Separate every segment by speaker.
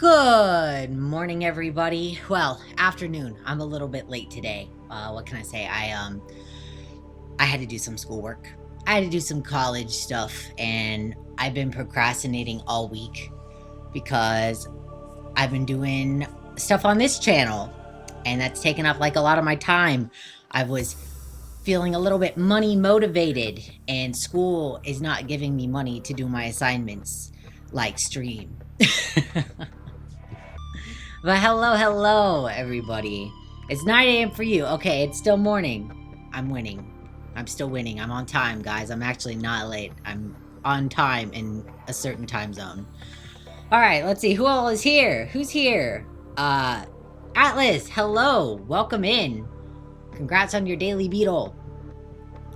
Speaker 1: Good morning, everybody. Well, afternoon. I'm a little bit late today. What can I say? I had to do some schoolwork. I had to do some college stuff, and I've been procrastinating all week because I've been doing stuff on this channel, and that's taken up like a lot of my time. I was feeling a little bit money motivated, and school is not giving me money to do my assignments like stream. But hello, everybody. It's 9 a.m. for you. Okay, it's still morning. I'm winning. I'm still winning. I'm on time, guys. I'm actually not late. I'm on time in a certain time zone. Alright, let's see. Who all is here? Who's here? Atlas, hello. Welcome in. Congrats on your daily beetle.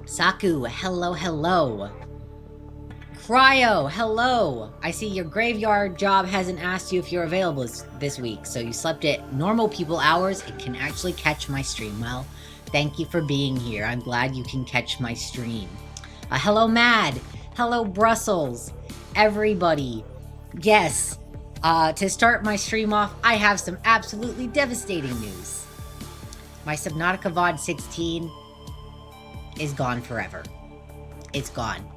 Speaker 1: Saku, hello. Cryo, hello! I see your graveyard job hasn't asked you if you're available this week, so you slept at normal people hours and can actually catch my stream. Well, thank you for being here. I'm glad you can catch my stream. Hello, Mad! Hello, Brussels! Everybody! Yes, to start my stream off, I have some absolutely devastating news. My Subnautica VOD 16 is gone forever. It's gone.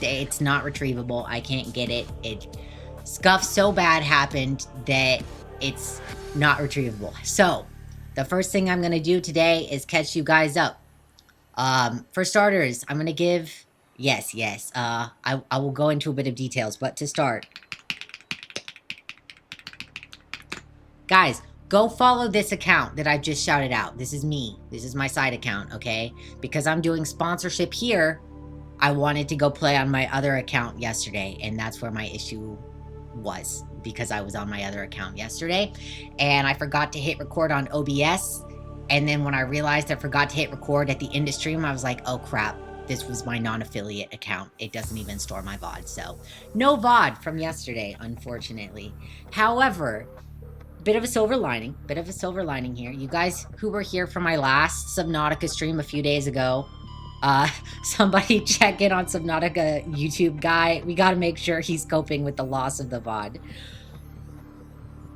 Speaker 1: It's not retrievable. I can't get it. Scuff so bad happened that it's not retrievable. So, the first thing I'm going to do today is catch you guys up. For starters, I'm going to give... Yes. I will go into a bit of details, but to start... Guys, go follow this account that I've just shouted out. This is me. This is my side account, okay? Because I'm doing sponsorship here... I wanted to go play on my other account yesterday, and that's where my issue was, because I was on my other account yesterday, and I forgot to hit record on OBS, and then when I realized I forgot to hit record at the end of stream, I was like, oh crap, this was my non-affiliate account. It doesn't even store my VOD, so no VOD from yesterday, unfortunately. However, bit of a silver lining here. You guys who were here for my last Subnautica stream a few days ago, somebody check in on Subnautica YouTube guy. We gotta make sure he's coping with the loss of the VOD.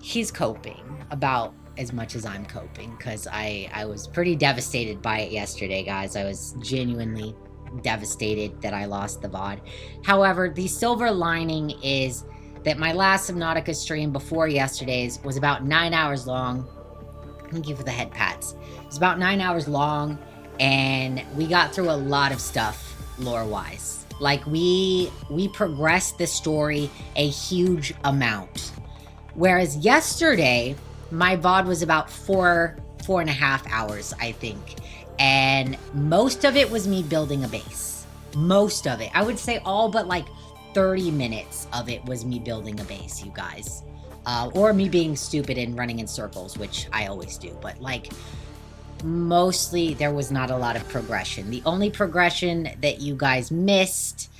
Speaker 1: He's coping about as much as I'm coping, because I was pretty devastated by it yesterday, guys. I was genuinely devastated that I lost the VOD. However, the silver lining is that my last Subnautica stream before yesterday's was about 9 hours long. Thank you for the head pats. It was about 9 hours long, and we got through a lot of stuff lore-wise. Like, we progressed the story a huge amount. Whereas yesterday, my VOD was about four and a half hours, I think. And most of it was me building a base. Most of it. I would say all but like 30 minutes of it was me building a base, you guys. Or me being stupid and running in circles, which I always do. But like... mostly there was not a lot of progression. The only progression that you guys missed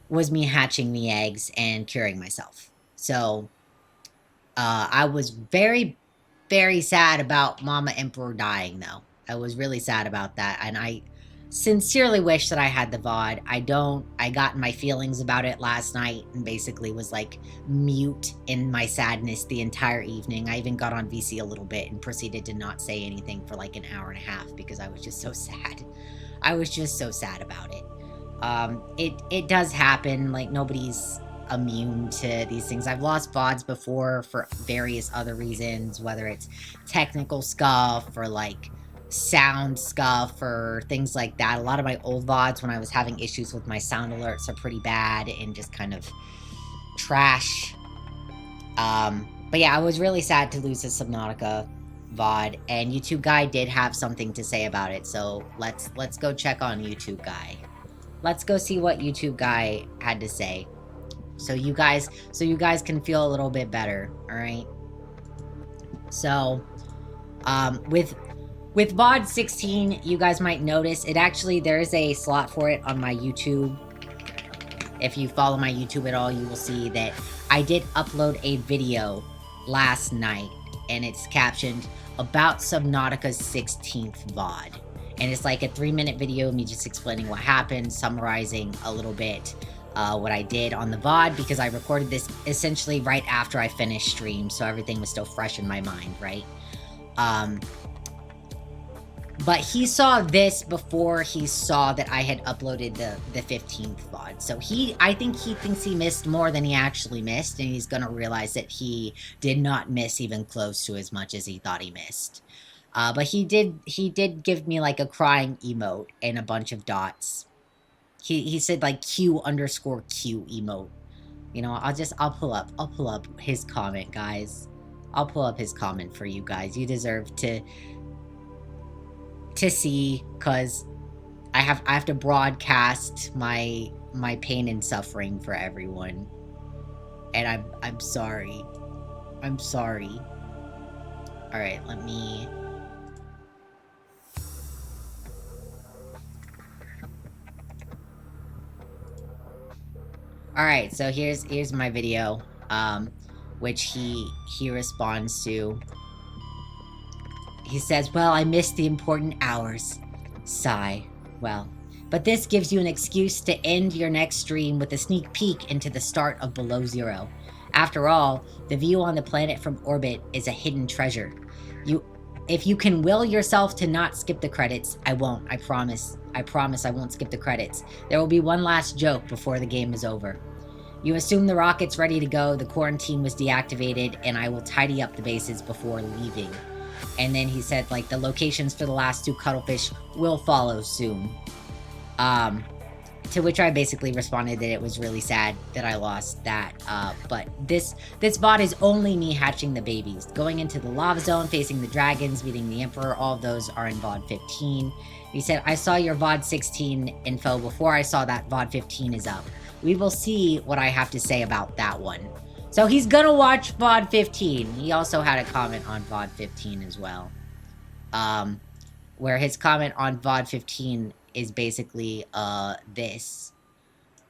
Speaker 1: was me hatching the eggs and curing myself. So, I was very, very sad about Mama Emperor dying, though. I was really sad about that, and I sincerely wish that I had the VOD. I got in my feelings about it last night and basically was like mute in my sadness the entire evening. I even got on VC a little bit and proceeded to not say anything for like an hour and a half because I was just so sad. I was just so sad about it. It does happen. Like, nobody's immune to these things. I've lost VODs before for various other reasons, whether it's technical scuff or like sound scuff or things like that. A lot of my old VODs when I was having issues with my sound alerts are pretty bad and just kind of trash. But yeah, I was really sad to lose the Subnautica VOD, and YouTube Guy did have something to say about it, so let's go check on YouTube Guy. Let's go see what YouTube Guy had to say. So you guys can feel a little bit better, alright? So, with VOD 16, you guys might notice, there is a slot for it on my YouTube. If you follow my YouTube at all, you will see that I did upload a video last night, and it's captioned, about Subnautica's 16th VOD. And it's like a 3-minute video of me just explaining what happened, summarizing a little bit what I did on the VOD, because I recorded this essentially right after I finished stream, so everything was still fresh in my mind, right? But he saw this before he saw that I had uploaded the 15th VOD. So I think he thinks he missed more than he actually missed, and he's gonna realize that he did not miss even close to as much as he thought he missed. But he did give me like a crying emote and a bunch of dots. He said like Q_Q emote. You know, I'll pull up his comment, guys. I'll pull up his comment for you guys. You deserve to see, because I have to broadcast my pain and suffering for everyone. And I'm sorry. I'm sorry. Alright, let me... Alright, so here's my video, which he responds to. He says, well, I missed the important hours. Sigh. Well, but this gives you an excuse to end your next stream with a sneak peek into the start of Below Zero. After all, the view on the planet from orbit is a hidden treasure. If you can will yourself to not skip the credits, I won't, I promise. I promise I won't skip the credits. There will be one last joke before the game is over. You assume the rocket's ready to go, the quarantine was deactivated, and I will tidy up the bases before leaving. And then he said, like, the locations for the last 2 cuttlefish will follow soon. To which I basically responded that it was really sad that I lost that. But this VOD is only me hatching the babies. Going into the lava zone, facing the dragons, meeting the emperor, all of those are in VOD 15. He said, I saw your VOD 16 info before I saw that VOD 15 is up. We will see what I have to say about that one. So he's gonna watch VOD 15. He also had a comment on VOD 15 as well. Where his comment on VOD 15 is basically, this.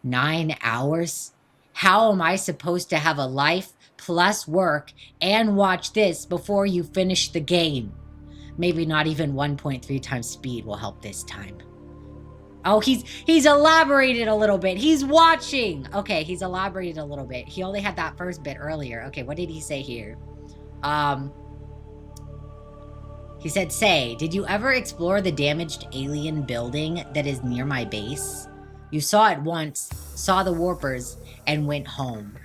Speaker 1: 9 hours? How am I supposed to have a life, plus work, and watch this before you finish the game? Maybe not even 1.3 times speed will help this time. Oh, he's elaborated a little bit. He's watching. Okay, he's elaborated a little bit. He only had that first bit earlier. Okay, what did he say here? He said, say, did you ever explore the damaged alien building that is near my base? You saw it once, saw the warpers, and went home.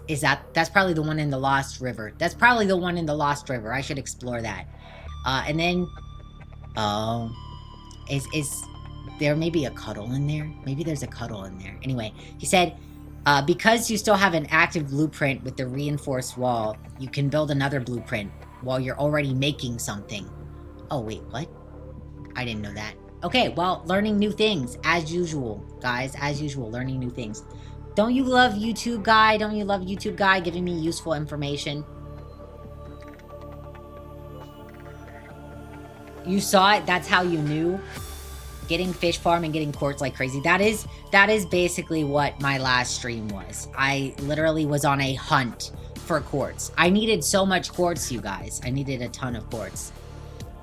Speaker 1: That's probably the one in the Lost River. That's probably the one in the Lost River. I should explore that. And then, is there maybe a cuddle in there? Maybe there's a cuddle in there. Anyway, he said, because you still have an active blueprint with the reinforced wall, you can build another blueprint while you're already making something. Oh, wait, what? I didn't know that. Okay, well, learning new things, as usual, guys, as usual, learning new things. Don't you love YouTube Guy? Don't you love YouTube Guy giving me useful information? You saw it, that's how you knew? Getting fish farm and getting quartz like crazy. That is basically what my last stream was. I literally was on a hunt for quartz. I needed so much quartz, you guys. I needed a ton of quartz.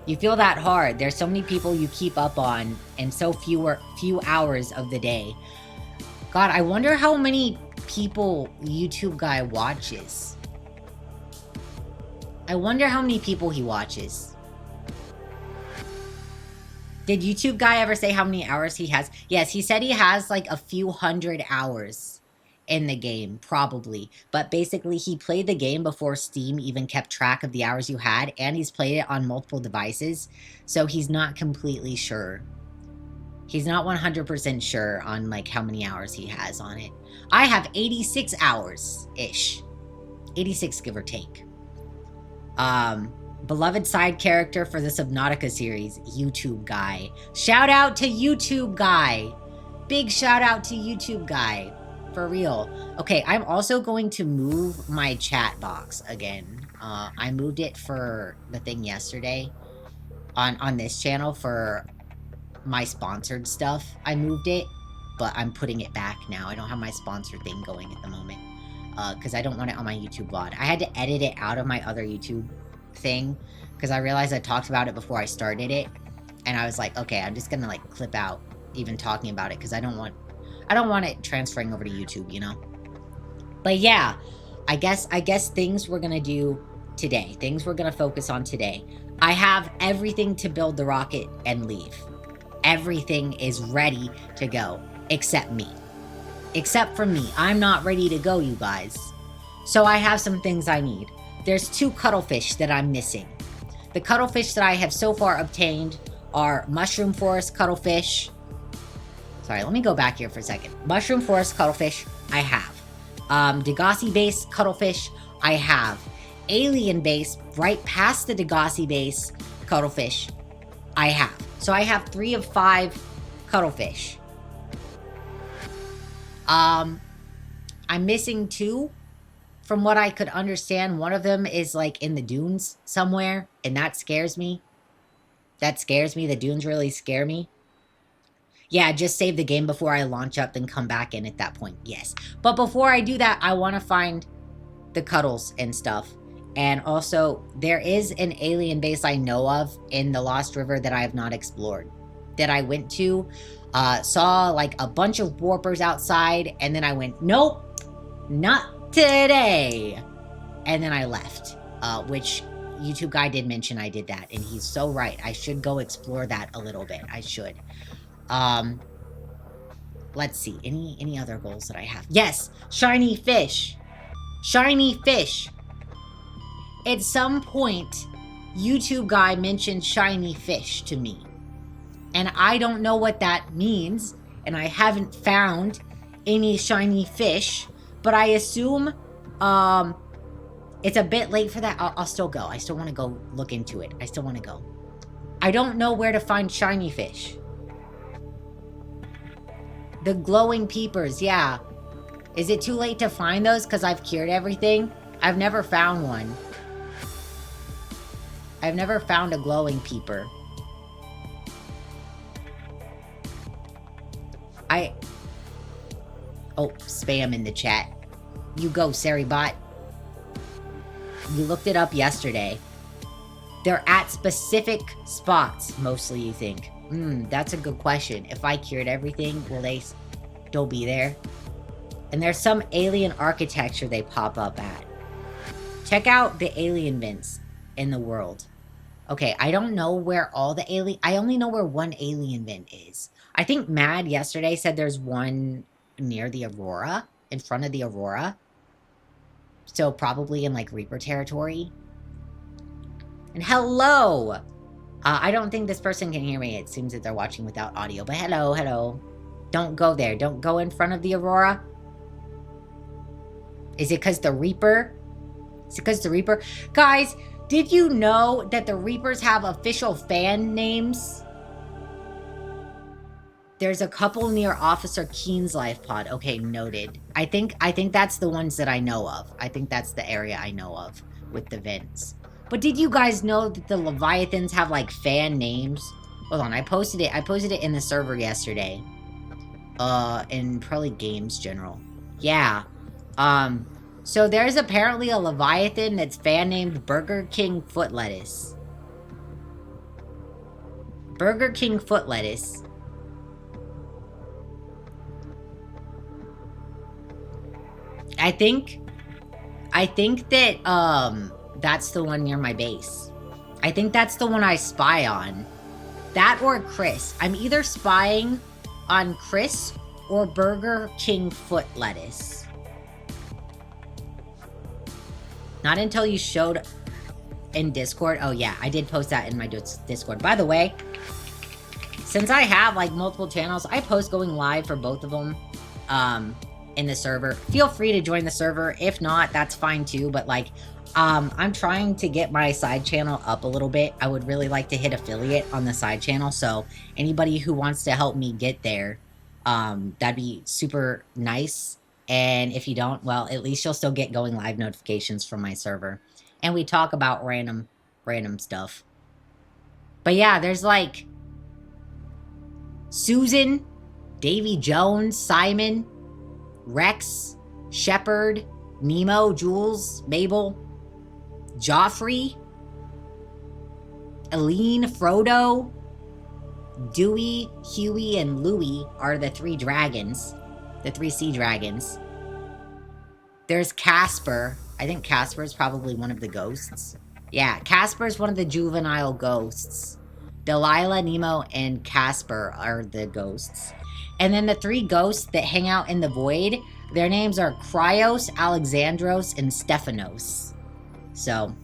Speaker 1: You feel that hard. There's so many people you keep up on and so few hours of the day. God, I wonder how many people YouTube Guy watches. I wonder how many people he watches. Did YouTube Guy ever say how many hours he has? Yes, he said he has like a few hundred hours in the game, probably. But basically, he played the game before Steam even kept track of the hours you had, and he's played it on multiple devices, so he's not completely sure. He's not 100% sure on like how many hours he has on it. I have 86 hours-ish. 86, give or take. Beloved side character for the Subnautica series, YouTube Guy. Shout out to YouTube Guy. Big shout out to YouTube Guy. For real. Okay, I'm also going to move my chat box again. I moved it for the thing yesterday on this channel for my sponsored stuff. I moved it, but I'm putting it back now. I don't have my sponsored thing going at the moment because I don't want it on my YouTube VOD. I had to edit it out of my other YouTube thing because I realized I talked about it before I started it, and I was like, okay, I'm just gonna like clip out even talking about it because I don't want I don't want it transferring over to YouTube, you know? But yeah, I guess things we're gonna do today. Things we're gonna focus on today. I have everything to build the rocket and leave. Everything is ready to go, except me. Except for me. I'm not ready to go, you guys. So I have some things I need. There's 2 cuttlefish that I'm missing. The cuttlefish that I have so far obtained are mushroom forest cuttlefish. Sorry, let me go back here for a second. Mushroom forest cuttlefish, I have. Degassi base cuttlefish, I have. Alien base, right past the Degassi base cuttlefish, I have. So I have 3 of 5 cuttlefish. I'm missing 2. From what I could understand, one of them is like in the dunes somewhere, and that scares me. That scares me. The dunes really scare me. Yeah, just save the game before I launch up, then come back in at that point. Yes. But before I do that, I want to find the cuddles and stuff. And also, there is an alien base I know of in the Lost River that I have not explored. That I went to, saw like a bunch of warpers outside, and then I went, nope, not today. And then I left, which YouTube guy did mention I did that, and he's so right. I should go explore that a little bit. I should. Let's see. Any other goals that I have? Yes, shiny fish. Shiny fish. At some point, YouTube guy mentioned shiny fish to me. And I don't know what that means, and I haven't found any shiny fish, but I assume it's a bit late for that. I'll still go. I still want to go look into it. I still want to go. I don't know where to find shiny fish. The glowing peepers, yeah. Is it too late to find those because I've cured everything? I've never found one. I've never found a glowing peeper. Oh, spam in the chat. You go, Saribot. You looked it up yesterday. They're at specific spots, mostly, you think. That's a good question. If I cured everything, will they still be there? And there's some alien architecture they pop up at. Check out the alien vents in the world. Okay, I don't know where all the alien... I only know where one alien vent is. I think Mad yesterday said there's one near the Aurora, in front of the Aurora. So probably in, like, Reaper territory. And hello! I don't think this person can hear me. It seems that they're watching without audio. But hello, hello. Don't go there. Don't go in front of the Aurora. Is it because the Reaper? Is it because the Reaper? Guys, did you know that the Reapers have official fan names? There's a couple near Officer Keen's life pod. Okay, noted. I think that's the ones that I know of. I think that's the area I know of with the vents. But did you guys know that the Leviathans have like fan names? Hold on, I posted it. I posted it in the server yesterday. In probably Games General. Yeah. So there's apparently a Leviathan that's fan named Burger King Foot Lettuce. Burger King Foot Lettuce. I think that, that's the one near my base. I think that's the one I spy on. That or Chris. I'm either spying on Chris or Burger King Foot Lettuce. Not until you showed in Discord. Oh yeah, I did post that in my Discord. By the way, since I have like multiple channels, I post going live for both of them. In the server. Feel free to join the server. If not, that's fine too. But like, I'm trying to get my side channel up a little bit. I would really like to hit affiliate on the side channel. So anybody who wants to help me get there, that'd be super nice. And if you don't, well, at least you'll still get going live notifications from my server. And we talk about random stuff. But yeah, there's like Susan, Davy Jones, Simon, Rex, Shepard, Nemo, Jules, Mabel, Joffrey, Eileen, Frodo, Dewey, Huey, and Louie are the 3 dragons. The 3 sea dragons. There's Casper. I think Casper is probably one of the ghosts. Yeah, Casper is one of the juvenile ghosts. Delilah, Nemo, and Casper are the ghosts. And then the 3 ghosts that hang out in the void, their names are Cryos, Alexandros, and Stephanos. So,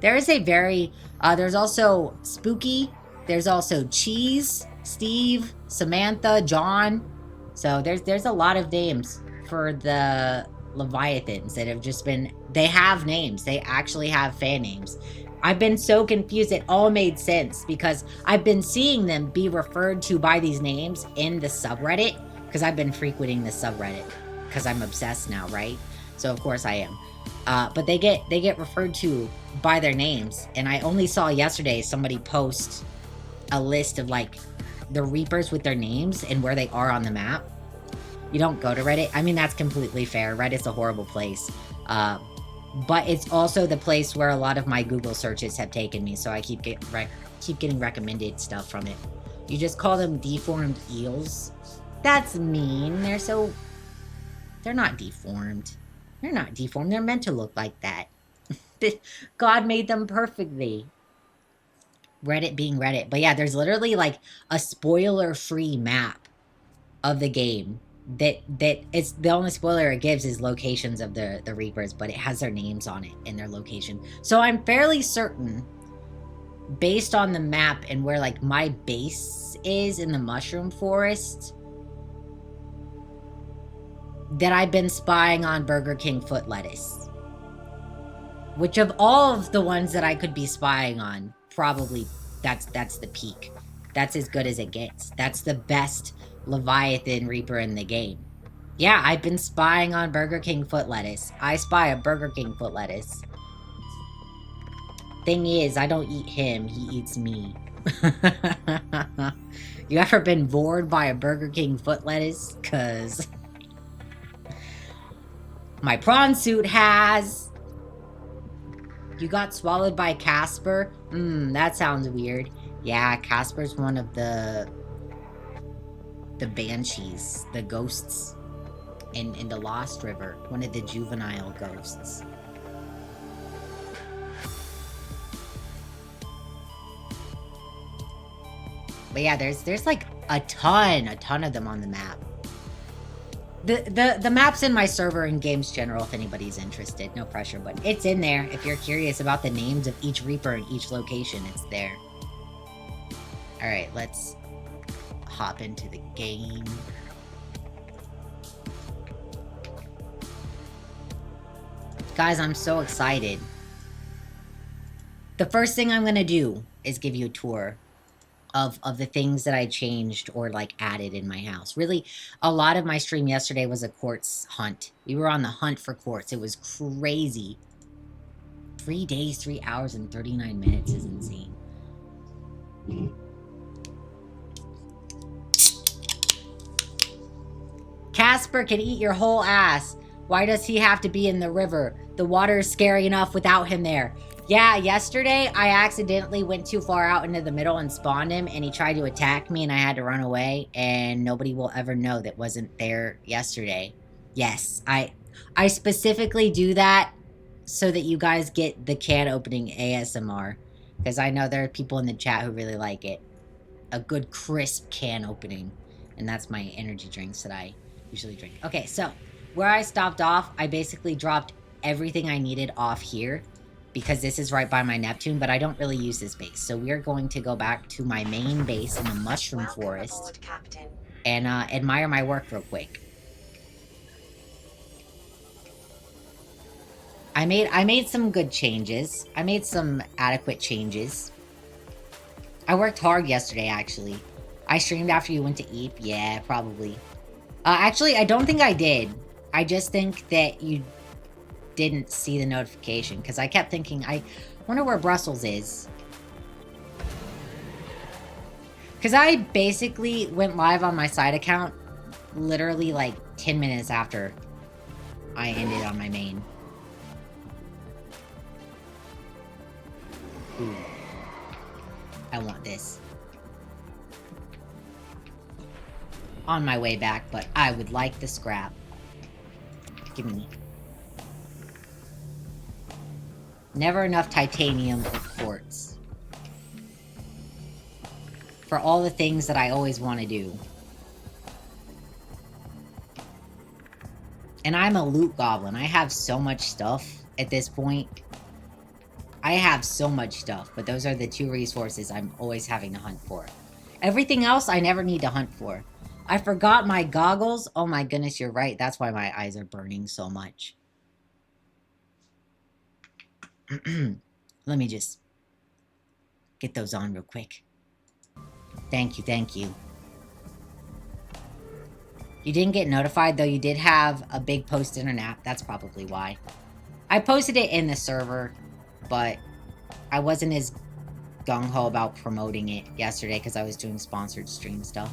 Speaker 1: there is a very... there's also Spooky. There's also Cheese, Steve, Samantha, John. So, there's a lot of names for the Leviathans that have just been... They have names. They actually have fan names. I've been so confused. It all made sense because I've been seeing them be referred to by these names in the subreddit because I've been frequenting the subreddit because I'm obsessed now, right? So of course I am. But they get referred to by their names, and I only saw yesterday somebody post a list of like the Reapers with their names and where they are on the map. You don't go to Reddit. I mean, that's completely fair. Reddit's a horrible place. But it's also the place where a lot of my Google searches have taken me, so I keep getting recommended stuff from it. You just call them deformed eels? That's mean. They're not deformed. They're not deformed. They're meant to look like that. God made them perfectly. Reddit being Reddit. But yeah, there's literally like a spoiler-free map of the game. That it's the only spoiler it gives is locations of the Reapers, but it has their names on it and their location. So I'm fairly certain, based on the map and where like my base is in the Mushroom Forest, that I've been spying on Burger King foot lettuce. Which of all of the ones that I could be spying on, probably that's the peak. That's as good as it gets. That's the best Leviathan Reaper in the game. Yeah, I've been spying on Burger King foot lettuce. I spy a Burger King foot lettuce. Thing is, I don't eat him, he eats me. You ever been bored by a Burger King foot lettuce? Cause my prawn suit has. You got swallowed by Casper? That sounds weird. Yeah, Casper's one of the banshees, the ghosts in the Lost River, one of the juvenile ghosts. But yeah, there's like a ton of them on the map. The map's in my server in Games General if anybody's interested. No pressure, but it's in there. If you're curious about the names of each Reaper in each location, it's there. Alright, let's hop into the game. Guys, I'm so excited. The first thing I'm gonna do is give you a tour of the things that I changed or like added in my house. Really, a lot of my stream yesterday was a quartz hunt. We were on the hunt for quartz. It was crazy. 3 days, 3 hours, and 39 minutes is insane. Casper can eat your whole ass. Why does he have to be in the river? The water is scary enough without him there. Yeah, yesterday I accidentally went too far out into the middle and spawned him, and he tried to attack me and I had to run away, and nobody will ever know that wasn't there yesterday. Yes, I specifically do that so that you guys get the can opening ASMR, because I know there are people in the chat who really like it. A good crisp can opening, and that's my energy drinks that I usually drink. Okay, so where I stopped off, I basically dropped everything I needed off here, because this is right by my Neptune, but I don't really use this base. So we're going to go back to my main base in the Mushroom Forest and admire my work real quick. I made some good changes. I made some adequate changes. I worked hard yesterday, actually. I streamed after you went to eat. Yeah, probably. Actually, I don't think I did. I just think that you didn't see the notification, because I kept thinking, I wonder where Brussels is. Because I basically went live on my side account literally like 10 minutes after I ended on my main. Ooh. I want this. on my way back, but I would like the scrap. Give me. Never enough titanium or quartz. For all the things that I always want to do. And I'm a loot goblin. I have so much stuff at this point. I have so much stuff, but those are the two resources I'm always having to hunt for. Everything else I never need to hunt for. I forgot my goggles. Oh my goodness, you're right. That's why my eyes are burning so much. Let me just get those on real quick. Thank you, thank you. You didn't get notified, though you did have a big post in an app. That's probably why. I posted it in the server, but I wasn't as gung-ho about promoting it yesterday because I was doing sponsored stream stuff.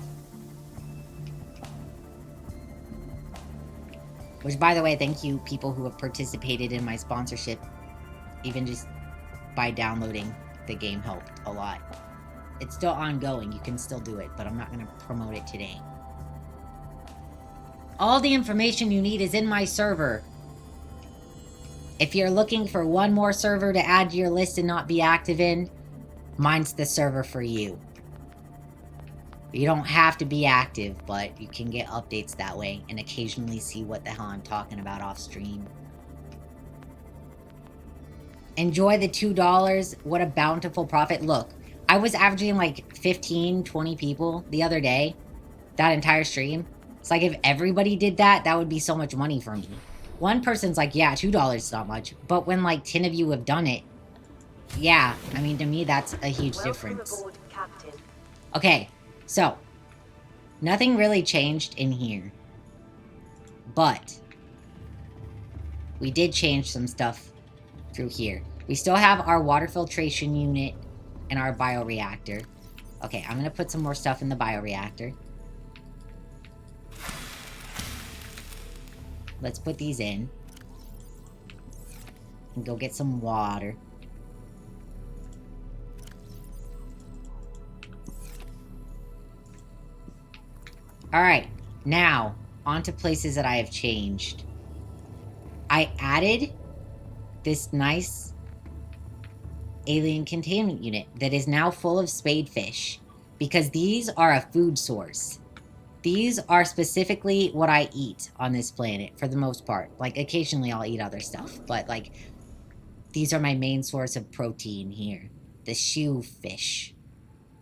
Speaker 1: Which, by the way, thank you people who have participated in my sponsorship. Even just by downloading the game helped a lot. It's still ongoing. You can still do it, but I'm not going to promote it today. All the information you need is in my server. If you're looking for one more server to add to your list and not be active in, mine's the server for you. You don't have to be active, but you can get updates that way and occasionally see what the hell I'm talking about off stream. Enjoy the $2. What a bountiful profit. Look, I was averaging like 15, 20 people the other day. That entire stream. It's like if everybody did that, that would be so much money for me. One person's like, yeah, $2 is not much. But when like 10 of you have done it, yeah, I mean, to me, that's a huge difference.
Speaker 2: Aboard, Captain.
Speaker 1: Okay, so nothing really changed in here. But we did change some stuff through here. We still have our water filtration unit and our bioreactor. Okay, I'm going to put some more stuff in the bioreactor. Let's put these in. And go get some water. Alright, now, on to places that I have changed. I added this nice alien containment unit that is now full of spadefish. Because these are a food source. These are specifically what I eat on this planet, for the most part. Like, occasionally I'll eat other stuff, but, like, these are my main source of protein here. The shoe fish.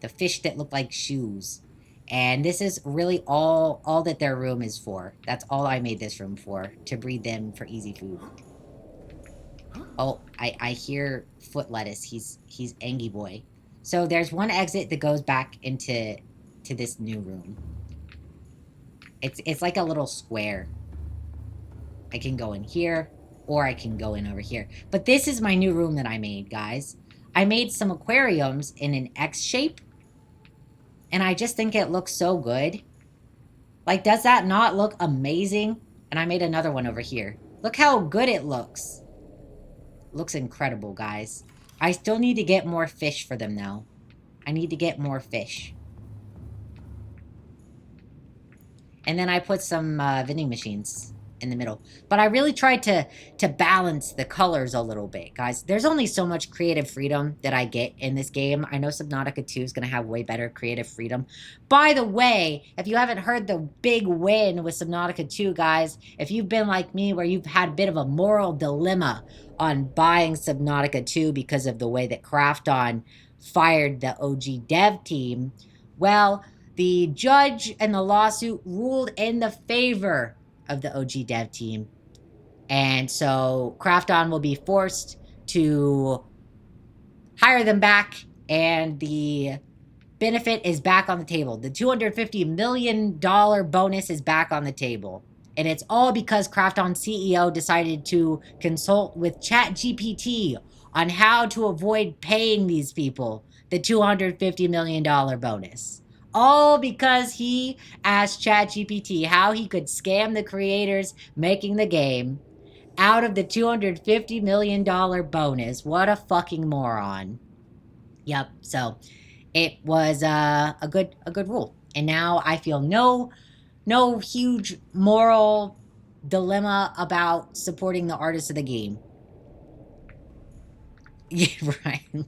Speaker 1: The fish that look like shoes. And this is really all that their room is for. That's all I made this room for, to breed them for easy food. Oh, I hear foot lettuce. He's Angie boy. So there's one exit that goes back into this new room. It's like a little square. I can go in here, or I can go in over here. But this is my new room that I made, guys. I made some aquariums in an X shape. And I just think it looks so good. Like, does that not look amazing? And I made another one over here. Look how good it looks. Looks incredible, guys. I still need to get more fish for them, though. I need to get more fish. And then I put some vending machines in the middle. But I really tried to balance the colors a little bit, guys. There's only so much creative freedom that I get in this game. I know Subnautica 2 is going to have way better creative freedom. By the way, if you haven't heard the big win with Subnautica 2, guys, if you've been like me where you've had a bit of a moral dilemma on buying Subnautica 2 because of the way that Krafton fired the OG dev team, well, the judge and the lawsuit ruled in the favor of the OG dev team. And so Krafton will be forced to hire them back, and the benefit is back on the table. The $250 million bonus is back on the table. And it's all because Krafton CEO decided to consult with ChatGPT on how to avoid paying these people the $250 million bonus. All because he asked ChatGPT how he could scam the creators making the game out of the $250 million bonus. What a fucking moron. Yep, so it was a good rule. And now I feel no No huge moral dilemma about supporting the artist of the game. Yeah, right.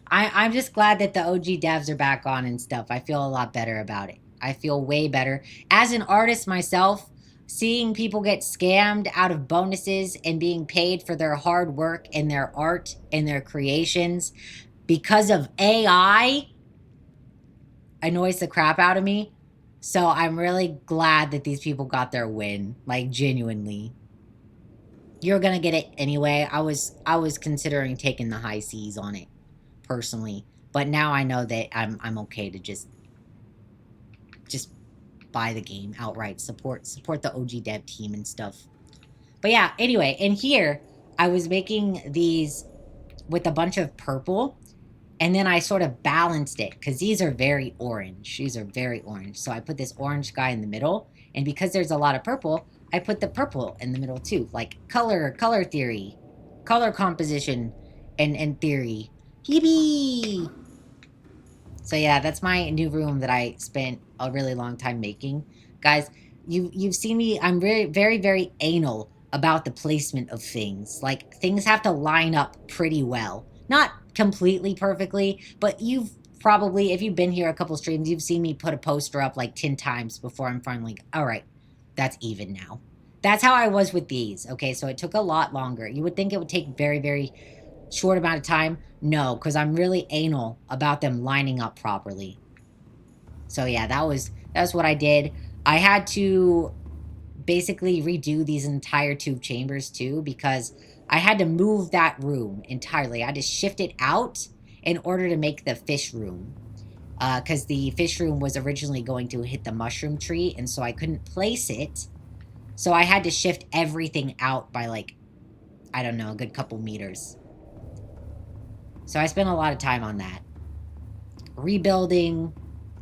Speaker 1: I'm just glad that the OG devs are back on and stuff. I feel a lot better about it. I feel way better. As an artist myself, seeing people get scammed out of bonuses and being paid for their hard work and their art and their creations because of AI annoys the crap out of me. So I'm really glad that these people got their win, like genuinely. You're gonna get it anyway. I was considering taking the high C's on it personally, but now I know that I'm okay to just buy the game outright, support the OG dev team and stuff. But yeah, anyway, in here I was making these with a bunch of purple, and then I sort of balanced it because these are very orange. These are very orange. So I put this orange guy in the middle, and because there's a lot of purple, I put the purple in the middle too, like color theory, color composition, and theory. Yippee! So yeah, that's my new room that I spent a really long time making. Guys, you've seen me, I'm very anal about the placement of things. Like things have to line up pretty well. Not completely perfectly, but you've probably, if you've been here a couple streams, you've seen me put a poster up like 10 times before I'm finally like, all right, that's even now. That's how I was with these. Okay, so it took a lot longer. You would think it would take very short amount of time. No, because I'm really anal about them lining up properly. So yeah, that's what I did. I had to basically redo these entire tube chambers too, because I had to move that room entirely. I had to shift it out in order to make the fish room. Because the fish room was originally going to hit the mushroom tree, and so I couldn't place it. So I had to shift everything out by like, I don't know, a good couple meters. So I spent a lot of time on that. Rebuilding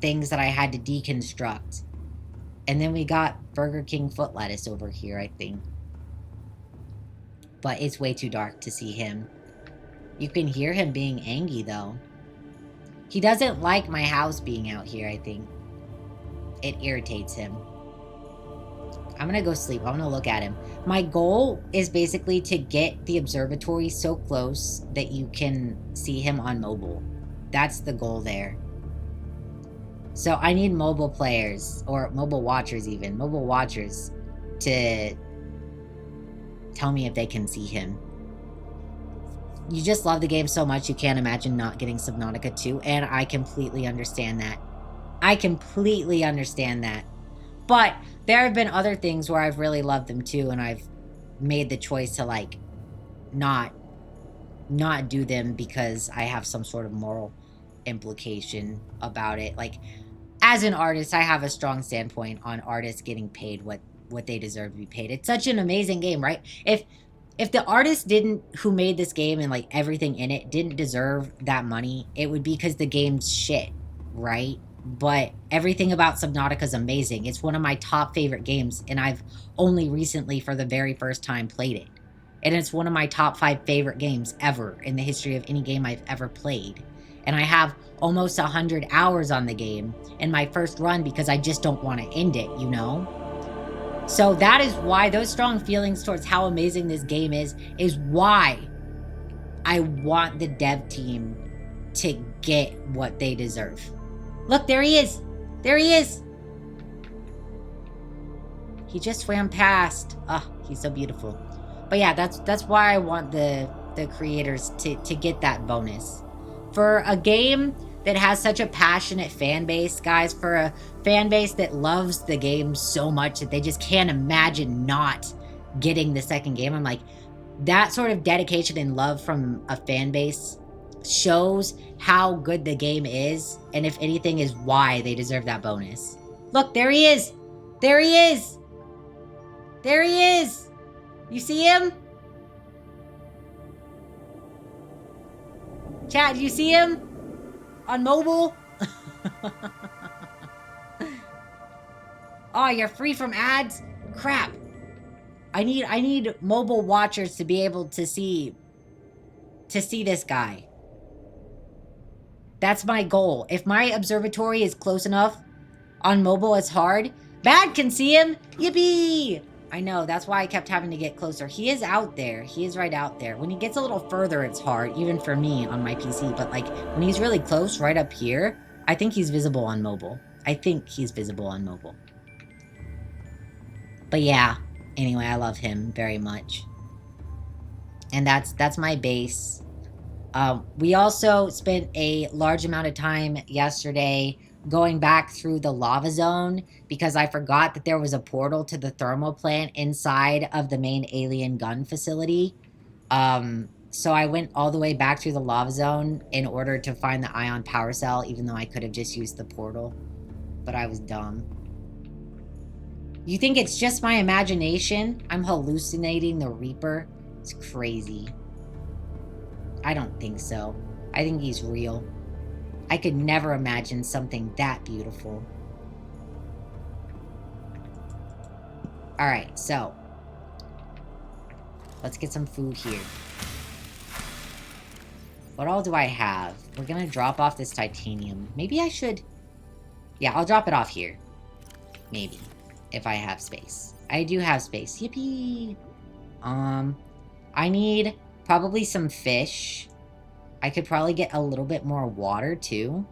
Speaker 1: things that I had to deconstruct. And then we got Burger King foot lettuce over here, I think. But it's way too dark to see him. You can hear him being angry, though. He doesn't like my house being out here, I think. It irritates him. I'm gonna go sleep. I'm gonna look at him. My goal is basically to get the observatory so close that you can see him on mobile. That's the goal there. So I need mobile players, or mobile watchers even, mobile watchers to tell me if they can see him. You just love the game so much you can't imagine not getting Subnautica 2, and I completely understand that. I completely understand that. But there have been other things where I've really loved them too, and I've made the choice to like not do them because I have some sort of moral implication about it. Like, as an artist, I have a strong standpoint on artists getting paid what they deserve to be paid. It's such an amazing game, right? If the artist who made this game and like everything in it didn't deserve that money, it would be because the game's shit, right? But everything about Subnautica is amazing. It's one of my top favorite games, and I've only recently, for the very first time, played it. And it's one of my top 5 favorite games ever in the history of any game I've ever played. And I have almost 100 hours on the game in my first run because I just don't want to end it, you know? So that is why those strong feelings towards how amazing this game is why I want the dev team to get what they deserve. Look, there he is. There he is. He just swam past. Ah, oh, he's so beautiful. But yeah, that's why I want the creators to get that bonus. For a game that has such a passionate fan base, guys, for a fan base that loves the game so much that they just can't imagine not getting the second game. I'm like, that sort of dedication and love from a fan base shows how good the game is, and if anything, is why they deserve that bonus. Look, there he is. There he is. There he is. You see him? Chat, do you see him? On mobile? Oh, you're free from ads? Crap. I need mobile watchers to be able to see this guy. That's my goal. If my observatory is close enough, on mobile it's hard, Bad can see him. Yippee! I know, that's why I kept having to get closer. He is out there. He is right out there. When he gets a little further, it's hard, even for me on my PC. But, like, when he's really close, right up here, I think he's visible on mobile. I think he's visible on mobile. But yeah, anyway, I love him very much. And that's my base. We also spent a large amount of time yesterday going back through the lava zone because I forgot that there was a portal to the thermal plant inside of the main alien gun facility. So I went all the way back through the lava zone in order to find the ion power cell, even though I could have just used the portal. But I was dumb. You think it's just my imagination? I'm hallucinating the Reaper? It's crazy. I don't think so. I think he's real. I could never imagine something that beautiful. Alright, so. Let's get some food here. What all do I have? We're gonna drop off this titanium. Maybe I should... Yeah, I'll drop it off here. Maybe. If I have space. I do have space. Yippee! I need probably some fish. I could probably get a little bit more water, too.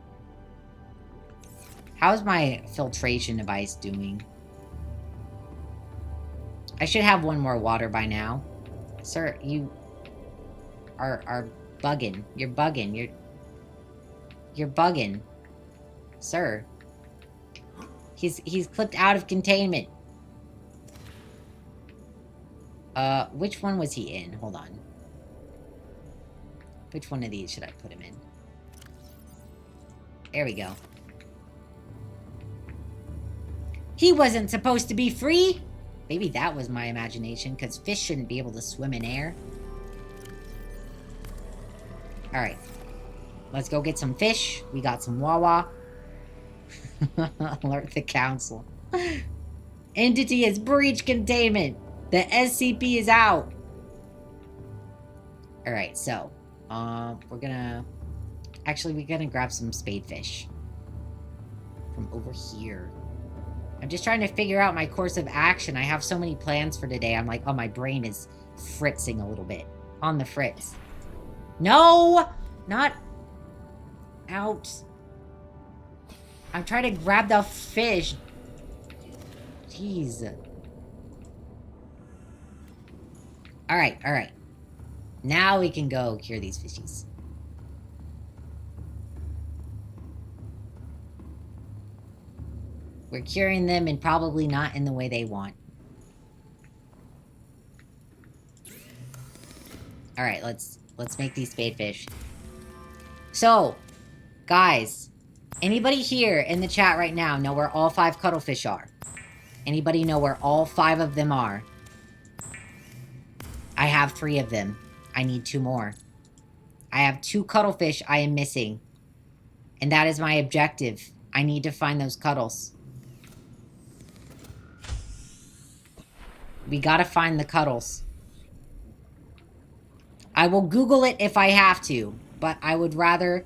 Speaker 1: How's my filtration device doing? I should have one more water by now. Sir, you are bugging. You're bugging. You're bugging. Sir. He's clipped out of containment. Which one was he in? Hold on. Which one of these should I put him in? There we go. He wasn't supposed to be free! Maybe that was my imagination, because fish shouldn't be able to swim in air. Alright. Let's go get some fish. We got some Wawa. Alert the council. Entity has breached containment. The SCP is out. Alright, so. We're gonna... Actually, we're gonna grab some spadefish. From over here. I'm just trying to figure out my course of action. I have so many plans for today. I'm like, oh, my brain is fritzing a little bit. On the fritz. No! Not... out. I'm trying to grab the fish. Jeez. Alright, alright. Now we can go cure these fishies. We're curing them and probably not in the way they want. Alright, let's make these spadefish. So, guys, anybody here in the chat right now know where all 5 cuttlefish are? Anybody know where all 5 of them are? I have 3 of them. I need 2 more. I have 2 cuttlefish I am missing. And that is my objective. I need to find those cuttles. We gotta find the cuttles. I will Google it if I have to, but I would rather...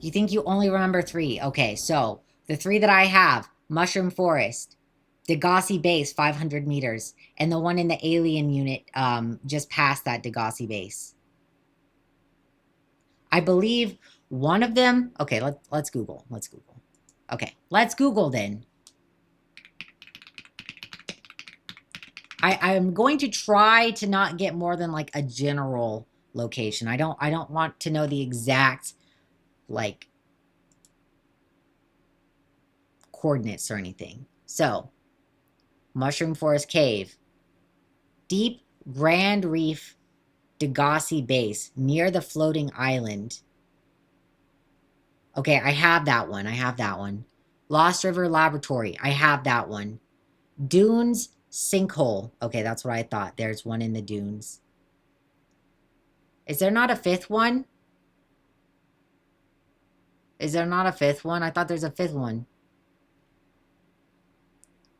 Speaker 1: You think you only remember 3? Okay, so the 3 that I have, Mushroom Forest, Degassi Base, 500 meters, and the one in the alien unit just past that Degassi Base. I believe one of them... Okay, let's Google. Let's Google. Okay, let's Google then. I'm going to try to not get more than like a general location. I don't want to know the exact like coordinates or anything. So, Mushroom Forest Cave, Deep Grand Reef, Degassi Base, near the floating island. Okay, I have that one. I have that one. Lost River Laboratory. I have that one. Dunes Sinkhole. Okay, that's what I thought. There's one in the dunes. Is there not a 5th one? Is there not a 5th one? I thought there's a 5th one.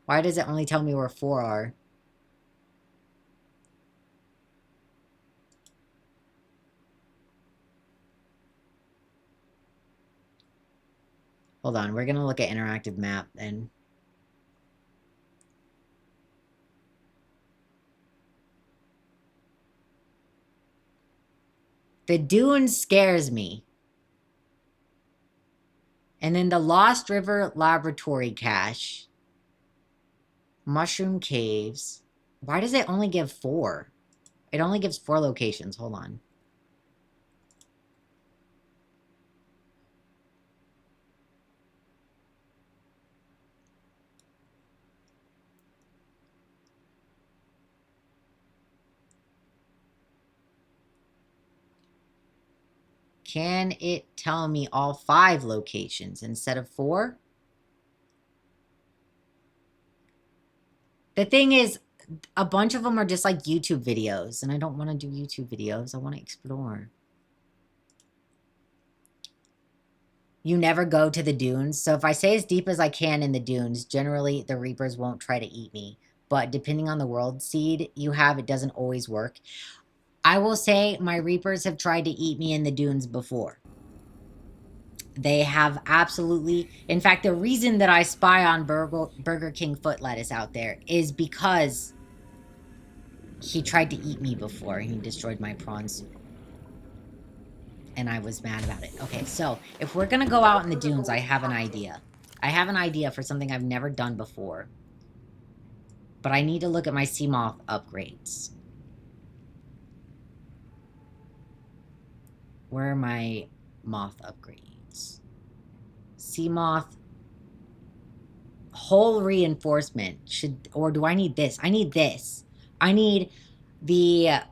Speaker 1: Why does it only tell me where 4 are? Hold on, we're gonna look at interactive map then. The dune scares me. And then the Lost River Laboratory Cache. Mushroom Caves. Why does it only give 4? It only gives 4 locations. Hold on. Can it tell me all 5 locations instead of 4? The thing is, a bunch of them are just like YouTube videos, and I don't want to do YouTube videos. I want to explore. You never go to the dunes. So if I stay as deep as I can in the dunes, generally the Reapers won't try to eat me. But depending on the world seed you have, it doesn't always work. I will say my Reapers have tried to eat me in the dunes before. They have absolutely... In fact, the reason that I spy on Burger King foot lettuce out there is because he tried to eat me before. He destroyed my prawn soup. And I was mad about it. Okay, so if we're going to go out in the dunes, I have an idea. I have an idea for something I've never done before. But I need to look at my sea moth upgrades. Where are my moth upgrades? Sea moth. Hull reinforcement. Or do I need this? I need this. I need the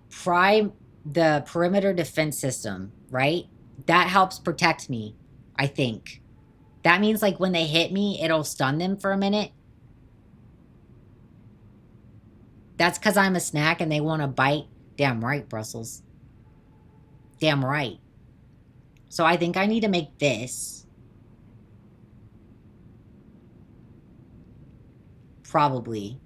Speaker 1: perimeter defense system, right? That helps protect me, I think. That means like when they hit me, it'll stun them for a minute. That's because I'm a snack and they want to bite. Damn right, Brussels. Damn right. So I think I need to make this. Probably.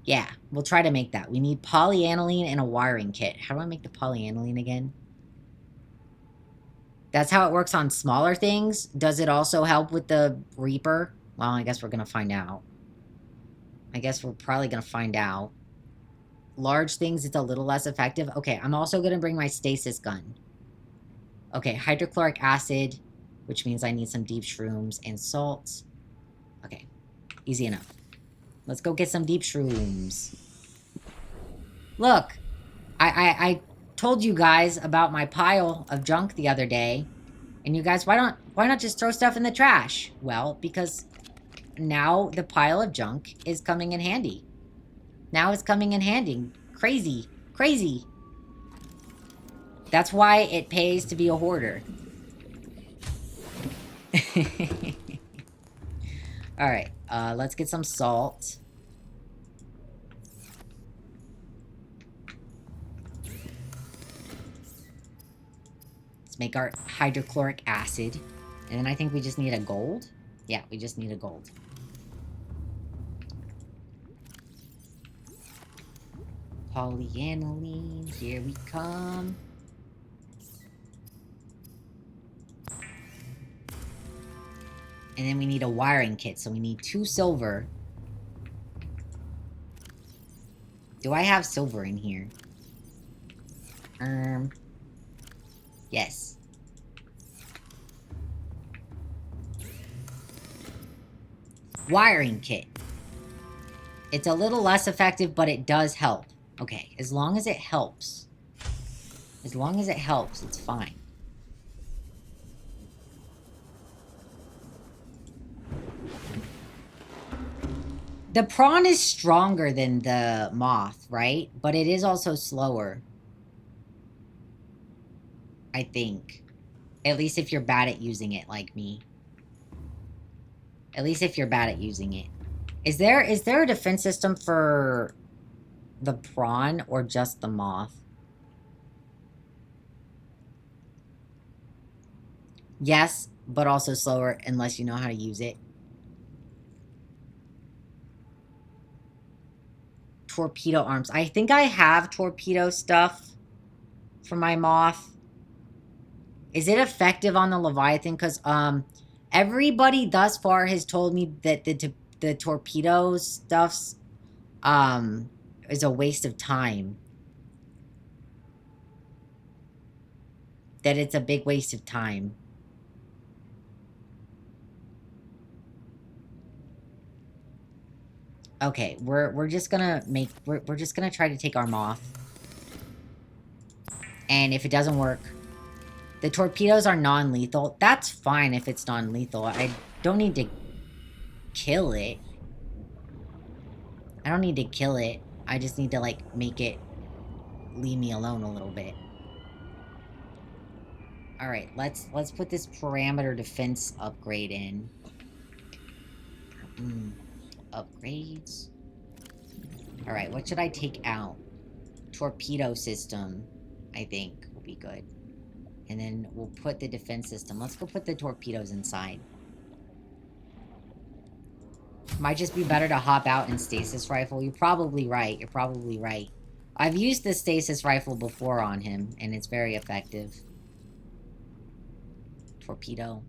Speaker 1: Yeah, we'll try to make that. We need polyaniline and a wiring kit. How do I make the polyaniline again? That's how it works on smaller things. Does it also help with the Reaper? Well, I guess we're going to find out. I guess we're probably going to find out. Large things, it's a little less effective. Okay, I'm also going to bring my stasis gun. Okay, hydrochloric acid, which means I need some deep shrooms and salt. Okay, easy enough. Let's go get some deep shrooms. Look, I told you guys about my pile of junk the other day. And you guys, why not just throw stuff in the trash? Well, because now the pile of junk is coming in handy. Now it's coming in handy. Crazy. Crazy. That's why it pays to be a hoarder. Alright, let's get some salt. Let's make our hydrochloric acid. And then I think we just need a gold. Yeah, we just need a gold. Polyaniline, here we come. And then we need a wiring kit, so we need 2 silver. Do I have silver in here? Yes. Wiring kit. It's a little less effective, but it does help. Okay, as long as it helps. As long as it helps, it's fine. The prawn is stronger than the moth, right? But it is also slower. I think. At least if you're bad at using it, like me. At least if you're bad at using it. Is there a defense system for the prawn or just the moth? Yes, but also slower unless you know how to use it. Torpedo arms. I think I have torpedo stuff for my moth. Is it effective on the Leviathan? Because everybody thus far has told me that the torpedo stuff's is a waste of time. That it's a big waste of time. Okay, we're just gonna make we're just gonna try to take our moth. And if it doesn't work, the torpedoes are non-lethal. That's fine if it's non-lethal. I don't need to kill it. I don't need to kill it. I just need to, like, make it leave me alone a little bit. Alright, let's put this parameter defense upgrade in. Upgrades. Alright, what should I take out? Torpedo system, I think, will be good. And then we'll put the defense system. Let's go put the torpedoes inside. Might just be better to hop out in stasis rifle. You're probably right. You're probably right. I've used the stasis rifle before on him, and it's very effective. Torpedo.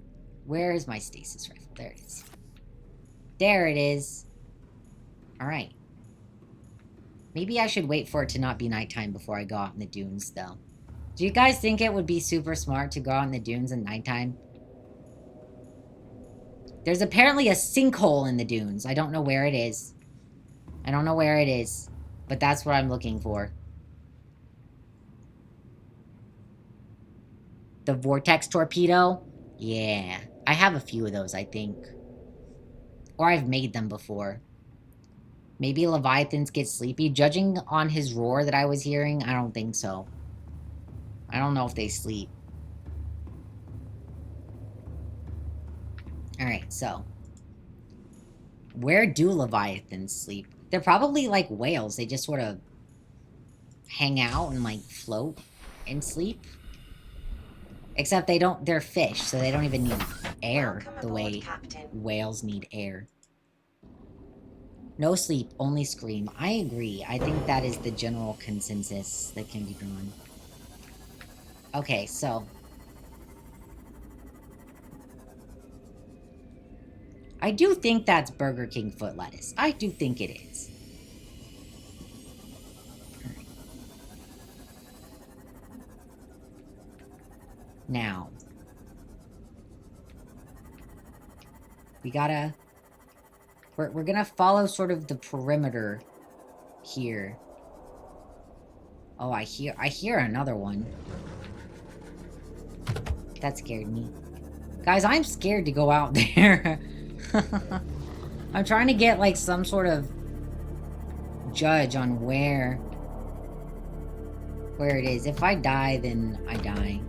Speaker 1: Where is my stasis rifle? There it is. There it is. Alright. Maybe I should wait for it to not be nighttime before I go out in the dunes, though. Do you guys think it would be super smart to go out in the dunes at nighttime? There's apparently a sinkhole in the dunes. I don't know where it is. I don't know where it is. But that's what I'm looking for. The vortex torpedo? Yeah. I have a few of those, I think. Or I've made them before. Maybe Leviathans get sleepy. Judging on his roar that I was hearing, I don't think so. I don't know if they sleep. Alright, so. Where do Leviathans sleep? They're probably like whales. They just sort of hang out and like float and sleep. Except they don't, they're fish, so they don't even need air the way whales need air. No sleep, only scream. I agree. I think that is the general consensus that can be drawn. Okay, so. I do think that's Burger King foot lettuce. I do think it is. Right. Now. We gotta... We're gonna follow sort of the perimeter here. Oh, I hear another one. That scared me. Guys, I'm scared to go out there. I'm trying to get, like, some sort of judge on where it is. If I die, then I die.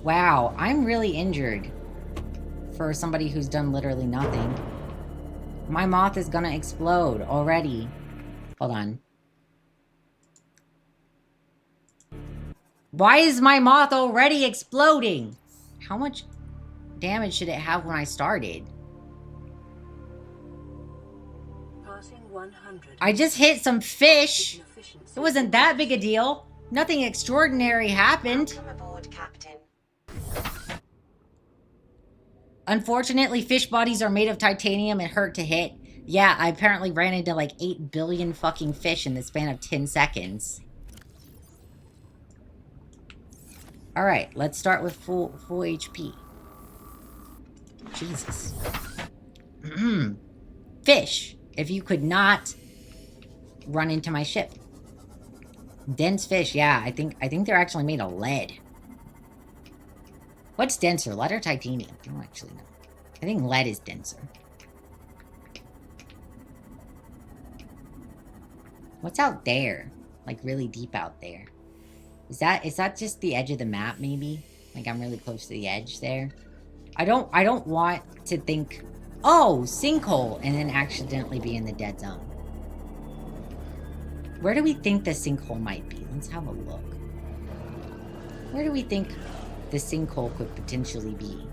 Speaker 1: Wow, I'm really injured for somebody who's done literally nothing. My moth is gonna explode already. Hold on. Why is my moth already exploding? How much damage should it have when I started?
Speaker 2: Passing 100.
Speaker 1: I just hit some fish. It wasn't that big a deal. Nothing extraordinary happened.
Speaker 2: Welcome aboard, Captain.
Speaker 1: Unfortunately, fish bodies are made of titanium and hurt to hit. Yeah, I apparently ran into like 8 billion fucking fish in the span of 10 seconds. Alright, let's start with full HP. Jesus. Fish. If you could not run into my ship. Dense fish, yeah, I think they're actually made of lead. What's denser, lead or titanium? I don't actually know. I think lead is denser. What's out there? Like, really deep out there. Is that just the edge of the map, maybe? Like, I'm really close to the edge there. I don't want to think, oh, sinkhole, and then accidentally be in the dead zone. Where do we think the sinkhole might be? Let's have a look. Where do we think the sinkhole could potentially be?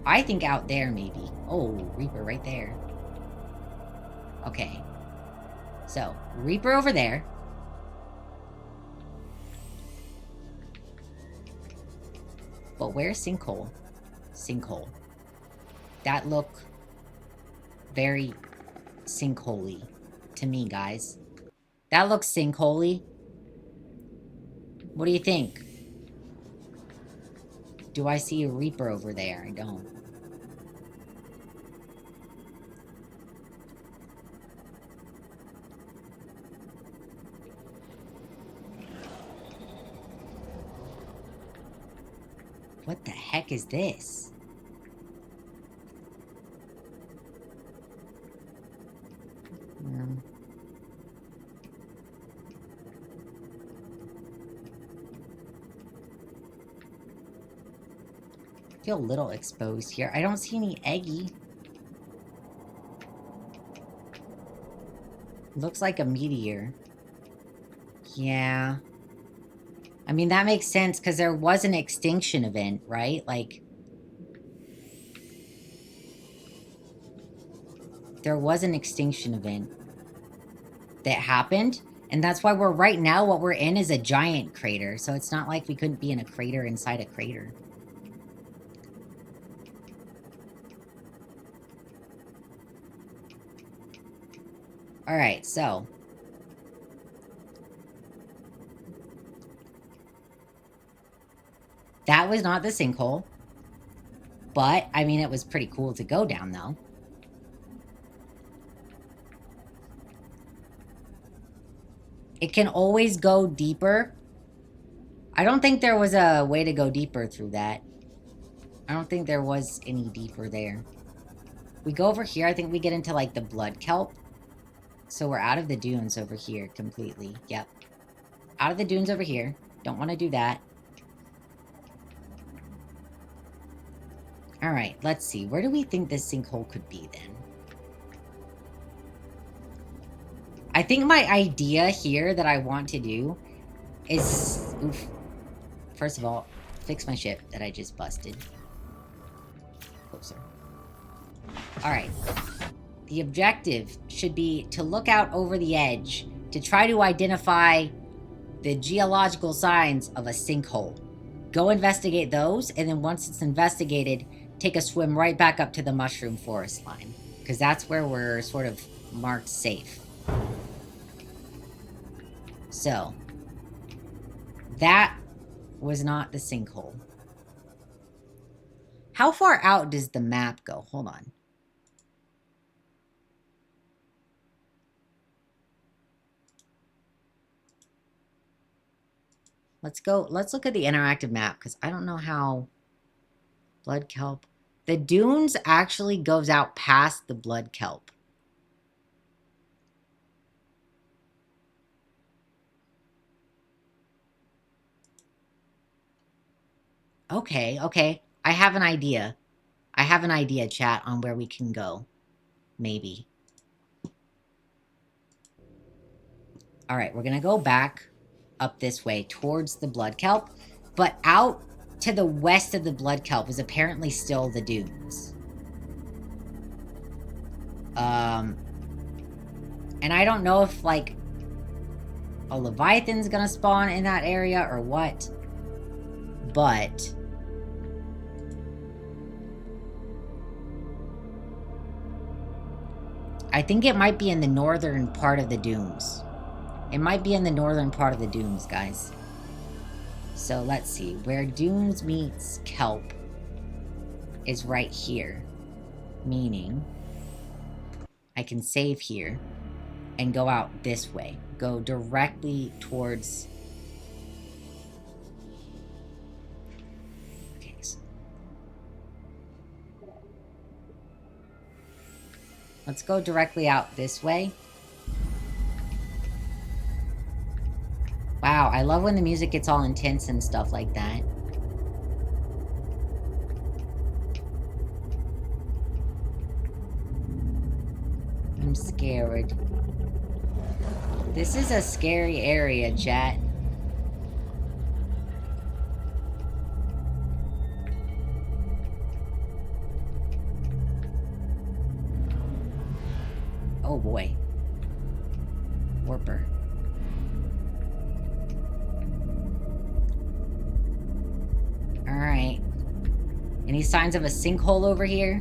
Speaker 1: I think out there, maybe. Oh, Reaper right there. Okay. So, Reaper over there. But where's Sinkhole? Sinkhole. That look very sinkhole-y to me, guys. That looks sinkhole-y. What do you think? Do I see a Reaper over there? I don't. What the heck is this? I feel a little exposed here. I don't see any eggy. Looks like a meteor. Yeah. I mean, that makes sense because there was an extinction event, right? Like, there was an extinction event that happened. And that's why we're right now, what we're in is a giant crater. So it's not like we couldn't be in a crater inside a crater. Alright, so. That was not the sinkhole. But, I mean, it was pretty cool to go down, though. It can always go deeper. I don't think there was a way to go deeper through that. I don't think there was any deeper there. We go over here, I think we get into, like, the blood kelp. So we're out of the dunes over here completely. Yep. Out of the dunes over here. Don't want to do that. Alright, let's see. Where do we think this sinkhole could be, then? I think my idea here that I want to do is... Oof. First of all, fix my ship that I just busted. Closer. Alright. The objective should be to look out over the edge to try to identify the geological signs of a sinkhole. Go investigate those, and then once it's investigated, take a swim right back up to the mushroom forest line. Because that's where we're sort of marked safe. So, that was not the sinkhole. How far out does the map go? Hold on. Let's go. Let's look at the interactive map because I don't know how blood kelp. The dunes actually goes out past the blood kelp. Okay, okay. I have an idea. I have an idea, chat, on where we can go. Maybe. Alright, we're gonna go back up this way towards the blood kelp, but out to the west of the blood kelp is apparently still the dunes. And I don't know if, like, a Leviathan's gonna spawn in that area or what, but I think it might be in the northern part of the dunes. It might be in the northern part of the dunes, guys. So let's see. Where dunes meets kelp is right here. Meaning, I can save here and go out this way. Go directly towards... Okay. So let's go directly out this way. Wow, I love when the music gets all intense and stuff like that. I'm scared. This is a scary area, chat. Oh boy. Any signs of a sinkhole over here?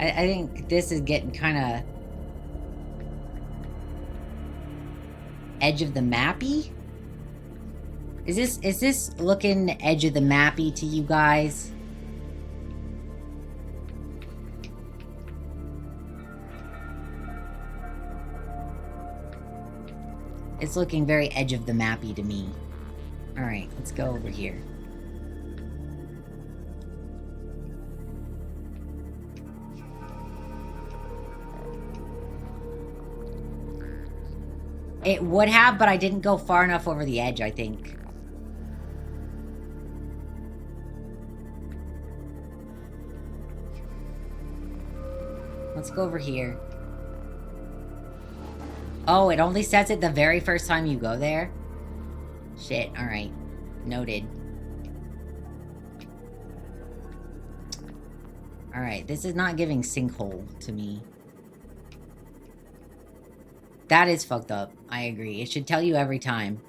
Speaker 1: I think this is getting kind of edge of the mappy. Is this looking edge of the mappy to you guys? It's looking very edge of the mappy to me. All right, let's go over here. It would have, but I didn't go far enough over the edge, I think. Let's go over here. Oh, it only says it the very first time you go there? Shit, alright. Noted. Alright, this is not giving sinkhole to me. That is fucked up. I agree. It should tell you every time.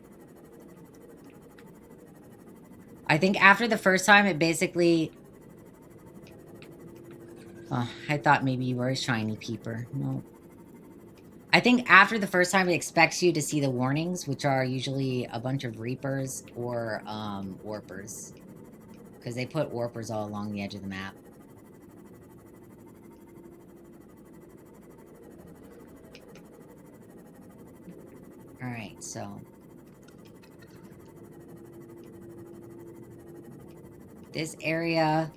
Speaker 1: I think after the first time, it basically... Oh, I thought maybe you were a shiny peeper. No. I think after the first time, it expects you to see the warnings, which are usually a bunch of Reapers or Warpers. Because they put Warpers all along the edge of the map. Alright, so... this area...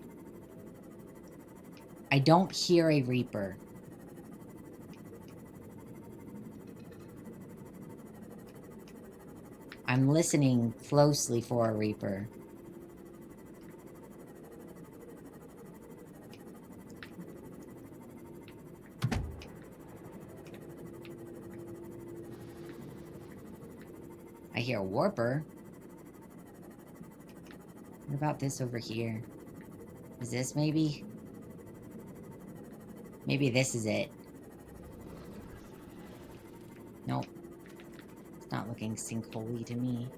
Speaker 1: I don't hear a Reaper. I'm listening closely for a Reaper. I hear a Warper. What about this over here? Is this maybe? Maybe this is it. Nope. It's not looking sinkhole-y to me.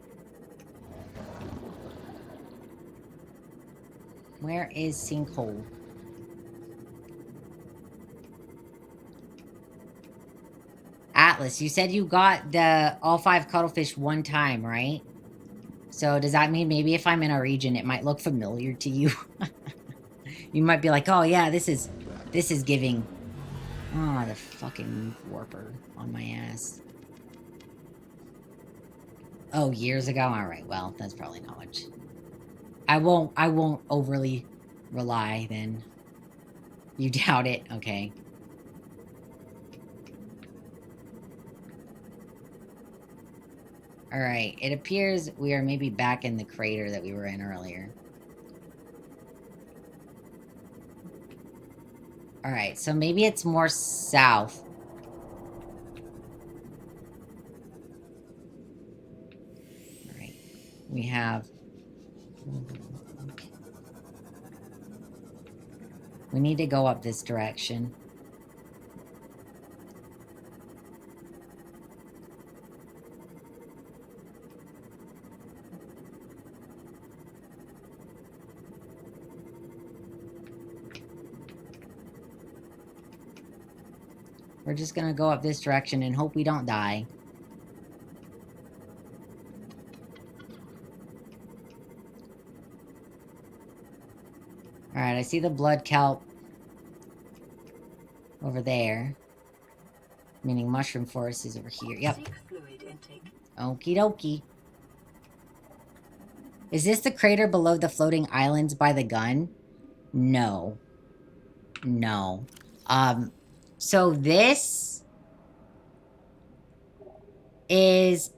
Speaker 1: Where is sinkhole? Atlas, you said you got the all 5 cuttlefish one time, right? So does that mean maybe if I'm in a region, it might look familiar to you? You might be like, oh yeah, this is giving... Oh, the fucking Warper on my ass. Oh, years ago? Alright, well, that's probably not much. I won't overly rely, then. You doubt it? Okay. Alright, it appears we are maybe back in the crater that we were in earlier. Alright, so maybe it's more south. Alright, we have... We need to go up this direction. We're just gonna go up this direction and hope we don't die. Alright, I see the blood kelp over there. Meaning mushroom forest is over here. Yep. Okie dokie. Is this the crater below the floating islands by the gun? No. No. So this is,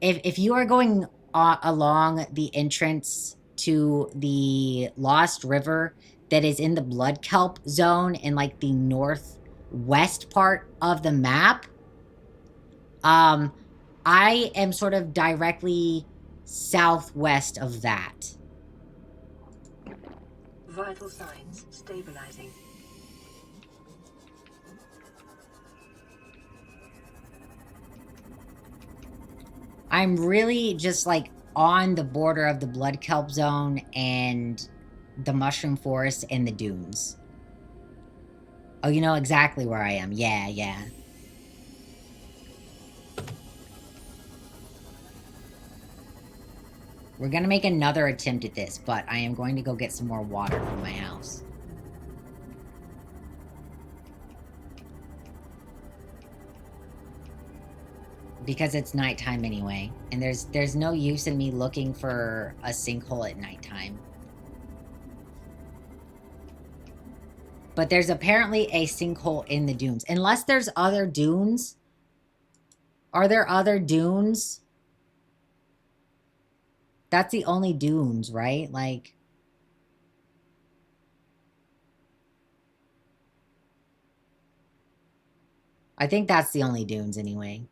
Speaker 1: if you are going along the entrance to the Lost River that is in the blood kelp zone in like the northwest part of the map, I I am sort of directly southwest of that.
Speaker 2: Vital signs stabilizing.
Speaker 1: I'm really just like on the border of the blood kelp zone and the mushroom forest and the dunes. Oh, you know exactly where I am. Yeah, yeah. We're gonna make another attempt at this, but I am going to go get some more water from my house. Because it's nighttime anyway, and there's no use in me looking for a sinkhole at nighttime. But there's apparently a sinkhole in the dunes. Unless there's other dunes. Are there other dunes? That's the only dunes, right? Like... I think that's the only dunes anyway.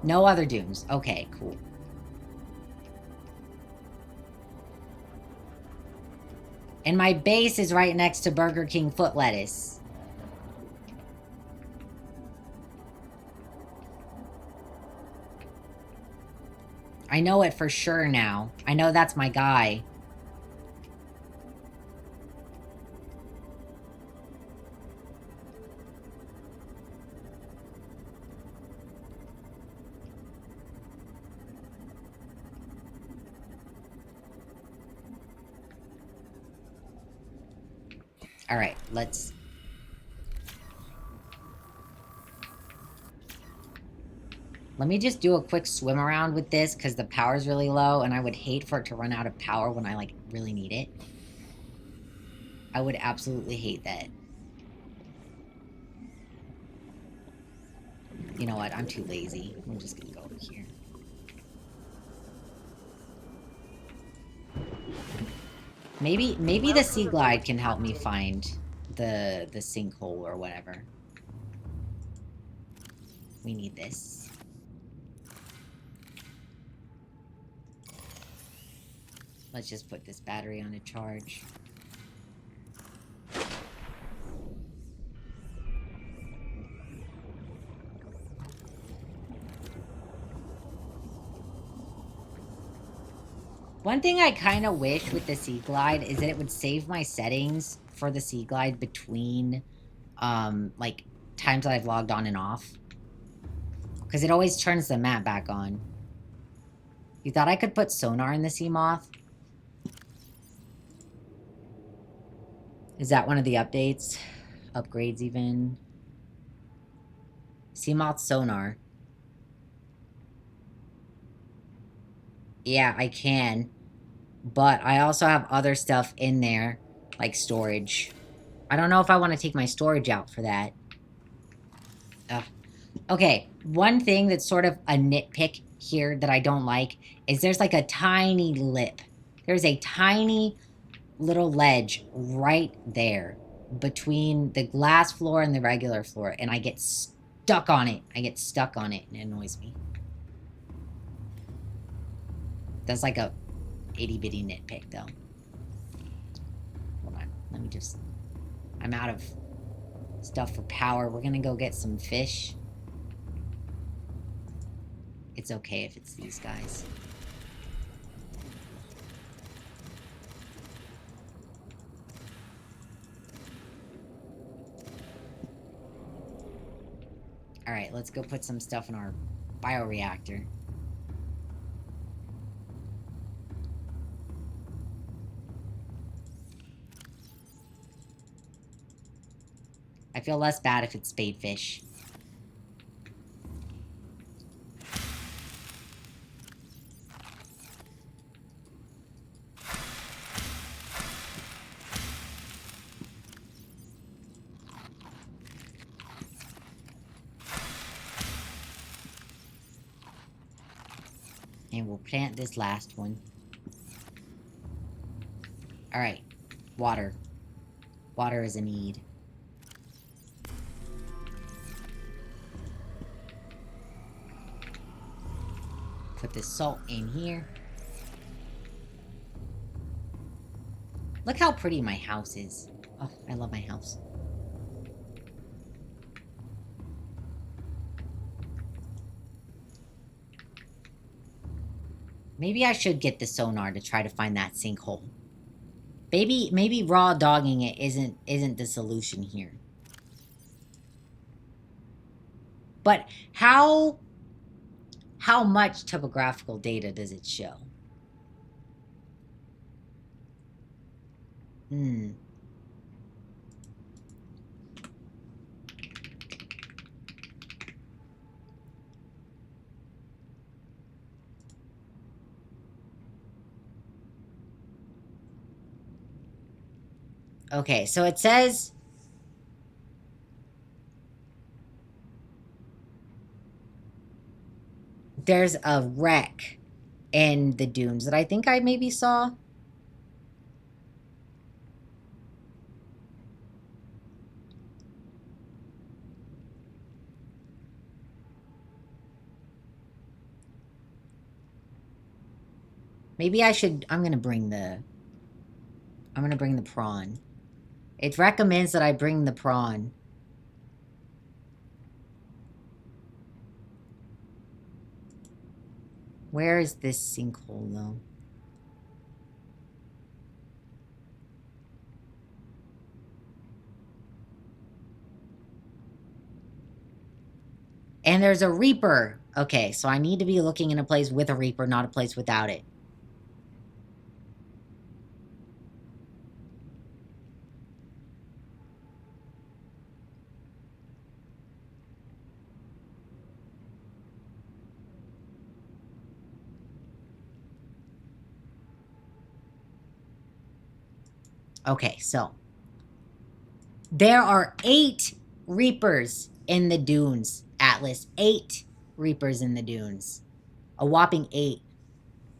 Speaker 1: No other dunes. Okay, cool. And my base is right next to Burger King foot lettuce. I know it for sure now. I know that's my guy. Alright, let's... Let me just do a quick swim around with this, because the power's really low, and I would hate for it to run out of power when I, like, really need it. I would absolutely hate that. You know what? I'm too lazy. I'm just gonna go over here. Maybe the sea glide can help me find the sinkhole or whatever. We need this. Let's just put this battery on a charge. One thing I kind of wish with the Sea Glide is that it would save my settings for the Sea Glide between, like, times that I've logged on and off. Because it always turns the map back on. You thought I could put sonar in the Sea Moth? Is that one of the updates? Upgrades, even? Sea Moth sonar. Yeah, I can. But I also have other stuff in there, like storage. I don't know if I want to take my storage out for that. Ugh. Okay, one thing that's sort of a nitpick here that I don't like is there's like a tiny lip. There's a tiny little ledge right there between the glass floor and the regular floor, and I get stuck on it. I get stuck on it, and it annoys me. That's like a itty-bitty nitpick, though. Hold on. Let me just... I'm out of stuff for power. We're gonna go get some fish. It's okay if it's these guys. Alright, let's go put some stuff in our bioreactor. I feel less bad if it's spadefish. And we'll plant this last one. Alright. Water. Water is a need. Put the salt in here. Look how pretty my house is. Oh, I love my house. Maybe I should get the sonar to try to find that sinkhole. Maybe raw dogging it isn't the solution here. But how much topographical data does it show? Okay, so it says there's a wreck in the dunes that I think I maybe saw. Maybe I should, I'm gonna bring the prawn. It recommends that I bring the prawn. Where is this sinkhole, though? And there's a reaper. Okay, so I need to be looking in a place with a reaper, not a place without it. Okay, so there are 8 reapers in the dunes, Atlas. 8 reapers in the dunes. A whopping 8.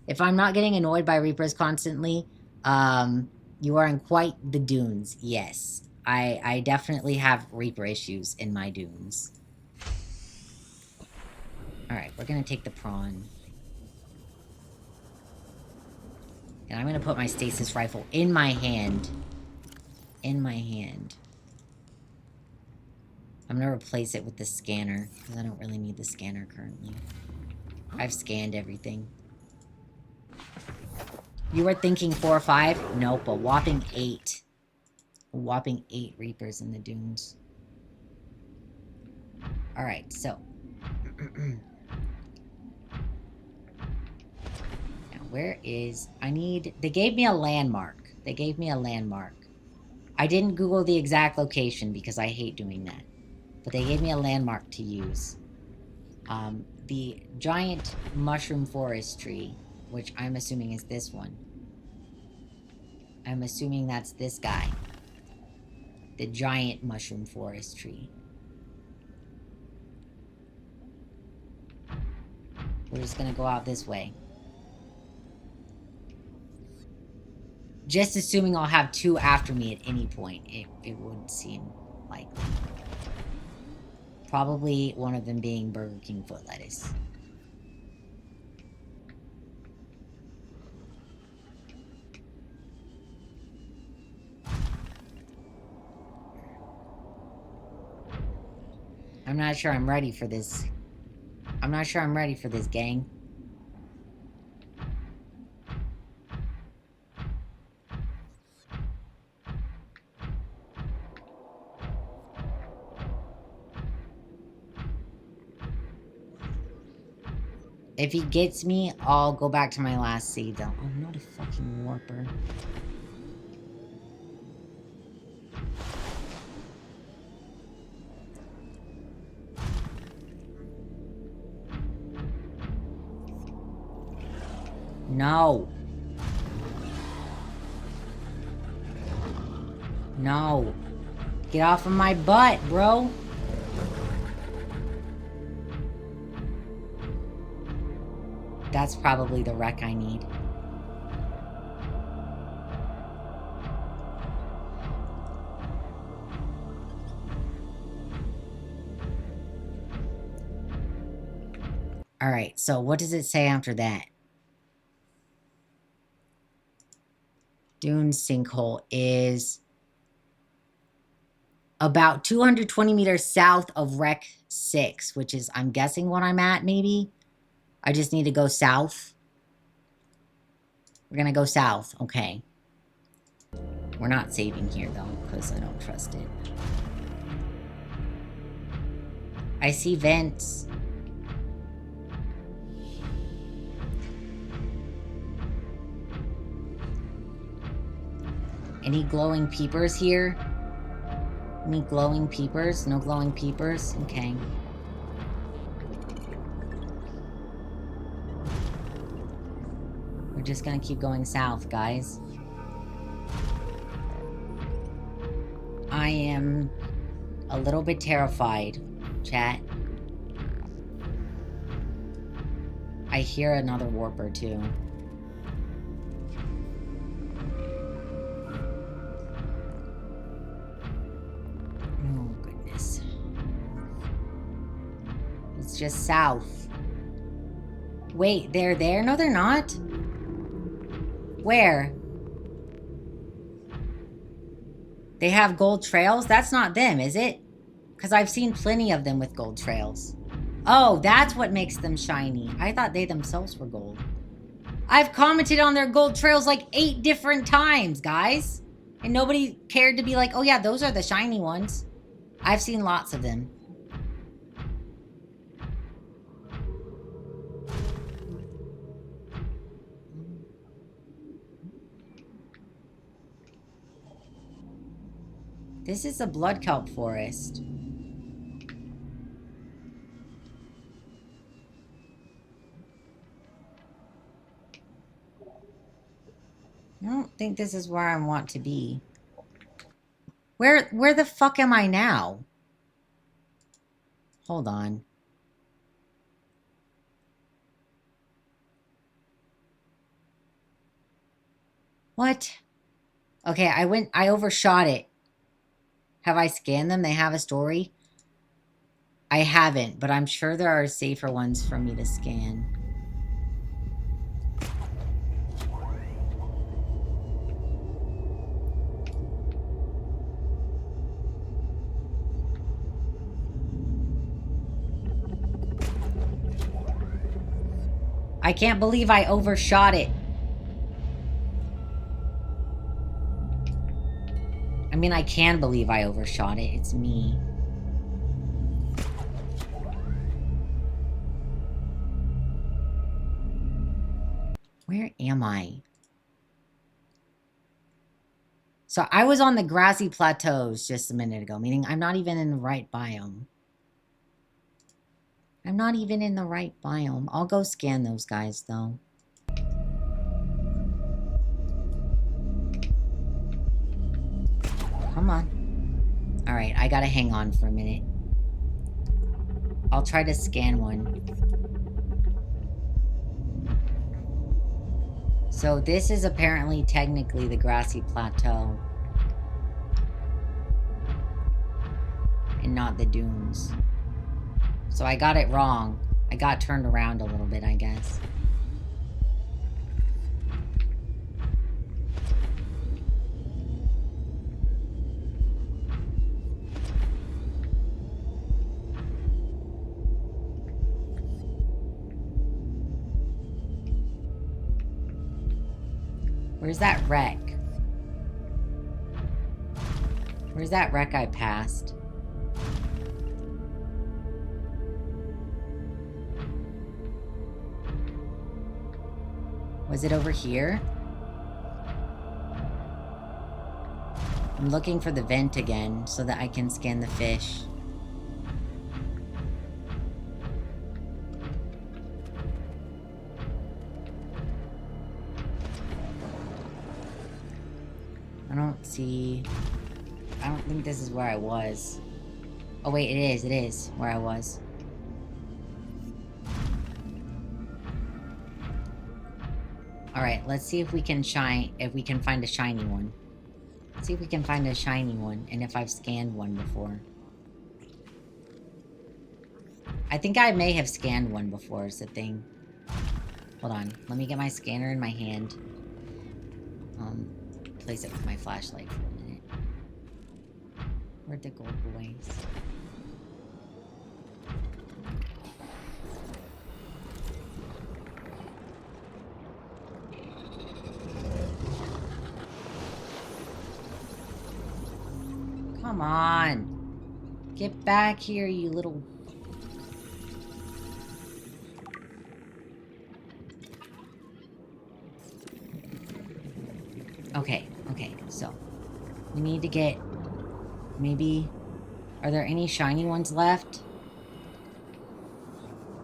Speaker 1: If I'm not getting annoyed by reapers constantly, you are in quite the dunes. Yes, I definitely have reaper issues in my dunes. Alright, we're gonna take the prawn. And I'm gonna put my stasis rifle in my hand. In my hand. I'm gonna replace it with the scanner, because I don't really need the scanner currently. I've scanned everything. You were thinking 4 or 5? Nope, a whopping 8. A whopping 8 reapers in the dunes. Alright, so. Now, where is... They gave me a landmark. They gave me a landmark. I didn't Google the exact location because I hate doing that. But they gave me a landmark to use. The giant mushroom forest tree, which I'm assuming is this one. I'm assuming that's this guy. The giant mushroom forest tree. We're just gonna go out this way. Just assuming I'll have 2 after me at any point. It wouldn't seem likely. Probably one of them being Burger King foot lettuce. I'm not sure I'm ready for this. I'm not sure I'm ready for this, gang. If he gets me, I'll go back to my last save, though. Oh, not a fucking warper. No. No. Get off of my butt, bro. That's probably the wreck I need. Alright, so what does it say after that? Dune sinkhole is about 220 meters south of Rec 6, which is, I'm guessing, what I'm at, maybe? I just need to go south. We're gonna go south. Okay. We're not saving here, though, because I don't trust it. I see vents. Any glowing peepers here? Any glowing peepers? No glowing peepers? Okay. We're just gonna keep going south, guys. I am a little bit terrified, chat. I hear another warper, too. Oh, goodness. It's just south. Wait, they're there? No, they're not. Where? They have gold trails? That's not them, is it? Because I've seen plenty of them with gold trails. Oh, that's what makes them shiny. I thought they themselves were gold. I've commented on their gold trails like 8 different times, guys. And nobody cared to be like, oh yeah, those are the shiny ones. I've seen lots of them. This is a blood kelp forest. I don't think this is where I want to be. Where the fuck am I now? Hold on. What? Okay, I overshot it. Have I scanned them? They have a story? I haven't, but I'm sure there are safer ones for me to scan. I can't believe I overshot it. I mean, I can believe I overshot it. It's me. Where am I? So I was on the grassy plateaus just a minute ago, meaning I'm not even in the right biome. I'm not even in the right biome. I'll go scan those guys, though. Come on. Alright, I gotta hang on for a minute. I'll try to scan one. So this is apparently technically the grassy plateau. And not the dunes. So I got it wrong. I got turned around a little bit, I guess. Where's that wreck? Where's that wreck I passed? Was it over here? I'm looking for the vent again so that I can scan the fish. I don't think this is where I was. Oh wait, it is where I was. Alright, let's see if we can find a shiny one. Let's see if we can find a shiny one, and if I've scanned one before. I think I may have scanned one before is the thing. Hold on. Let me get my scanner in my hand. Place it with my flashlight for a minute. Where'd the gold boys? Come on. Get back here, you little... Okay, so... we need to get... maybe... are there any shiny ones left?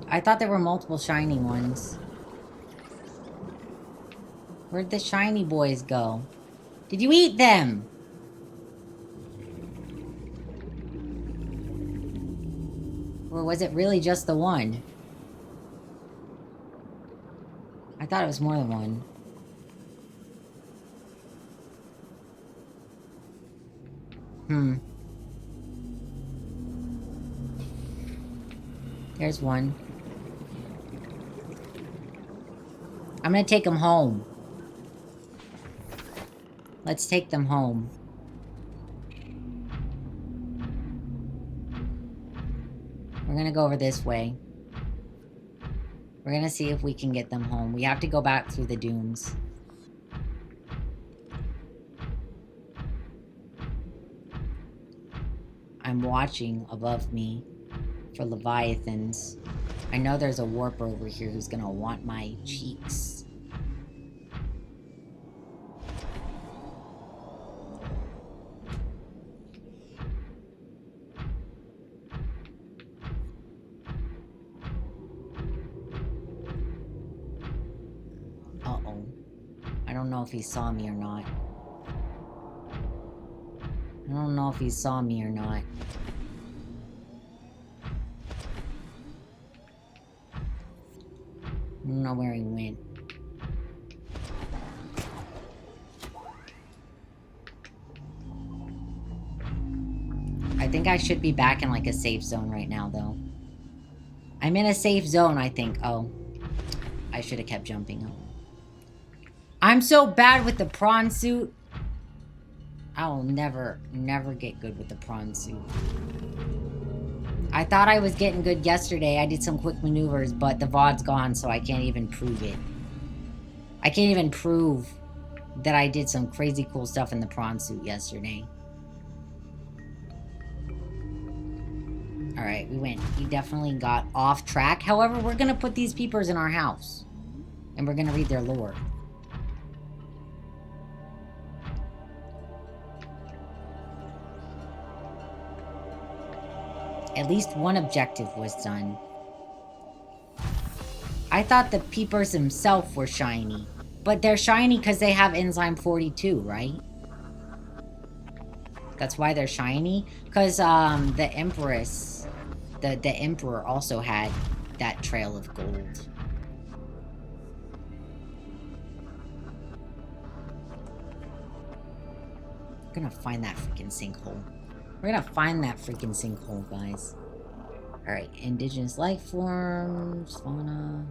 Speaker 1: I thought there were multiple shiny ones. Where'd the shiny boys go? Did you eat them? Or was it really just the one? I thought it was more than one. There's one. I'm gonna take them home. Let's take them home. We're gonna go over this way. We're gonna see if we can get them home. We have to go back through the dunes. I'm watching above me for leviathans. I know there's a warper over here who's gonna want my cheeks. Uh-oh. I don't know if he saw me or not. I don't know if he saw me or not. I don't know where he went. I think I should be back in like a safe zone right now though. I'm in a safe zone, I think. Oh. I should have kept jumping up. I'm so bad with the prawn suit. I will never get good with the prawn suit. I thought I was getting good yesterday. I did some quick maneuvers, but the VOD's gone, so I can't even prove it. I can't even prove that I did some crazy cool stuff in the prawn suit yesterday. Alright, we definitely got off track. However, we're gonna put these peepers in our house. And we're gonna read their lore. At least one objective was done. I thought the peepers themselves were shiny. But they're shiny because they have enzyme 42, right? That's why they're shiny? Because the Empress, the Emperor also had that trail of gold. We're gonna find that freaking sinkhole. We're gonna find that freaking sinkhole, guys. Alright, indigenous life forms, fauna.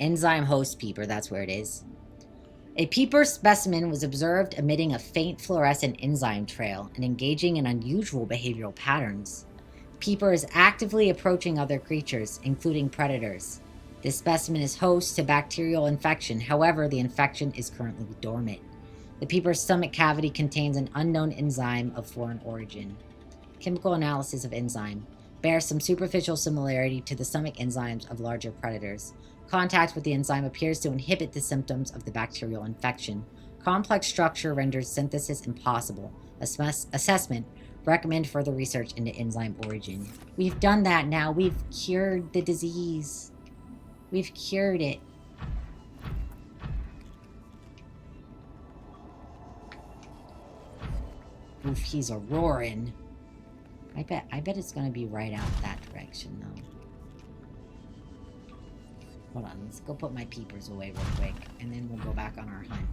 Speaker 1: Enzyme host peeper, that's where it is. A peeper specimen was observed emitting a faint fluorescent enzyme trail and engaging in unusual behavioral patterns. Peeper is actively approaching other creatures, including predators. This specimen is host to bacterial infection, however, the infection is currently dormant. The peeper's stomach cavity contains an unknown enzyme of foreign origin. Chemical analysis of enzyme bears some superficial similarity to the stomach enzymes of larger predators. Contact with the enzyme appears to inhibit the symptoms of the bacterial infection. Complex structure renders synthesis impossible. Assessment. Recommend further research into enzyme origin. We've done that now. We've cured the disease. We've cured it. Oof, he's a-roaring. I bet it's gonna be right out that direction, though. Hold on, let's go put my peepers away real quick, and then we'll go back on our hunt.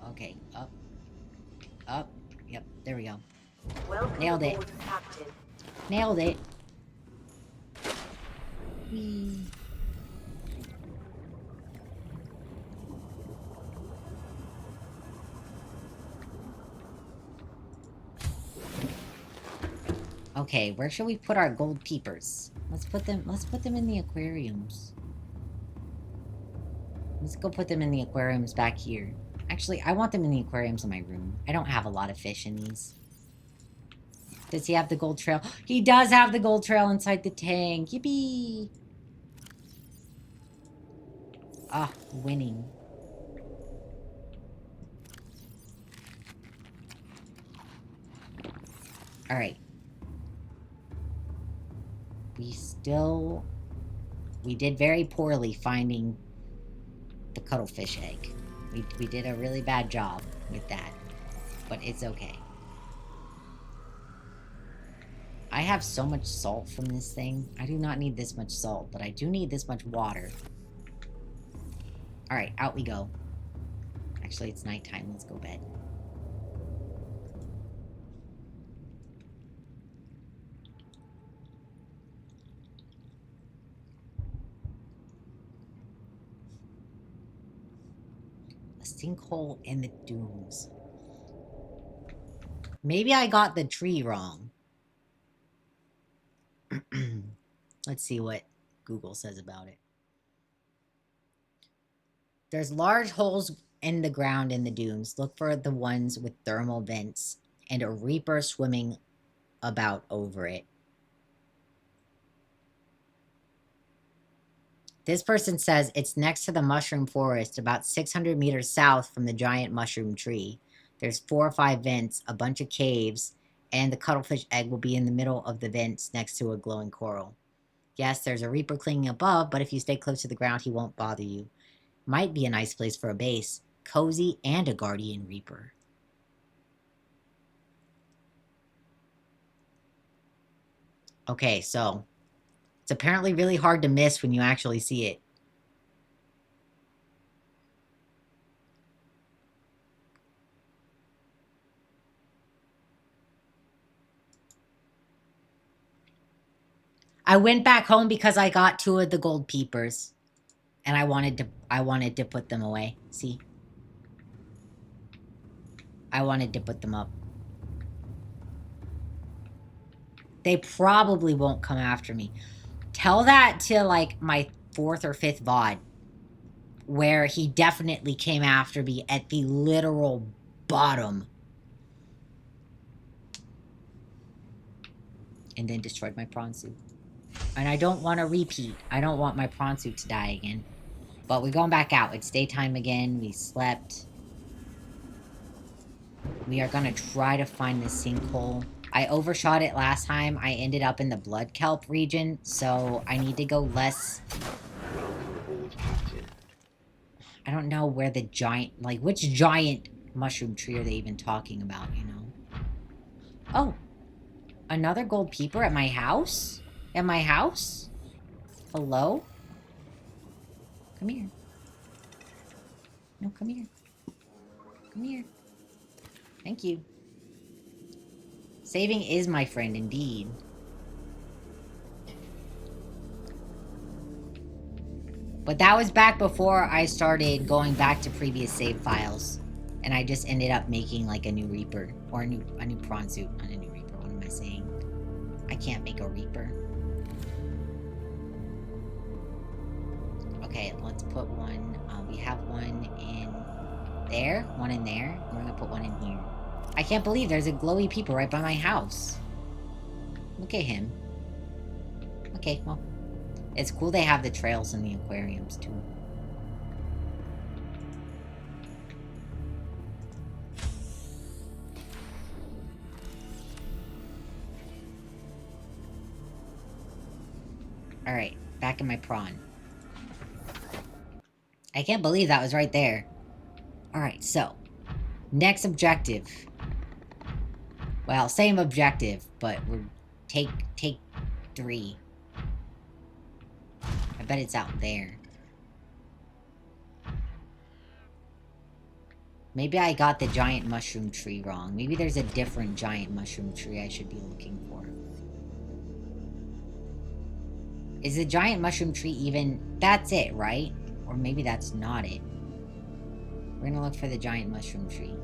Speaker 1: Okay, up. Up. Yep, there we go.
Speaker 2: Welcome
Speaker 1: Nailed it.
Speaker 2: aboard, Captain.
Speaker 1: Nailed it. Whee. Okay, where should we put our gold peepers? Let's put them in the aquariums. Let's go put them in the aquariums back here. Actually, I want them in the aquariums in my room. I don't have a lot of fish in these. Does he have the gold trail? He does have the gold trail inside the tank. Yippee! Ah, winning. Alright. We did very poorly finding the cuttlefish egg. We did a really bad job with that. But it's okay. I have so much salt from this thing. I do not need this much salt, but I do need this much water. Alright, out we go. Actually, it's nighttime. Let's go bed. A sinkhole in the dunes. Maybe I got the tree wrong. Let's see what Google says about it. There's large holes in the ground in the dunes. Look for the ones with thermal vents and a reaper swimming about over it. This person says it's next to the mushroom forest, about 600 meters south from the giant mushroom tree. There's 4 or 5 vents, a bunch of caves, and the cuttlefish egg will be in the middle of the vents next to a glowing coral. Yes, there's a reaper clinging above, but if you stay close to the ground, he won't bother you. Might be a nice place for a base. Cozy and a guardian reaper. Okay, so it's apparently really hard to miss when you actually see it. I went back home because I got 2 of the gold peepers. And I wanted to put them away. See? I wanted to put them up. They probably won't come after me. Tell that to, like, my 4th or 5th VOD. Where he definitely came after me at the literal bottom. And then destroyed my prawn suit. And I don't want to repeat. I don't want my prawn suit to die again. But we're going back out. It's daytime again. We slept. We are going to try to find this sinkhole. I overshot it last time. I ended up in the blood kelp region. So I need to go less... I don't know where the giant... Like, which giant mushroom tree are they even talking about, you know? Oh. Another gold peeper at my house? At my house? Hello? Come here. No, come here. Come here. Thank you. Saving is my friend, indeed. But that was back before I started going back to previous save files. And I just ended up making, like, a new Reaper. Or a new prawn suit. Not a new Reaper, what am I saying? I can't make a Reaper. Okay, let's put one. We have one in there, one in there. We're gonna put one in here. I can't believe there's a glowy peeper right by my house. Look at him. Okay, well, it's cool they have the trails in the aquariums too. Alright, back in my prawn. I can't believe that was right there. Alright, so. Next objective. Well, same objective, but we're take 3. bet it's out there. Maybe I got the giant mushroom tree wrong. Maybe there's a different giant mushroom tree I should be looking for. Is the giant mushroom tree even... That's it, right? Or maybe that's not it. We're gonna look for the giant mushroom tree.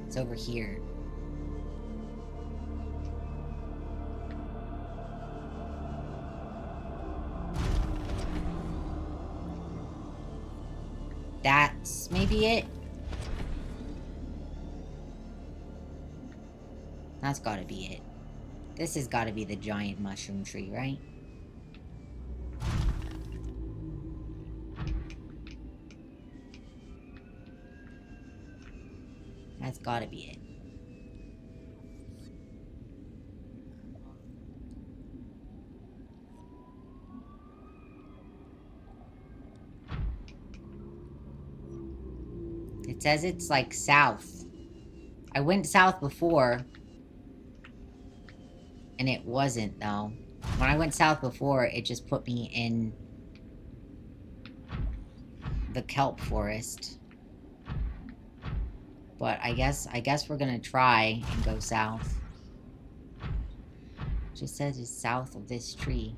Speaker 1: It's over here. That's maybe it. That's gotta be it. This has gotta be the giant mushroom tree, right? That's gotta be it. It says it's like south. I went south before. And it wasn't, though. When I went south before, it just put me in the kelp forest. But I guess we're gonna try and go south. It just says it's south of this tree.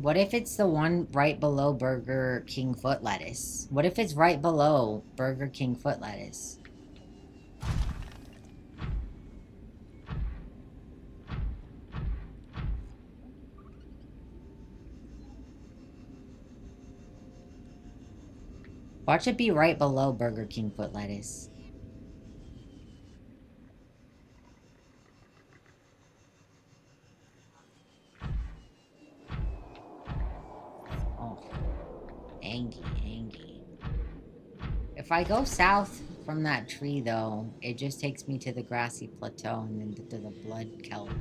Speaker 1: What if it's the one right below Burger King foot lettuce? What if it's right below Burger King foot lettuce? Watch it be right below Burger King foot lettuce. Angie. If I go south from that tree, though, it just takes me to the grassy plateau and then to the blood kelp.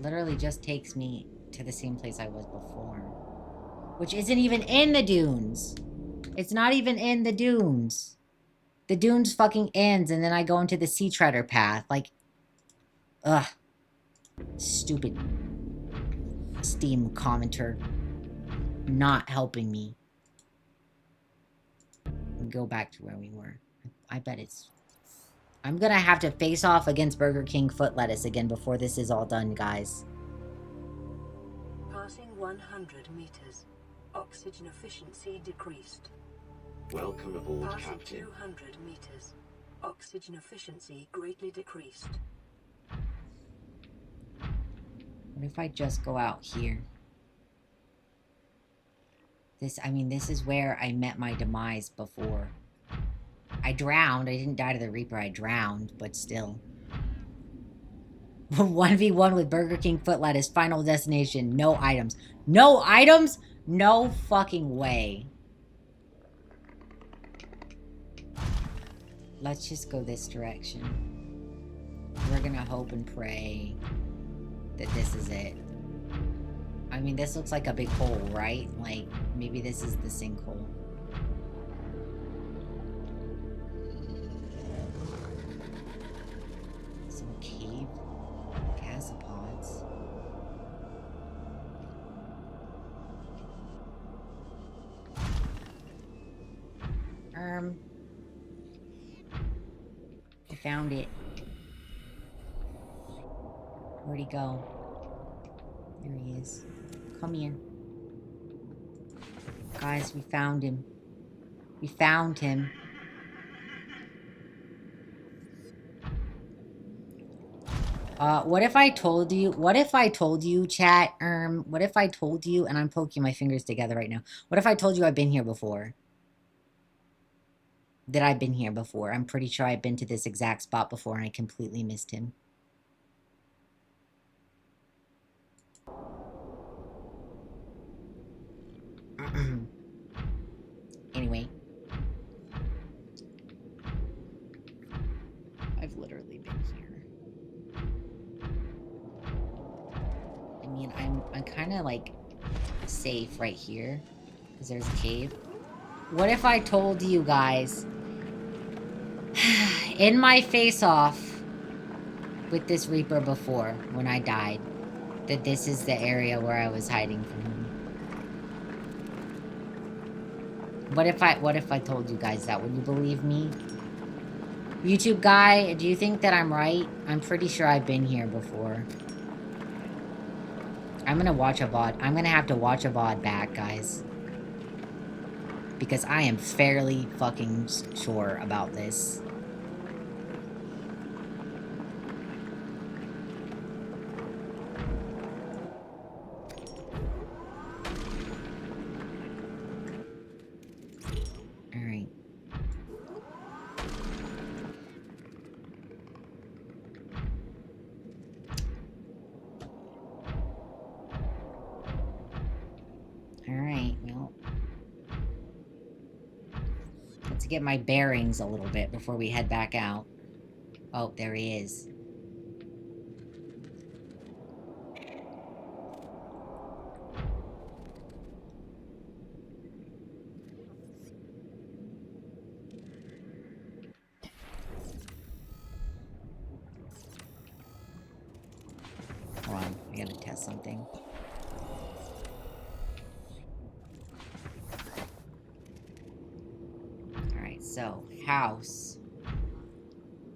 Speaker 1: Literally just takes me to the same place I was before. Which isn't even in the dunes. It's not even in the dunes. The dunes fucking ends and then I go into the sea treader path. Like, ugh. Stupid Steam commenter. Not helping me. Go back to where we were. I bet it's... I'm gonna have to face off against Burger King foot lettuce again before this is all done, guys.
Speaker 2: Passing 100 meters. Oxygen efficiency decreased.
Speaker 3: Welcome aboard,
Speaker 2: Passing
Speaker 3: Captain.
Speaker 2: 200 meters. Oxygen efficiency greatly decreased.
Speaker 1: What if I just go out here? This is where I met my demise before. I drowned. I didn't die to the Reaper. I drowned, but still. 1v1 with Burger King foot lettuce. Final destination. No items. No items? No fucking way. Let's just go this direction. We're gonna hope and pray that this is it. I mean, this looks like a big hole, right? Like, maybe this is the sinkhole. So a cave? Gasopods. I found it. Where'd he go? There he is. Come here. Guys, we found him. We found him. What if I told you, chat, what if I told you, and I'm poking my fingers together right now. What if I told you I've been here before? That I've been here before. I'm pretty sure I've been to this exact spot before and I completely missed him. Anyway. I've literally been here. I mean, I'm kind of like safe right here because there's a cave. What if I told you guys in my face-off with this Reaper before, when I died, that this is the area where I was hiding from him. What if I told you guys that? Would you believe me? YouTube guy, do you think that I'm right? I'm pretty sure I've been here before. I'm gonna watch a VOD. I'm gonna have to watch a VOD back, guys. Because I am fairly fucking sure about this. Alright. Alright, well. Let's get my bearings a little bit before we head back out. Oh, there he is. Hold on, I gotta test something. Alright, so, house.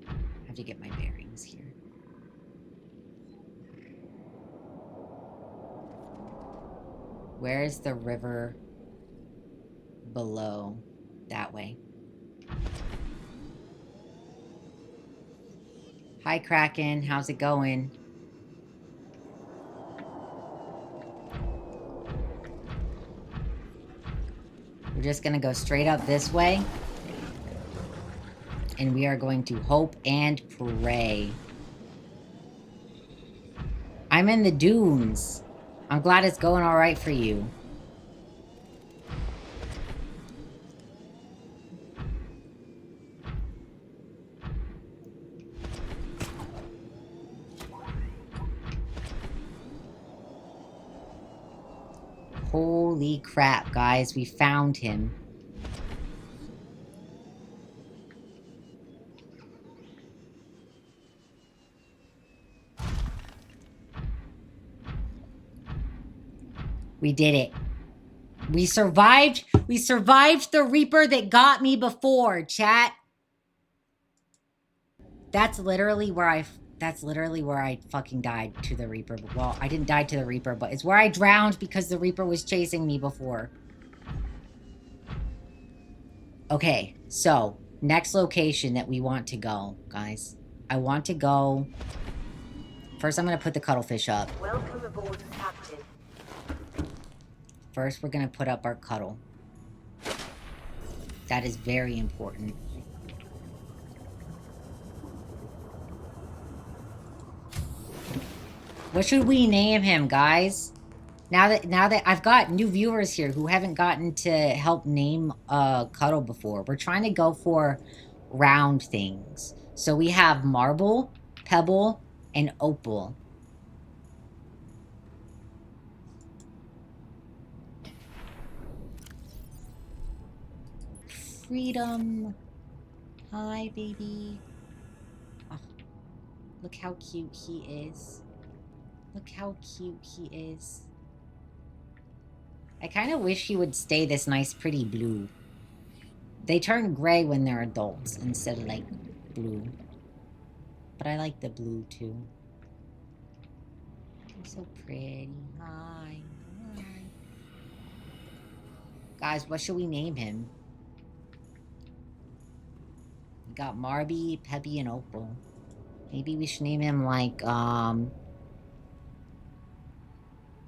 Speaker 1: I have to get my bearings here. Where's the river below? That way. Hi, Kraken. How's it going? We're just gonna go straight up this way. And we are going to hope and pray. I'm in the dunes. I'm glad it's going all right for you. Holy crap, guys. We found him. We did it. We survived. We survived the Reaper that got me before, chat. That's literally where I fucking died to the Reaper. Well, I didn't die to the Reaper, but it's where I drowned because the Reaper was chasing me before. Okay, so next location that we want to go, guys. I want to go. First, I'm going to put the cuttlefish up.
Speaker 2: Welcome aboard, Captain.
Speaker 1: First, we're going to put up our cuttle. That is very important. What should we name him, guys? Now that I've got new viewers here who haven't gotten to help name a cuddle before. We're trying to go for round things. So we have marble, pebble, and opal. Freedom. Hi, baby. Oh, look how cute he is. Look how cute he is. I kind of wish he would stay this nice, pretty blue. They turn gray when they're adults instead of, like, blue. But I like the blue, too. He's so pretty. Hi. Hi. Guys, what should we name him? We got Marby, Peppy, and Opal. Maybe we should name him, like,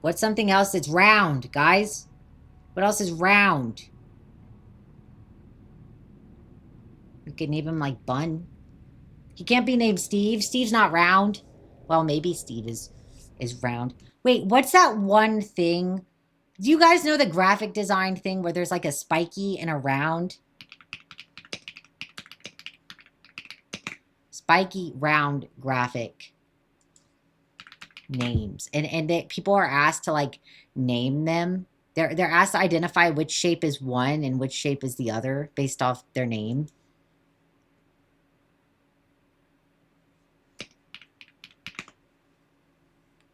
Speaker 1: what's something else that's round, guys? What else is round? We could name him, like, Bun. He can't be named Steve. Steve's not round. Well, maybe Steve is round. Wait, what's that one thing? Do you guys know the graphic design thing where there's, like, a spiky and a round? Spiky, round graphic names. And that people are asked to, like, name them. They're asked to identify which shape is one and which shape is the other based off their name.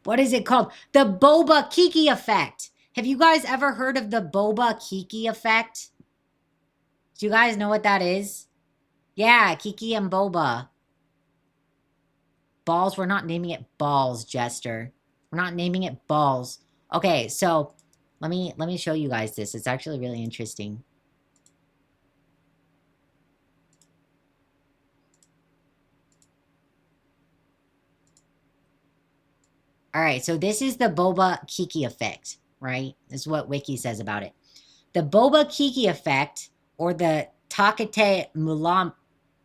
Speaker 1: What is it called? The Boba Kiki effect. Have you guys ever heard of the Boba Kiki effect? Do you guys know what that is? Yeah, Kiki and Boba. Balls, we're not naming it balls, Jester. We're not naming it balls. Okay, so let me show you guys this. It's actually really interesting. All right, so this is the Boba Kiki effect, right? This is what Wiki says about it. The Boba Kiki effect, or the Takete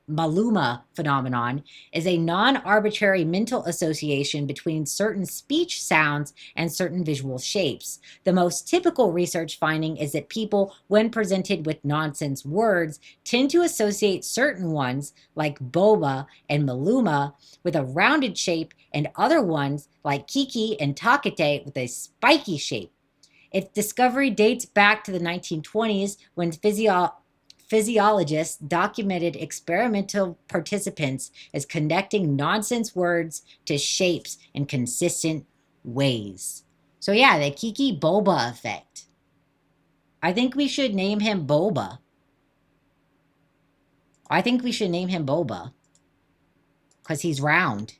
Speaker 1: Maluma phenomenon, is a non-arbitrary mental association between certain speech sounds and certain visual shapes. The most typical research finding is that people, when presented with nonsense words, tend to associate certain ones, like boba and maluma, with a rounded shape, and other ones, like kiki and takete, with a spiky shape. Its discovery dates back to the 1920s when physiologists documented experimental participants as connecting nonsense words to shapes in consistent ways. So yeah, the Kiki Boba effect. I think we should name him Boba. I think we should name him Boba. Because he's round.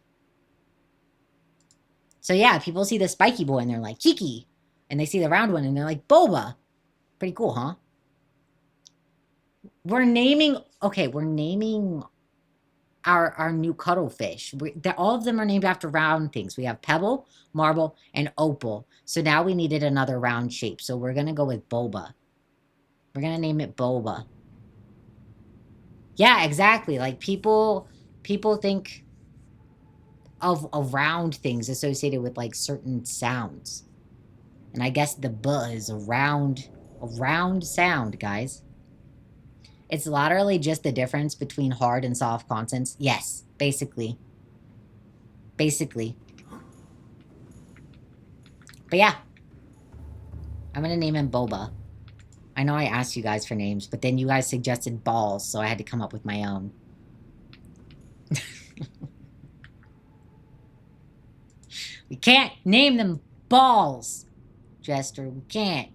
Speaker 1: So yeah, people see the spiky boy and they're like, Kiki. And they see the round one and they're like, Boba. Pretty cool, huh? We're naming our new cuttlefish. All of them are named after round things. We have pebble, marble, and opal. So now we needed another round shape. So we're going to go with boba. We're going to name it boba. Yeah, exactly. Like people think of round things associated with like certain sounds. And I guess the B is a round sound, guys. It's laterally just the difference between hard and soft consonants. Yes, basically. Basically. But yeah. I'm going to name him Boba. I know I asked you guys for names, but then you guys suggested balls, so I had to come up with my own. We can't name them balls, Jester. We can't.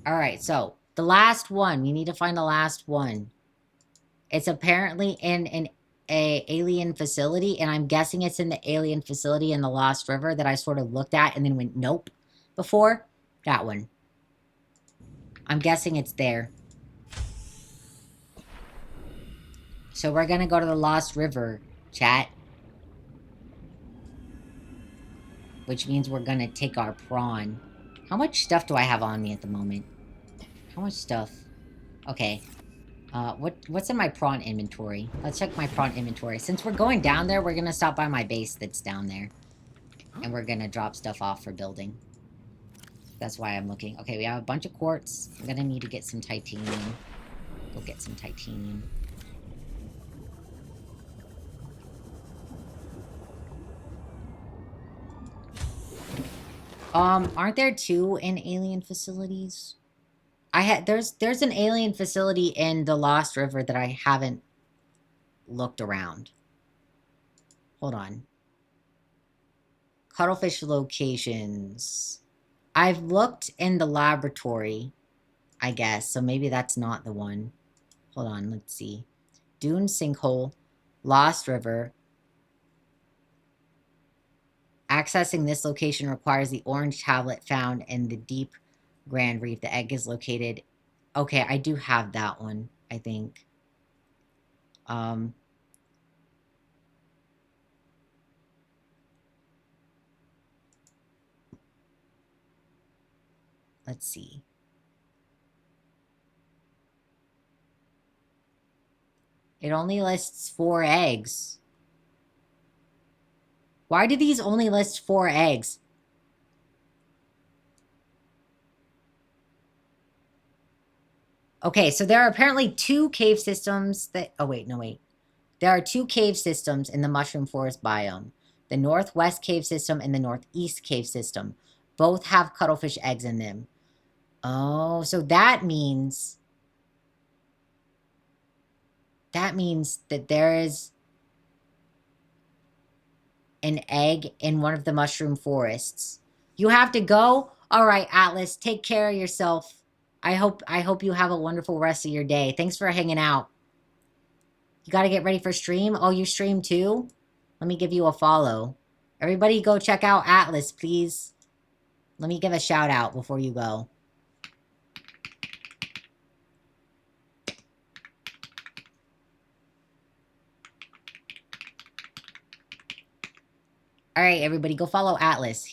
Speaker 1: Alright, so the last one. We need to find the last one. It's apparently in an alien facility, and I'm guessing it's in the alien facility in the Lost River that I sort of looked at and then went, nope, before. That one. I'm guessing it's there. So we're gonna go to the Lost River, chat. Which means we're gonna take our prawn. How much stuff do I have on me at the moment? How much stuff? Okay. What's in my prawn inventory? Let's check my prawn inventory. Since we're going down there, we're gonna stop by my base that's down there. And we're gonna drop stuff off for building. That's why I'm looking. Okay, we have a bunch of quartz. I'm gonna need to get some titanium. Go get some titanium. Aren't there two in alien facilities? There's an alien facility in the Lost River that I haven't looked around. Hold on. Cuttlefish locations. I've looked in the laboratory, I guess, so maybe that's not the one. Hold on, let's see. Dune Sinkhole, Lost River. Accessing this location requires the orange tablet found in the deep Grand Reef. The egg is located. Okay, I do have that one, I think. Let's see. It only lists 4 eggs. Why do these only list 4 eggs? Okay, so there are apparently 2 cave systems that... Oh, wait, no, wait. There are 2 cave systems in the Mushroom Forest biome. The Northwest Cave System and the Northeast Cave System. Both have cuttlefish eggs in them. Oh, so that means... That means that there is an egg in one of the mushroom forests. You have to go? All right, Atlas, take care of yourself. I hope you have a wonderful rest of your day. Thanks for hanging out. You got to get ready for stream? Oh, you stream too? Let me give you a follow. Everybody go check out Atlas, please. Let me give a shout out before you go. All right, everybody, go follow Atlas.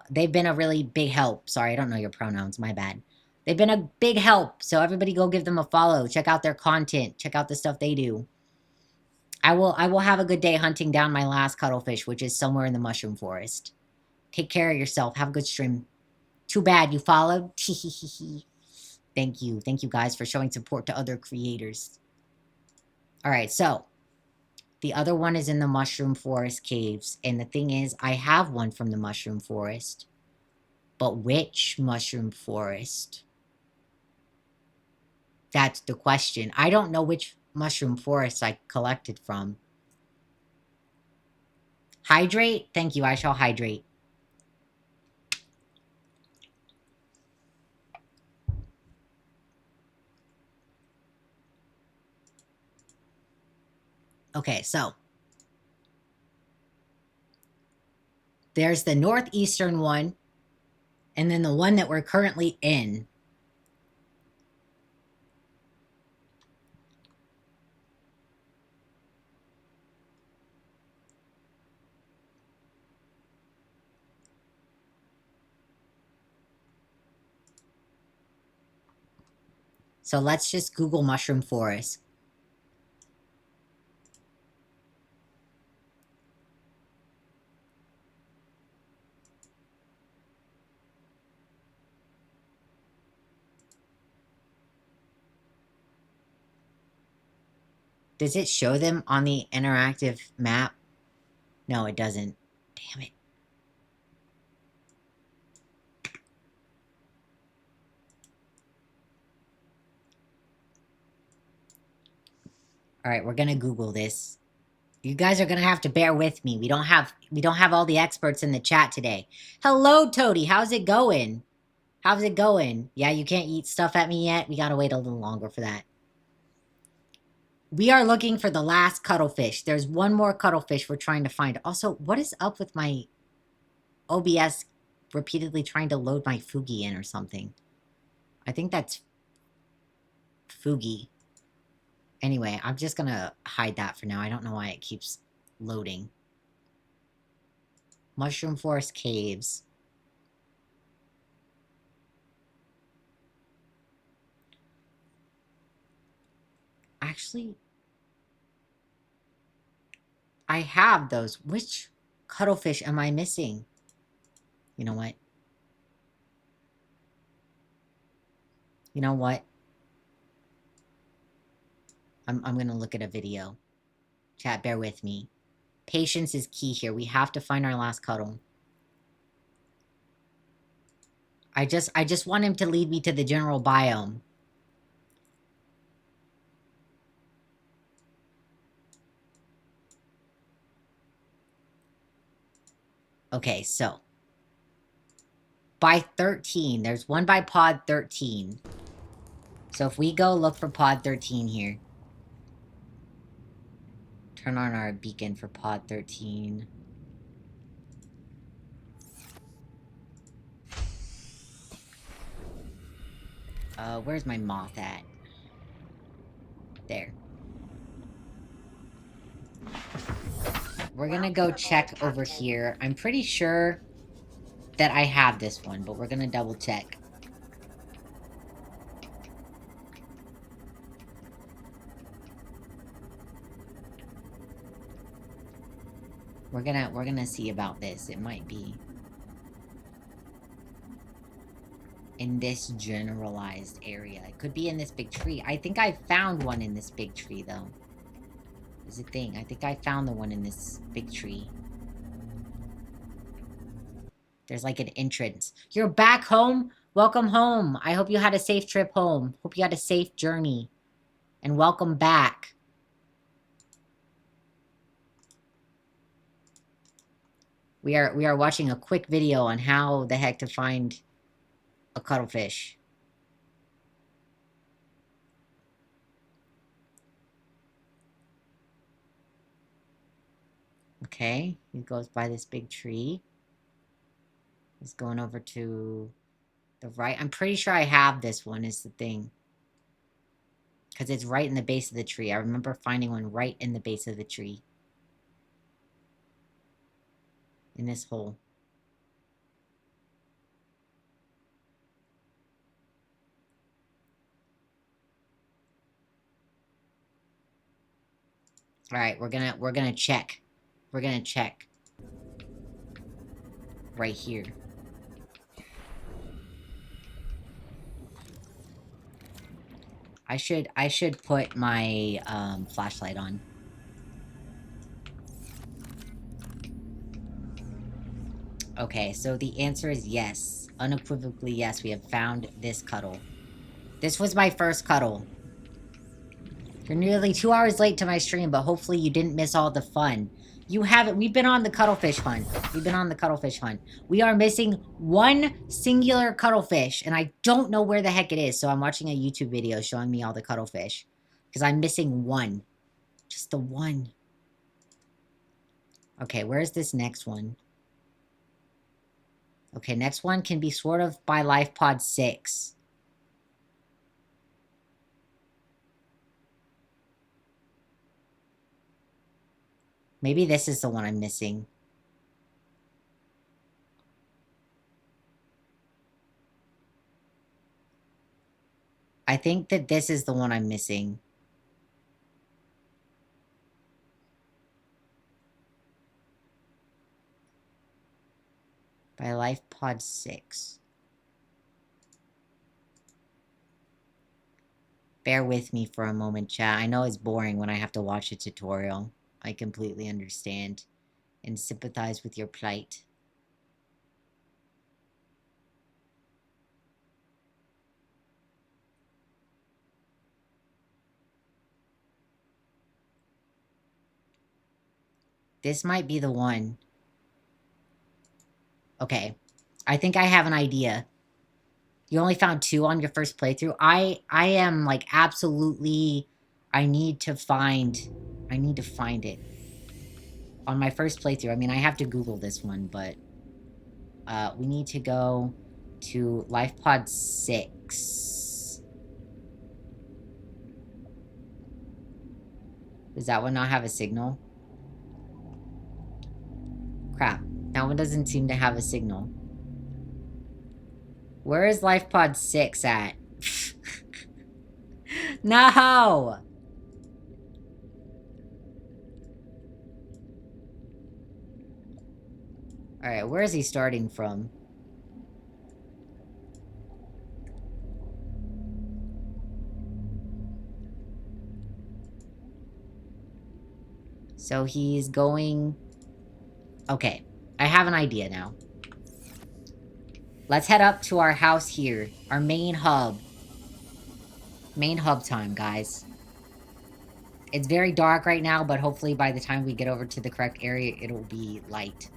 Speaker 1: They've been a really big help. Sorry, I don't know your pronouns. My bad. They've been a big help. So everybody go give them a follow. Check out their content. Check out the stuff they do. I will have a good day hunting down my last cuttlefish, which is somewhere in the mushroom forest. Take care of yourself. Have a good stream. Too bad you followed. Thank you. Thank you guys for showing support to other creators. All right, so the other one is in the mushroom forest caves. And the thing is, I have one from the mushroom forest. But which mushroom forest? That's the question. I don't know which mushroom forest I collected from. Hydrate? Thank you. I shall hydrate. Okay, so there's the northeastern one, and then the one that we're currently in. So let's just Google mushroom forest. Does it show them on the interactive map? No, it doesn't. Damn it. All right, we're going to Google this. You guys are going to have to bear with me. We don't have all the experts in the chat today. Hello, Toady. How's it going? How's it going? Yeah, you can't eat stuff at me yet? We got to wait a little longer for that. We are looking for the last cuttlefish. There's one more cuttlefish we're trying to find. Also, what is up with my OBS repeatedly trying to load my Fugi in or something? I think that's Fugi. Anyway, I'm just going to hide that for now. I don't know why it keeps loading. Mushroom Forest Caves. Actually, I have those. Which cuttlefish am I missing? You know what? You know what? I'm going to look at a video. Chat, bear with me. Patience is key here. We have to find our last cuttle. I just want him to lead me to the general biome. Okay, so by 13, there's one by pod 13. So if we go look for pod 13 here. Turn on our beacon for pod 13. Where's my moth at? There. We're gonna go check over here. I'm pretty sure that I have this one, but we're gonna double check. We're gonna see about this. It might be in this generalized area. It could be in this big tree. I think I found one in this big tree, though. Is a thing. I think I found the one in this big tree. There's like an entrance. You're back home? Welcome home. I hope you had a safe trip home. Hope you had a safe journey. And welcome back. We are watching a quick video on how the heck to find a cuttlefish. Okay, he goes by this big tree. He's going over to the right. I'm pretty sure I have this one is the thing. Because it's right in the base of the tree. I remember finding one right in the base of the tree. In this hole. Alright, we're gonna check. We're gonna check. Right here. I should put my flashlight on. Okay, so the answer is yes. Unequivocally yes, we have found this cuddle. This was my first cuddle. You're nearly 2 hours late to my stream, but hopefully you didn't miss all the fun. You haven't. We've been on the cuttlefish hunt. We've been on the cuttlefish hunt. We are missing one singular cuttlefish, and I don't know where the heck it is, so I'm watching a YouTube video showing me all the cuttlefish. Because I'm missing one. Just the one. Okay, where's this next one? Okay, next one can be sort of by Life Pod 6. Maybe this is the one I'm missing. I think that this is the one I'm missing. By Life Pod 6. Bear with me for a moment, chat. I know it's boring when I have to watch a tutorial. I completely understand and sympathize with your plight. This might be the one. Okay. I think I have an idea. You only found 2 on your first playthrough. I am like absolutely... I need to find it. On my first playthrough. I mean, I have to Google this one, but... we need to go to LifePod 6. Does that one not have a signal? Crap. That one doesn't seem to have a signal. Where is LifePod 6 at? No! Alright, where is he starting from? So he's going... Okay, I have an idea now. Let's head up to our house here. Our main hub. Main hub time, guys. It's very dark right now, but hopefully by the time we get over to the correct area, it'll be light.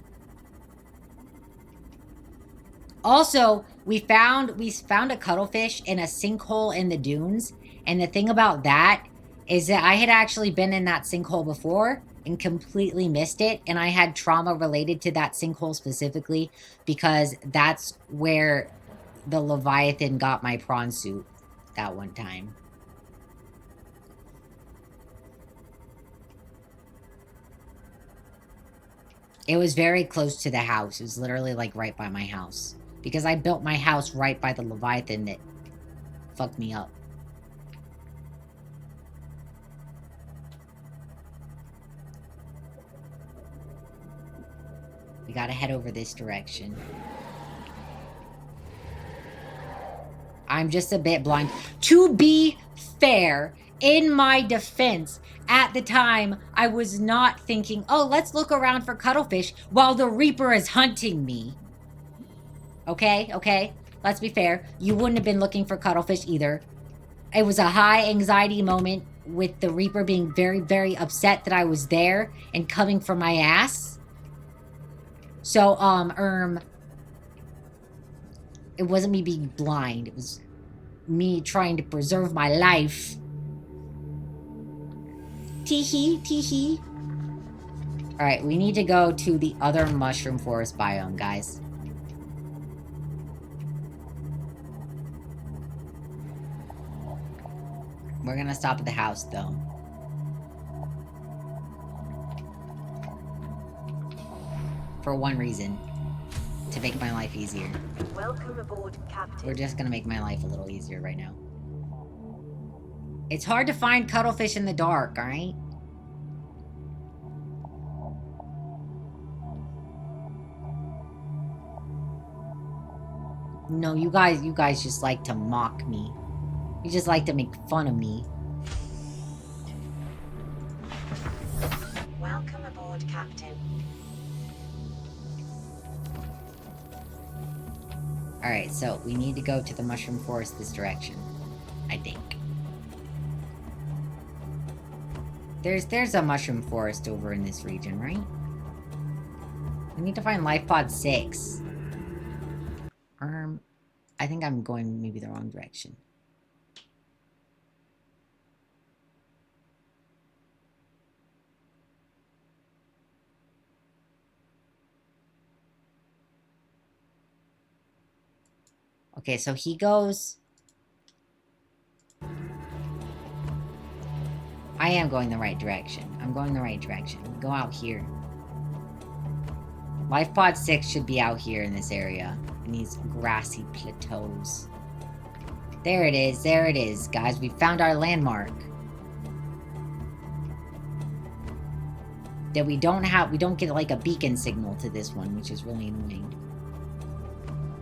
Speaker 1: Also, we found a cuttlefish in a sinkhole in the dunes. And the thing about that is that I had actually been in that sinkhole before and completely missed it. And I had trauma related to that sinkhole specifically because that's where the Leviathan got my prawn suit that one time. It was very close to the house. It was literally like right by my house. Because I built my house right by the Leviathan that fucked me up. We gotta head over this direction. I'm just a bit blind. To be fair, in my defense, at the time, I was not thinking, oh, let's look around for cuttlefish while the Reaper is hunting me. Okay, okay, let's be fair. You wouldn't have been looking for cuttlefish either. It was a high anxiety moment with the Reaper being very, very upset that I was there and coming for my ass. So, it wasn't me being blind. It was me trying to preserve my life. Teehee, teehee. Alright, we need to go to the other mushroom forest biome, guys. We're gonna stop at the house, though. For one reason. To make my life easier.
Speaker 2: Welcome aboard, Captain.
Speaker 1: We're just gonna make my life a little easier right now. It's hard to find cuttlefish in the dark, alright? No, you guys just like to mock me. You just like to make fun of me.
Speaker 2: Welcome aboard, Captain.
Speaker 1: Alright, so we need to go to the mushroom forest this direction. I think. There's a mushroom forest over in this region, right? We need to find life pod 6. I think I'm going maybe the wrong direction. Okay, so he goes... I am going the right direction. I'm going the right direction. Go out here. Life pod 6 should be out here in this area. In these grassy plateaus. There it is. There it is, guys. We found our landmark. That we don't get like a beacon signal to this one, which is really annoying.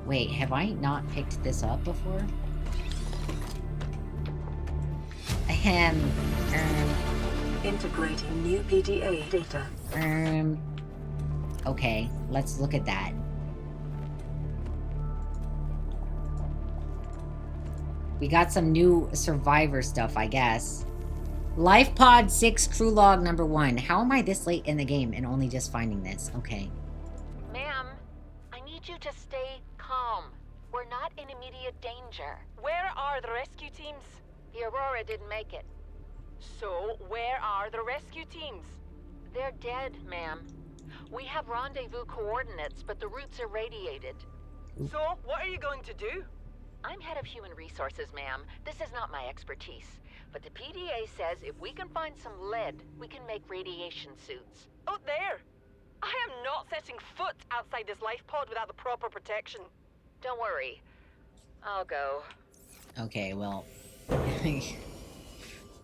Speaker 1: Wait, have I not picked this up before?
Speaker 2: Integrating new PDA data.
Speaker 1: Okay, let's look at that. We got some new survivor stuff, I guess. Life Pod 6 crew log number 1. How am I this late in the game and only just finding this? Okay.
Speaker 4: Ma'am, I need you to stay calm. We're not in immediate danger.
Speaker 5: Where are the rescue teams?
Speaker 4: The Aurora didn't make it.
Speaker 5: So, where are the rescue teams?
Speaker 4: They're dead, ma'am. We have rendezvous coordinates, but the routes are radiated.
Speaker 5: So, what are you going to do?
Speaker 4: I'm head of human resources, ma'am. This is not my expertise. But the PDA says if we can find some lead, we can make radiation suits.
Speaker 5: Out there! I am not setting foot outside this life pod without the proper protection.
Speaker 4: Don't worry. I'll go.
Speaker 1: Okay, well...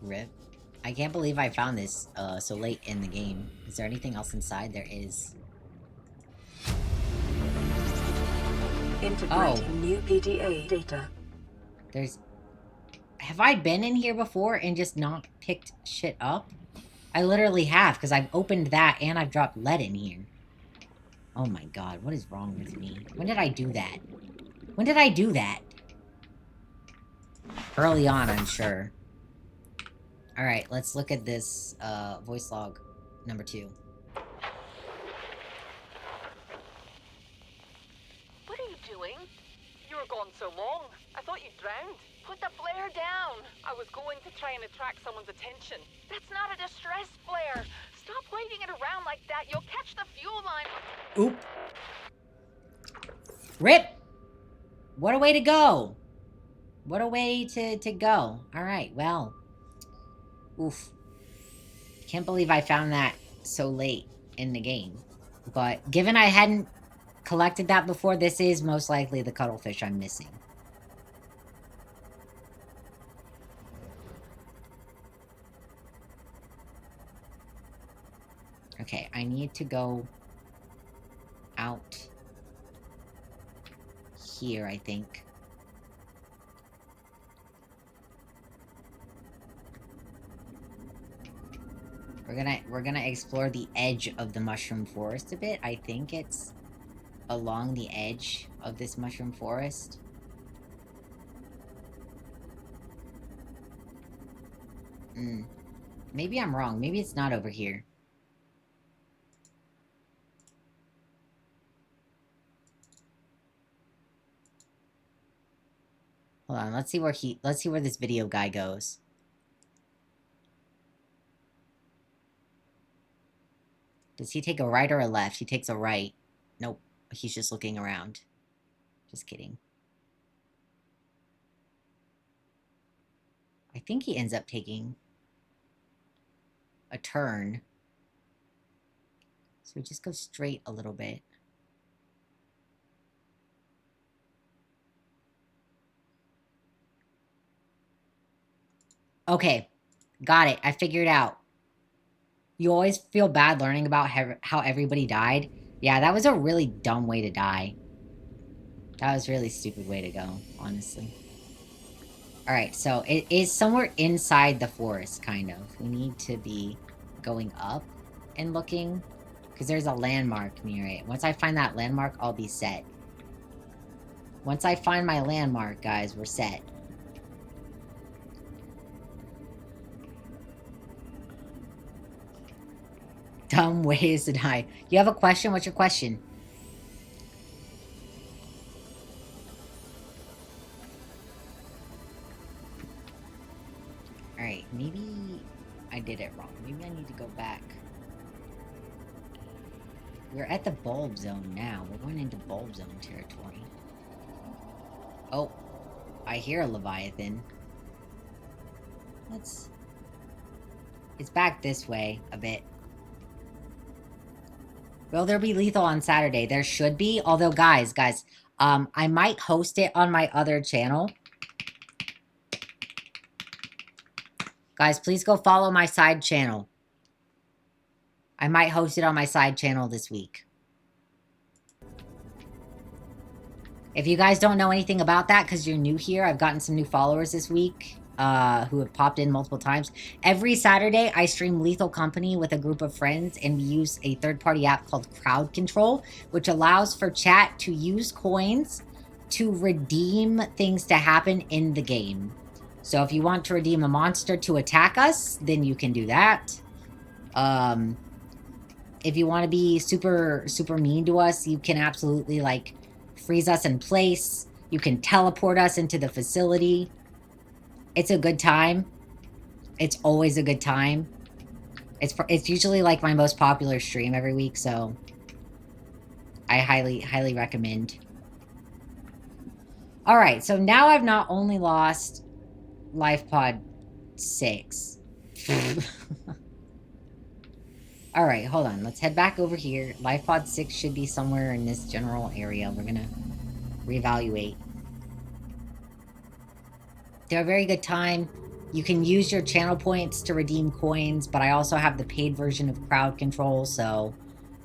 Speaker 1: Rip. I can't believe I found this so late in the game. Is there anything else inside? There is.
Speaker 2: Integrating new PDA data.
Speaker 1: There's... Have I been in here before and just not picked shit up? I literally have, because I've opened that and I've dropped lead in here. Oh my god, what is wrong with me? When did I do that? When did I do that? Early on, I'm sure. Alright, let's look at this voice log number 2.
Speaker 4: What are you doing?
Speaker 5: You were gone so long. I thought you drowned.
Speaker 4: Put the flare down!
Speaker 5: I was going to try and attract someone's attention.
Speaker 4: That's not a distress flare! Stop waving it around like that! You'll catch the fuel line!
Speaker 1: Oop. Rip! What a way to go! What a way to go. Alright, well. Oof. Can't believe I found that so late in the game. But given I hadn't collected that before, this is most likely the cuttlefish I'm missing. Okay, I need to go out here, I think. We're gonna explore the edge of the mushroom forest a bit. I think it's along the edge of this mushroom forest. Maybe I'm wrong. Maybe it's not over here. Hold on, let's see where this video guy goes. Does he take a right or a left? He takes a right. Nope. He's just looking around. Just kidding. I think he ends up taking a turn. So we just go straight a little bit. Okay. Got it. I figured it out. You always feel bad learning about how everybody died. Yeah, that was a really dumb way to die. That was a really stupid way to go, honestly. Alright, so it is somewhere inside the forest, kind of. We need to be going up and looking, because there's a landmark near it. Once I find that landmark, I'll be set. Once I find my landmark, guys, we're set. Dumb ways to die. You have a question? What's your question? Alright, maybe I did it wrong. Maybe I need to go back. We're at the bulb zone now. We're going into bulb zone territory. Oh, I hear a Leviathan. It's back this way a bit. Will there be lethal on Saturday? There should be. Although, guys, I might host it on my other channel. Guys, please go follow my side channel. I might host it on my side channel this week. If you guys don't know anything about that, because you're new here, I've gotten some new followers this week who have popped in multiple times. Every Saturday, I stream Lethal Company with a group of friends, and we use a third-party app called Crowd Control, which allows for chat to use coins to redeem things to happen in the game. So if you want to redeem a monster to attack us, then you can do that. If you want to be super, super mean to us, you can absolutely, like, freeze us in place. You can teleport us into the facility. It's a good time. It's always a good time. It's usually, like, my most popular stream every week, so I highly, highly recommend. Alright, so now I've not only lost Life Pod 6. Alright, hold on. Let's head back over here. Life Pod 6 should be somewhere in this general area. We're gonna reevaluate. They're a very good time. You can use your channel points to redeem coins, but I also have the paid version of Crowd Control, so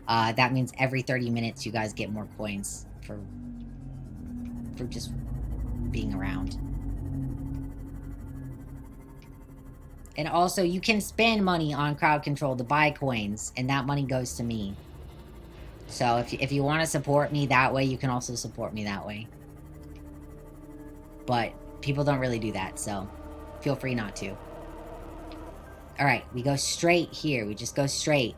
Speaker 1: that means every 30 minutes you guys get more coins for just being around. And also, you can spend money on Crowd Control to buy coins, and that money goes to me. So if you want to support me that way, you can also support me that way. But people don't really do that, so feel free not to. Alright, we go straight here. We just go straight.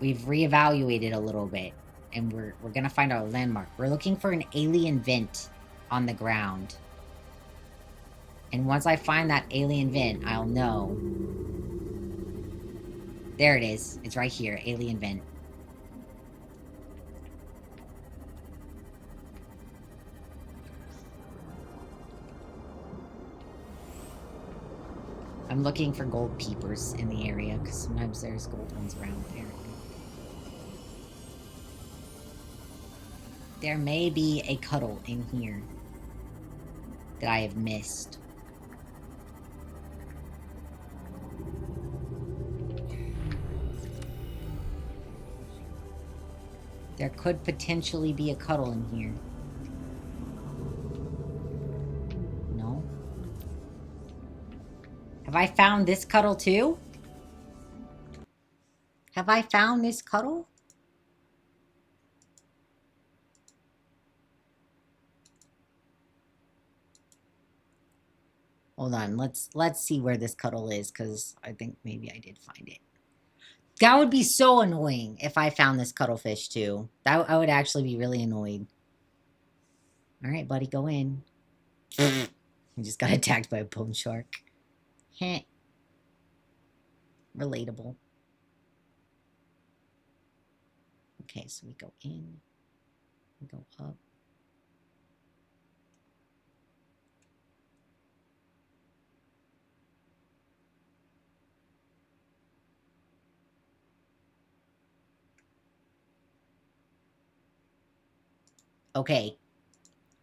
Speaker 1: We've reevaluated a little bit, and we're gonna find our landmark. We're looking for an alien vent on the ground. And once I find that alien vent, I'll know. There it is. It's right here. Alien vent. I'm looking for gold peepers in the area, because sometimes there's gold ones around, apparently. There may be a cuddle in here that I have missed. There could potentially be a cuddle in here. No? Have I found this cuddle too? Have I found this cuddle? Hold on, let's see where this cuddle is, because I think maybe I did find it. That would be so annoying if I found this cuttlefish too. I would actually be really annoyed. All right, buddy, go in. He just got attacked by a bone shark. Heh. Relatable. Okay, so we go in. We go up. Okay.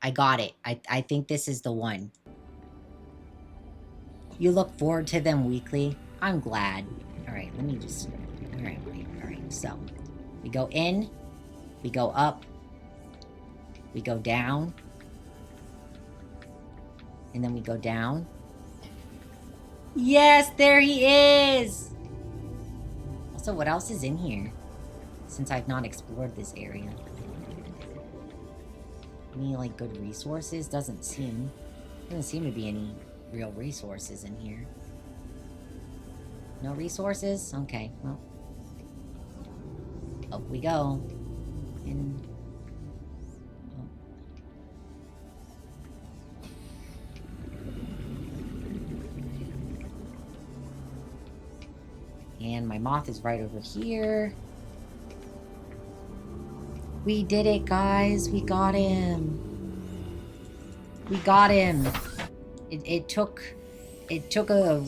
Speaker 1: I got it. I think this is the one. You look forward to them weekly? I'm glad. Alright, let me just... Alright, so... We go in. We go up. We go down. And then we go down. Yes, there he is! Also, what else is in here? Since I've not explored this area. Any, like, good resources? Doesn't seem to be any real resources in here. No resources? Okay, well. Up we go. In... Oh. And my moth is right over here. We did it, guys. We got him. We got him. It took a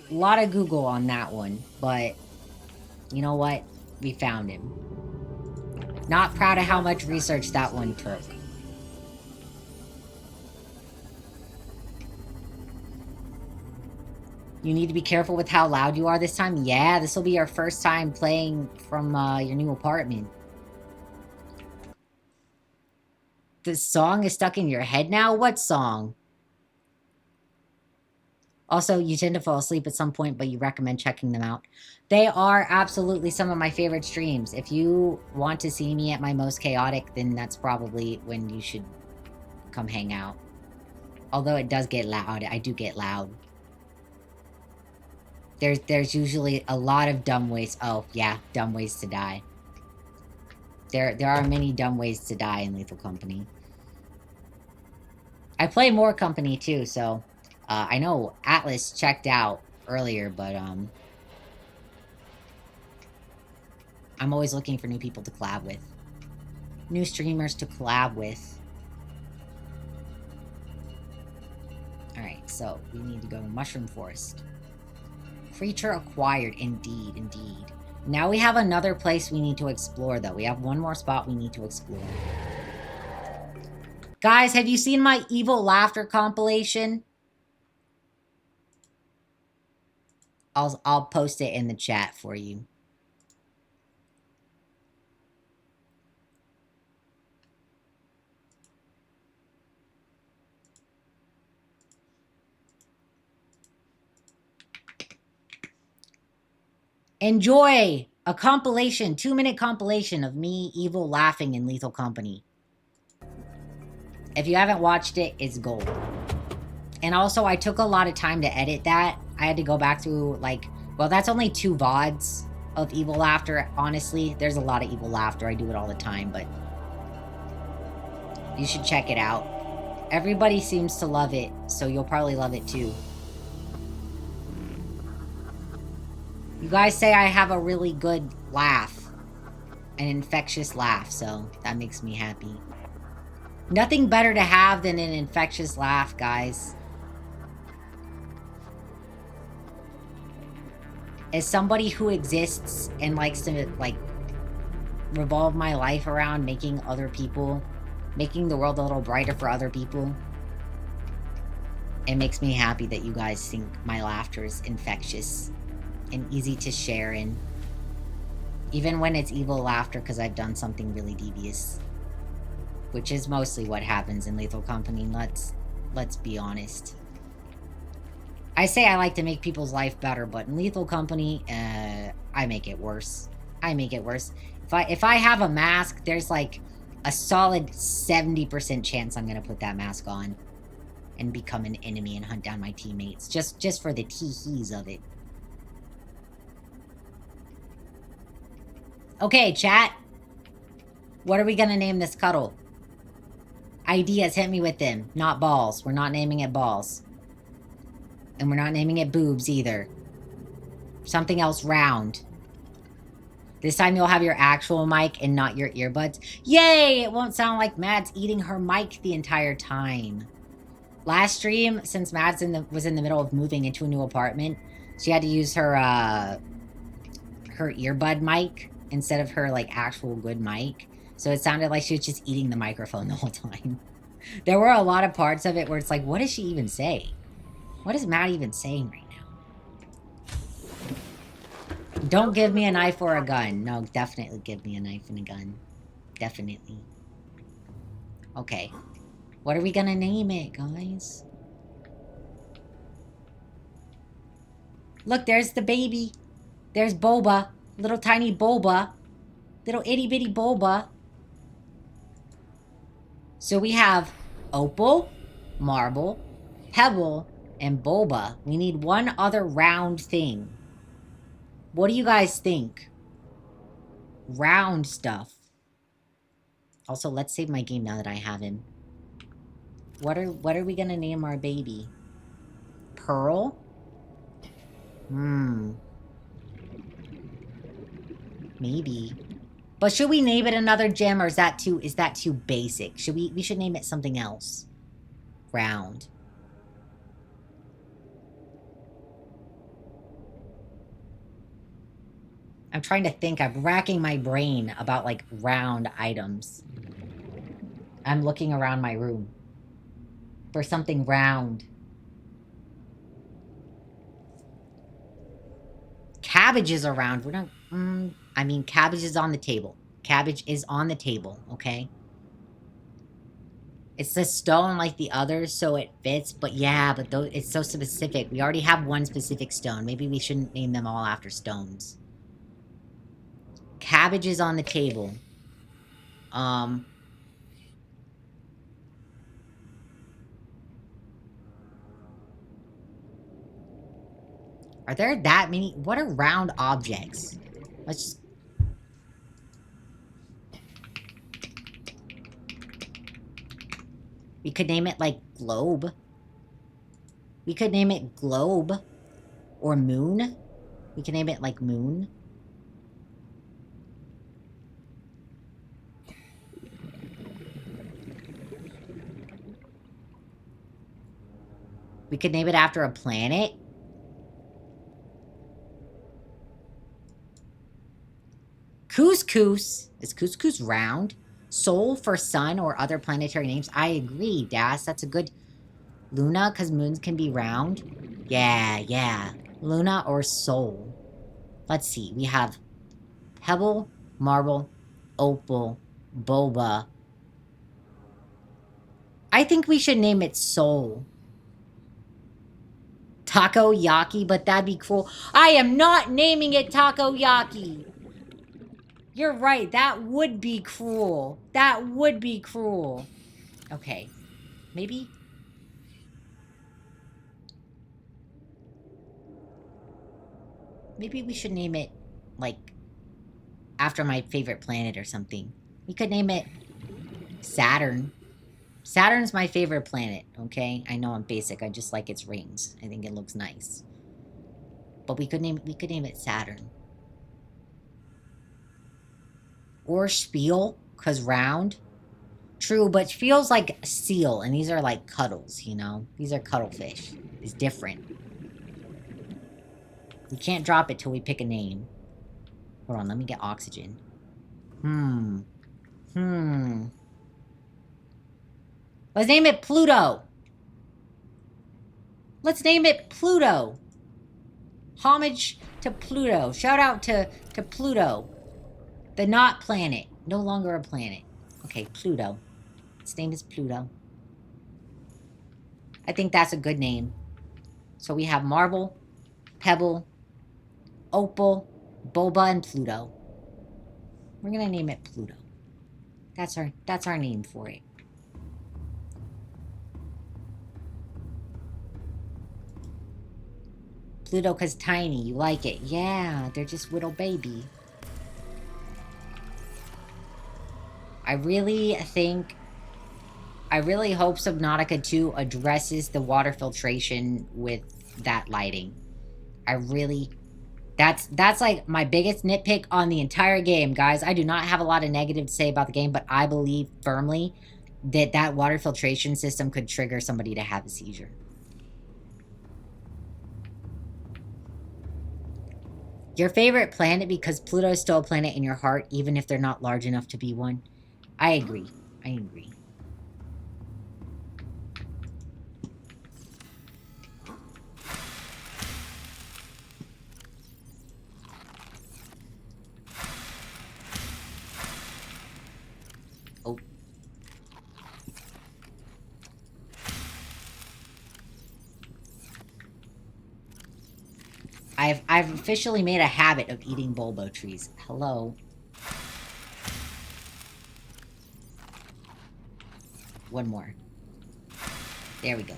Speaker 1: lot of Google on that one, but you know what? We found him. Not proud of how much research that one took. You need to be careful with how loud you are this time. Yeah, this will be your first time playing from your new apartment. The song is stuck in your head now? What song? Also, you tend to fall asleep at some point, but you recommend checking them out. They are absolutely some of my favorite streams. If you want to see me at my most chaotic, then that's probably when you should come hang out. Although it does get loud. I do get loud. There's usually a lot of dumb ways. Oh, yeah, dumb ways to die. There are many dumb ways to die in Lethal Company. I play more Company too, so I know Atlas checked out earlier, but I'm always looking for new people to collab with. New streamers to collab with. Alright, so we need to go to Mushroom Forest. Creature acquired, indeed, indeed. Now we have another place we need to explore, though. We have one more spot we need to explore. Guys, have you seen my Evil Laughter compilation? I'll post it in the chat for you. Enjoy a compilation, 2-minute compilation of me evil laughing in Lethal Company. If you haven't watched it, it's gold. And also, I took a lot of time to edit that. I had to go back through, like, well, that's only 2 VODs of evil laughter. Honestly, there's a lot of evil laughter. I do it all the time, but you should check it out. Everybody seems to love it, so you'll probably love it too. You guys say I have a really good laugh. An infectious laugh, so that makes me happy. Nothing better to have than an infectious laugh, guys. As somebody who exists and likes to, like, revolve my life around making other people, making the world a little brighter for other people, it makes me happy that you guys think my laughter is infectious and easy to share in. Even when it's evil laughter because I've done something really devious. Which is mostly what happens in Lethal Company, let's be honest. I say I like to make people's life better, but in Lethal Company, I make it worse. I make it worse. If I have a mask, there's like a solid 70% chance I'm gonna put that mask on and become an enemy and hunt down my teammates. Just for the tee-hees of it. Okay, chat. What are we gonna name this cuddle? Ideas, hit me with them. Not balls. We're not naming it balls. And we're not naming it boobs either. Something else round. This time you'll have your actual mic and not your earbuds. Yay! It won't sound like Mads eating her mic the entire time. Last stream, since Mads was in the middle of moving into a new apartment, she had to use her her earbud mic instead of her like actual good mic. So it sounded like she was just eating the microphone the whole time. There were a lot of parts of it where it's like, what does she even say? What is Matt even saying right now? Don't give me a knife or a gun. No, definitely give me a knife and a gun. Definitely. Okay. What are we gonna name it, guys? Look, there's the baby. There's Boba. Little tiny Boba. Little itty bitty Boba. So we have Opal, Marble, Pebble, and Boba. We need one other round thing. What do you guys think? Round stuff. Also, let's save my game now that I have him. What are we gonna name our baby? Pearl? Maybe. But should we name it another gem, or is that too basic? We should name it something else. Round. I'm trying to think. I'm racking my brain about like round items. I'm looking around my room for something round. Cabbage is around. We're not... I mean, cabbage is on the table. Cabbage is on the table, okay? It's the stone like the others, so it fits. But yeah, but it's so specific. We already have one specific stone. Maybe we shouldn't name them all after stones. Cabbage is on the table. Are there that many? What are round objects? Let's just... We could name it, like, globe. We could name it globe. Or moon. We can name it, like, moon. We could name it after a planet. Couscous. Is couscous round? Sol for sun or other planetary names. I agree, Das. That's a good... Luna, because moons can be round. Yeah. Luna or Sol. Let's see. We have Pebble, Marble, Opal, Boba. I think we should name it Sol. Takoyaki, but that'd be cool. I am not naming it Takoyaki. You're right. That would be cruel. That would be cruel. Okay. Maybe? Maybe we should name it, like, after my favorite planet or something. We could name it Saturn. Saturn's my favorite planet, okay? I know I'm basic. I just like its rings. I think it looks nice. But we could name it Saturn. Or Spiel, because round. True, but feels like seal, and these are like cuddles, you know? These are cuttlefish. It's different. We can't drop it till we pick a name. Hold on, let me get oxygen. Let's name it Pluto. Let's name it Pluto. Homage to Pluto. Shout out to Pluto. The not planet. No longer a planet. Okay, Pluto. Its name is Pluto. I think that's a good name. So we have Marble, Pebble, Opal, Boba, and Pluto. We're gonna name it Pluto. That's our name for it. Pluto, 'cause tiny. You like it. Yeah, they're just little baby. I really think I really hope Subnautica 2 addresses the water filtration with that lighting. I really... That's like my biggest nitpick on the entire game, guys. I do not have a lot of negative to say about the game, but I believe firmly that that water filtration system could trigger somebody to have a seizure. Your favorite planet because Pluto is still a planet in your heart, even if they're not large enough to be one. I agree. I agree. Oh. I've officially made a habit of eating bulbo trees. Hello. One more. There we go.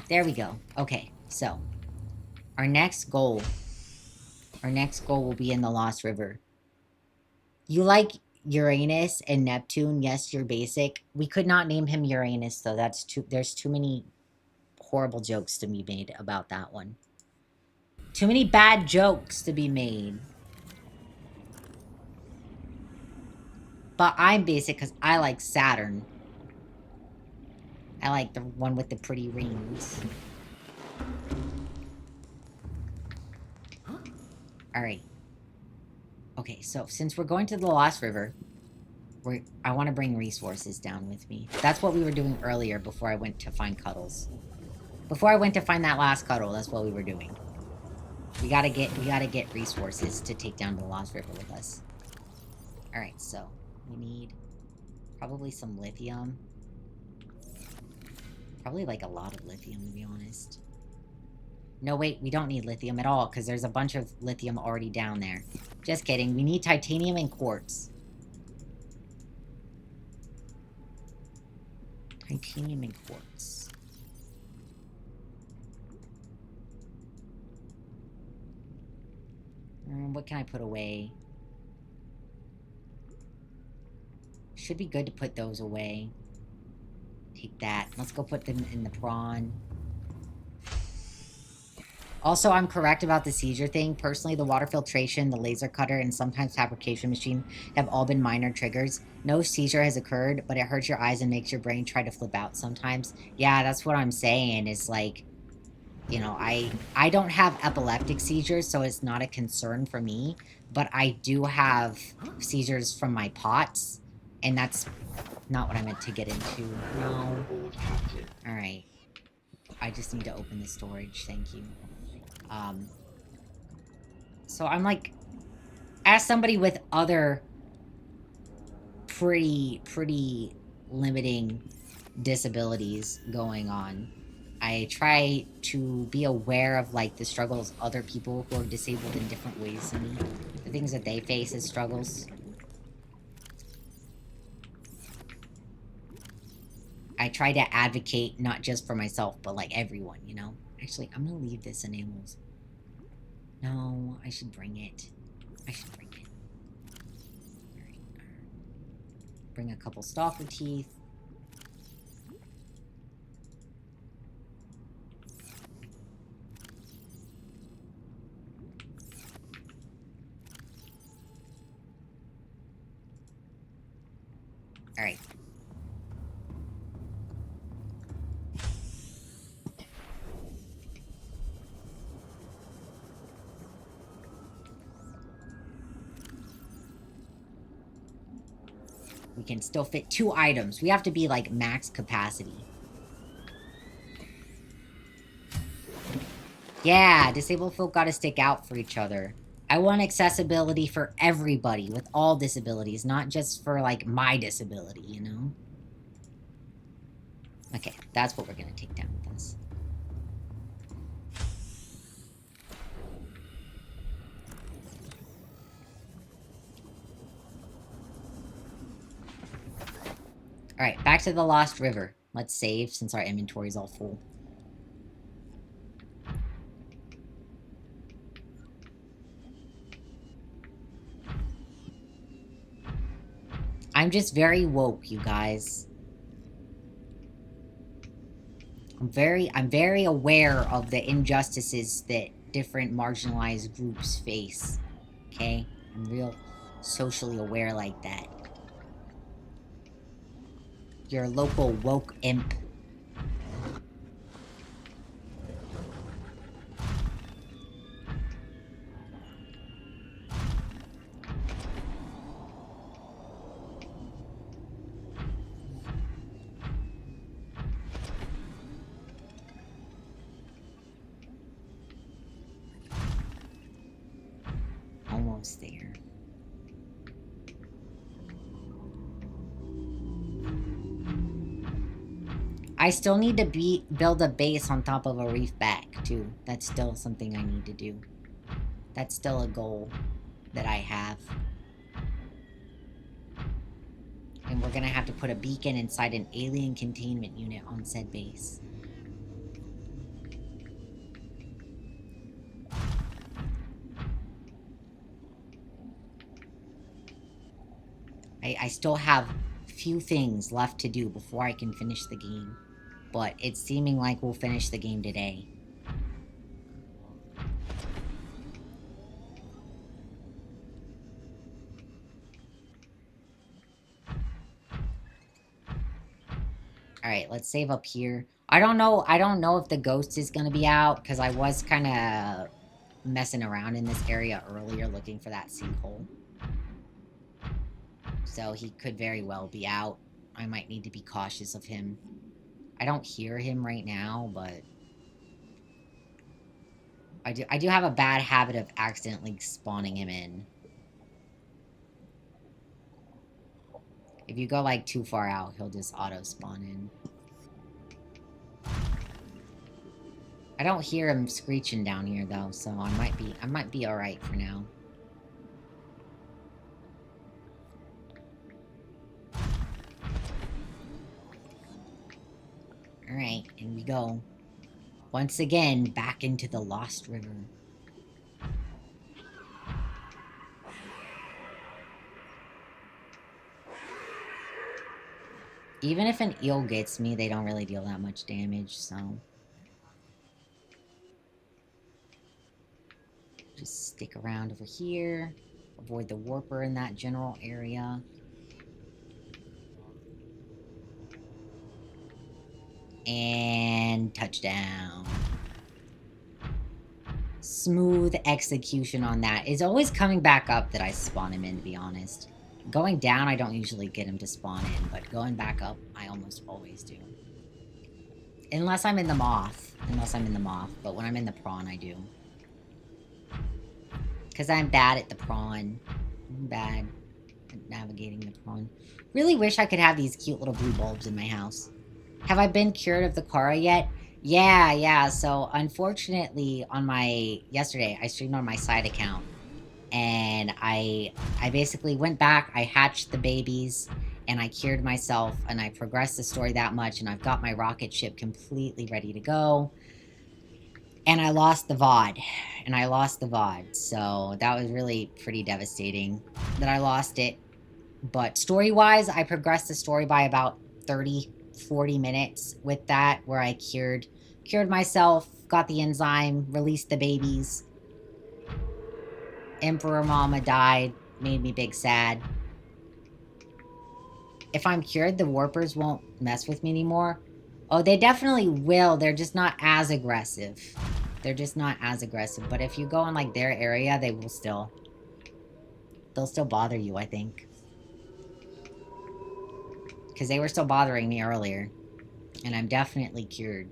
Speaker 1: There we go. Okay, so our next goal will be in the Lost River. You like Uranus and Neptune? Yes, you're basic. We could not name him Uranus though. There's too many horrible jokes to be made about that one. Too many bad jokes to be made. But I'm basic because I like Saturn. I like the one with the pretty rings. Alright. Okay, so since we're going to the Lost River, I want to bring resources down with me. That's what we were doing earlier before I went to find Cuddles. Before I went to find that last Cuddle, that's what we were doing. We gotta get resources to take down the Lost River with us. Alright, so we need probably some lithium. Probably like a lot of lithium, to be honest. No, wait, we don't need lithium at all, because there's a bunch of lithium already down there. Just kidding. We need titanium and quartz. Titanium and quartz. What can I put away? Should be good to put those away. Take that. Let's go put them in the prawn. Also, I'm correct about the seizure thing. Personally, the water filtration, the laser cutter, and sometimes fabrication machine have all been minor triggers. No seizure has occurred, but it hurts your eyes and makes your brain try to flip out sometimes. Yeah, that's what I'm saying, is like, you know, I don't have epileptic seizures, so it's not a concern for me, but I do have seizures from my POTS, and that's not what I meant to get into. No. Alright. I just need to open the storage, thank you. So I'm like, as somebody with other pretty limiting disabilities going on, I try to be aware of like the struggles other people who are disabled in different ways than me, the things that they face as struggles. I try to advocate not just for myself, but like everyone, you know? Actually, I'm gonna leave this enables. No, I should bring it. I should bring it. Alright. Bring a couple stalker teeth. Alright. We can still fit 2 items. We have to be, like, max capacity. Yeah, disabled folk gotta stick out for each other. I want accessibility for everybody with all disabilities, not just for, like, my disability, you know? Okay, that's what we're gonna take down with us. Alright, back to the Lost River. Let's save since our inventory is all full. I'm just very woke, you guys. I'm very aware of the injustices that different marginalized groups face. Okay? I'm real socially aware like that. Your local woke imp. Almost there. I still need to build a base on top of a reef back, too. That's still something I need to do. That's still a goal that I have. And we're gonna have to put a beacon inside an alien containment unit on said base. I still have few things left to do before I can finish the game. But it's seeming like we'll finish the game today. Alright, let's save up here. I don't know if the ghost is gonna be out, because I was kinda messing around in this area earlier looking for that sinkhole. So he could very well be out. I might need to be cautious of him. I don't hear him right now, but I do have a bad habit of accidentally spawning him in. If you go like too far out, he'll just auto spawn in. I don't hear him screeching down here though, so I might be alright for now. Alright, here we go. Once again, back into the Lost River. Even if an eel gets me, they don't really deal that much damage, so... just stick around over here. Avoid the warper in that general area. And touchdown. Smooth execution on that. It's always coming back up that I spawn him in, to be honest. Going down, I don't usually get him to spawn in, but going back up, I almost always do. Unless I'm in the moth. But when I'm in the prawn, I do. Because I'm bad at the prawn. I'm bad at navigating the prawn. Really wish I could have these cute little blue bulbs in my house. Have I been cured of the Kara yet? Yeah. So, unfortunately, yesterday, I streamed on my side account. And I basically went back, I hatched the babies, and I cured myself, and I progressed the story that much, and I've got my rocket ship completely ready to go. And I lost the VOD. So, that was really pretty devastating that I lost it. But story-wise, I progressed the story by about 30-40 minutes with that, where I cured myself, got the enzyme, released the babies. Emperor Mama died, made me big sad. If I'm cured, the warpers won't mess with me anymore. Oh, they definitely will, they're just not as aggressive. But if you go in, like, their area, they'll still bother you, I think. Because they were still bothering me earlier. And I'm definitely cured.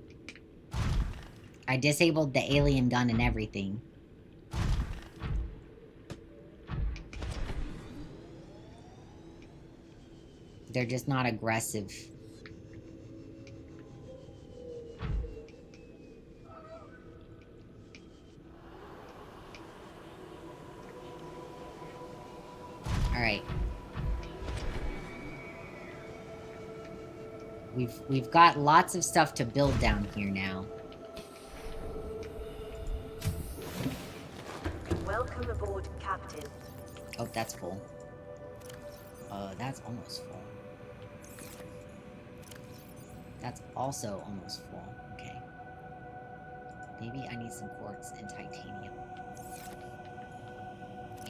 Speaker 1: I disabled the alien gun and everything. They're just not aggressive. Alright. We've got lots of stuff to build down here now.
Speaker 2: Welcome aboard, Captain.
Speaker 1: Oh, that's full. That's almost full. That's also almost full. Okay. Maybe I need some quartz and titanium.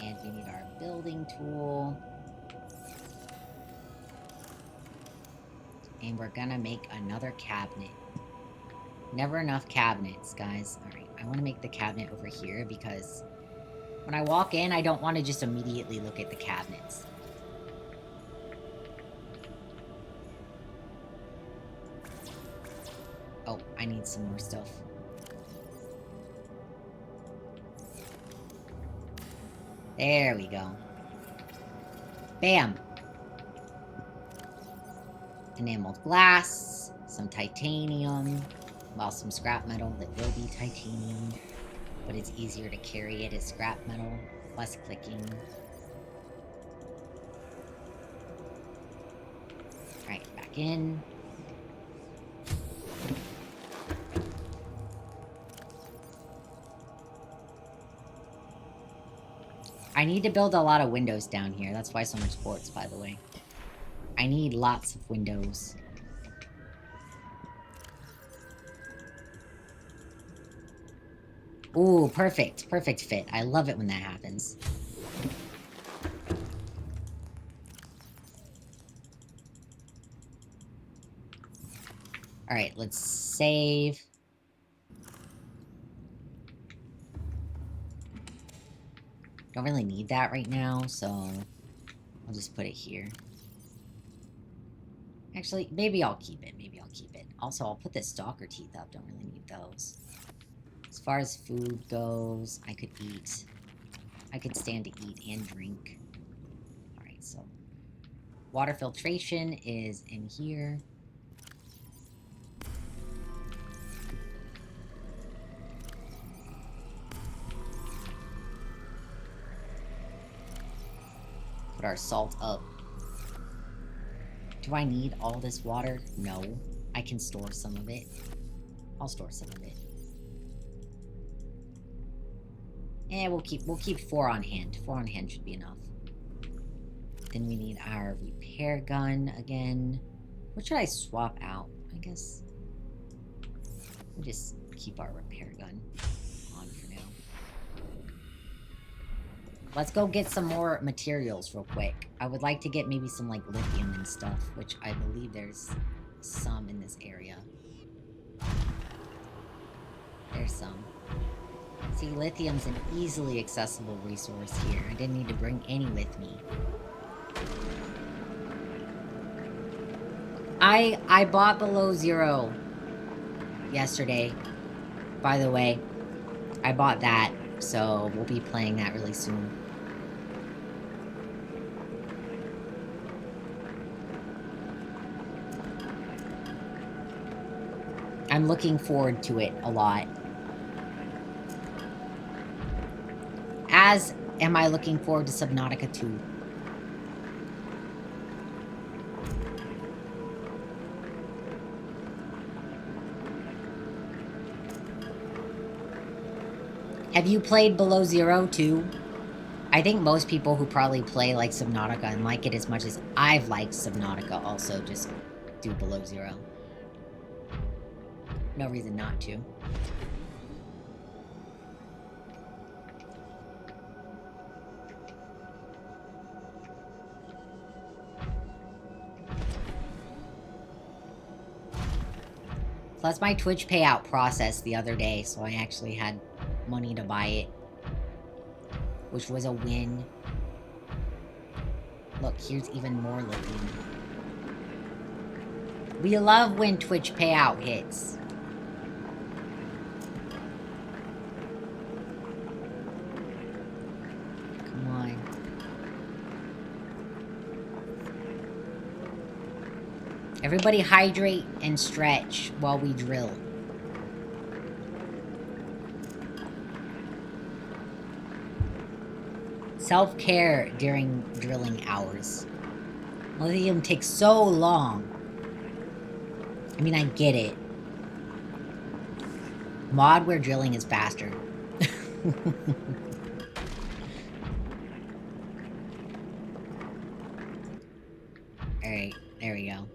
Speaker 1: And we need our building tool. And we're gonna make another cabinet. Never enough cabinets, guys. Alright, I want to make the cabinet over here because when I walk in, I don't want to just immediately look at the cabinets. Oh, I need some more stuff. There we go. Bam! Enameled glass, some titanium, well, some scrap metal that will be titanium, but it's easier to carry it as scrap metal, less clicking. Alright, back in. I need to build a lot of windows down here. That's why so much quartz, by the way. I need lots of windows. Ooh, perfect. Perfect fit. I love it when that happens. Alright, let's save. Don't really need that right now, so I'll just put it here. Actually, maybe I'll keep it. Maybe I'll keep it. Also, I'll put the stalker teeth up. Don't really need those. As far as food goes, I could eat. I could stand to eat and drink. Alright, so water filtration is in here. Put our salt up. Do I need all this water? No. I can store some of it. I'll store some of it. Eh, we'll keep 4 on hand. 4 on hand should be enough. Then we need our repair gun again. What should I swap out? I guess we'll just keep our repair gun on for now. Let's go get some more materials real quick. I would like to get maybe some, like, lithium and stuff, which I believe there's some in this area. There's some. See, lithium's an easily accessible resource here. I didn't need to bring any with me. I bought Below Zero yesterday, by the way. I bought that, so we'll be playing that really soon. I'm looking forward to it a lot. As am I looking forward to Subnautica 2. Have you played Below Zero too? I think most people who probably play like Subnautica and like it as much as I've liked Subnautica also just do Below Zero. No reason not to. Plus my Twitch payout processed the other day, so I actually had money to buy it. Which was a win. Look, here's even more lithium. We love when Twitch payout hits. Come on. Everybody hydrate and stretch while we drill. Self-care during drilling hours. Lithium takes so long. I mean, I get it. Mod where drilling is faster. Alright, there we go.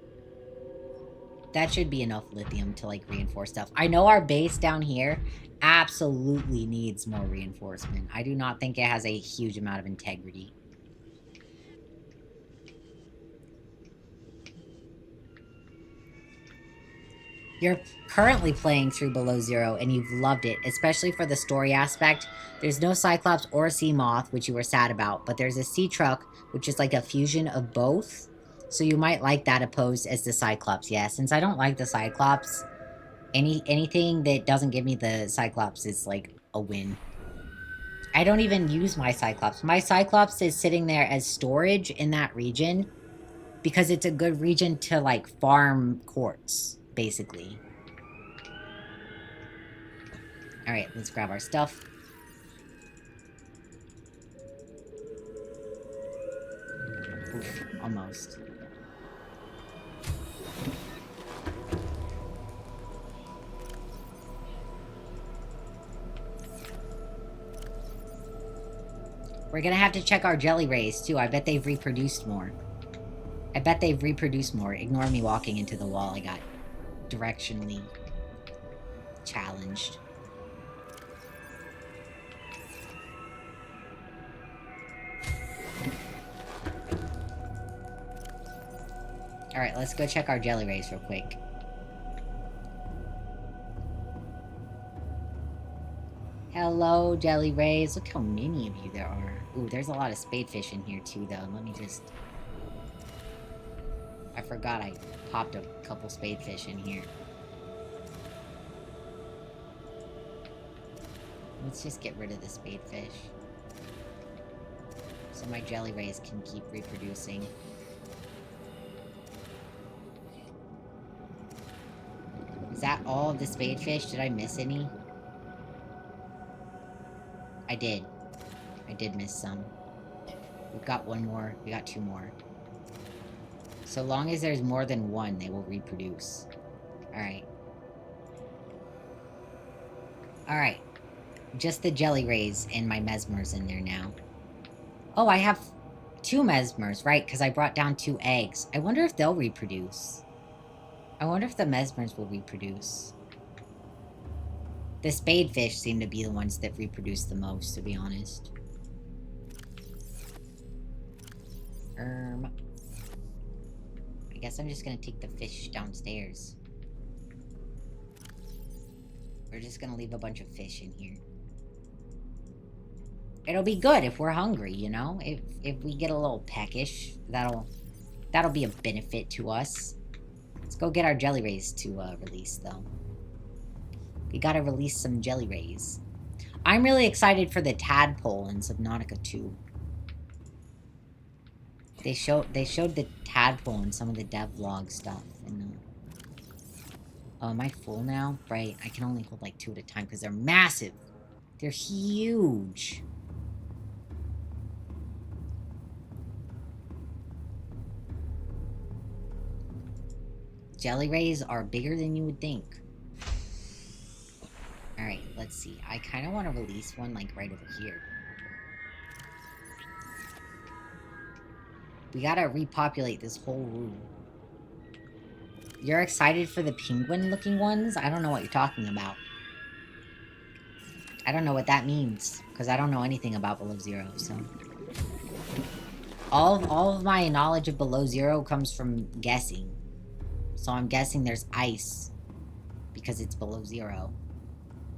Speaker 1: That should be enough lithium to, like, reinforce stuff. I know our base down here absolutely needs more reinforcement. I do not think it has a huge amount of integrity. You're currently playing through Below Zero, and you've loved it, especially for the story aspect. There's no Cyclops or a Sea Moth, which you were sad about, but there's a Sea Truck, which is like a fusion of both. So you might like that opposed as the Cyclops. Yeah, since I don't like the Cyclops, anything that doesn't give me the Cyclops is like a win. I don't even use my Cyclops. My Cyclops is sitting there as storage in that region because it's a good region to, like, farm quartz, basically. Alright, let's grab our stuff. Oof, almost. We're gonna have to check our jelly rays, too. I bet they've reproduced more. Ignore me walking into the wall. I got directionally challenged. Alright, let's go check our jelly rays real quick. Hello, jelly rays. Look how many of you there are. Ooh, there's a lot of spadefish in here too, though. Let me just... I forgot I popped a couple spadefish in here. Let's just get rid of the spadefish. So my jelly rays can keep reproducing. Is that all of the spadefish? Did I miss any? I did. I did miss some. We've got one more. We got two more. So long as there's more than one, they will reproduce. Alright. Alright. Just the jelly rays and my mesmers in there now. Oh, I have 2 mesmers, right? Because I brought down 2 eggs. I wonder if they'll reproduce. I wonder if the mesmers will reproduce. The spadefish seem to be the ones that reproduce the most, to be honest. I guess I'm just gonna take the fish downstairs. We're just gonna leave a bunch of fish in here. It'll be good if we're hungry, you know? If we get a little peckish, that'll be a benefit to us. Let's go get our jelly rays to release, though. We gotta release some jelly rays. I'm really excited for the tadpole in Subnautica 2. They showed the tadpole in some of the devlog stuff. And, oh, am I full now? Right, I can only hold like 2 at a time because they're massive. They're huge. Jelly rays are bigger than you would think. Alright, let's see. I kind of want to release one, like, right over here. We gotta repopulate this whole room. You're excited for the penguin-looking ones? I don't know what you're talking about. I don't know what that means, because I don't know anything about Below Zero, so... All of my knowledge of Below Zero comes from guessing. So I'm guessing there's ice, because it's below 0.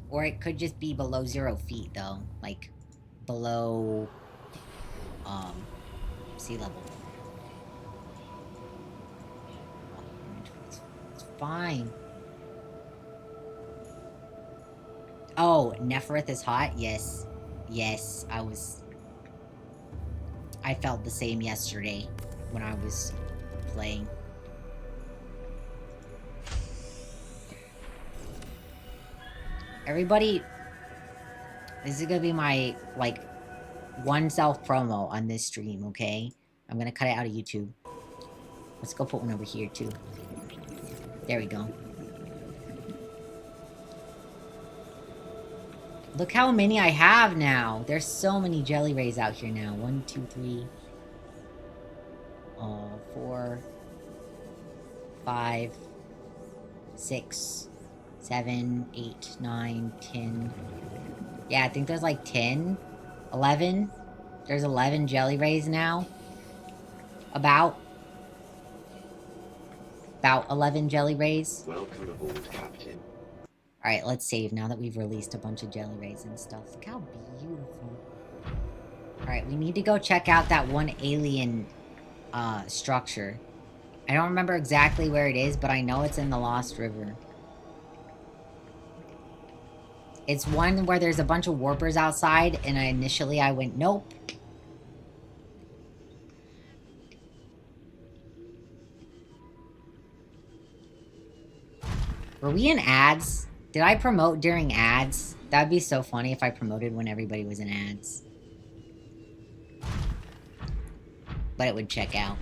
Speaker 1: Or it could just be below 0 feet, though. Like, below, sea level. It's fine. Oh, Neferith is hot? Yes. Yes, I felt the same yesterday when I was playing. Everybody, this is gonna be my, like, one self-promo on this stream, okay? I'm gonna cut it out of YouTube. Let's go put one over here, too. There we go. Look how many I have now! There's so many jelly rays out here now. 1, 2, 3... 4... 5... 6, 7, 8, 9, 10. Yeah, I think there's like 10, 11. There's 11 jelly rays now. About 11 jelly rays.
Speaker 3: Welcome aboard, Captain.
Speaker 1: Alright, let's save now that we've released a bunch of jelly rays and stuff. Look how beautiful. Alright, we need to go check out that one alien structure. I don't remember exactly where it is, but I know it's in the Lost River. It's one where there's a bunch of warpers outside, and initially I went, nope. Were we in ads? Did I promote during ads? That'd be so funny if I promoted when everybody was in ads. But it would check out.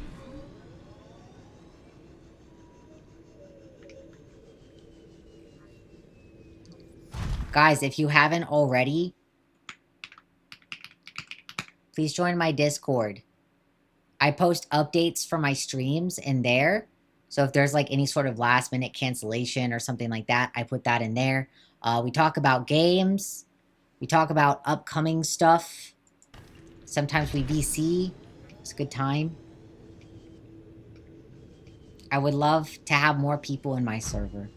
Speaker 1: Guys, if you haven't already, please join my Discord. I post updates for my streams in there. So if there's like any sort of last minute cancellation or something like that, I put that in there. We talk about games. We talk about upcoming stuff. Sometimes we VC. It's a good time. I would love to have more people in my server.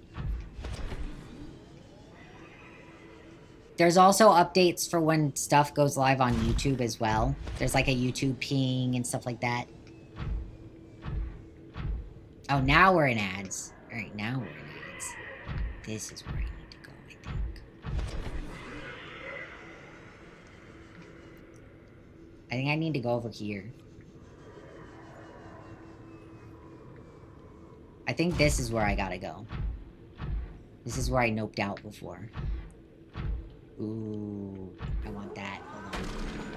Speaker 1: There's also updates for when stuff goes live on YouTube as well. There's like a YouTube ping and stuff like that. Oh, now we're in ads. Alright, now we're in ads. This is where I need to go, I think I need to go over here. I think this is where I gotta go. This is where I noped out before. Ooh, I want that. Hold on.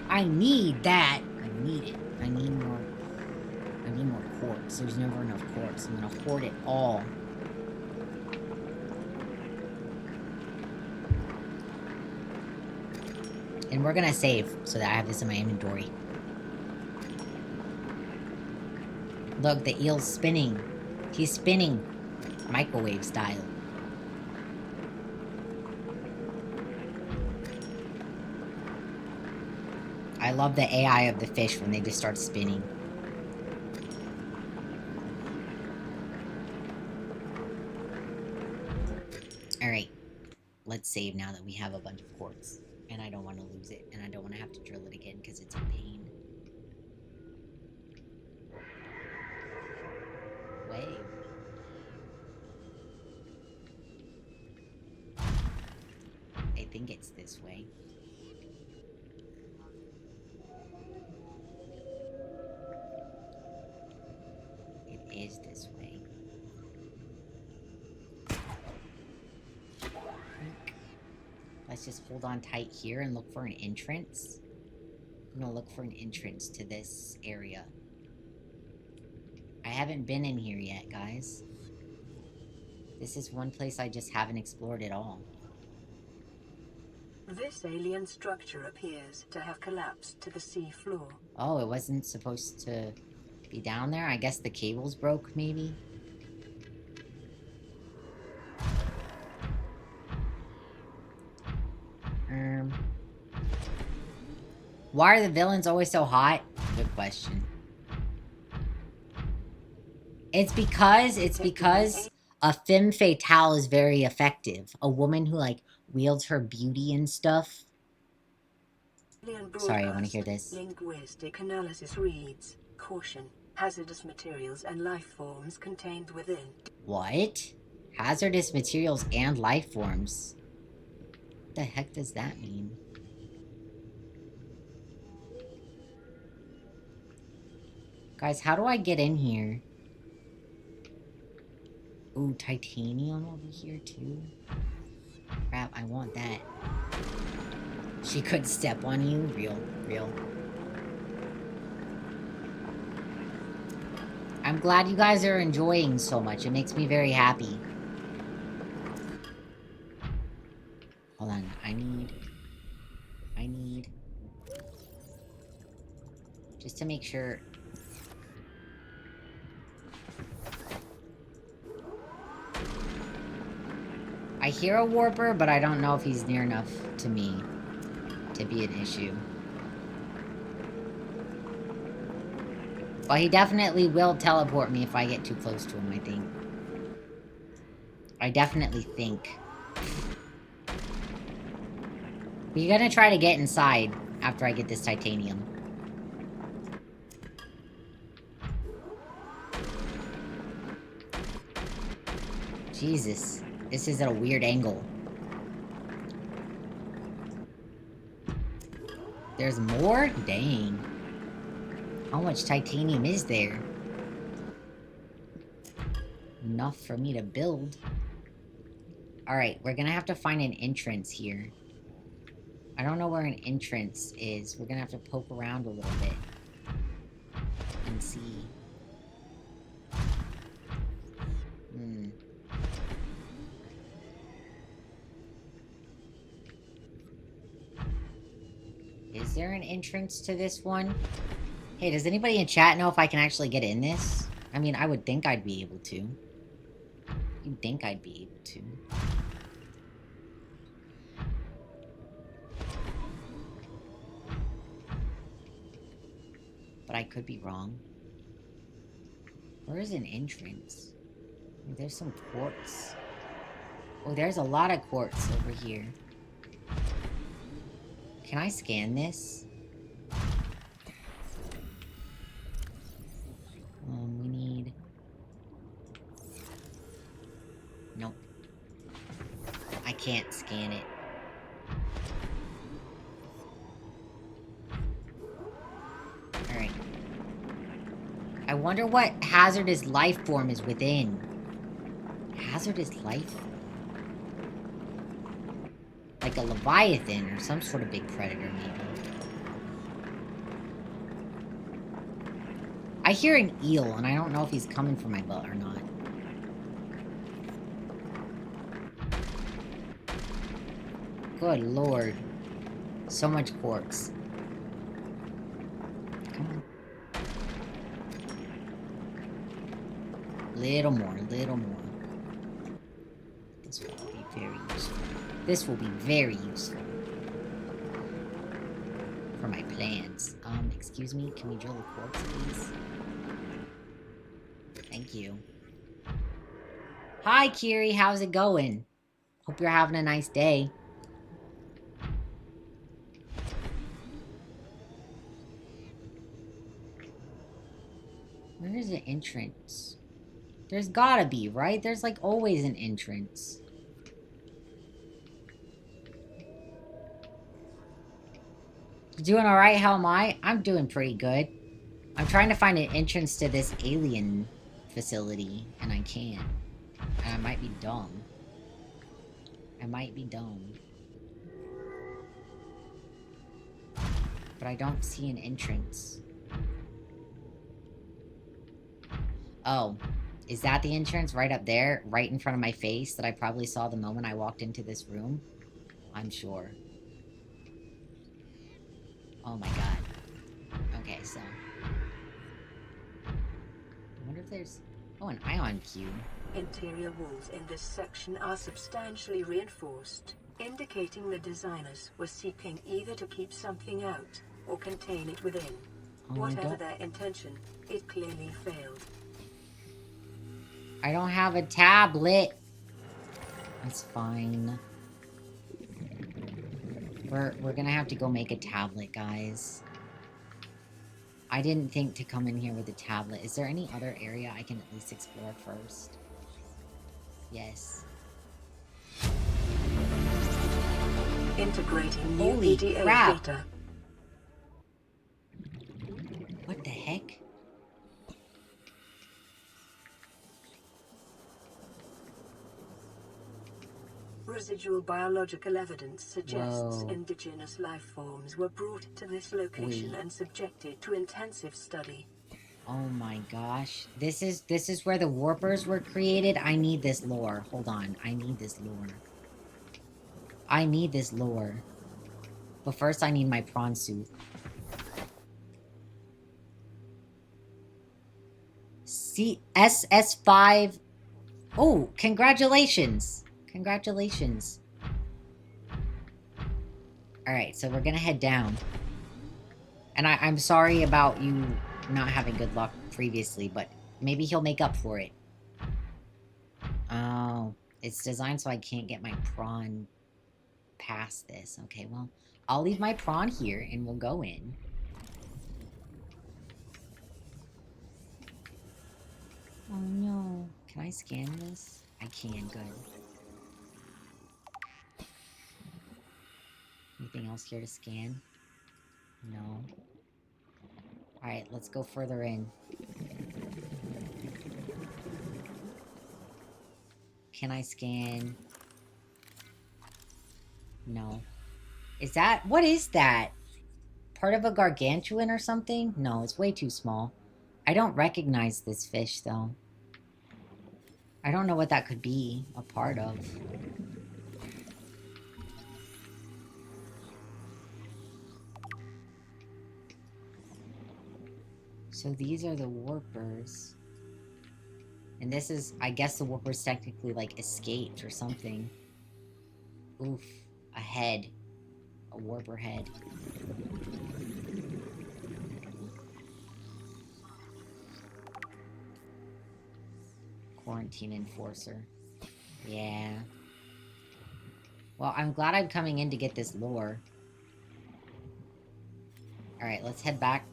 Speaker 1: I need that. I need it. I need more quartz. There's never enough quartz. I'm gonna hoard it all. And we're gonna save so that I have this in my inventory. Look, the eel's spinning. He's spinning. Microwave style. I love the AI of the fish when they just start spinning. Alright. Let's save now that we have a bunch of quartz. And I don't want to lose it. And I don't want to have to drill it again because it's a pain. Wave. I think it's this way. It is this way. Let's just hold on tight here and look for an entrance. I'm gonna look for an entrance to this area. I haven't been in here yet, guys. This is one place I just haven't explored at all.
Speaker 2: This alien structure appears to have collapsed to the sea floor.
Speaker 1: Oh, it wasn't supposed to be down there? I guess the cables broke, maybe? Why are the villains always so hot? Good question. It's because a femme fatale is very effective. A woman who, like, wields her beauty and stuff. Sorry, I want to hear this.
Speaker 2: Linguistic analysis reads, caution, hazardous materials and life forms contained within.
Speaker 1: What? Hazardous materials and life forms? What the heck does that mean? Guys, how do I get in here? Ooh, titanium over here too? Crap, I want that. She could step on you? Real. I'm glad you guys are enjoying so much. It makes me very happy. Hold on, I need... Just to make sure... I hear a warper, but I don't know if he's near enough to me to be an issue. Well, he definitely will teleport me if I get too close to him, I think. I definitely think. We're gonna try to get inside after I get this titanium. Jesus, this is at a weird angle. There's more? Dang. How much titanium is there? Enough for me to build. Alright, we're gonna have to find an entrance here. I don't know where an entrance is. We're gonna have to poke around a little bit. And see. Is there an entrance to this one? Hey, does anybody in chat know if I can actually get in this? I mean, I would think I'd be able to. You'd think I'd be able to. But I could be wrong. Where is an entrance? Oh, there's some quartz. Oh, there's a lot of quartz over here. Can I scan this? We need... Nope. I can't scan it. Alright. I wonder what hazardous life form is within. Hazardous life? Like a leviathan or some sort of big predator, maybe. I hear an eel, and I don't know if he's coming for my butt or not. Good lord. So much quartz. Come on. Little more, little more. This will be very useful. This will be very useful. For my plans. Excuse me, can we drill the quartz, please? Thank you. Hi, Kiri, how's it going? Hope you're having a nice day. Where is the entrance? There's gotta be, right? There's like always an entrance. You doing alright? How am I? I'm doing pretty good. I'm trying to find an entrance to this alien facility, and I can't. And I might be dumb. I might be dumb. But I don't see an entrance. Oh. Is that the entrance right up there? Right in front of my face that I probably saw the moment I walked into this room? I'm sure. Oh my god. Okay, so... I wonder if there's... Oh, an ion cube.
Speaker 2: Interior walls in this section are substantially reinforced, indicating the designers were seeking either to keep something out or contain it within. Whatever their intention, it clearly failed.
Speaker 1: I don't have a tablet. That's fine. We're gonna have to go make a tablet, guys. I didn't think to come in here with a tablet. Is there any other area I can at least explore first? Yes.
Speaker 2: Integrating new
Speaker 1: Holy
Speaker 2: PDA
Speaker 1: crap.
Speaker 2: data.
Speaker 1: What the heck?
Speaker 2: Residual biological evidence suggests
Speaker 1: Whoa.
Speaker 2: indigenous life forms were brought to this location
Speaker 1: Wait.
Speaker 2: and subjected to intensive study.
Speaker 1: Oh my gosh. This is where the warpers were created? I need this lore. Hold on. I need this lore. I need this lore. But first I need my prawn suit. SS5. Oh, congratulations. Congratulations. Alright, so we're gonna head down. And I'm sorry about you not having good luck previously, but maybe he'll make up for it. Oh, it's designed so I can't get my prawn past this. Okay, well, I'll leave my prawn here and we'll go in. Oh no. Can I scan this? I can, good. Anything else here to scan? No. Alright, let's go further in. Can I scan? No. Is that... What is that? Part of a gargantuan or something? No, it's way too small. I don't recognize this fish, though. I don't know what that could be a part of. So these are the warpers. And this is, I guess the warpers technically, like, escaped or something. Oof. A head. A warper head. Quarantine enforcer. Yeah. Well, I'm glad I'm coming in to get this lore. Alright, let's head back.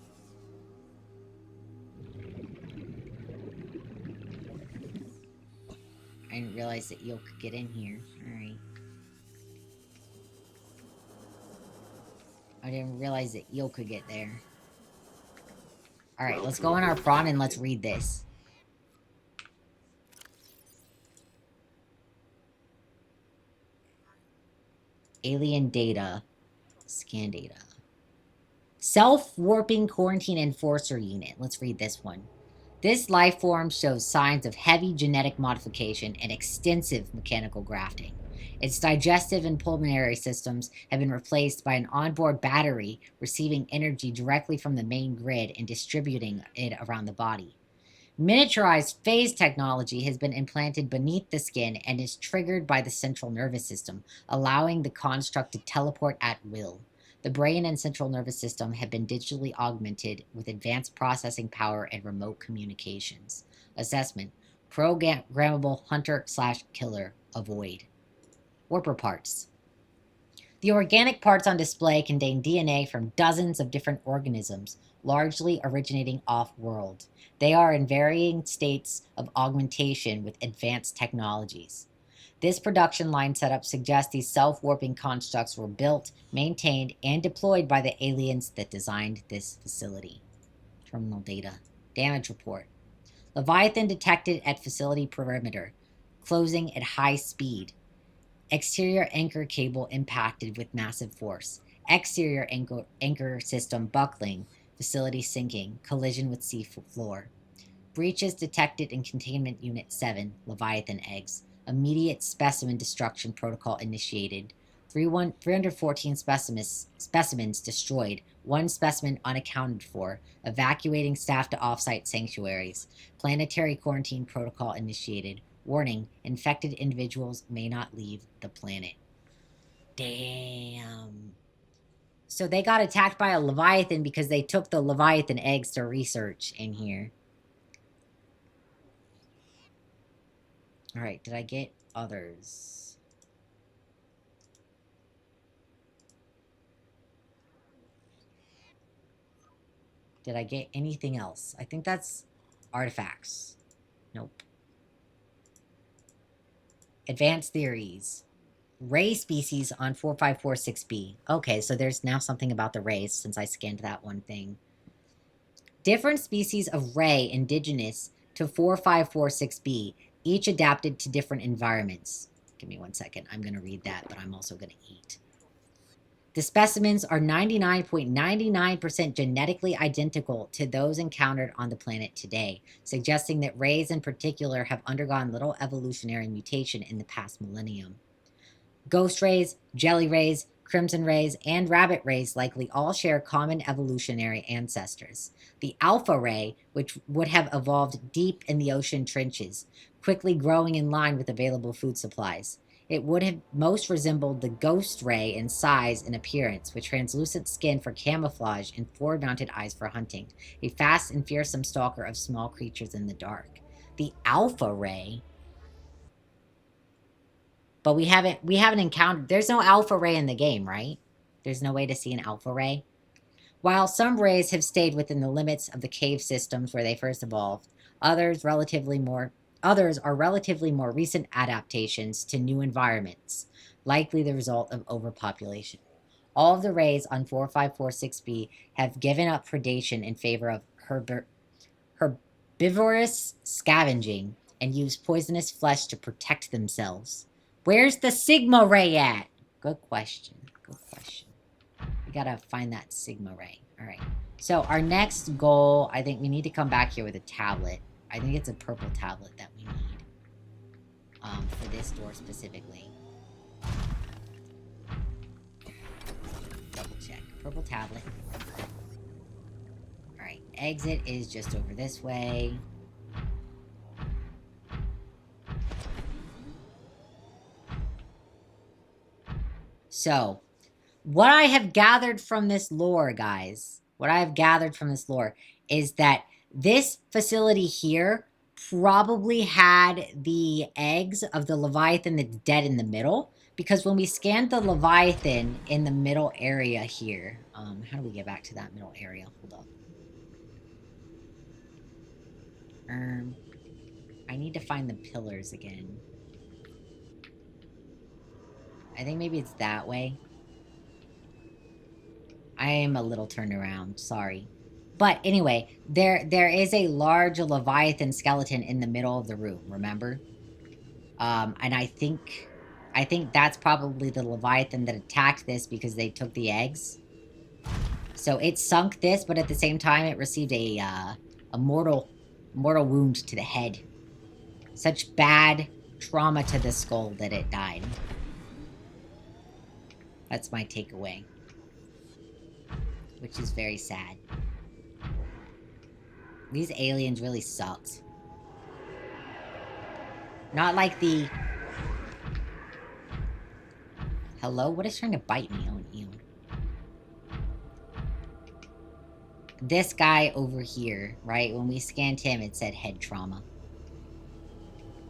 Speaker 1: I didn't realize that Eel could get in here. Alright. I didn't realize that Eel could get there. Alright, let's go in our prawn and let's read this. Alien data. Scan data. Self-warping quarantine enforcer unit. Let's read this one. This life form shows signs of heavy genetic modification and extensive mechanical grafting. Its digestive and pulmonary systems have been replaced by an onboard battery receiving energy directly from the main grid and distributing it around the body. Miniaturized phase technology has been implanted beneath the skin and is triggered by the central nervous system, allowing the construct to teleport at will. The brain and central nervous system have been digitally augmented with advanced processing power and remote communications. Assessment. Programmable hunter/killer. Avoid. Warper parts. The organic parts on display contain DNA from dozens of different organisms, largely originating off-world. They are in varying states of augmentation with advanced technologies. This production line setup suggests these self-warping constructs were built, maintained, and deployed by the aliens that designed this facility. Terminal data. Damage report. Leviathan detected at facility perimeter, closing at high speed. Exterior anchor cable impacted with massive force. Exterior anchor system buckling. Facility sinking. Collision with sea floor. Breaches detected in Containment Unit 7, Leviathan eggs. Immediate specimen destruction protocol initiated. 314 specimens destroyed. 1 specimen unaccounted for. Evacuating staff to offsite sanctuaries. Planetary quarantine protocol initiated. Warning, infected individuals may not leave the planet. Damn. So they got attacked by a Leviathan because they took the Leviathan eggs to research in here. Alright, did I get others? Did I get anything else? I think that's artifacts. Nope. Advanced theories. Ray species on 4546b. Okay, so there's now something about the rays since I scanned that one thing. Different species of ray indigenous to 4546b, each adapted to different environments. Give me 1 second. I'm going to read that, but I'm also going to eat. The specimens are 99.99% genetically identical to those encountered on the planet today, suggesting that rays in particular have undergone little evolutionary mutation in the past millennium. Ghost rays, jelly rays, crimson rays, and rabbit rays likely all share common evolutionary ancestors. The alpha ray, which would have evolved deep in the ocean trenches, quickly growing in line with available food supplies. it would have most resembled the ghost ray in size and appearance, with translucent skin for camouflage and forward-mounted eyes for hunting. A fast and fearsome stalker of small creatures in the dark. The alpha ray? But we haven't encountered... There's no alpha ray in the game, right? There's no way to see an alpha ray? While some rays have stayed within the limits of the cave systems where they first evolved, others are relatively more recent adaptations to new environments, likely the result of overpopulation. All of the rays on 4546b have given up predation in favor of herbivorous scavenging and use poisonous flesh to protect themselves. Where's the Sigma ray at? Good question. Good question. We gotta find that Sigma ray. All right. So our next goal, I think we need to come back here with a tablet. I think it's a purple tablet that we need. For this door specifically. Double check. Purple tablet. Alright. Exit is just over this way. So, what I have gathered from this lore, guys, is that this facility here probably had the eggs of the Leviathan that's dead in the middle. Because when we scanned the Leviathan in the middle area here... how do we get back to that middle area? Hold up. I need to find the pillars again. I think maybe it's that way. I am a little turned around, sorry. But anyway, there is a large Leviathan skeleton in the middle of the room, remember? And I think that's probably the Leviathan that attacked this because they took the eggs. So it sunk this, but at the same time it received a mortal wound to the head. Such bad trauma to the skull that it died. That's my takeaway. Which is very sad. These aliens really sucked. Not like the... Hello? What is trying to bite me? Oh, ew. This guy over here, right? When we scanned him, it said head trauma.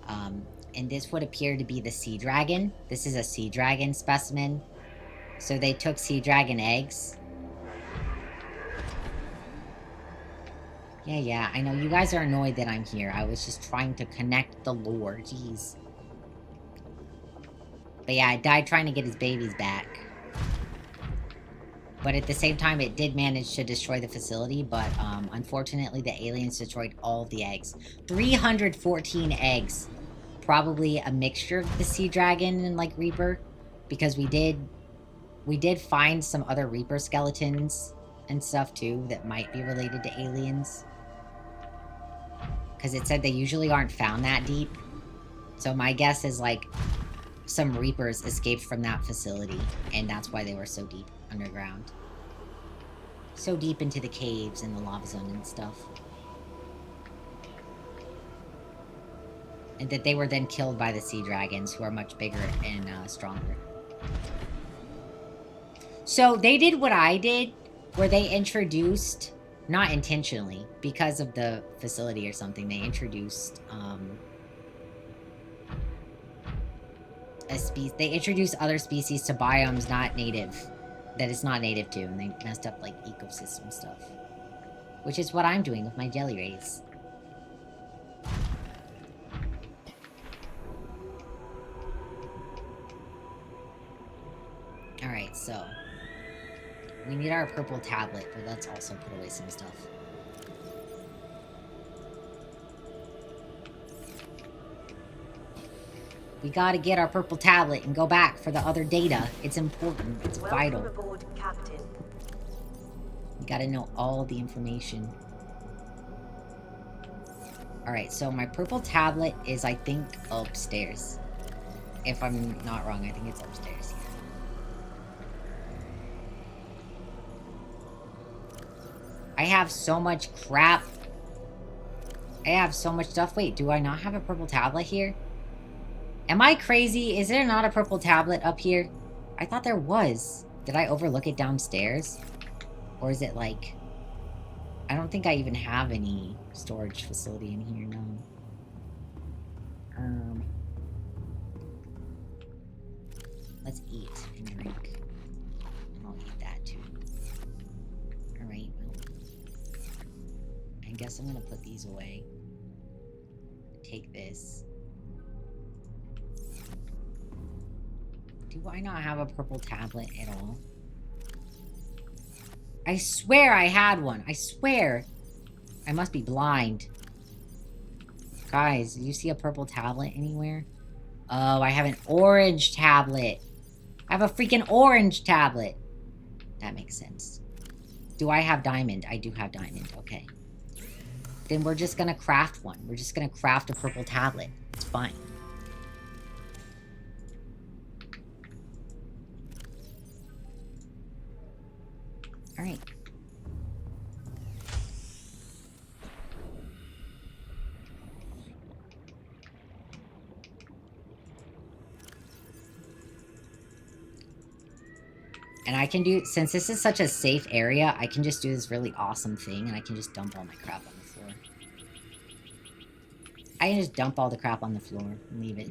Speaker 1: And this would appear to be the sea dragon. This is a sea dragon specimen. So they took sea dragon eggs. Yeah, I know. You guys are annoyed that I'm here. I was just trying to connect the lore. Jeez. But yeah, I died trying to get his babies back. But at the same time, it did manage to destroy the facility. But unfortunately, the aliens destroyed all of the eggs. 314 eggs. Probably a mixture of the sea dragon and, like, Reaper. Because we did find some other Reaper skeletons and stuff, too, that might be related to aliens. Because it said they usually aren't found that deep. So my guess is, like, some Reapers escaped from that facility. And that's why they were so deep underground. So deep into the caves and the lava zone and stuff. And that they were then killed by the sea dragons, who are much bigger and stronger. So they did what I did, where they introduced... Not intentionally, because of the facility or something, they introduced, they introduced other species to biomes not native, that it's not native to, and they messed up, like, ecosystem stuff. Which is what I'm doing with my jelly rays. Alright, so... We need our purple tablet, but let's also put away some stuff. We gotta get our purple tablet and go back for the other data. It's important. It's vital.
Speaker 2: Welcome aboard, Captain.
Speaker 1: We gotta know all the information. Alright, so my purple tablet is, I think, upstairs. If I'm not wrong, I think it's upstairs. I have so much crap. I have so much stuff. Wait, do I not have a purple tablet here? Am I crazy? Is there not a purple tablet up here? I thought there was. Did I overlook it downstairs? Or is it like... I don't think I even have any storage facility in here, no. Let's eat and drink. I'll eat that too. Alright, well. I guess I'm gonna put these away. Take this. Do I not have a purple tablet at all? I swear I had one. I swear. I must be blind. Guys, do you see a purple tablet anywhere? Oh, I have an orange tablet. I have a freaking orange tablet. That makes sense. Do I have diamond? I do have diamond. Okay. Then we're just gonna craft one. We're just gonna craft a purple tablet. It's fine. Alright. And I can do, since this is such a safe area, I can just do this really awesome thing, and I can just dump all my crap on the floor. I can just dump all the crap on the floor and leave it.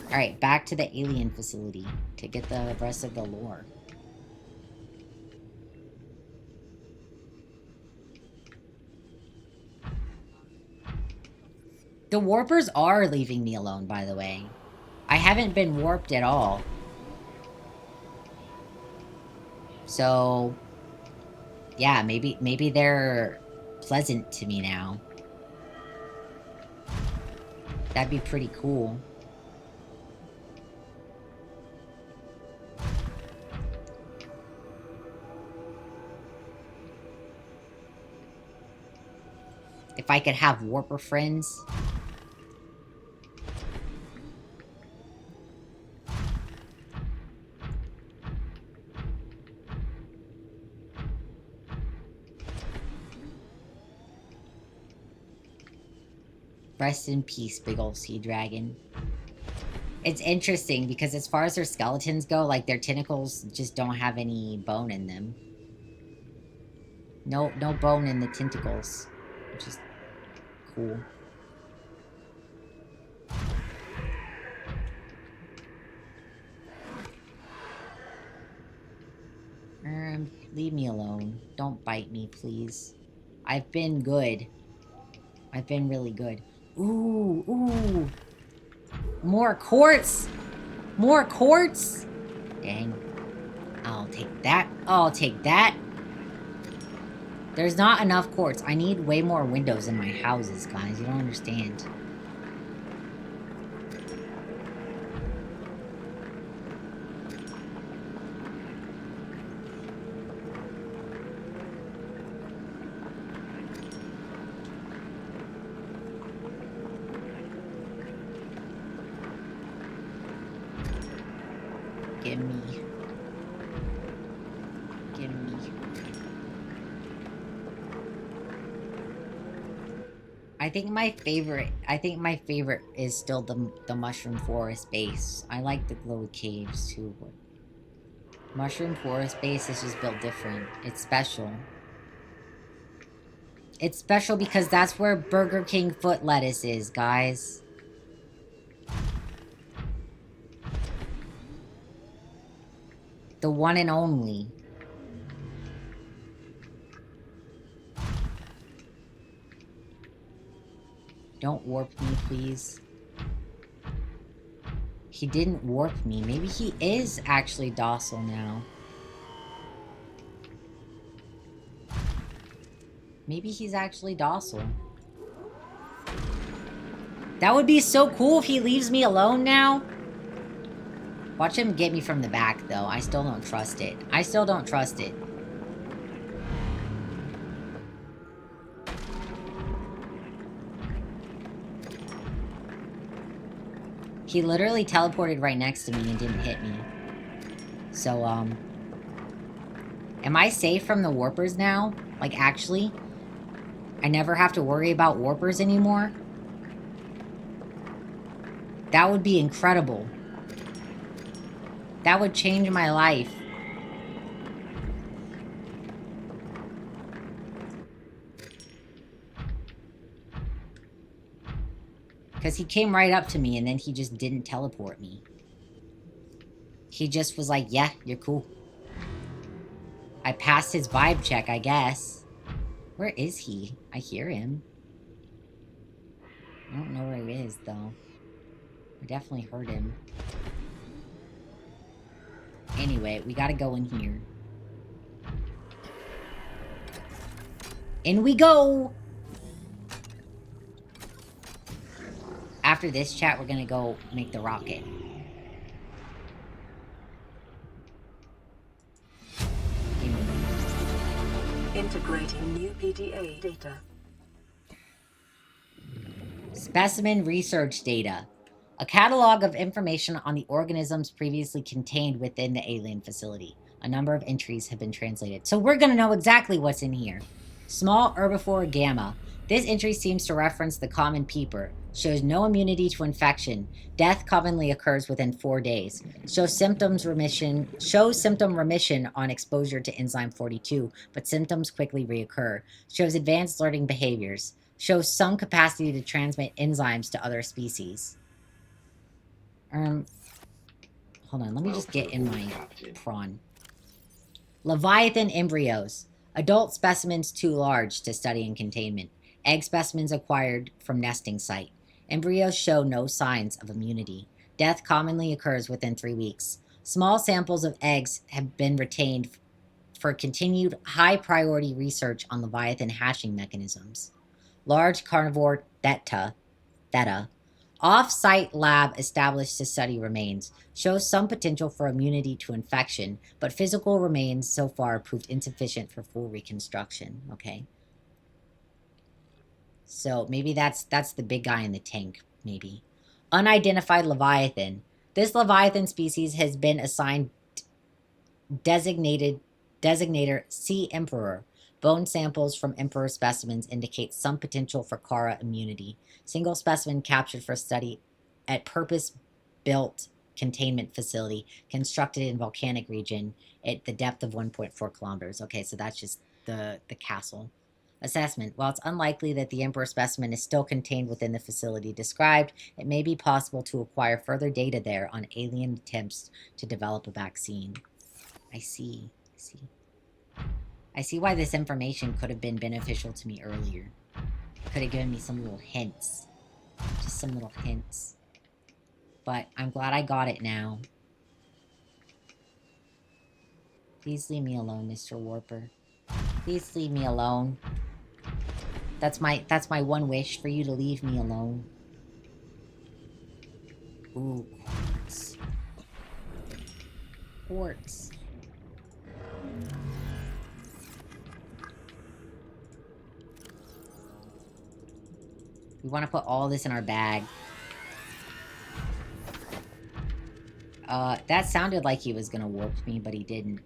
Speaker 1: Alright, back to the alien facility to get the rest of the lore. The warpers are leaving me alone, by the way. I haven't been warped at all. So, yeah, maybe they're pleasant to me now. That'd be pretty cool. If I could have warper friends. Rest in peace, big old sea dragon. It's interesting because as far as their skeletons go, like their tentacles just don't have any bone in them. No bone in the tentacles, which is cool. Leave me alone. Don't bite me, please. I've been good. I've been really good. Ooh, ooh. More quartz! More quartz! Dang. I'll take that. I'll take that. There's not enough quartz. I need way more windows in my houses, guys. You don't understand. Gimme. I think my favorite is still the Mushroom Forest base. I like the glowy caves too, but Mushroom Forest base is just built different. It's special. It's special because that's where Burger King foot lettuce is, guys. The one and only. Don't warp me, please. He didn't warp me. Maybe he is actually docile now. Maybe he's actually docile. That would be so cool if he leaves me alone now. Watch him get me from the back, though. I still don't trust it. I still don't trust it. He literally teleported right next to me and didn't hit me. So, am I safe from the warpers now? Like, actually? I never have to worry about warpers anymore? That would be incredible. That would change my life. Because he came right up to me and then he just didn't teleport me. He just was like, yeah, you're cool. I passed his vibe check, I guess. Where is he? I hear him. I don't know where he is, though. I definitely heard him. Anyway, we gotta go in here. In we go! After this chat, we're gonna go make the rocket.
Speaker 2: Integrating new PDA data.
Speaker 1: Specimen research data. A catalog of information on the organisms previously contained within the alien facility. A number of entries have been translated. So we're going to know exactly what's in here. Small herbivore gamma. This entry seems to reference the common peeper. Shows no immunity to infection. Death commonly occurs within 4 days. Shows symptom remission on exposure to enzyme 42, but symptoms quickly reoccur. Shows advanced learning behaviors. Shows some capacity to transmit enzymes to other species. Hold on, let me just get in my prawn. Leviathan embryos. Adult specimens too large to study in containment. Egg specimens acquired from nesting site. Embryos show no signs of immunity. Death commonly occurs within 3 weeks. Small samples of eggs have been retained for continued high-priority research on Leviathan hatching mechanisms. Large carnivore theta. Off-site lab established to study remains. Shows some potential for immunity to infection, but physical remains so far proved insufficient for full reconstruction. Okay. So maybe that's the big guy in the tank, maybe. Unidentified Leviathan. This Leviathan species has been assigned designator Sea Emperor. Bone samples from Emperor specimens indicate some potential for Kara immunity. Single specimen captured for study at purpose-built containment facility constructed in volcanic region at the depth of 1.4 kilometers. Okay, so that's just the castle. Assessment. While it's unlikely that the Emperor specimen is still contained within the facility described, it may be possible to acquire further data there on alien attempts to develop a vaccine. I see. I see why this information could have been beneficial to me earlier. Could have given me some little hints. Just some little hints. But I'm glad I got it now. Please leave me alone, Mr. Warper. Please leave me alone. That's my one wish, for you to leave me alone. Ooh, quartz. Quartz. We want to put all this in our bag. That sounded like he was gonna warp me, but he didn't.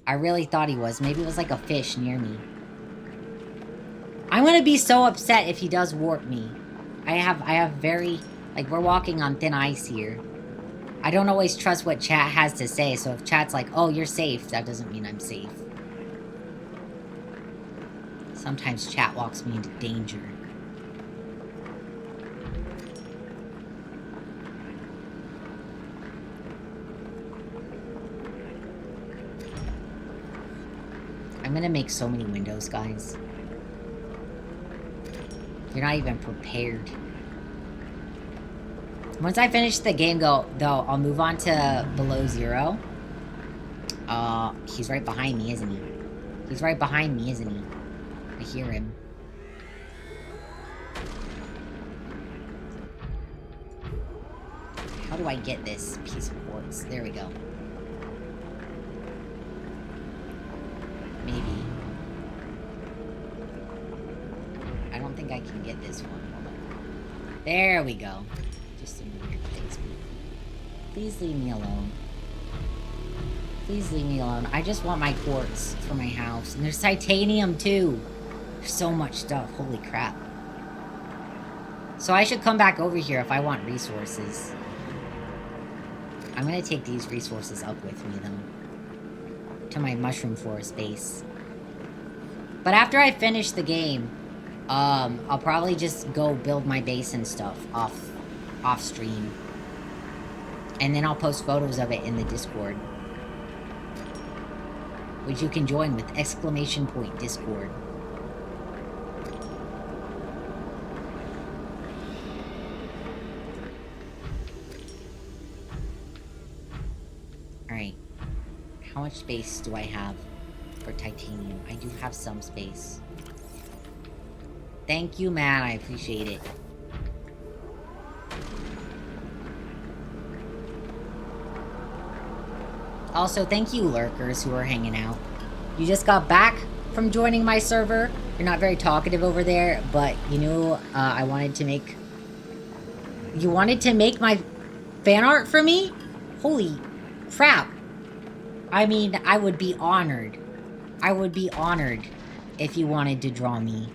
Speaker 1: I really thought he was. Maybe it was like a fish near me. I'm gonna be so upset if he does warp me. I have very... Like, we're walking on thin ice here. I don't always trust what chat has to say, so if chat's like, oh, you're safe, that doesn't mean I'm safe. Sometimes chat walks me into danger. I'm gonna make so many windows, guys. You're not even prepared. Once I finish the game, though, I'll move on to Below Zero. He's right behind me, isn't he? He's right behind me, isn't he? I hear him. How do I get this piece of quartz? There we go. Maybe. I don't think I can get this one. Hold on. There we go. Just some weird things. Please leave me alone. Please leave me alone. I just want my quartz for my house. And there's titanium, too. There's so much stuff. Holy crap. So I should come back over here if I want resources. I'm gonna take these resources up with me, though. To my mushroom forest base. But after I finish the game, I'll probably just go build my base and stuff off stream. And then I'll post photos of it in the Discord. Which you can join with !Discord. Alright. How much space do I have for titanium? I do have some space. Thank you, man. I appreciate it. Also, thank you, lurkers who are hanging out. You just got back from joining my server. You're not very talkative over there, but you knew I wanted to make... You wanted to make my fan art for me? Holy crap. I mean, I would be honored. I would be honored if you wanted to draw me.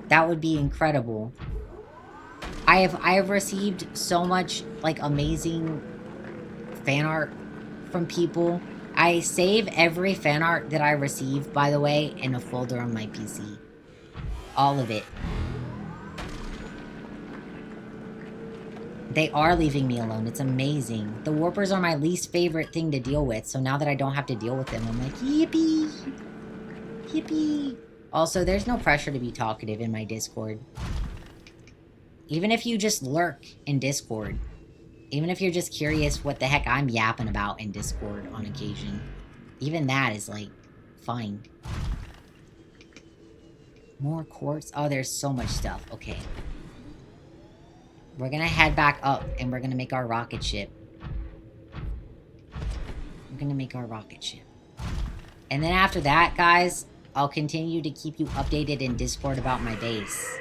Speaker 1: That would be incredible. I have received so much, like, amazing fan art from people. I save every fan art that I receive, by the way, in a folder on my PC. All of it. They are leaving me alone. It's amazing. The warpers are my least favorite thing to deal with, so now that I don't have to deal with them, I'm like, yippee! Yippee! Also, there's no pressure to be talkative in my Discord. Even if you just lurk in Discord. Even if you're just curious what the heck I'm yapping about in Discord on occasion. Even that is, like, fine. More quartz? Oh, there's so much stuff. Okay. We're gonna head back up, and we're gonna make our rocket ship. We're gonna make our rocket ship. And then after that, guys, I'll continue to keep you updated in Discord about my base.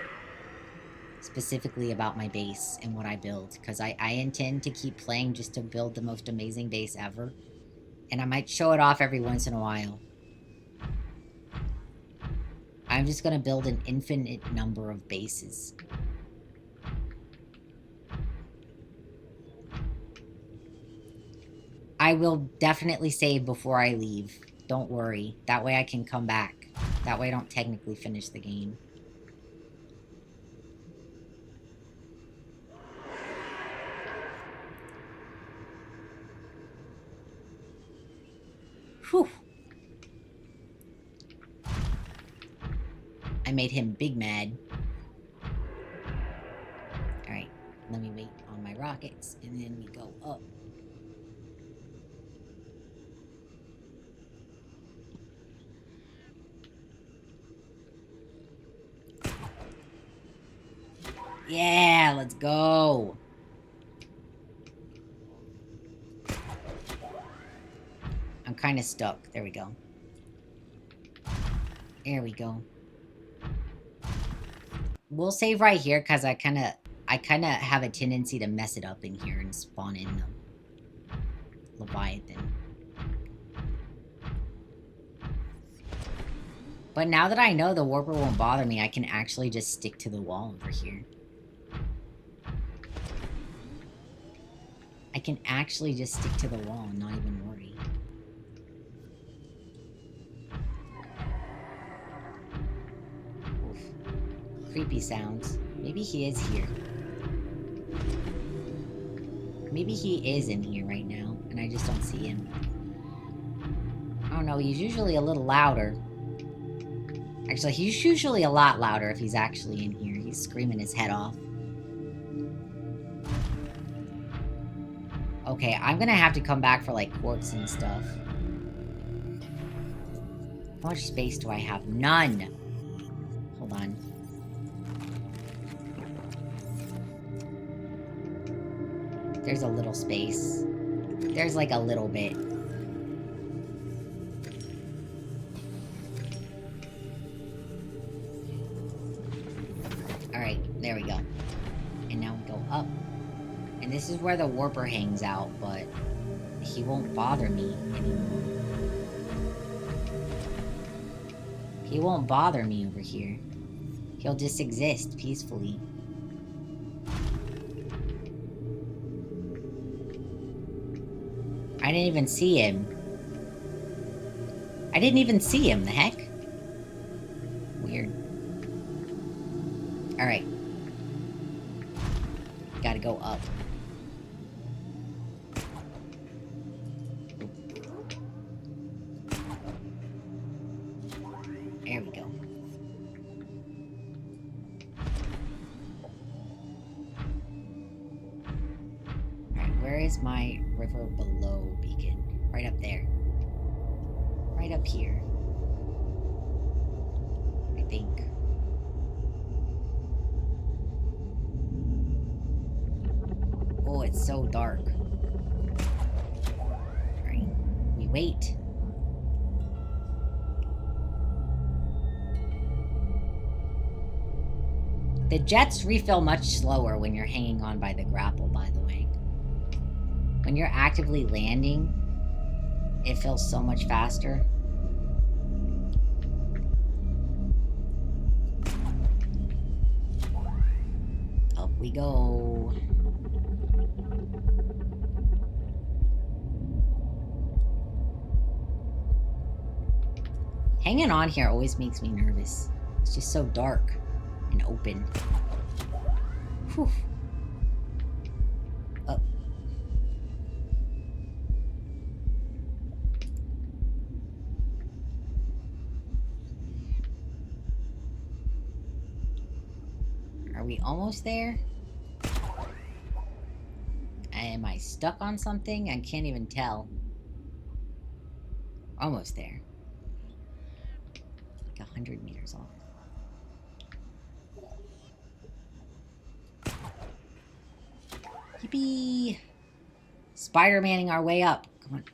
Speaker 1: Specifically about my base and what I build. Because I intend to keep playing just to build the most amazing base ever. And I might show it off every once in a while. I'm just gonna build an infinite number of bases. I will definitely save before I leave. Don't worry. That way I can come back. That way I don't technically finish the game. Whew. I made him big mad. Alright, let me wait on my rockets, and then we go up. Yeah, let's go. I'm kind of stuck. There we go. There we go. We'll save right here because I kind of have a tendency to mess it up in here and spawn in the Leviathan. But now that I know the warper won't bother me, I can actually just stick to the wall over here. I can actually just stick to the wall and not even worry. Oof. Creepy sounds. Maybe he is here. Maybe he is in here right now, and I just don't see him. I don't know, he's usually a little louder. Actually, he's usually a lot louder if he's actually in here. He's screaming his head off. Okay, I'm gonna have to come back for, like, quartz and stuff. How much space do I have? None! Hold on. There's a little space. There's, like, a little bit. Alright, there we go. And now we go up. And this is where the warper hangs out, but he won't bother me anymore. He won't bother me over here. He'll just exist peacefully. didn't even see him. I didn't even see him, the heck? Weird. Alright. Gotta go up. There we go. Alright, where is my river below beacon? Right up there. Right up here. I think. Oh, it's so dark. Alright, we wait. The jets refill much slower when you're hanging on by the grapple, by the way. When you're actively landing, it feels so much faster. Up we go. Hanging on here always makes me nervous. It's just so dark and open. Whew. Up. Are we almost there? Am I stuck on something? I can't even tell. Almost there. Like 100 meters off. Yippee! Spider-Manning our way up. Come on.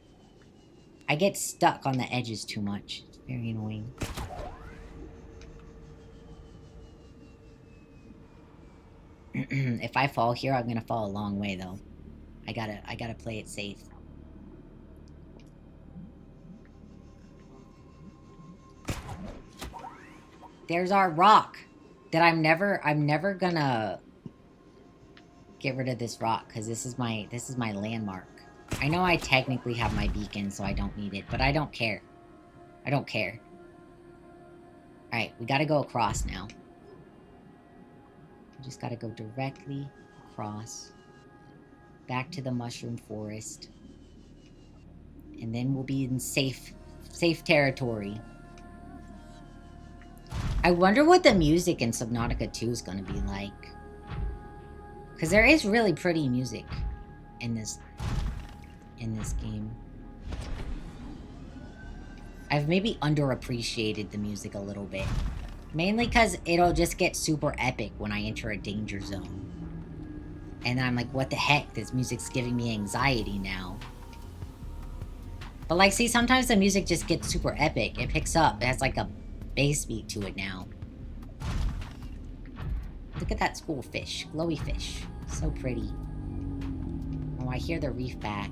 Speaker 1: I get stuck on the edges too much. It's very annoying. If I fall here, I'm gonna fall a long way, though. I gotta play it safe. There's our rock that I'm never gonna get rid of this rock because this is my landmark. I know I technically have my beacon, so I don't need it, but I don't care. I don't care. Alright, we gotta go across now. We just gotta go directly across. Back to the mushroom forest. And then we'll be in safe territory. I wonder what the music in Subnautica 2 is gonna be like. Because there is really pretty music in this game. I've maybe underappreciated the music a little bit. Mainly because it'll just get super epic when I enter a danger zone. And then I'm like, what the heck? This music's giving me anxiety now. But like, see, sometimes the music just gets super epic. It picks up. It has like a bass beat to it now. Look at that school fish. Glowy fish. So pretty. Oh, I hear the reef back.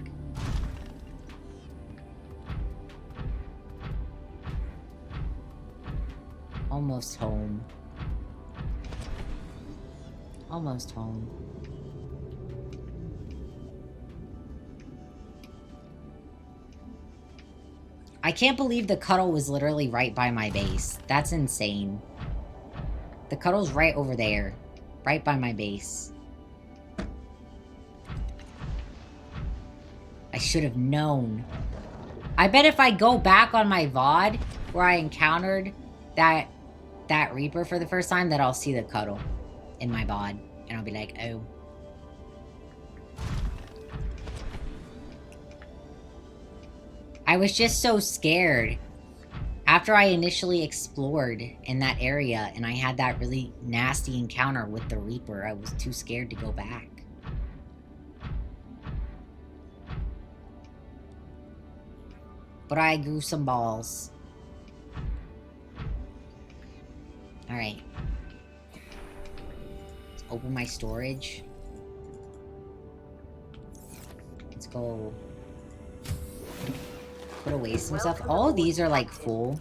Speaker 1: Almost home. Almost home. I can't believe the cuddle was literally right by my base. That's insane. The cuddle's right over there. Right by my base. I should have known. I bet if I go back on my VOD where I encountered that Reaper for the first time, that I'll see the cuddle in my VOD. And I'll be like, oh. I was just so scared. After I initially explored in that area and I had that really nasty encounter with the Reaper, I was too scared to go back. But I grew some balls. Alright. Let's open my storage. Let's go put away some stuff. All of these are like full.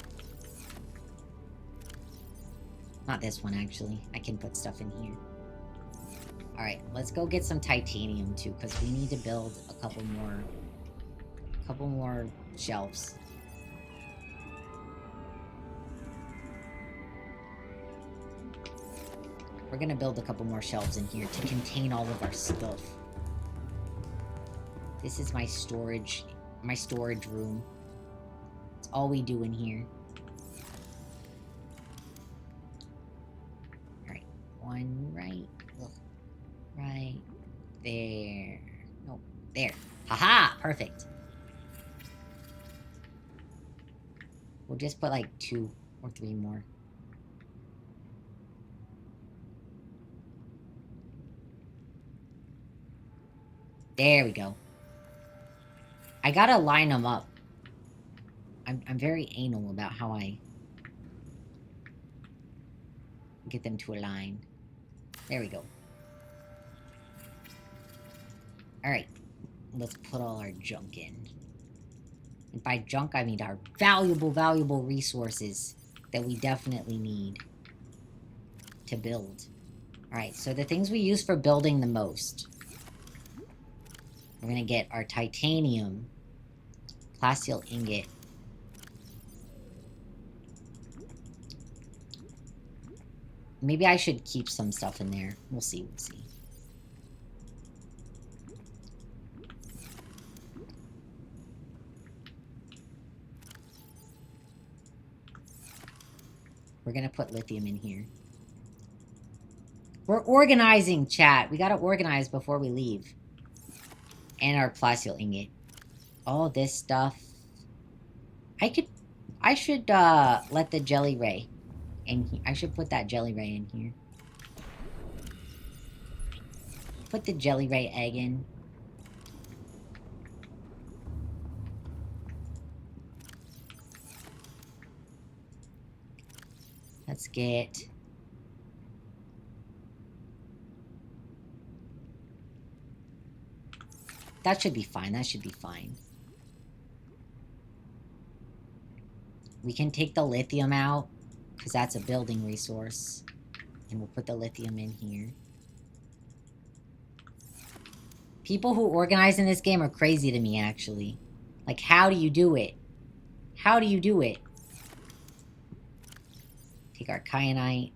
Speaker 1: Not this one, actually. I can put stuff in here. Alright, let's go get some titanium too, because we need to build a couple more shelves. We're gonna build a couple more shelves in here to contain all of our stuff. This is my storage room. It's all we do in here. Alright, one right there. Nope, there. Haha! Perfect. We'll just put like 2 or 3 more. There we go. I gotta line them up. I'm very anal about how I get them to align. There we go. Alright. Let's put all our junk in. And by junk, I mean our valuable resources that we definitely need to build. Alright, so the things we use for building the most. We're gonna get our titanium, plasteel ingot, maybe I should keep some stuff in there. We'll see, we'll see. We're gonna put lithium in here. We're organizing, chat. We gotta organize before we leave. And our plasteel ingot. All this stuff. I should let the jelly ray in. I should put that jelly ray in here. Put the jelly ray egg in. Let's get... That should be fine. That should be fine. We can take the lithium out, because that's a building resource. And we'll put the lithium in here. People who organize in this game are crazy to me, actually. Like, how do you do it? How do you do it? Take our kyanite,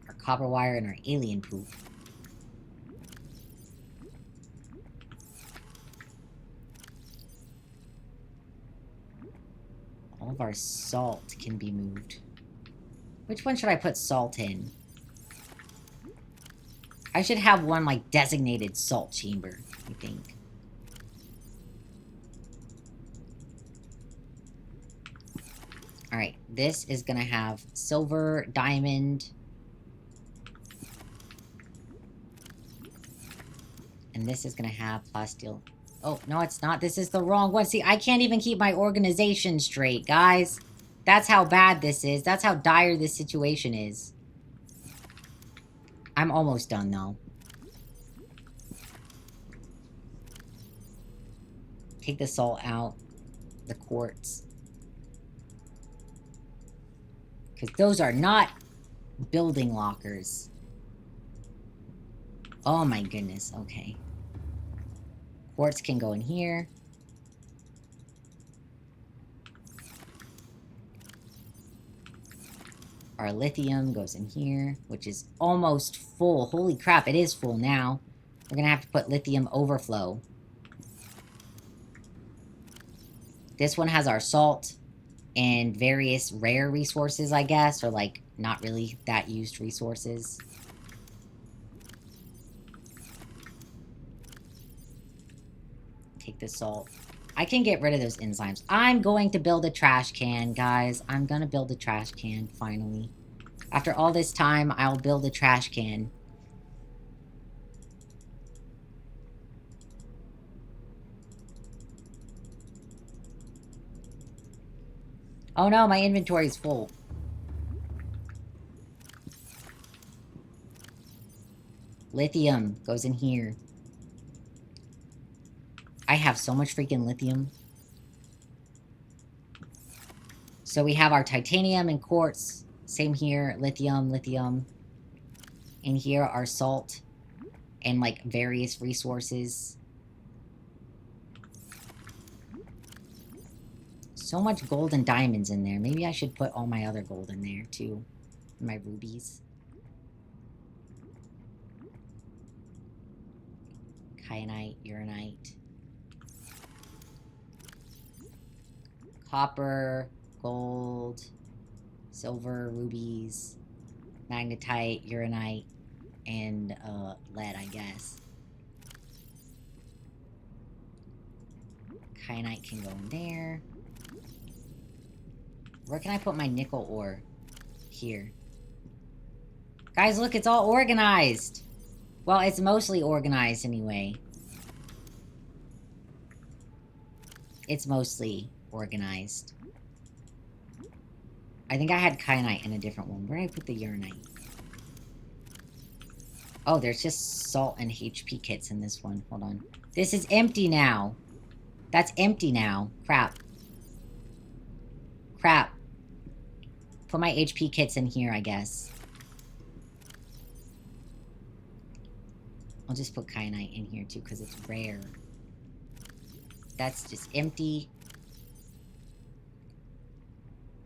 Speaker 1: our copper wire, and our alien poop. All of our salt can be moved. Which one should I put salt in? I should have one, like, designated salt chamber, I think. Alright, this is gonna have silver, diamond. And this is gonna have plasteel. Oh, no, it's not. This is the wrong one. See, I can't even keep my organization straight, guys. That's how bad this is. That's how dire this situation is. I'm almost done, though. Take the salt out. The quartz. Because those are not building lockers. Oh my goodness, okay. Quartz can go in here. Our lithium goes in here, which is almost full. Holy crap, it is full now. We're gonna have to put lithium overflow. This one has our salt and various rare resources, I guess, or like not really that used resources. Take the salt. I can get rid of those enzymes. I'm going to build a trash can, guys. I'm gonna build a trash can, finally. After all this time, I'll build a trash can. Oh no, my inventory is full. Lithium goes in here. I have so much freaking lithium. So we have our titanium and quartz. Same here. Lithium, lithium. And here are salt. And like various resources. So much gold and diamonds in there. Maybe I should put all my other gold in there, too. My rubies. Kyanite, uranite. Copper, gold, silver, rubies, magnetite, uranite, and lead, I guess. Kyanite can go in there. Where can I put my nickel ore? Here. Guys, look, it's all organized! Well, it's mostly organized anyway. It's mostly organized. I think I had kyanite in a different one. Where did I put the uranite? Oh, there's just salt and HP kits in this one. Hold on. This is empty now. That's empty now. Crap. Crap. Put my HP kits in here, I guess. I'll just put kyanite in here too, because it's rare. That's just empty.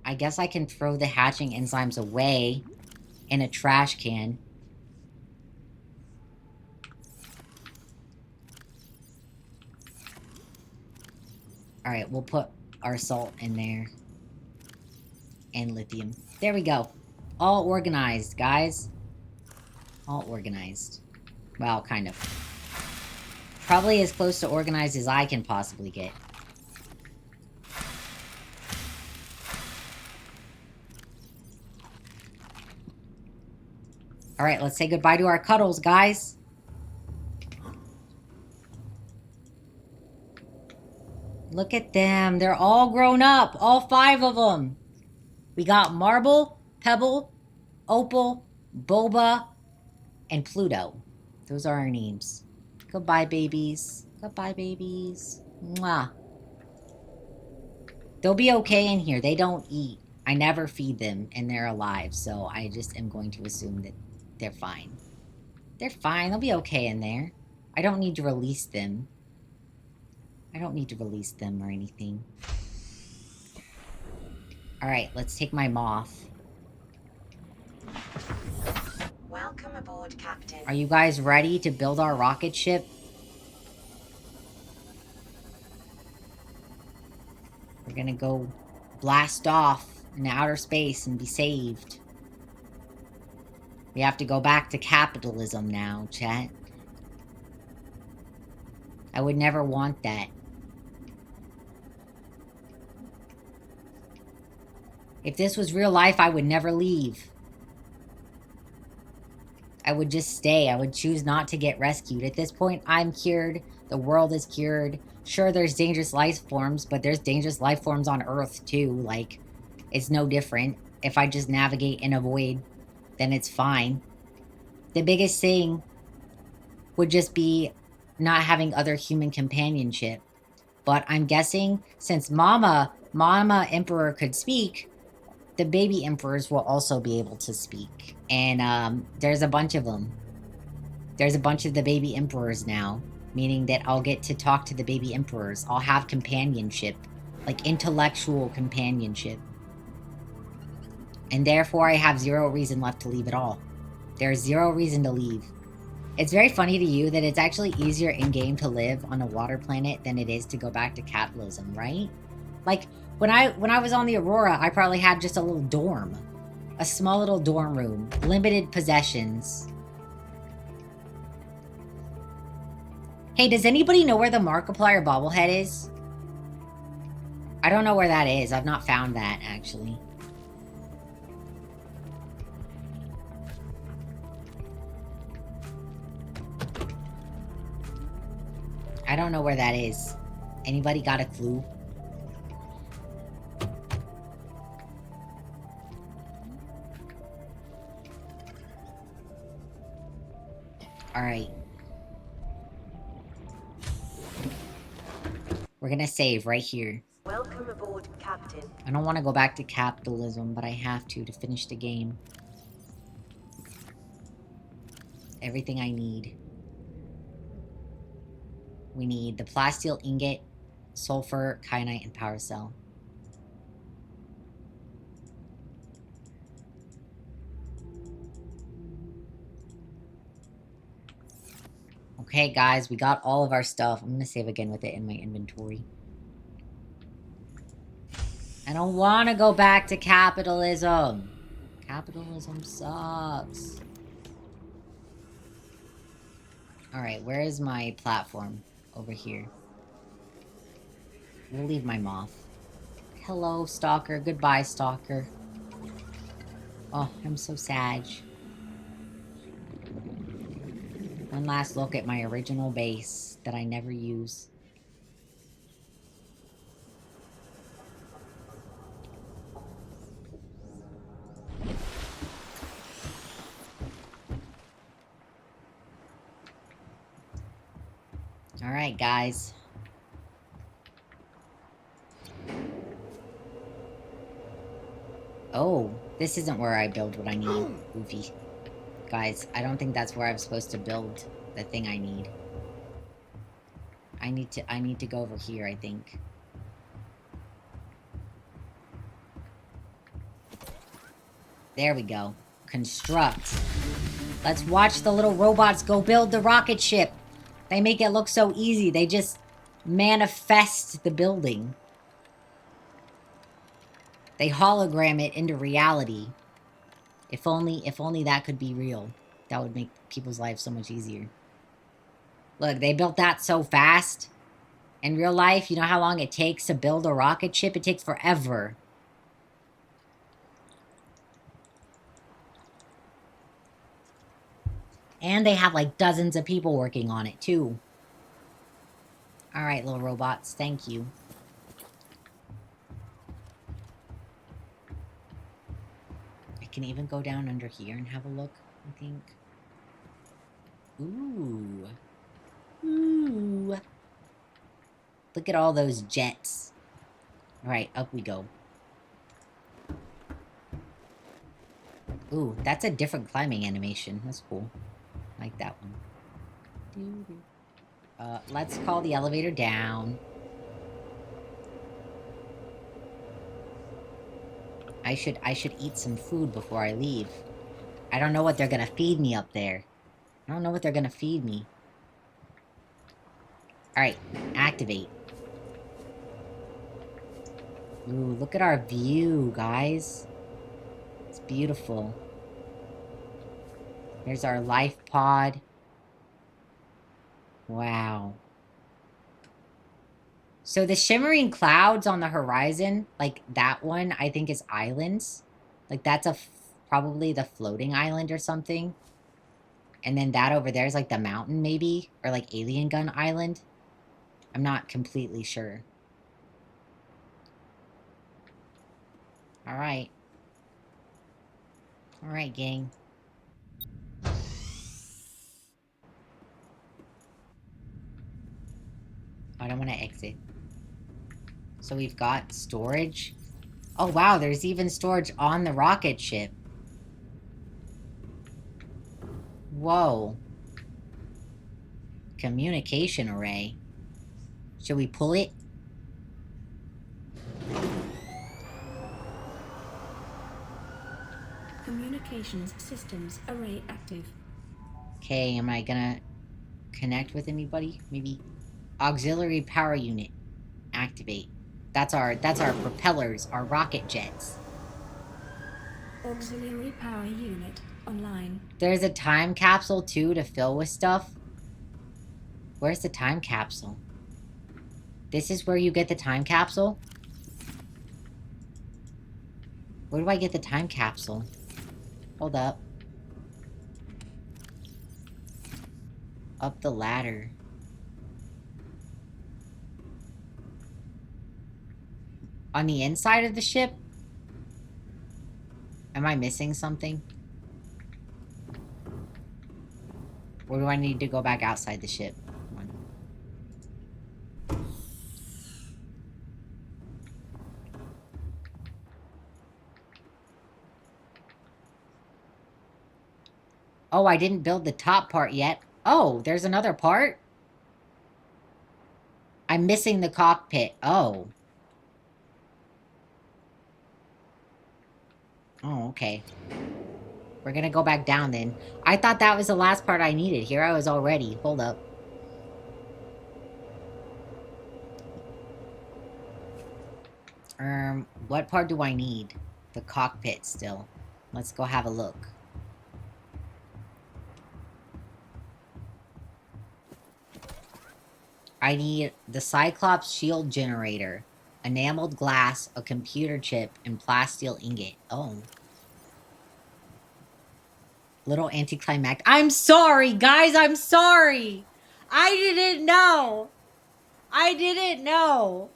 Speaker 1: I guess I can throw the hatching enzymes away in a trash can. Alright, we'll put our salt in there. And lithium. There we go. All organized, guys. All organized. Well, kind of. Probably as close to organized as I can possibly get. Alright, let's say goodbye to our cuddles, guys. Look at them. They're all grown up. All 5 of them. We got Marble, Pebble, Opal, Boba, and Pluto. Those are our names. Goodbye, babies. Goodbye, babies. Mwah. They'll be okay in here. They don't eat. I never feed them, and they're alive, so I just am going to assume that they're fine. They're fine. They'll be okay in there. I don't need to release them. I don't need to release them or anything. Alright, let's take my moth.
Speaker 6: Welcome aboard, Captain.
Speaker 1: Are you guys ready to build our rocket ship? We're gonna go blast off into outer space and be saved. We have to go back to capitalism now, chat. I would never want that. If this was real life, I would never leave. I would just stay. I would choose not to get rescued. At this point, I'm cured. The world is cured. Sure, there's dangerous life forms, but there's dangerous life forms on Earth, too. Like, it's no different. If I just navigate and avoid, then it's fine. The biggest thing would just be not having other human companionship. But I'm guessing, since Mama Emperor could speak, the baby emperors will also be able to speak. And there's a bunch of them. There's a bunch of the baby emperors now. Meaning that I'll get to talk to the baby emperors. I'll have companionship. Like intellectual companionship. And therefore I have 0 reason left to leave at all. There's 0 reason to leave. It's very funny to you that it's actually easier in-game to live on a water planet than it is to go back to capitalism, right? Like, when I was on the Aurora, I probably had just a little dorm. A small little dorm room. Limited possessions. Hey, does anybody know where the Markiplier bobblehead is? I don't know where that is. I've not found that, actually. I don't know where that is. Anybody got a clue? Alright. We're gonna save right here.
Speaker 6: Welcome aboard, Captain.
Speaker 1: I don't want to go back to capitalism, but I have to finish the game. Everything I need. We need the plasteel ingot, sulfur, kyanite, and power cell. Okay, guys, we got all of our stuff. I'm gonna save again with it in my inventory. I don't want to go back to capitalism. Capitalism sucks. Alright, where is my platform? Over here. We'll leave my moth. Hello, Stalker. Goodbye, Stalker. Oh, I'm so sad. One last look at my original base that I never use. Alright, guys. Oh, this isn't where I build what I need. Goofy. Guys, I don't think that's where I'm supposed to build the thing I need. I need to go over here, I think. There we go. Construct. Let's watch the little robots go build the rocket ship. They make it look so easy. They just manifest the building. They hologram it into reality. If only that could be real. That would make people's lives so much easier. Look, they built that so fast. In real life, you know how long it takes to build a rocket ship? It takes forever. And they have like dozens of people working on it too. Alright, little robots. Thank you. I can even go down under here and have a look, I think. Ooh. Ooh. Look at all those jets. Alright, up we go. Ooh, that's a different climbing animation. That's cool. I like that one. Let's call the elevator down. I should eat some food before I leave. I don't know what they're gonna feed me up there. I don't know what they're gonna feed me. Alright, activate. Ooh, look at our view, guys. It's beautiful. There's our life pod. Wow. So the shimmering clouds on the horizon, like that one, I think is islands. Like that's probably the floating island or something. And then that over there is like the mountain maybe, or like Alien Gun Island. I'm not completely sure. Alright. Alright, gang. I don't want to exit. So we've got storage. Oh wow, there's even storage on the rocket ship. Whoa. Communication array. Should we pull it?
Speaker 2: Communications systems array active.
Speaker 1: Okay, am I gonna connect with anybody? Maybe auxiliary power unit. Activate. That's our propellers, our rocket jets.
Speaker 2: Auxiliary power unit online.
Speaker 1: There's a time capsule too to fill with stuff. Where's the time capsule? This is where you get the time capsule? Where do I get the time capsule? Hold up. Up the ladder. On the inside of the ship? Am I missing something? Or do I need to go back outside the ship? Come on. Oh, I didn't build the top part yet. Oh, there's another part? I'm missing the cockpit. Oh. Oh, okay. We're gonna go back down then. I thought that was the last part I needed. Here I was already. Hold up. What part do I need? The cockpit still. Let's go have a look. I need the Cyclops shield generator, enameled glass, a computer chip, and plasteel ingot. Oh. Little anticlimactic. I'm sorry, guys. I'm sorry. I didn't know. I didn't know.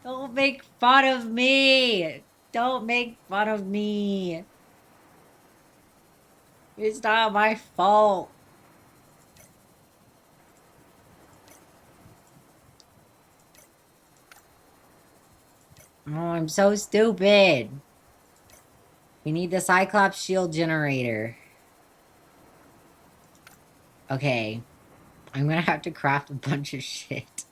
Speaker 1: Don't make fun of me. Don't make fun of me. It's not my fault. Oh, I'm so stupid. We need the Cyclops shield generator. Okay. I'm gonna have to craft a bunch of shit.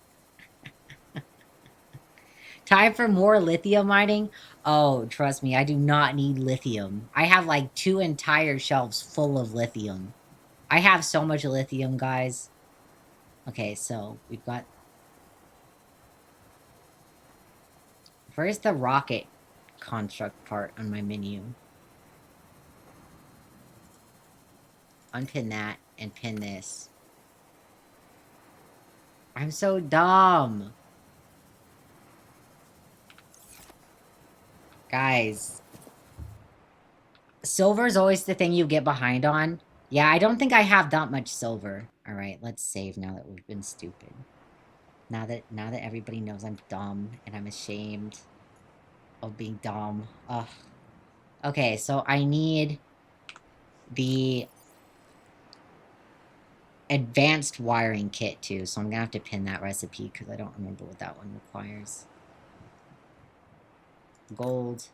Speaker 1: Time for more lithium mining? Oh, trust me, I do not need lithium. I have like 2 entire shelves full of lithium. I have so much lithium, guys. Okay, so we've got... Where's the rocket construct part on my menu? Unpin that and pin this. I'm so dumb. Guys. Silver's always the thing you get behind on. Yeah, I don't think I have that much silver. Alright, let's save now that we've been stupid. Now that everybody knows I'm dumb and I'm ashamed of being dumb. Ugh. Okay, so I need the advanced wiring kit too, so I'm gonna have to pin that recipe because I don't remember what that one requires. Gold.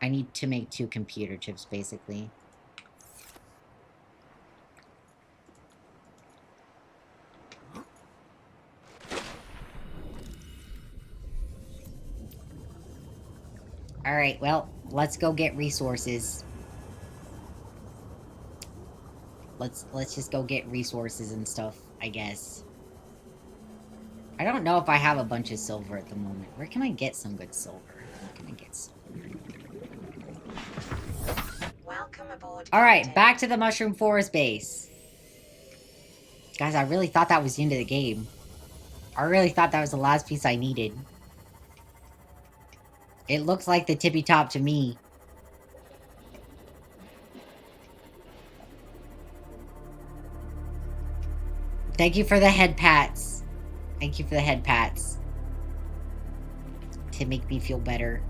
Speaker 1: I need to make 2 computer chips, basically. Alright, well, let's go get resources. Let's just go get resources and stuff, I guess. I don't know if I have a bunch of silver at the moment. Where can I get some good silver? Where can I get silver?
Speaker 6: Welcome aboard.
Speaker 1: Alright, back to the Mushroom Forest base. Guys, I really thought that was the end of the game. I really thought that was the last piece I needed. It looks like the tippy top to me. Thank you for the head pats. Thank you for the head pats. To make me feel better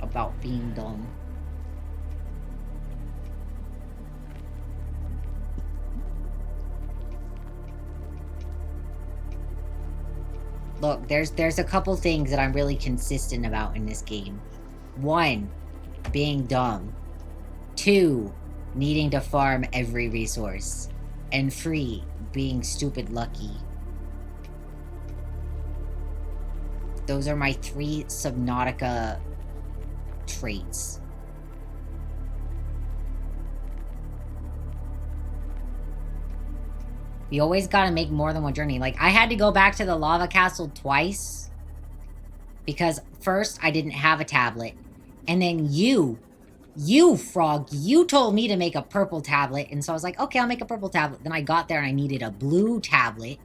Speaker 1: about being dumb. Look, there's a couple things that I'm really consistent about in this game. 1, being dumb. 2, needing to farm every resource. And 3, being stupid lucky. Those are my 3 Subnautica traits. You always gotta make more than one journey. Like, I had to go back to the lava castle twice. Because first, I didn't have a tablet. And then you, Frog, you told me to make a purple tablet. And so I was like, okay, I'll make a purple tablet. Then I got there and I needed a blue tablet.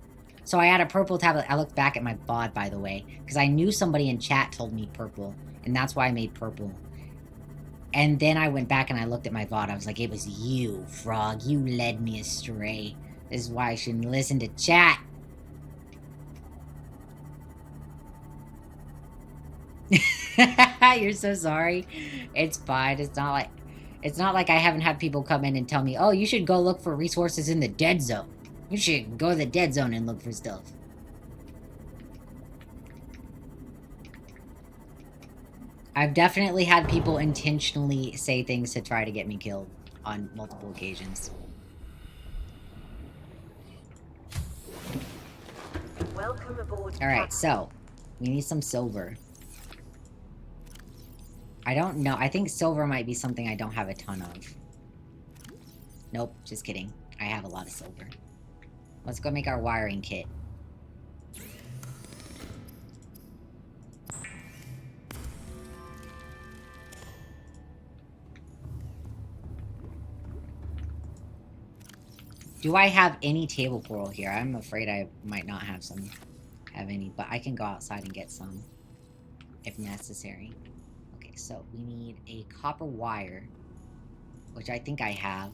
Speaker 1: So I had a purple tablet. I looked back at my VOD, by the way. Because I knew somebody in chat told me purple. And that's why I made purple. And then I went back and I looked at my VOD. I was like, it was you, Frog. You led me astray. This is why I shouldn't listen to chat. You're so sorry. It's fine. It's not like I haven't had people come in and tell me, oh, you should go look for resources in the dead zone. You should go to the dead zone and look for stuff. I've definitely had people intentionally say things to try to get me killed on multiple occasions.
Speaker 6: Welcome aboard.
Speaker 1: Alright, so we need some silver. I don't know. I think silver might be something I don't have a ton of. Nope, just kidding. I have a lot of silver. Let's go make our wiring kit. Do I have any table coral here? I'm afraid I might not have any, but I can go outside and get some if necessary. Okay, so we need a copper wire, which I think I have.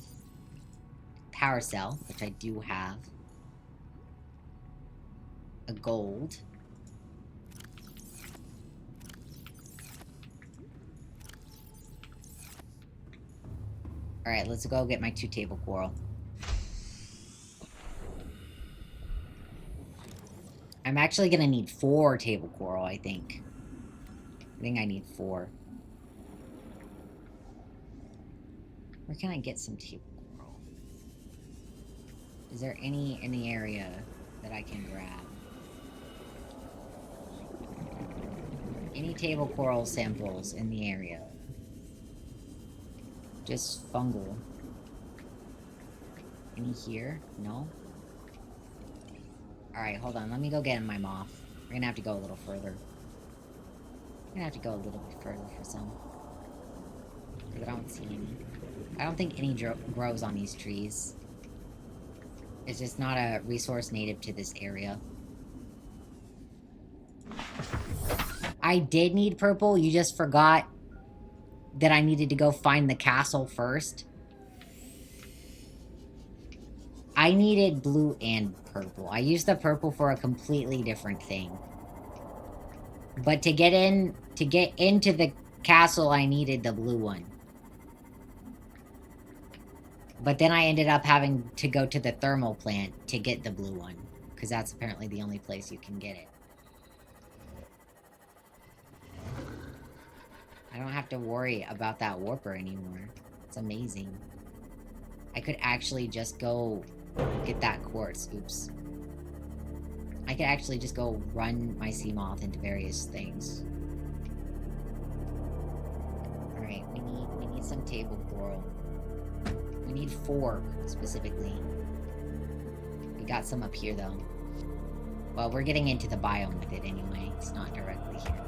Speaker 1: Power cell, which I do have. A gold. Alright, let's go get my 2 table coral. I'm actually gonna need 4 table coral, I think. I think I need 4. Where can I get some table coral? Is there any in the area that I can grab? Any table coral samples in the area? Just fungal. Any here? No? Alright, hold on. Let me go get my moth. We're gonna have to go a little further. We're gonna have to go a little bit further for some. Because I don't see any. I don't think any grows on these trees. It's just not a resource native to this area. I did need purple. You just forgot that I needed to go find the castle first. I needed blue and purple. I used the purple for a completely different thing. But to get into the castle, I needed the blue one. But then I ended up having to go to the thermal plant to get the blue one. Because that's apparently the only place you can get it. I don't have to worry about that warper anymore. It's amazing. I could actually just go get that quartz. Oops. I could actually just go run my sea moth into various things. Alright, we need some table coral. We need 4, specifically. We got some up here, though. Well, we're getting into the biome with it anyway. It's not directly here.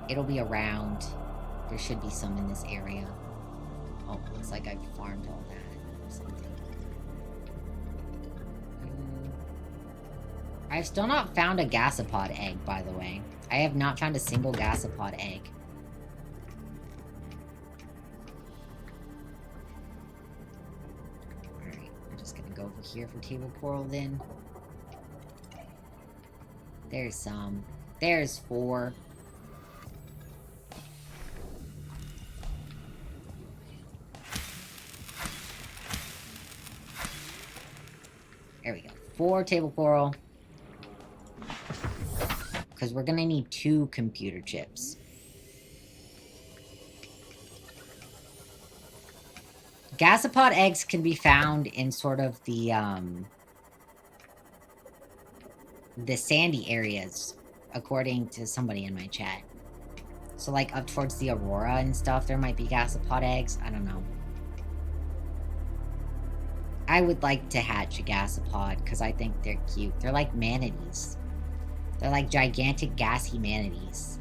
Speaker 1: It'll be around. There should be some in this area. Oh, looks like I've farmed all that or something. I've still not found a gasopod egg, by the way. I have not found a single gasopod egg. Alright, we're just gonna go over here for table coral then. There's some. There's 4. There we go. 4 table coral. Because we're gonna need 2 computer chips. Gasopod eggs can be found in sort of the sandy areas, according to somebody in my chat. So, like, up towards the Aurora and stuff, there might be gasopod eggs. I don't know. I would like to hatch a gasopod, because I think they're cute. They're like manatees. They're like gigantic, gassy manatees.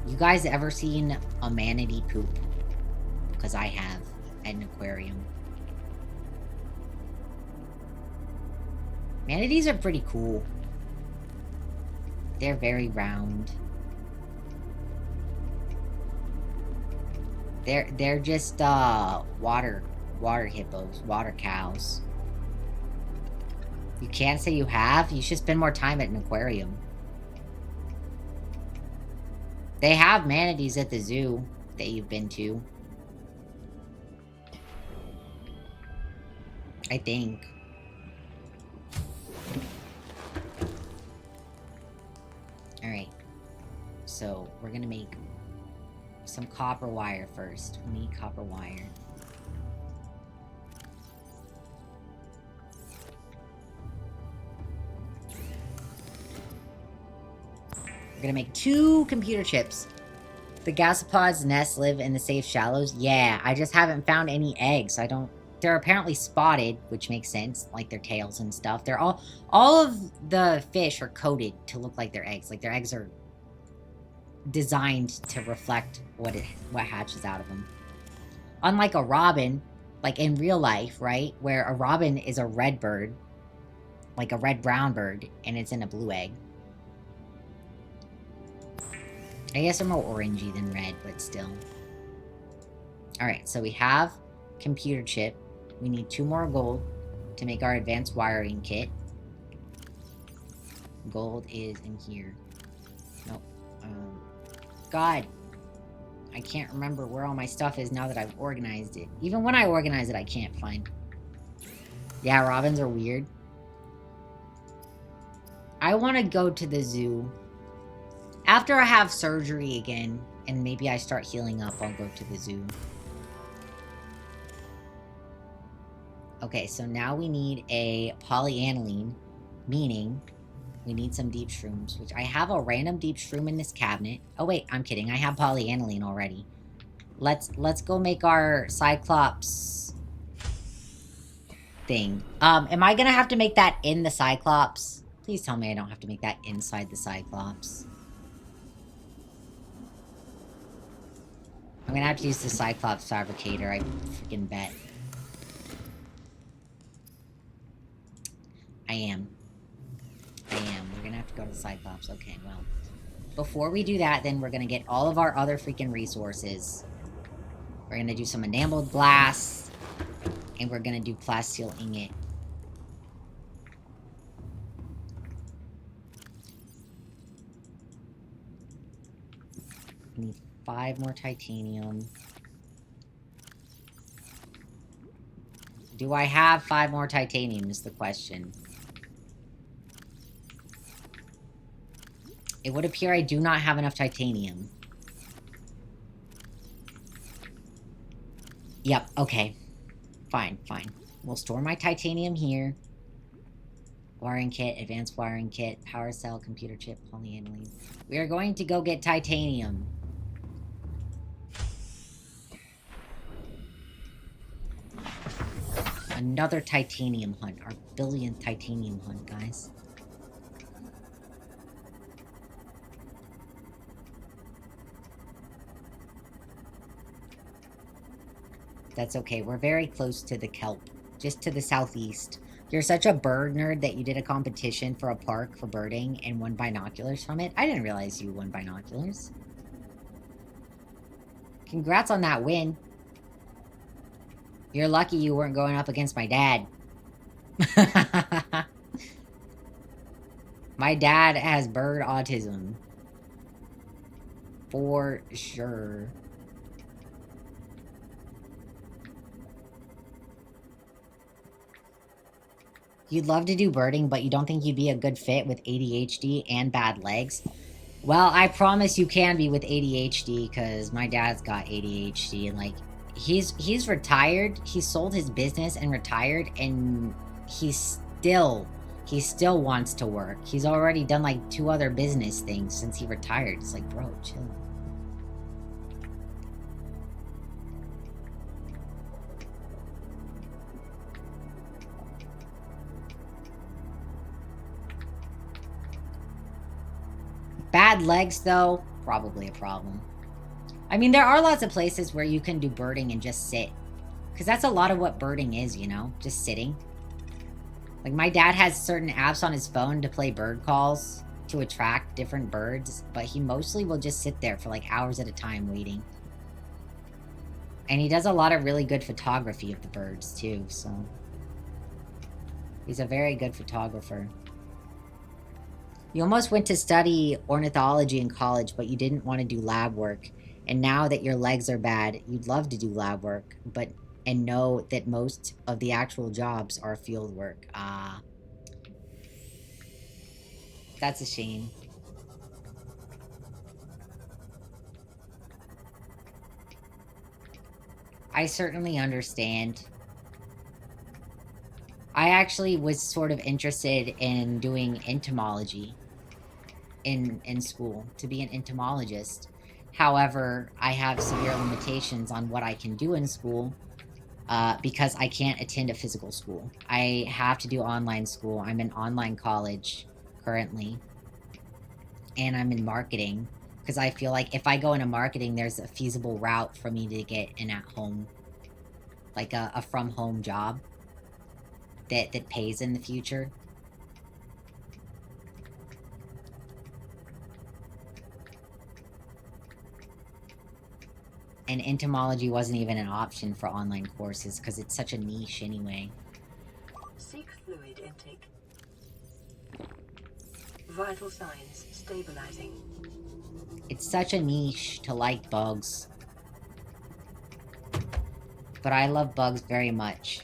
Speaker 1: You guys ever seen a manatee poop? Because I have, at an aquarium. Manatees are pretty cool. They're very round. They're just water hippos, water cows. You can't say you have. You should spend more time at an aquarium. They have manatees at the zoo that you've been to. I think. Alright. So, we're gonna make some copper wire first. We need copper wire. We're gonna make 2 computer chips. The gasopod's nests live in the safe shallows. Yeah, I just haven't found any eggs. They're apparently spotted, which makes sense, like their tails and stuff. They're all of the fish are coated to look like their eggs. Like their eggs are designed to reflect what hatches out of them. Unlike a robin, like in real life, right? Where a robin is a red bird, like a red-brown bird, and it's in a blue egg. I guess they're more orangey than red, but still. Alright, so we have computer chip. We need 2 more gold to make our advanced wiring kit. Gold is in here. Nope. God. I can't remember where all my stuff is now that I've organized it. Even when I organize it, I can't find. Yeah, robins are weird. I want to go to the zoo. After I have surgery again, and maybe I start healing up, I'll go to the zoo. Okay, so now we need a polyaniline, meaning we need some deep shrooms, which I have a random deep shroom in this cabinet. Oh wait, I'm kidding. I have polyaniline already. Let's go make our Cyclops thing. Am I gonna have to make that in the Cyclops? Please tell me I don't have to make that inside the Cyclops. I'm gonna have to use the Cyclops fabricator, I freaking bet. I am. We're gonna have to go to the Cyclops. Okay, well. Before we do that, then we're gonna get all of our other freaking resources. We're gonna do some enameled glass. And we're gonna do plasteel ingot. We need 5 more titanium. Do I have 5 more titanium is the question. It would appear I do not have enough titanium. Yep, okay. Fine. We'll store my titanium here. Wiring kit, advanced wiring kit, power cell, computer chip, polyaniline. We are going to go get titanium. Another titanium hunt. Our 1000th titanium hunt, guys. That's okay. We're very close to the kelp. Just to the southeast. You're such a bird nerd that you did a competition for a park for birding and won binoculars from it. I didn't realize you won binoculars. Congrats on that win. You're lucky you weren't going up against my dad. My dad has bird autism. For sure. You'd love to do birding, but you don't think you'd be a good fit with ADHD and bad legs? Well, I promise you can be with ADHD, because my dad's got ADHD, and, like, he's retired. He sold his business and retired, and he still wants to work. He's already done, like, 2 other business things since he retired. It's like, bro, chill. Bad legs, though, probably a problem. I mean, there are lots of places where you can do birding and just sit. Because that's a lot of what birding is, you know? Just sitting. Like, my dad has certain apps on his phone to play bird calls to attract different birds. But he mostly will just sit there for, like, hours at a time waiting. And he does a lot of really good photography of the birds, too, so... He's a very good photographer. You almost went to study ornithology in college, but you didn't want to do lab work. And now that your legs are bad, you'd love to do lab work, and know that most of the actual jobs are field work. That's a shame. I certainly understand. I actually was sort of interested in doing entomology in school, to be an entomologist. However, I have severe limitations on what I can do in school because I can't attend a physical school. I have to do online school. I'm in online college currently, and I'm in marketing. Because I feel like if I go into marketing, there's a feasible route for me to get an at-home, like a from-home job that pays in the future. And entomology wasn't even an option for online courses because it's such a niche anyway.
Speaker 2: Seek fluid intake. Vital signs stabilizing.
Speaker 1: It's such a niche to like bugs. But I love bugs very much.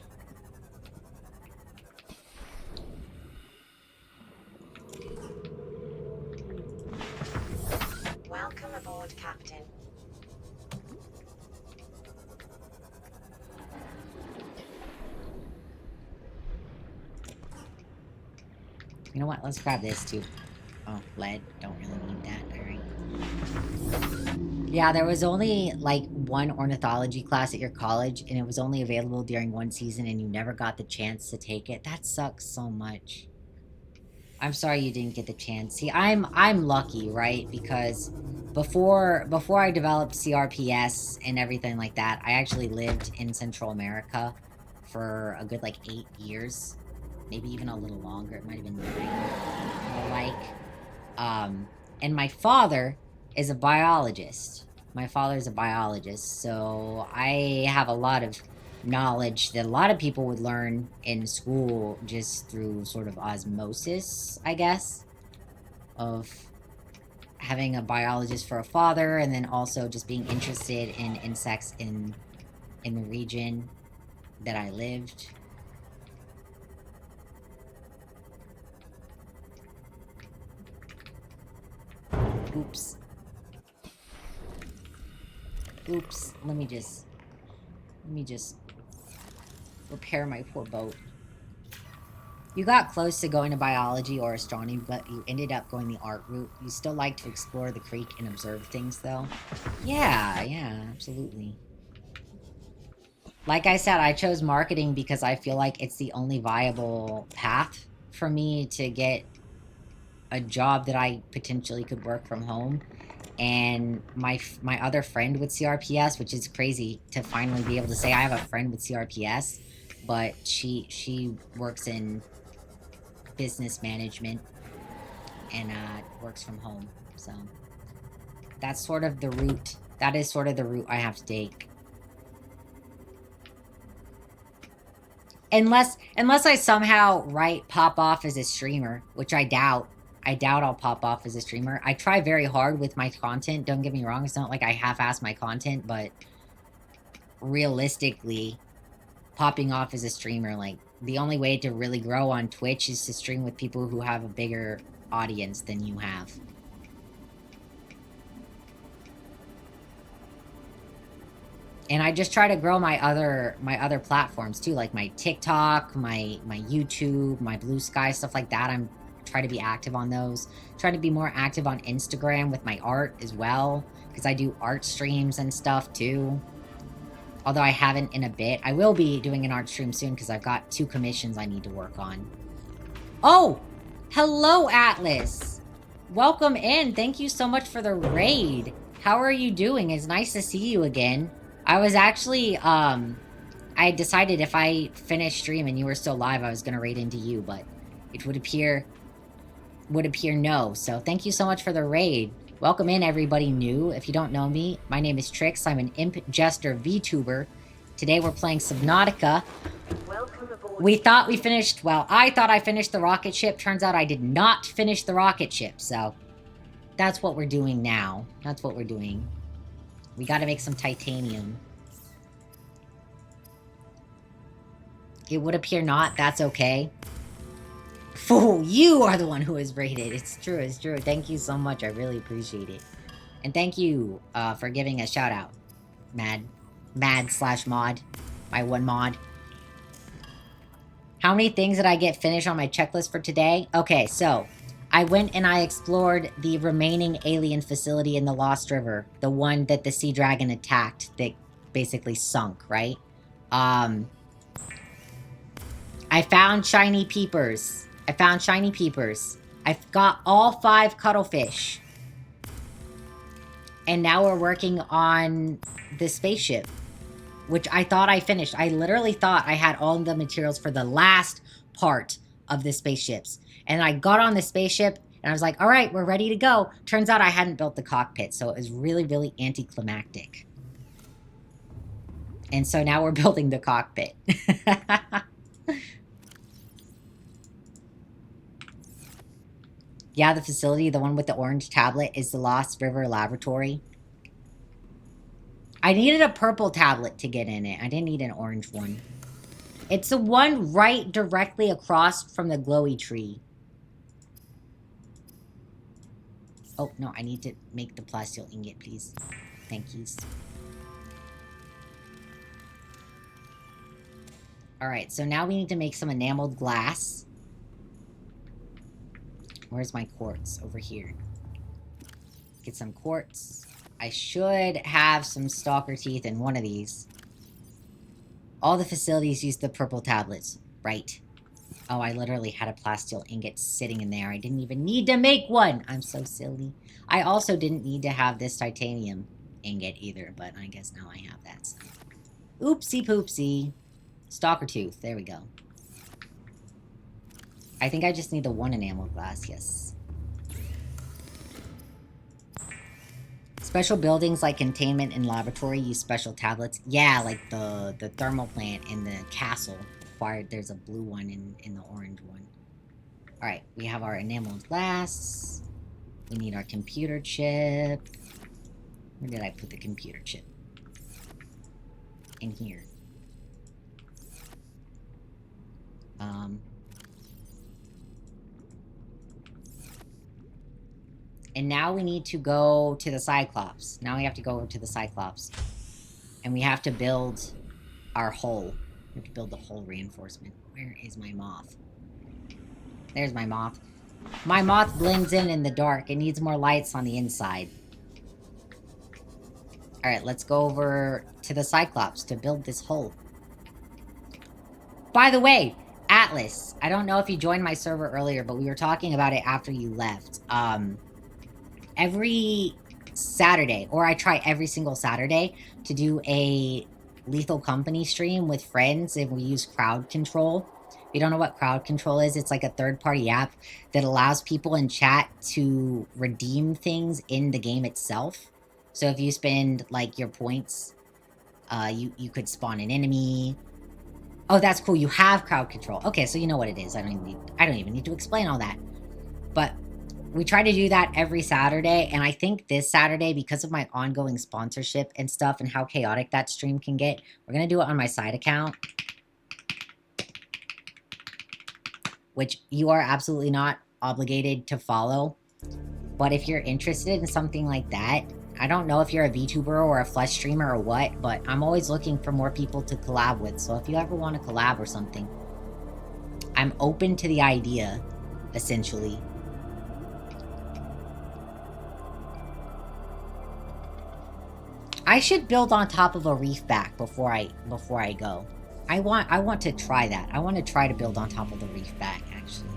Speaker 6: Welcome aboard, Captain.
Speaker 1: You know what? Let's grab this too. Oh, lead. Don't really need that. Alright. Yeah, there was only like one ornithology class at your college, and it was only available during one season, and you never got the chance to take it. That sucks so much. I'm sorry you didn't get the chance. See, I'm lucky, right? Because before I developed CRPS and everything like that, I actually lived in Central America for a good like 8 years. Maybe even a little longer. It might have been 9. More like. And my father is a biologist. My father's a biologist, so I have a lot of knowledge that a lot of people would learn in school just through sort of osmosis, I guess, of having a biologist for a father, and then also just being interested in insects in the region that I lived. Oops. Oops. Let me just repair my poor boat. You got close to going to biology or astronomy, but you ended up going the art route. You still like to explore the creek and observe things, though? Yeah, absolutely. Like I said, I chose marketing because I feel like it's the only viable path for me to get a job that I potentially could work from home. And my other friend with CRPS, which is crazy to finally be able to say I have a friend with CRPS, but she works in business management and works from home. So that's sort of the route. That is sort of the route I have to take. Unless I somehow pop off as a streamer, which I doubt. I doubt I'll pop off as a streamer. I try very hard with my content, don't get me wrong. It's not like I half-ass my content, but realistically, popping off as a streamer, like, the only way to really grow on Twitch is to stream with people who have a bigger audience than you have. And I just try to grow my other platforms too, like my TikTok, my YouTube, my Blue Sky, stuff like that. I'm try to be active on those. Try to be more active on Instagram with my art as well, because I do art streams and stuff too. Although I haven't in a bit. I will be doing an art stream soon because I've got 2 commissions I need to work on. Oh! Hello, Atlas! Welcome in. Thank you so much for the raid. How are you doing? It's nice to see you again. I was actually, I decided if I finished stream and you were still live, I was going to raid into you, but it would appear no. So thank you so much for the raid. Welcome in, everybody new. If you don't know me, my name is Trix. I'm an Imp Jester VTuber. Today we're playing Subnautica.
Speaker 6: Welcome aboard.
Speaker 1: We thought we finished, well, I thought I finished the rocket ship. Turns out I did not finish the rocket ship, so that's what we're doing now. That's what we're doing. We gotta make some titanium. It would appear not. That's okay. Fool, you are the one who is rated. It's true, it's true. Thank you so much. I really appreciate it. And thank you for giving a shout out. Mad/mod. My one mod. How many things did I get finished on my checklist for today? Okay, so I went and I explored the remaining alien facility in the Lost River. The one that the sea dragon attacked that basically sunk, right? I found shiny peepers. I've got all 5 cuttlefish. And now we're working on the spaceship, which I thought I finished. I literally thought I had all the materials for the last part of the spaceships. And I got on the spaceship and I was like, all right, we're ready to go. Turns out I hadn't built the cockpit, so it was really, really anticlimactic. And so now we're building the cockpit. Yeah, the facility, the one with the orange tablet, is the Lost River Laboratory. I needed a purple tablet to get in it. I didn't need an orange one. It's the one right directly across from the glowy tree. Oh, no, I need to make the plasteel ingot, please. Thank yous. Alright, so now we need to make some enameled glass. Where's my quartz? Over here. Get some quartz. I should have some stalker teeth in one of these. All the facilities use the purple tablets. Right. Oh, I literally had a plasteel ingot sitting in there. I didn't even need to make one. I'm so silly. I also didn't need to have this titanium ingot either, but I guess now I have that. So. Oopsie poopsie. Stalker tooth. There we go. I think I just need the one enamel glass. Yes. Special buildings like containment and laboratory use special tablets. Yeah, like the thermal plant in the castle. There's a blue one in the orange one. Alright, we have our enameled glass. We need our computer chip. Where did I put the computer chip? In here. And now we need to go to the Cyclops. Now we have to go to the Cyclops. And we have to build our hull. We have to build the hull reinforcement. Where is my moth? There's my moth. My moth blends in the dark. It needs more lights on the inside. Alright, let's go over to the Cyclops to build this hull. By the way, Atlas, I don't know if you joined my server earlier, but we were talking about it after you left. Every Saturday, or I try every single Saturday, to do a Lethal Company stream with friends, and we use crowd control. If you don't know what crowd control is, it's like a third-party app that allows people in chat to redeem things in the game itself. So if you spend, like, your points, you could spawn an enemy. Oh, that's cool. You have crowd control. Okay, so you know what it is. I don't even need to explain all that. But we try to do that every Saturday, and I think this Saturday, because of my ongoing sponsorship and stuff and how chaotic that stream can get, we're going to do it on my side account. Which you are absolutely not obligated to follow. But if you're interested in something like that, I don't know if you're a VTuber or a flesh streamer or what, but I'm always looking for more people to collab with. So if you ever want to collab or something, I'm open to the idea, essentially. I should build on top of a reef back before I go. I want to try that. I want to try to build on top of the reef back, actually.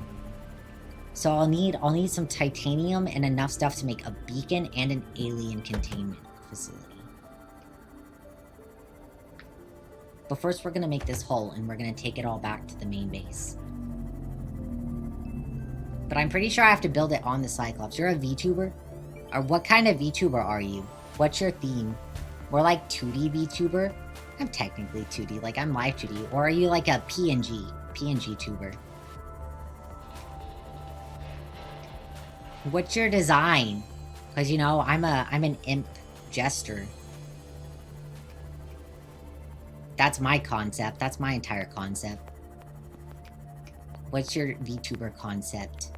Speaker 1: So I'll need some titanium and enough stuff to make a beacon and an alien containment facility. But first we're gonna make this hull and we're gonna take it all back to the main base. But I'm pretty sure I have to build it on the Cyclops. You're a VTuber? Or what kind of VTuber are you? What's your theme? We're like 2D VTuber? I'm technically 2D, like I'm live 2D. Or are you like a PNG tuber? What's your design? Because, you know, I'm an imp jester. That's my concept. That's my entire concept. What's your VTuber concept?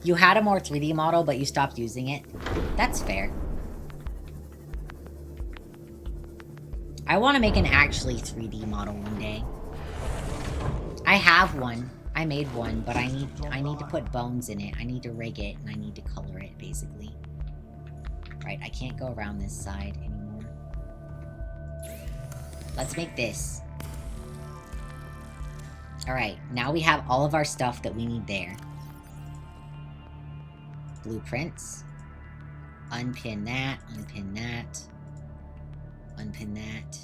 Speaker 1: You had a more 3D model, but you stopped using it. That's fair. I want to make an actually 3D model one day. I have one. I made one, but I need to put bones in it. I need to rig it, and I need to color it, basically. Right, I can't go around this side anymore. Let's make this. Alright, now we have all of our stuff that we need there. Blueprints. Unpin that, unpin that. Unpin that.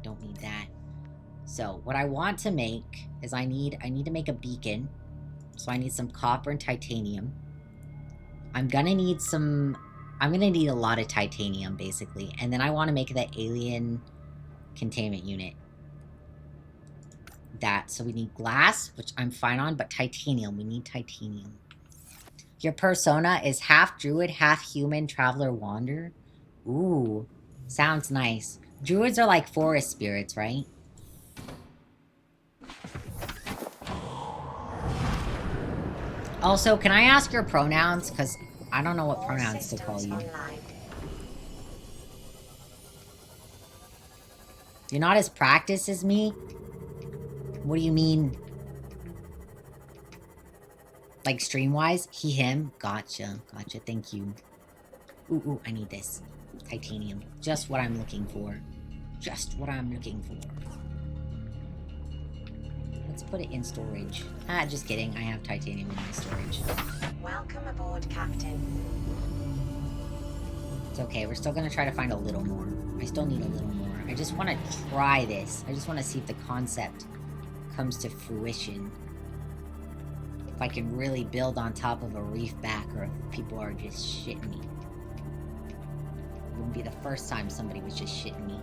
Speaker 1: Don't need that. So, what I want to make is I need to make a beacon. So I need some copper and titanium. I'm gonna need a lot of titanium, basically. And then I want to make the alien containment unit. So we need glass, which I'm fine on, but titanium. We need titanium. Your persona is half druid, half human, traveler, wanderer. Ooh, sounds nice. Druids are like forest spirits, right? Also, can I ask your pronouns? Because I don't know what pronouns to call you. You're not as practiced as me? What do you mean? Like stream-wise? He, him? Gotcha. Gotcha. Thank you. Ooh, I need this. Titanium. Just what I'm looking for. Just what I'm looking for. Let's put it in storage. Ah, just kidding. I have titanium in my storage.
Speaker 6: Welcome aboard, Captain.
Speaker 1: It's okay. We're still gonna try to find a little more. I still need a little more. I just want to try this. I just want to see if the concept comes to fruition. If I can really build on top of a reef back, or if people are just shitting me. It wouldn't be the first time somebody was just shitting me.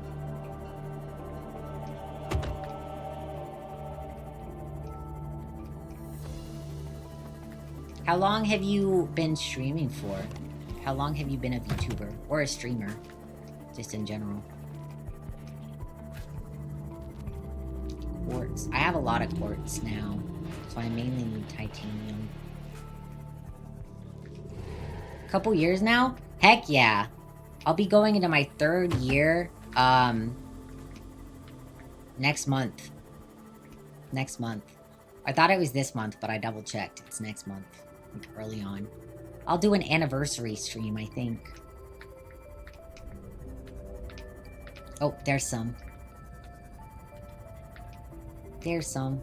Speaker 1: How long have you been streaming for? How long have you been a VTuber? Or a streamer? Just in general. Quartz. I have a lot of quartz now. So I mainly need titanium. Couple years now? Heck yeah. I'll be going into my 3rd year, next month. Next month. I thought it was this month, but I double checked. It's next month. Like early on. I'll do an anniversary stream, I think. Oh, there's some. There's some.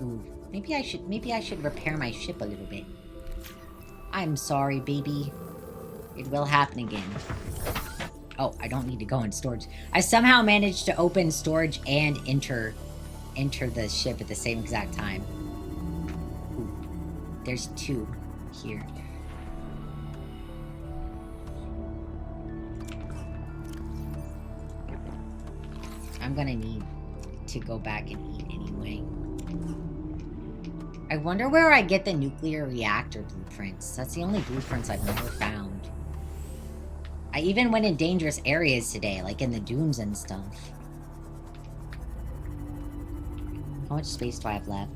Speaker 1: Ooh, maybe I should repair my ship a little bit. I'm sorry, baby. It will happen again. Oh, I don't need to go in storage. I somehow managed to open storage and enter the ship at the same exact time. Ooh, there's 2 here. I'm gonna need to go back and eat anyway. I wonder where I get the nuclear reactor blueprints. That's the only blueprints I've never found. I even went in dangerous areas today, like in the dunes and stuff. How much space do I have left?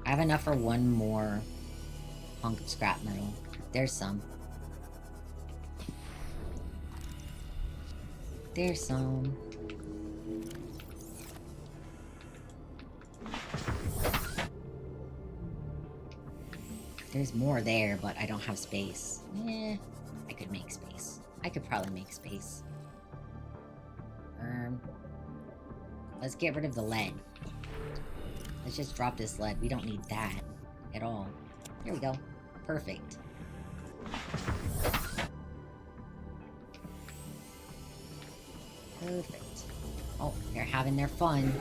Speaker 1: I have enough for 1 more hunk of scrap metal. There's some. There's some. There's more there, but I don't have space. I could make space. I could probably make space. Let's get rid of the lead. Let's just drop this lead. We don't need that at all. There we go. Perfect. Perfect. Oh, they're having their fun.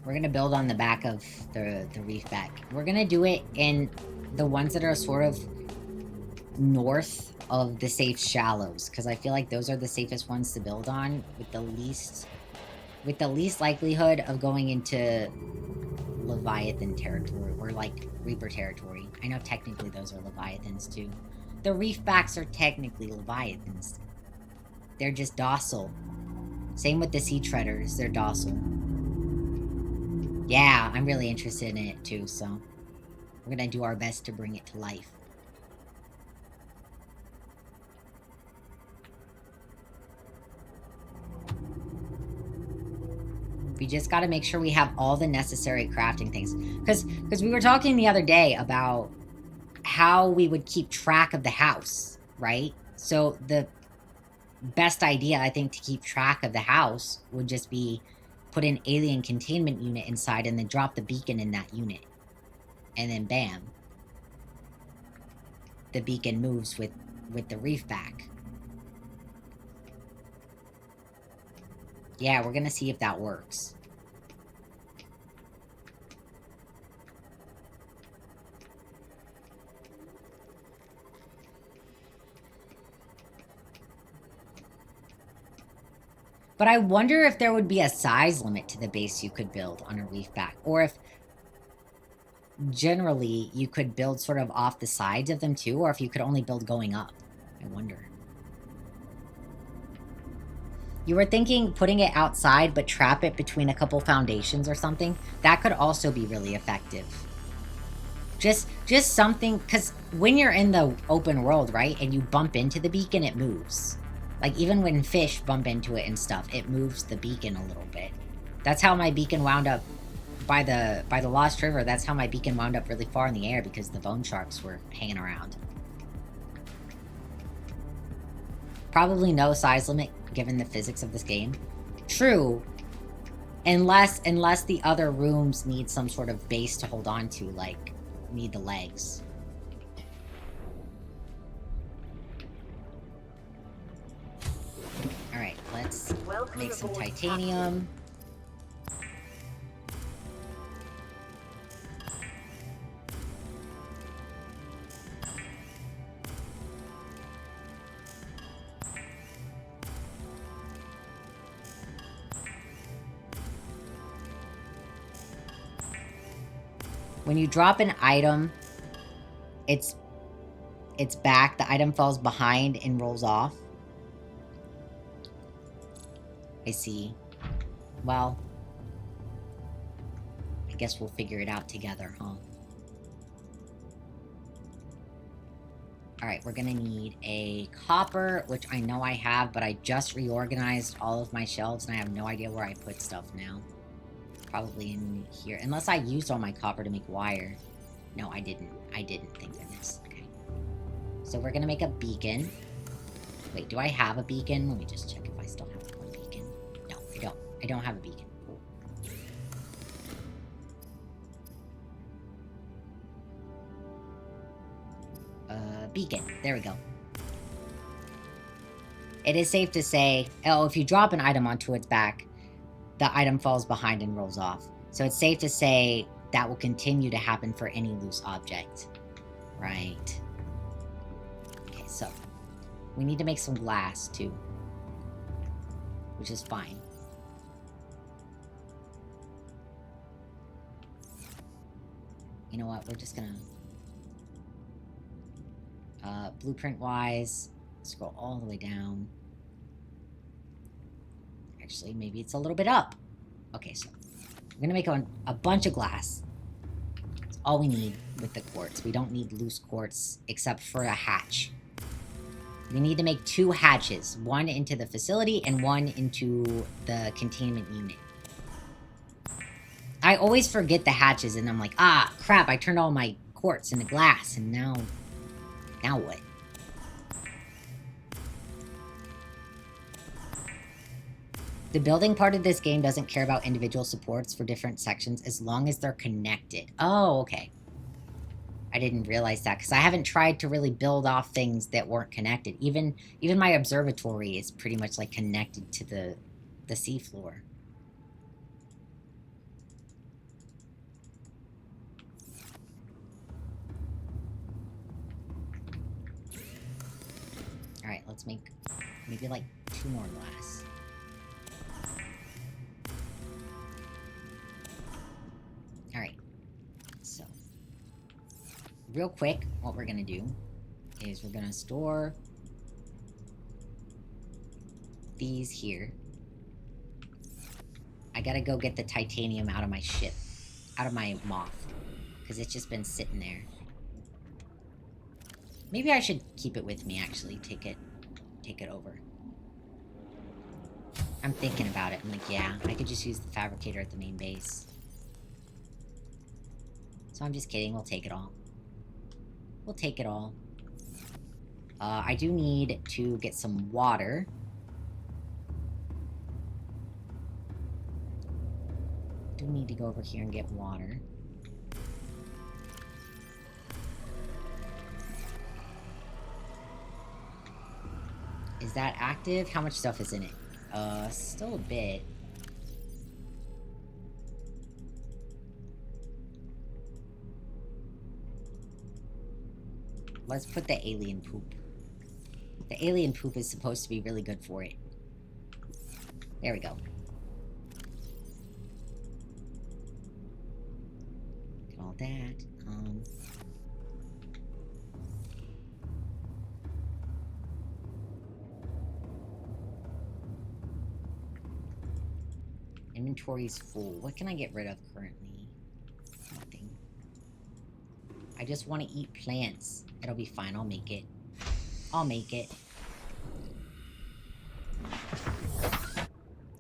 Speaker 1: We're gonna build on the back of the reef back. We're gonna do it in the ones that are sort of north of the safe shallows, because I feel like those are the safest ones to build on with the least likelihood of going into Leviathan territory, or like Reaper territory. I know technically those are Leviathans too. The reef backs are technically Leviathans. They're just docile. Same with the sea treaders, they're docile. Yeah, I'm really interested in it too, so we're gonna do our best to bring it to life. We just got to make sure we have all the necessary crafting things. Because we were talking the other day about how we would keep track of the house, right? So the best idea, I think, to keep track of the house would just be put an alien containment unit inside and then drop the beacon in that unit. And then bam. The beacon moves with the reef back. Yeah, we're gonna see if that works. But I wonder if there would be a size limit to the base you could build on a reef back. Or if generally you could build sort of off the sides of them too. Or if you could only build going up. I wonder. You were thinking putting it outside but trap it between a couple foundations or something? That could also be really effective. Just something, because when you're in the open world, right, and you bump into the beacon, it moves. Like, even when fish bump into it and stuff, it moves the beacon a little bit. That's how my beacon wound up by the Lost River. That's how my beacon wound up really far in the air, because the bone sharks were hanging around. Probably no size limit, given the physics of this game. True. Unless the other rooms need some sort of base to hold on to, like, need the legs. Alright, let's make some titanium. When you drop an item, it's back, the item falls behind and rolls off. I see. Well, I guess we'll figure it out together, huh? Alright, we're gonna need a copper, which I know I have, but I just reorganized all of my shelves and I have no idea where I put stuff now. Probably in here. Unless I used all my copper to make wire. No, I didn't. I didn't, thank goodness. Okay. So we're gonna make a beacon. Wait, do I have a beacon? Let me just check if I still have one beacon. No, I don't. I don't have a beacon. Beacon. There we go. It is safe to say... Oh, if you drop an item onto its back, the item falls behind and rolls off. So it's safe to say that will continue to happen for any loose object. Right. Okay, so we need to make some glass too. Which is fine. You know what, we're just gonna... blueprint-wise, scroll all the way down. Actually, maybe it's a little bit up. Okay, so I'm gonna make a bunch of glass. That's all we need with the quartz. We don't need loose quartz except for a hatch. We need to make 2 hatches. One into the facility and one into the containment unit. I always forget the hatches and I'm like, ah, crap, I turned all my quartz into glass and now what? The building part of this game doesn't care about individual supports for different sections as long as they're connected. Oh, okay. I didn't realize that because I haven't tried to really build off things that weren't connected. Even my observatory is pretty much like connected to the seafloor. Alright, let's make maybe like 2 more glass. Alright, so real quick, what we're gonna do is we're gonna store these here. I gotta go get the titanium out of my ship, out of my moth, because it's just been sitting there. Maybe I should keep it with me, actually. Take it over. I'm thinking about it. I'm like, yeah, I could just use the fabricator at the main base. So I'm just kidding. We'll take it all. We'll take it all. I do need to get some water. Do need to go over here and get water. Is that active? How much stuff is in it? Still a bit. Let's put the alien poop. The alien poop is supposed to be really good for it. There we go. Get all that. Inventory's full. What can I get rid of currently? Nothing. I just want to eat plants. It'll be fine. I'll make it. I'll make it.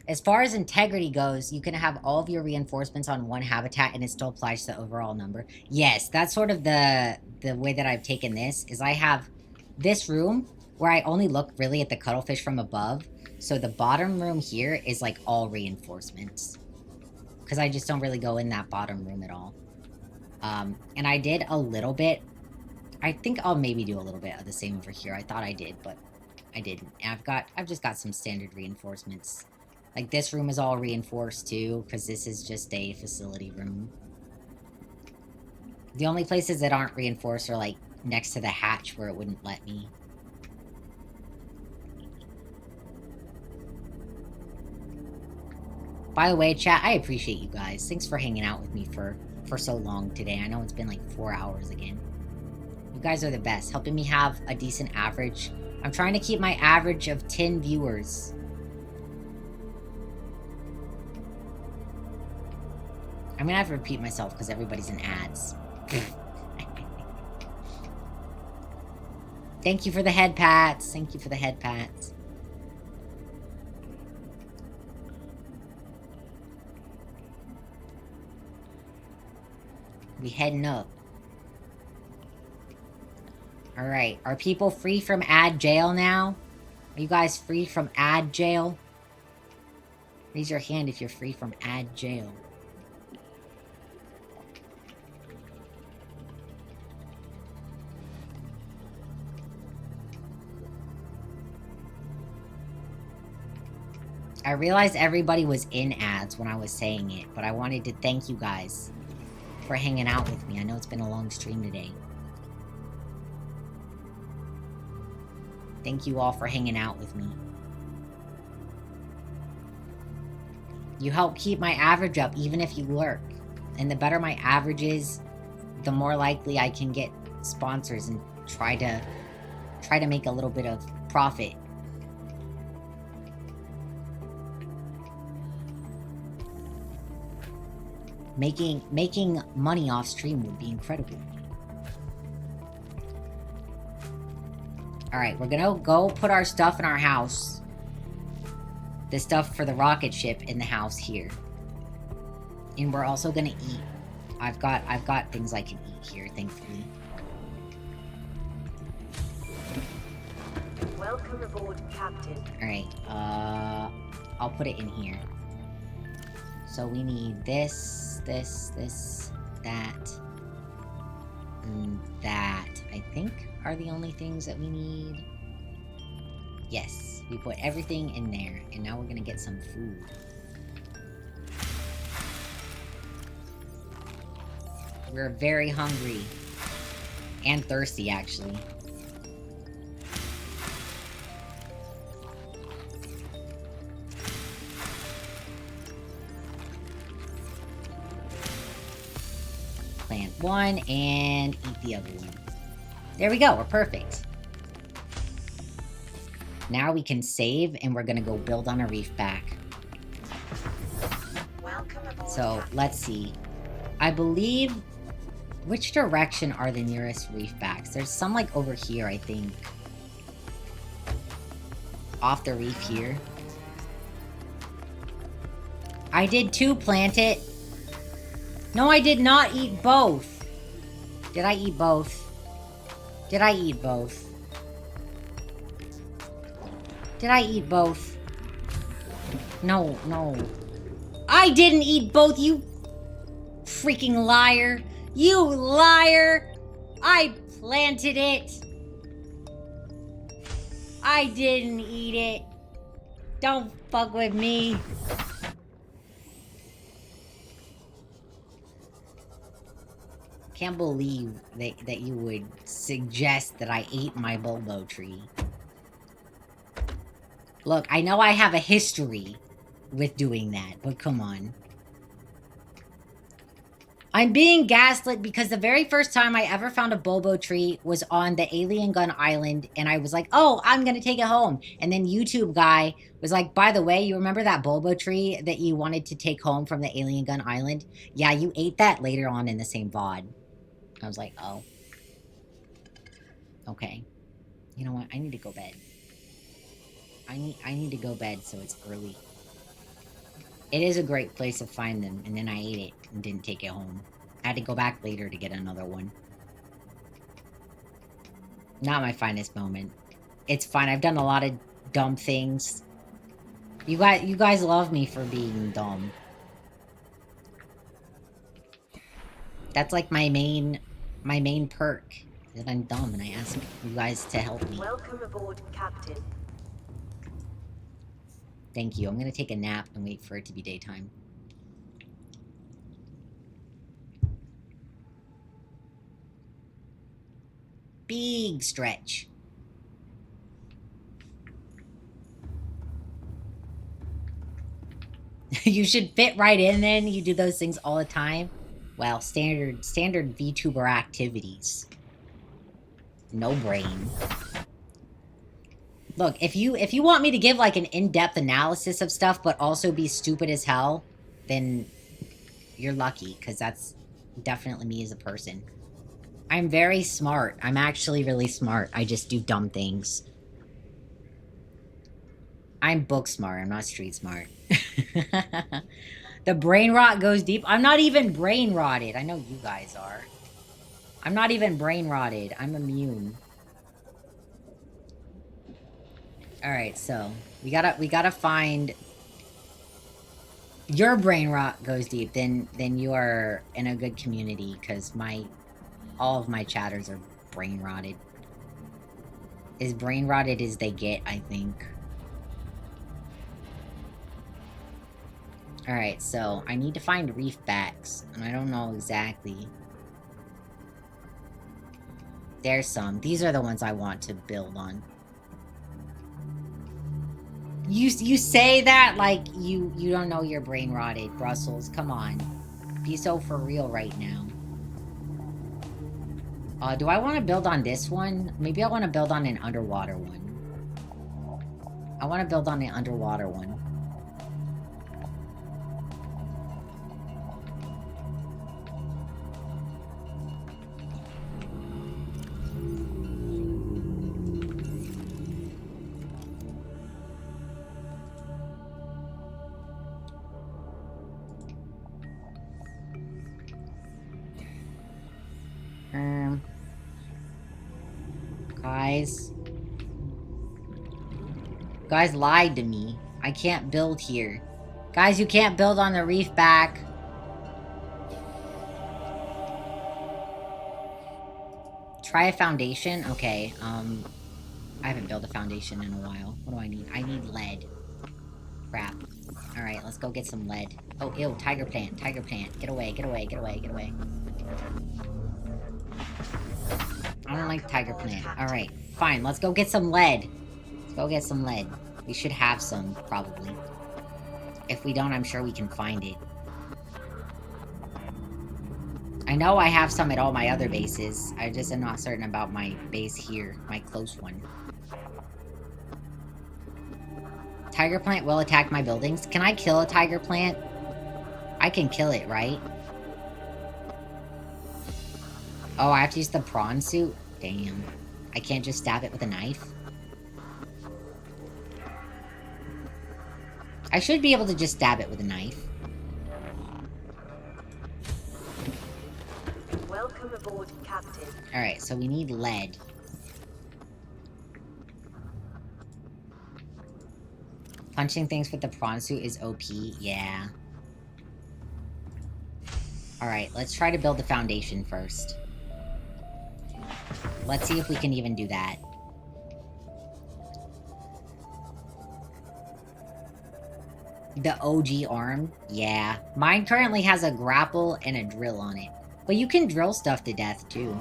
Speaker 1: As far as integrity goes, you can have all of your reinforcements on one habitat and it still applies to the overall number. Yes, that's sort of the way that I've taken this, is I have this room where I only look really at the cuttlefish from above. So the bottom room here is like all reinforcements. Because I just don't really go in that bottom room at all. And I did a little bit. I think I'll maybe do a little bit of the same over here. I thought I did, but I didn't. And I've just got some standard reinforcements. Like this room is all reinforced too, because this is just a facility room. The only places that aren't reinforced are like next to the hatch where it wouldn't let me. By the way, chat, I appreciate you guys. Thanks for hanging out with me for so long today. I know it's been like 4 hours again. You guys are the best, helping me have a decent average. I'm trying to keep my average of 10 viewers. I'm gonna have to repeat myself because everybody's in ads. Thank you for the head pats. Thank you for the head pats. We heading up. Alright, are people free from ad jail now? Are you guys free from ad jail? Raise your hand if you're free from ad jail. I realized everybody was in ads when I was saying it, but I wanted to thank you guys for hanging out with me. I know it's been a long stream today. Thank you all for hanging out with me. You help keep my average up even if you lurk. And the better my average is, the more likely I can get sponsors and try to make a little bit of profit. Making money off stream would be incredible. Alright, we're gonna go put our stuff in our house. The stuff for the rocket ship in the house here. And we're also gonna eat. I've got things I can eat here, thankfully.
Speaker 6: Welcome aboard, Captain.
Speaker 1: Alright, I'll put it in here. So we need this, that, and that, I think, are the only things that we need. Yes, we put everything in there, and now we're gonna get some food. We're very hungry. And thirsty, actually. Plant one and eat the other one. There we go, we're perfect. Now we can save and we're gonna go build on a reef back.
Speaker 6: Welcome aboard,
Speaker 1: So
Speaker 6: Captain.
Speaker 1: let's see. I believe, which direction are the nearest reef backs? There's some like over here, I think. Off the reef here. I did too plant it. No, I did not eat both. Did I eat both? Did I eat both? Did I eat both? No, no. I didn't eat both, you freaking liar. You liar! I planted it. I didn't eat it. Don't fuck with me. Can't believe that you would suggest that I ate my bulbo tree. Look, I know I have a history with doing that, but come on. I'm being gaslit because the very first time I ever found a bulbo tree was on the Alien Gun Island, and I was like, oh, I'm gonna take it home. And then YouTube guy was like, by the way, you remember that bulbo tree that you wanted to take home from the Alien Gun Island? Yeah, you ate that later on in the same VOD. I was like, oh. Okay. You know what? I need to go bed. I need to go bed so it's early. It is a great place to find them, and then I ate it and didn't take it home. I had to go back later to get another one. Not my finest moment. It's fine. I've done a lot of dumb things. You guys love me for being dumb. That's like my main perk. That I'm dumb and I ask you guys to help me.
Speaker 6: Welcome aboard, Captain.
Speaker 1: Thank you. I'm gonna take a nap and wait for it to be daytime. Big stretch. You should fit right in then. You do those things all the time. Well, standard VTuber activities. No brain. Look, if you want me to give like an in-depth analysis of stuff but also be stupid as hell, then you're lucky, because that's definitely me as a person. I'm very smart. I'm actually really smart. I just do dumb things. I'm book smart. I'm not street smart. The brain rot goes deep. I'm not even brain rotted. I know you guys are. I'm not even brain rotted. I'm immune. Alright, so we gotta find. Your brain rot goes deep, then you are in a good community, because all of my chatters are brain rotted. As brain rotted as they get, I think. Alright, so I need to find reef backs, and I don't know exactly. There's some. These are the ones I want to build on. You say that like you don't know you're brain rotted, Brussels. Come on. Be so for real right now. Do I want to build on this one? Maybe I want to build on an underwater one. I want to build on the underwater one. Guys lied to me. I can't build here. Guys, you can't build on the reef back. Try a foundation? Okay, I haven't built a foundation in a while. What do I need? I need lead. Crap. Alright, let's go get some lead. Oh, ew, tiger plant, tiger plant. Get away, get away, get away, get away. I don't like tiger plant. Alright, fine, let's go get some lead. Let's go get some lead. We should have some, probably. If we don't, I'm sure we can find it. I know I have some at all my other bases. I just am not certain about my base here. My close one. Tiger plant will attack my buildings. Can I kill a tiger plant? I can kill it, right? Oh, I have to use the prawn suit? Damn. I can't just stab it with a knife? I should be able to just stab it with a knife. Alright, so we need lead. Punching things with the prawn suit is OP, yeah. Alright, let's try to build the foundation first. Let's see if we can even do that. The OG arm? Yeah. Mine currently has a grapple and a drill on it. But you can drill stuff to death, too.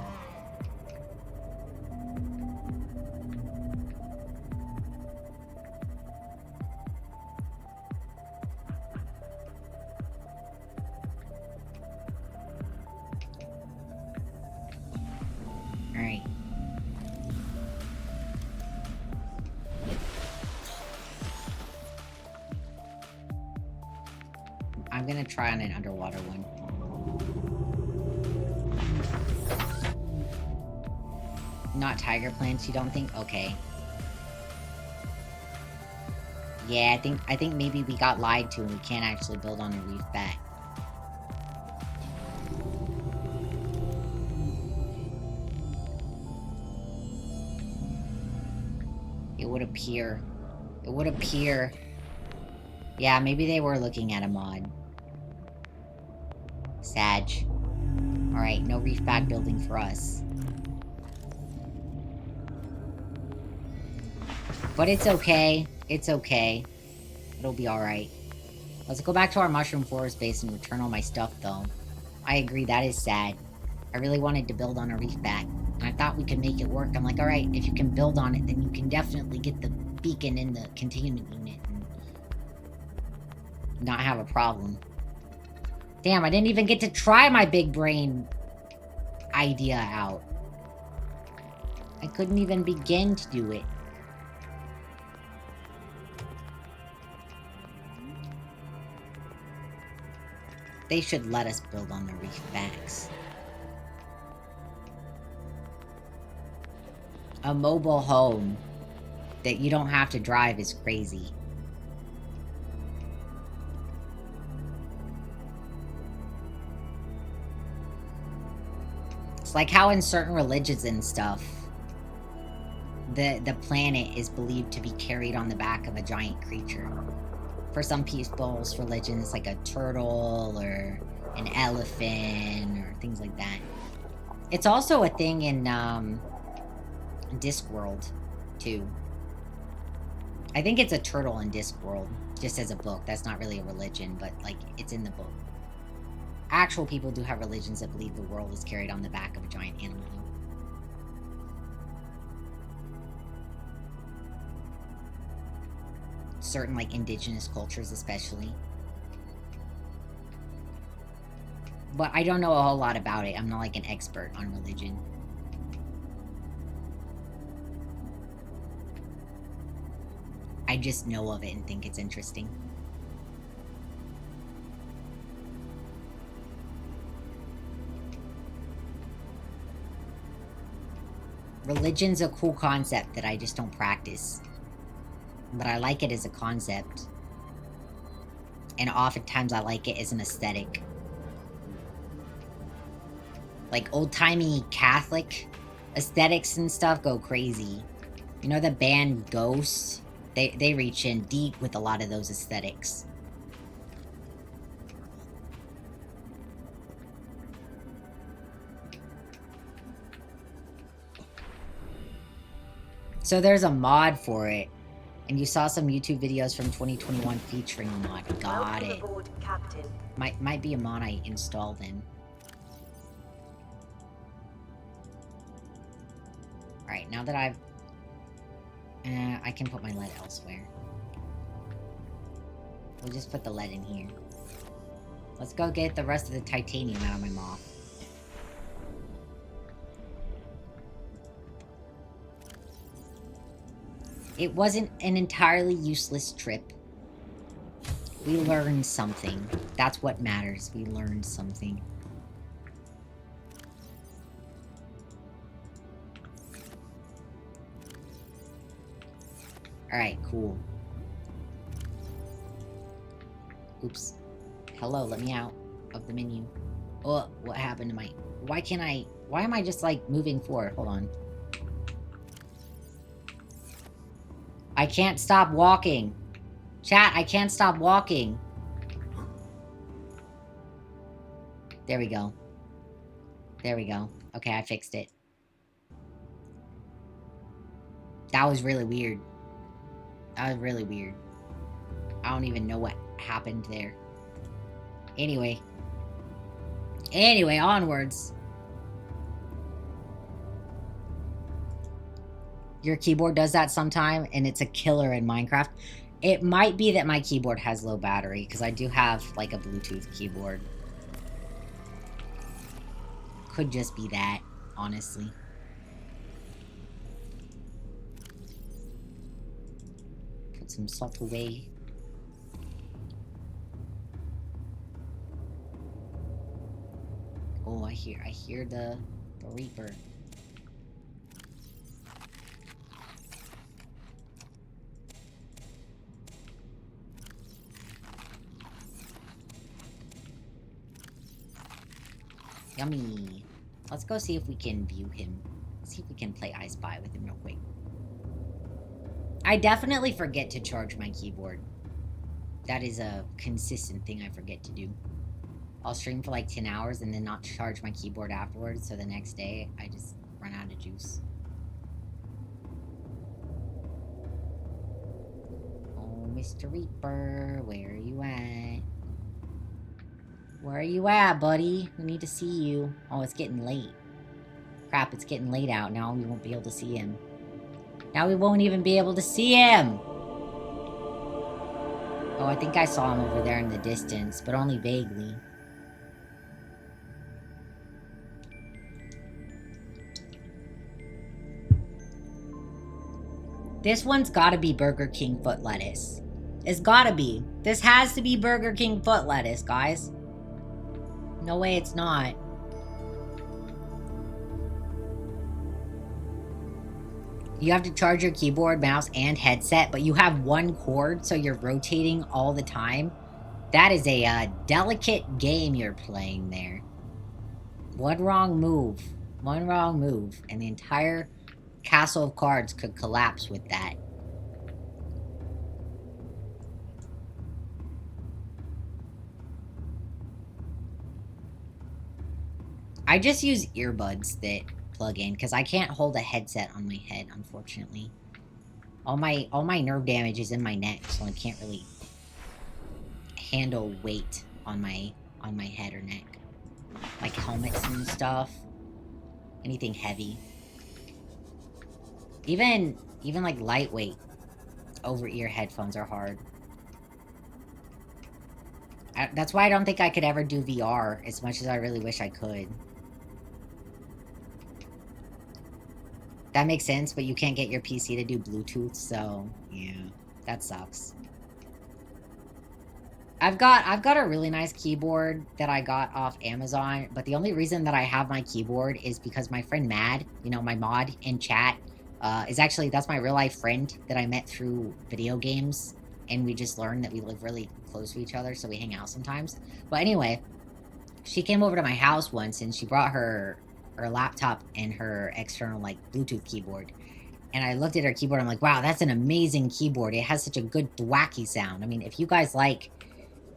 Speaker 1: Alright. I'm gonna try on an underwater one. Not tiger plants, you don't think? Okay. Yeah, I think maybe we got lied to and we can't actually build on a reef back. It would appear. It would appear. Yeah, maybe they were looking at a mod. Sag. Alright, no reef back building for us. But it's okay. It's okay. It'll be alright. Let's go back to our mushroom forest base and return all my stuff, though. I agree, that is sad. I really wanted to build on a reef back, and I thought we could make it work. I'm like, alright, if you can build on it, then you can definitely get the beacon in the containment unit and not have a problem. Damn, I didn't even get to try my big brain idea out. I couldn't even begin to do it. They should let us build on the reef backs. A mobile home that you don't have to drive is crazy. It's like how in certain religions and stuff, the planet is believed to be carried on the back of a giant creature. For some people's religion, it's like a turtle or an elephant or things like that. It's also a thing in Discworld, too. I think it's a turtle in Discworld, just as a book. That's not really a religion, but, like, it's in the book. Actual people do have religions that believe the world is carried on the back of a giant animal. Certain, like, indigenous cultures especially. But I don't know a whole lot about it. I'm not, like, an expert on religion. I just know of it and think it's interesting. Religion's a cool concept that I just don't practice. But I like it as a concept. And oftentimes I like it as an aesthetic. Like old-timey Catholic aesthetics and stuff go crazy. You know the band Ghost? They reach in deep with a lot of those aesthetics. So there's a mod for it. And you saw some YouTube videos from 2021 featuring a mod. Got it.
Speaker 6: Aboard, Captain.
Speaker 1: Might be a mod I installed in. Alright, now that I've... I can put my lead elsewhere. We'll just put the lead in here. Let's go get the rest of the titanium out of my moth. It wasn't an entirely useless trip. We learned something. That's what matters. We learned something. Alright, cool. Oops. Hello, let me out of the menu. Oh, what happened to my... Why can't I... Why am I just, like, moving forward? Hold on. I can't stop walking. Chat, I can't stop walking. There we go. There we go. Okay, I fixed it. That was really weird. That was really weird. I don't even know what happened there. Anyway. Anyway, onwards. Your keyboard does that sometime, and it's a killer in Minecraft. It might be that my keyboard has low battery, because I do have, like, a Bluetooth keyboard. Could just be that, honestly. Put some salt away. Oh, I hear the Reaper. Yummy. Let's go see if we can view him. See if we can play I Spy with him real quick. I definitely forget to charge my keyboard. That is a consistent thing I forget to do. I'll stream for like 10 hours and then not charge my keyboard afterwards, so the next day I just run out of juice. Oh, Mr. Reaper, where are you at? Where are you at, buddy? We need to see you. Oh, it's getting late. Crap, it's getting late out. Now we won't be able to see him. Now we won't even be able to see him! Oh, I think I saw him over there in the distance, but only vaguely. This one's gotta be Burger King foot lettuce. It's gotta be. This has to be Burger King foot lettuce, guys. No way it's not. You have to charge your keyboard, mouse, and headset, but you have one cord, so you're rotating all the time. That is a delicate game you're playing there. One wrong move, and the entire castle of cards could collapse with that. I just use earbuds that plug in because I can't hold a headset on my head, unfortunately. All my nerve damage is in my neck, so I can't really handle weight on my head or neck. Like helmets and stuff. Anything heavy. Even like lightweight over-ear headphones are hard. That's why I don't think I could ever do VR as much as I really wish I could. That makes sense, but you can't get your PC to do Bluetooth, so yeah, that sucks. I've got a really nice keyboard that I got off Amazon, but the only reason that I have my keyboard is because my friend Mad, you know, my mod in chat, that's my real life friend that I met through video games, and we just learned that we live really close to each other, so we hang out sometimes. But anyway, she came over to my house once, and she brought her laptop and her external, like, Bluetooth keyboard. And I looked at her keyboard, I'm like, wow, that's an amazing keyboard. It has such a good thwacky sound. I mean, if you guys like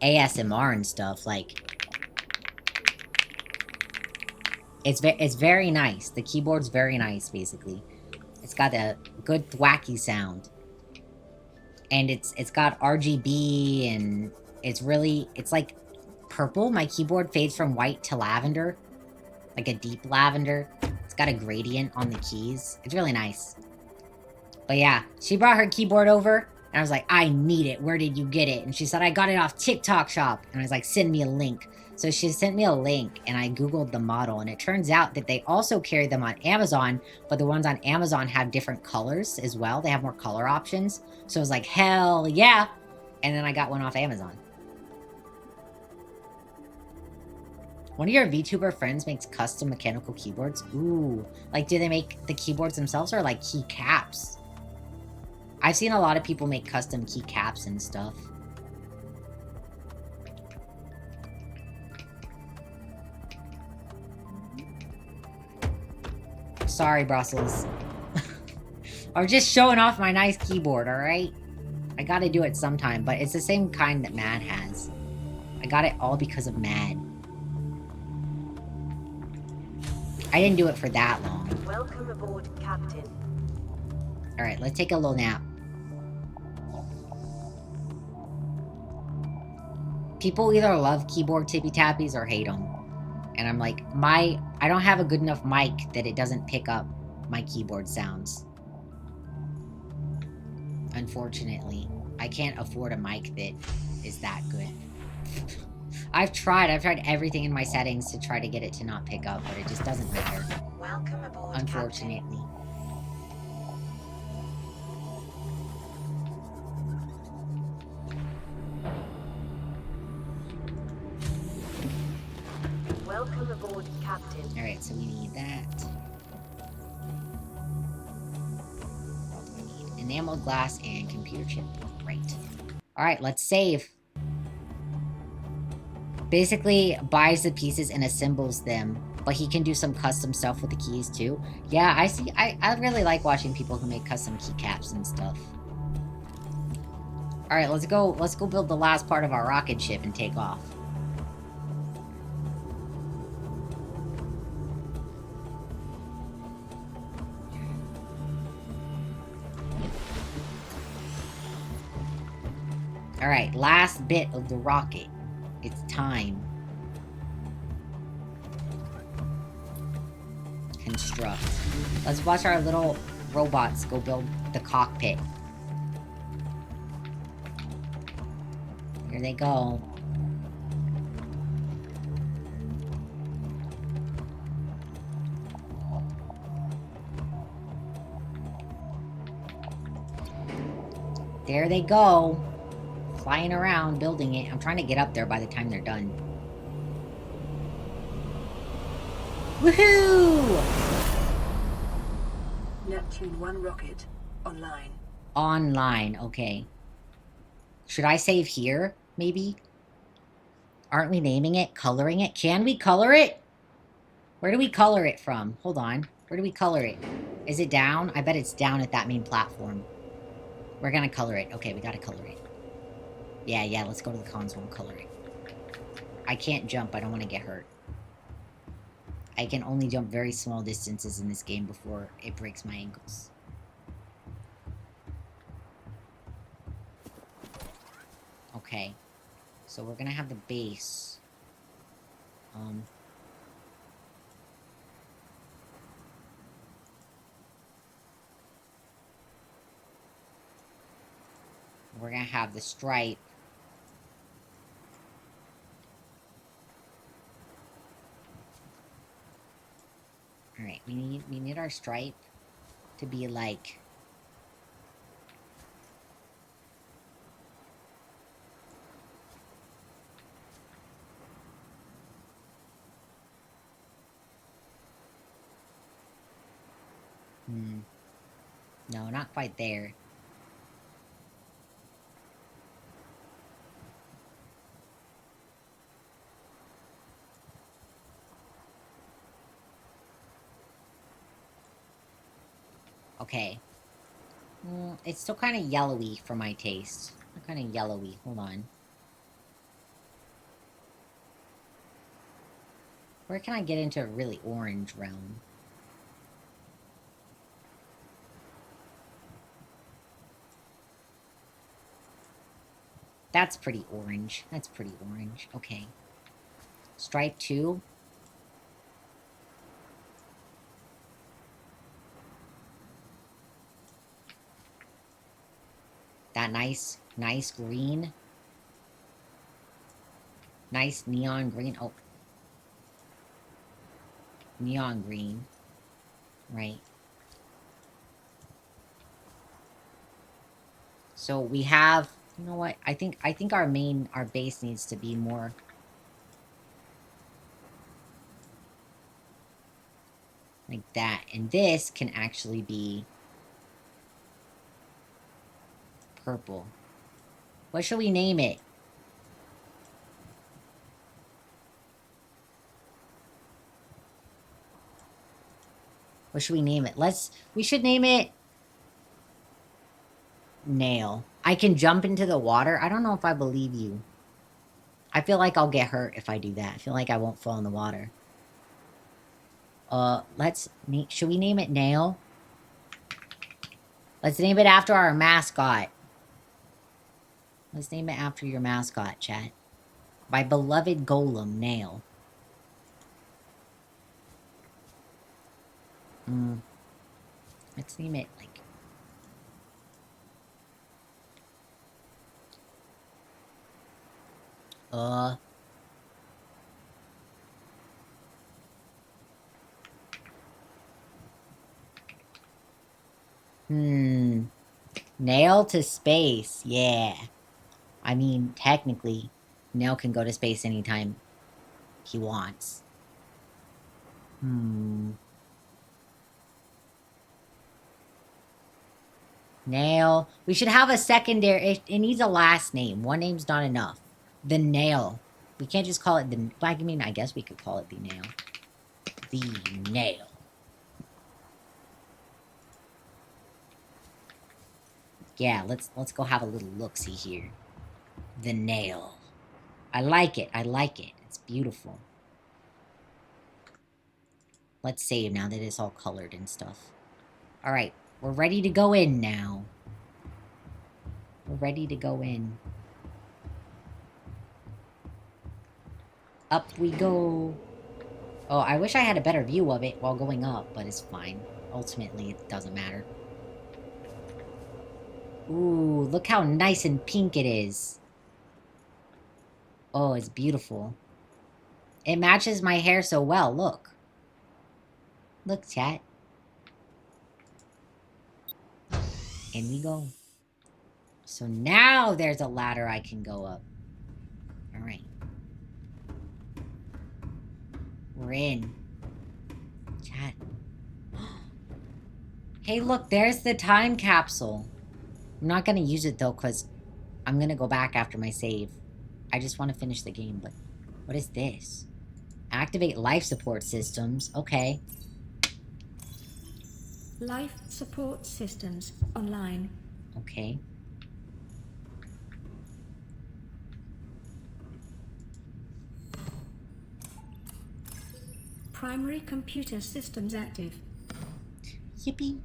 Speaker 1: ASMR and stuff, like, it's very nice. The keyboard's very nice, basically. It's got a good thwacky sound. And it's got RGB, and it's like purple. My keyboard fades from white to lavender. Like a deep lavender. It's got a gradient on the keys. It's really nice. But yeah, she brought her keyboard over, and I was like, I need it. Where did you get it? And she said, I got it off TikTok Shop. And I was like, send me a link. So she sent me a link, and I Googled the model, and it turns out that they also carry them on Amazon, but the ones on Amazon have different colors as well. They have more color options. So I was like, hell yeah. And then I got one off Amazon. One of your VTuber friends makes custom mechanical keyboards. Ooh. Like, do they make the keyboards themselves or, like, key caps? I've seen a lot of people make custom key caps and stuff. sorry, Brussels. Or just showing off my nice keyboard, alright? I gotta do it sometime, but it's the same kind that Mad has. I got it all because of Mad. I didn't do it for that long.
Speaker 6: Welcome aboard, Captain.
Speaker 1: Alright, let's take a little nap. People either love keyboard tippy-tappies or hate them. And I'm like, I don't have a good enough mic that it doesn't pick up my keyboard sounds. Unfortunately. I can't afford a mic that is that good. I've tried everything in my settings to try to get it to not pick up, but it just doesn't matter.
Speaker 6: Welcome aboard,
Speaker 1: Unfortunately.
Speaker 6: Captain. Welcome aboard, Captain.
Speaker 1: Alright, so we need that. We need enameled glass and computer chip. Right. Alright, let's save. Basically, buys the pieces and assembles them, but he can do some custom stuff with the keys too. Yeah, I see. I really like watching people who make custom keycaps and stuff. Alright, let's go build the last part of our rocket ship and take off. Alright, last bit of the rocket. It's time. Construct. Let's watch our little robots go build the cockpit. Here they go. There they go. Flying around, building it. I'm trying to get up there by the time they're done. Woohoo!
Speaker 2: Neptune 1 rocket online.
Speaker 1: Online, okay. Should I save here, maybe? Aren't we naming it? Coloring it? Can we color it? Where do we color it from? Hold on. Where do we color it? Is it down? I bet it's down at that main platform. We're gonna color it. Okay, we gotta color it. Yeah, let's go to the console and color it. I can't jump, I don't want to get hurt. I can only jump very small distances in this game before it breaks my ankles. Okay. So we're gonna have the base. We're gonna have the stripe. Alright, we need our stripe to be like no, not quite there. Okay. It's still kind of yellowy for my taste. Kind of yellowy. Hold on. Where can I get into a really orange realm? That's pretty orange. That's pretty orange. Okay. Stripe 2. That nice green. Nice neon green. Oh. Neon green. Right. So we have, you know what? I think our base needs to be more like that. And this can actually be purple. What should we name it? What should we name it? We should name it... Nail. I can jump into the water. I don't know if I believe you. I feel like I'll get hurt if I do that. I feel like I won't fall in the water. Should we name it Nail? Let's name it after our mascot. Let's name it after your mascot, chat. My beloved golem, Nail. Let's name it, like... Nail to space, yeah. I mean, technically, Nail can go to space anytime he wants. Nail. We should have a secondary... It needs a last name. One name's not enough. The Nail. We can't just call it the... I mean, I guess we could call it the Nail. The Nail. Yeah, let's go have a little look-see here. The Nail. I like it. I like it. It's beautiful. Let's save now that it's all colored and stuff. Alright, we're ready to go in now. We're ready to go in. Up we go. Oh, I wish I had a better view of it while going up, but it's fine. Ultimately, it doesn't matter. Ooh, look how nice and pink it is. Oh, it's beautiful. It matches my hair so well, look. Look, chat. In we go. So now there's a ladder I can go up. Alright. We're in. Chat. Hey, look, there's the time capsule. I'm not gonna use it, though, because I'm gonna go back after my save. I just want to finish the game, but... What is this? Activate life support systems. Okay.
Speaker 2: Life support systems online.
Speaker 1: Okay.
Speaker 2: Primary computer systems active.
Speaker 1: Yippee.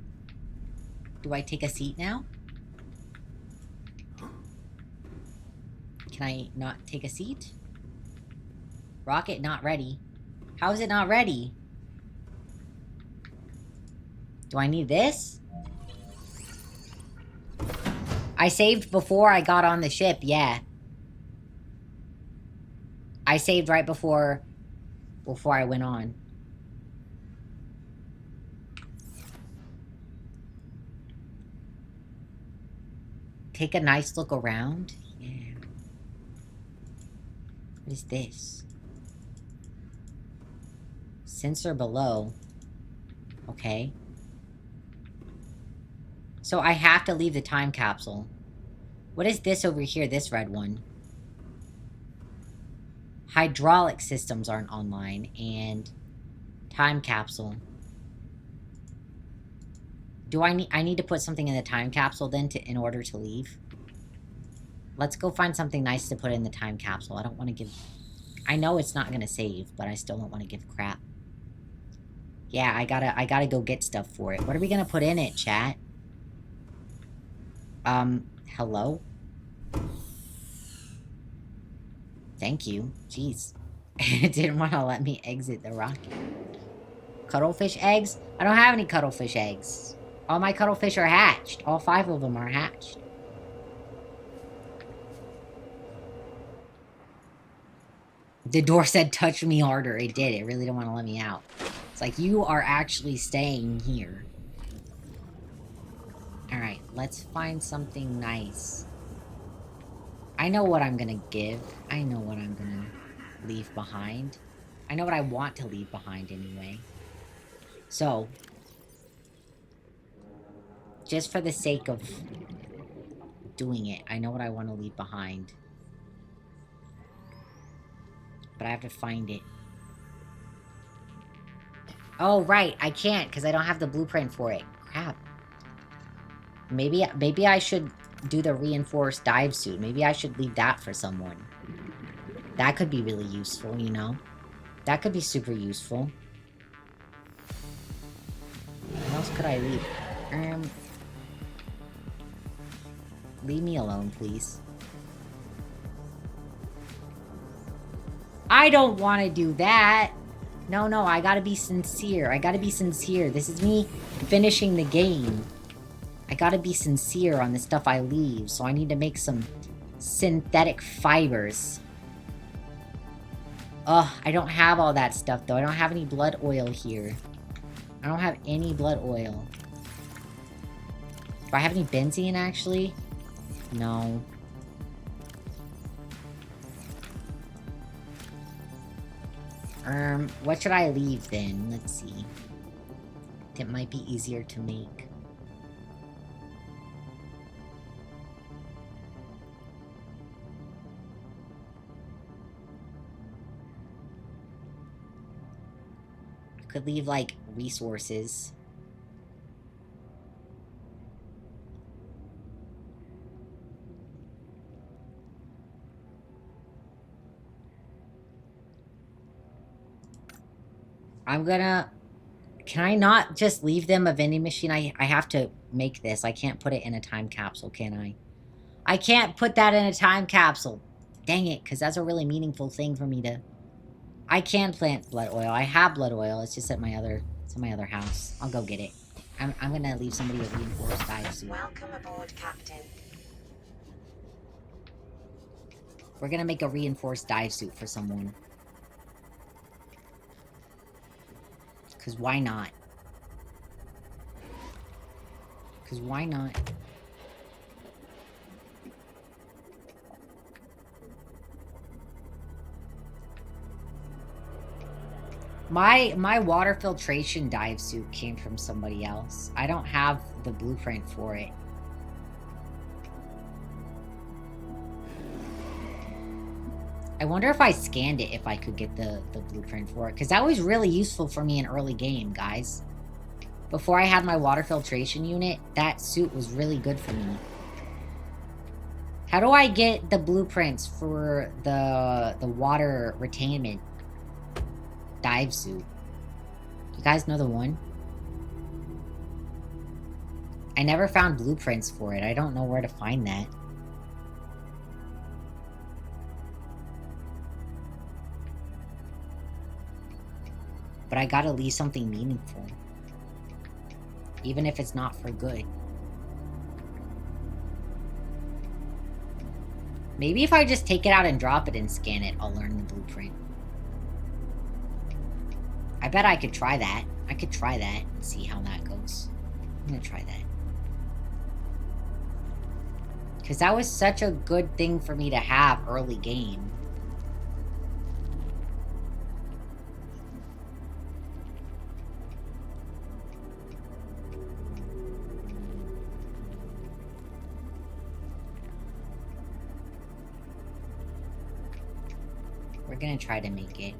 Speaker 1: Do I take a seat now? Can I not take a seat? Rocket not ready. How is it not ready? Do I need this? I saved before I got on the ship, yeah. I saved right before I went on. Take a nice look around. Yeah. What is this? Sensor below. Okay. So I have to leave the time capsule. What is this over here, this red one? Hydraulic systems aren't online, and time capsule. Do I need to put something in the time capsule then in order to leave? Let's go find something nice to put in the time capsule. I don't want to give... I know it's not going to save, but I still don't want to give crap. Yeah, I gotta go get stuff for it. What are we gonna put in it, chat? Hello? Thank you. Jeez. It didn't want to let me exit the rocket. Cuttlefish eggs? I don't have any cuttlefish eggs. All my cuttlefish are hatched. All 5 of them are hatched. The door said, touch me harder. It did. It really didn't want to let me out. It's like, you are actually staying here. Alright, let's find something nice. I know what I'm gonna give. I know what I'm gonna leave behind. I know what I want to leave behind anyway. So, just for the sake of doing it, I know what I want to leave behind. But I have to find it. Oh, right. I can't because I don't have the blueprint for it. Crap. Maybe I should do the reinforced dive suit. Maybe I should leave that for someone. That could be really useful, you know? That could be super useful. What else could I leave? Leave me alone, please. I don't want to do that. No, I gotta be sincere. I gotta be sincere. This is me finishing the game. I gotta be sincere on the stuff I leave, so I need to make some synthetic fibers. Ugh, I don't have all that stuff, though. I don't have any blood oil here. I don't have any blood oil. Do I have any benzene, actually? No. What should I leave, then? Let's see. That might be easier to make. Could leave, like, resources. I'm gonna... Can I not just leave them a vending machine? I have to make this. I can't put it in a time capsule, can I? I can't put that in a time capsule. Dang it, because that's a really meaningful thing for me to... I can plant blood oil. I have blood oil. It's just at my other... It's in my other house. I'll go get it. I'm gonna leave somebody a reinforced dive suit.
Speaker 6: Welcome aboard, Captain.
Speaker 1: We're gonna make a reinforced dive suit for someone. Because why not? Because why not? My water filtration dive suit came from somebody else. I don't have the blueprint for it. I wonder if I scanned it, if I could get the blueprint for it. Because that was really useful for me in early game, guys. Before I had my water filtration unit, that suit was really good for me. How do I get the blueprints for the water retainment dive suit? You guys know the one? I never found blueprints for it. I don't know where to find that. But I gotta leave something meaningful. Even if it's not for good. Maybe if I just take it out and drop it and scan it, I'll learn the blueprint. I bet I could try that. I could try that and see how that goes. I'm gonna try that. Because that was such a good thing for me to have early game. We're gonna try to make it.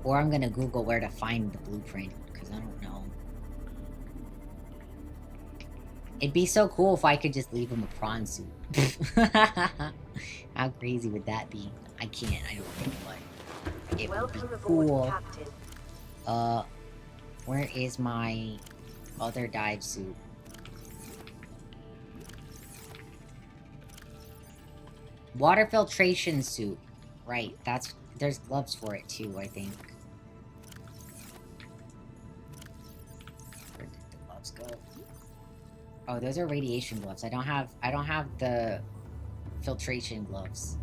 Speaker 1: Or I'm gonna Google where to find the blueprint, because I don't know. It'd be so cool if I could just leave him a prawn suit. How crazy would that be? I can't, I don't think, but it would be
Speaker 6: Welcome
Speaker 1: cool.
Speaker 6: aboard, Captain.
Speaker 1: Where is my other dive suit? Water filtration suit. Right, there's gloves for it too, I think. Where did the gloves go? Oh, those are radiation gloves. I don't have the filtration gloves.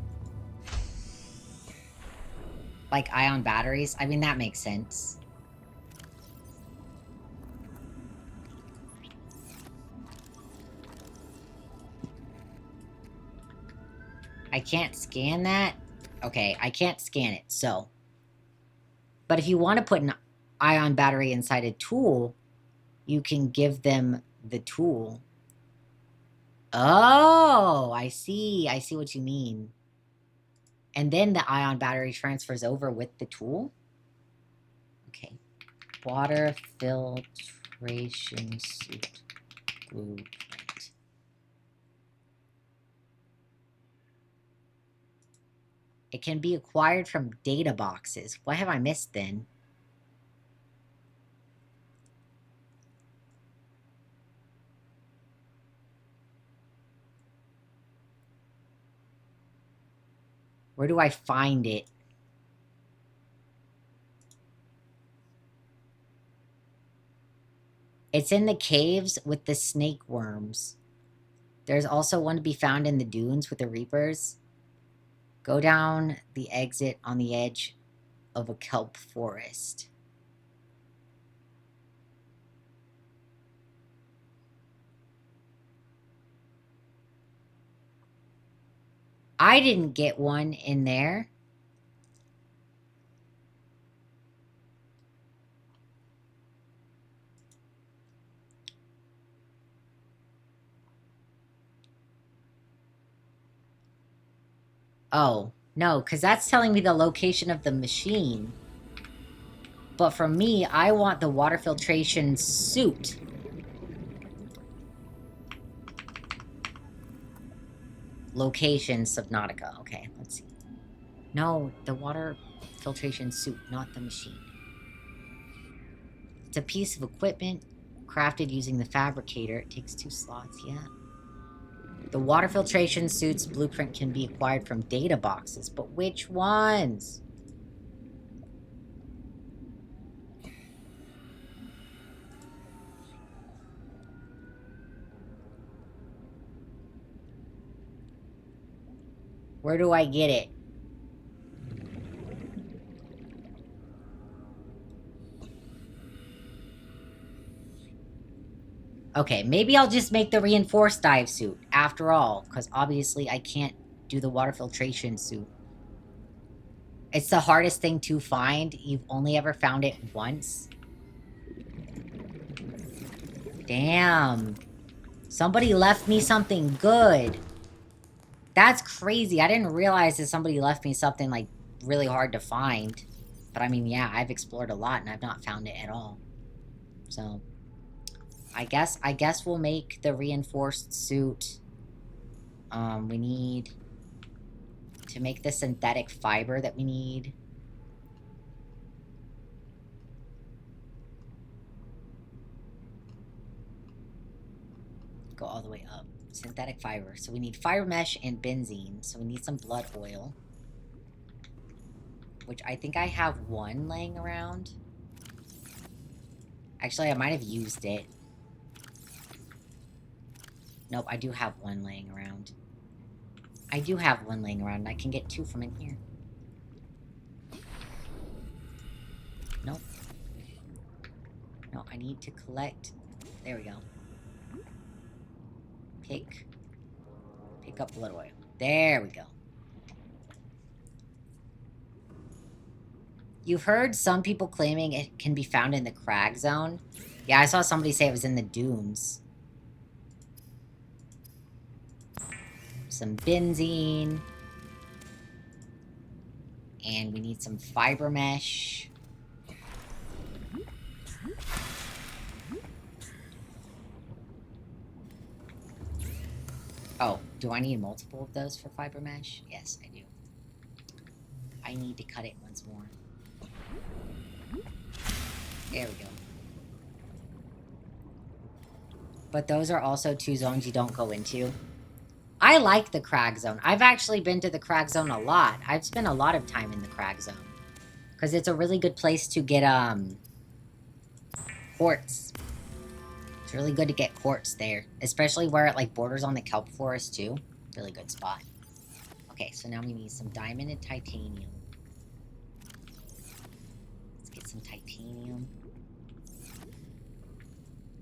Speaker 1: Like ion batteries. I mean, that makes sense. I can't scan that. Okay, I can't scan it, so. But if you want to put an ion battery inside a tool, you can give them the tool. Oh, I see. I see what you mean. And then the ion battery transfers over with the tool? Okay. Water filtration suit blueprint. It can be acquired from data boxes. What have I missed then? Where do I find it? It's in the caves with the snake worms. There's also one to be found in the dunes with the reapers. Go down the exit on the edge of a kelp forest. I didn't get one in there. Oh, no, because that's telling me the location of the machine. But for me, I want the water filtration suit. Location, Subnautica. Okay, let's see. No, the water filtration suit, not the machine. It's a piece of equipment crafted using the fabricator. It takes 2 slots, yeah. The water filtration suit's blueprint can be acquired from data boxes, but which ones? Where do I get it? Okay, maybe I'll just make the reinforced dive suit, after all, because obviously I can't do the water filtration suit. It's the hardest thing to find. You've only ever found it once. Damn. Somebody left me something good. That's crazy. I didn't realize that somebody left me something, like, really hard to find. But, I mean, yeah, I've explored a lot, and I've not found it at all. So, I guess we'll make the reinforced suit. We need to make the synthetic fiber that we need. Go all the way up. Synthetic fiber. So we need fiber mesh and benzene. So we need some blood oil. Which I think I have 1 laying around. Actually, I might have used it. Nope, I do have 1 laying around. I do have 1 laying around, and I can get 2 from in here. Nope. No, I need to collect... There we go. Pick up blood oil. There we go. You've heard some people claiming it can be found in the crag zone. Yeah, I saw somebody say it was in the dunes. Some benzene. And we need some fiber mesh. Oh, do I need multiple of those for fiber mesh? Yes, I do. I need to cut it once more. There we go. But those are also 2 zones you don't go into. I like the crag zone. I've actually been to the crag zone a lot. I've spent a lot of time in the crag zone. Because it's a really good place to get, quartz. It's really good to get quartz there. Especially where it, like, borders on the kelp forest, too. Really good spot. Okay, so now we need some diamond and titanium. Let's get some titanium.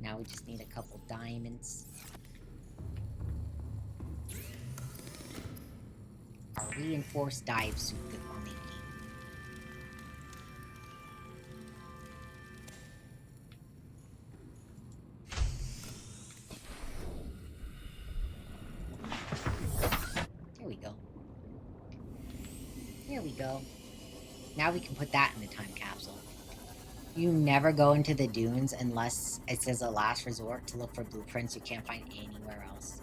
Speaker 1: Now we just need a couple diamonds. Our reinforced dive suit that we're making. There we go. There we go. Now we can put that in the time capsule. You never go into the dunes unless it says a last resort to look for blueprints you can't find anywhere else.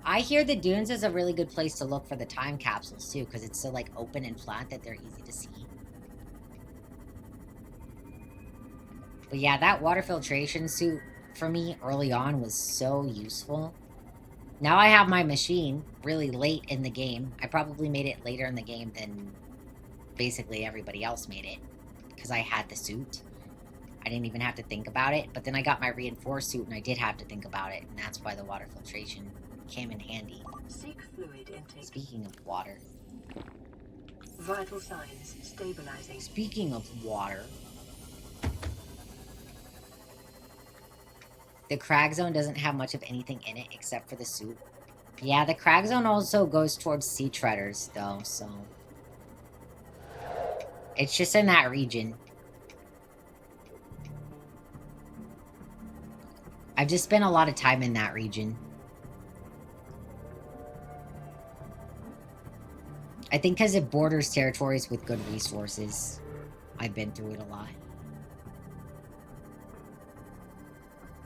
Speaker 1: I hear the dunes is a really good place to look for the time capsules too, because it's so like open and flat that they're easy to see. But yeah, that water filtration suit for me early on was so useful. Now I have my machine really late in the game. I probably made it later in the game than basically everybody else made it, because I had the suit. I didn't even have to think about it, but then I got my reinforced suit and I did have to think about it, and that's why the water filtration came in handy.
Speaker 2: Seek fluid intake.
Speaker 1: Speaking of water.
Speaker 2: Vital signs stabilizing.
Speaker 1: Speaking of water. The crag zone doesn't have much of anything in it except for the suit. Yeah, the crag zone also goes towards sea treaders, though, so... It's just in that region. I've just spent a lot of time in that region. I think because it borders territories with good resources. I've been through it a lot.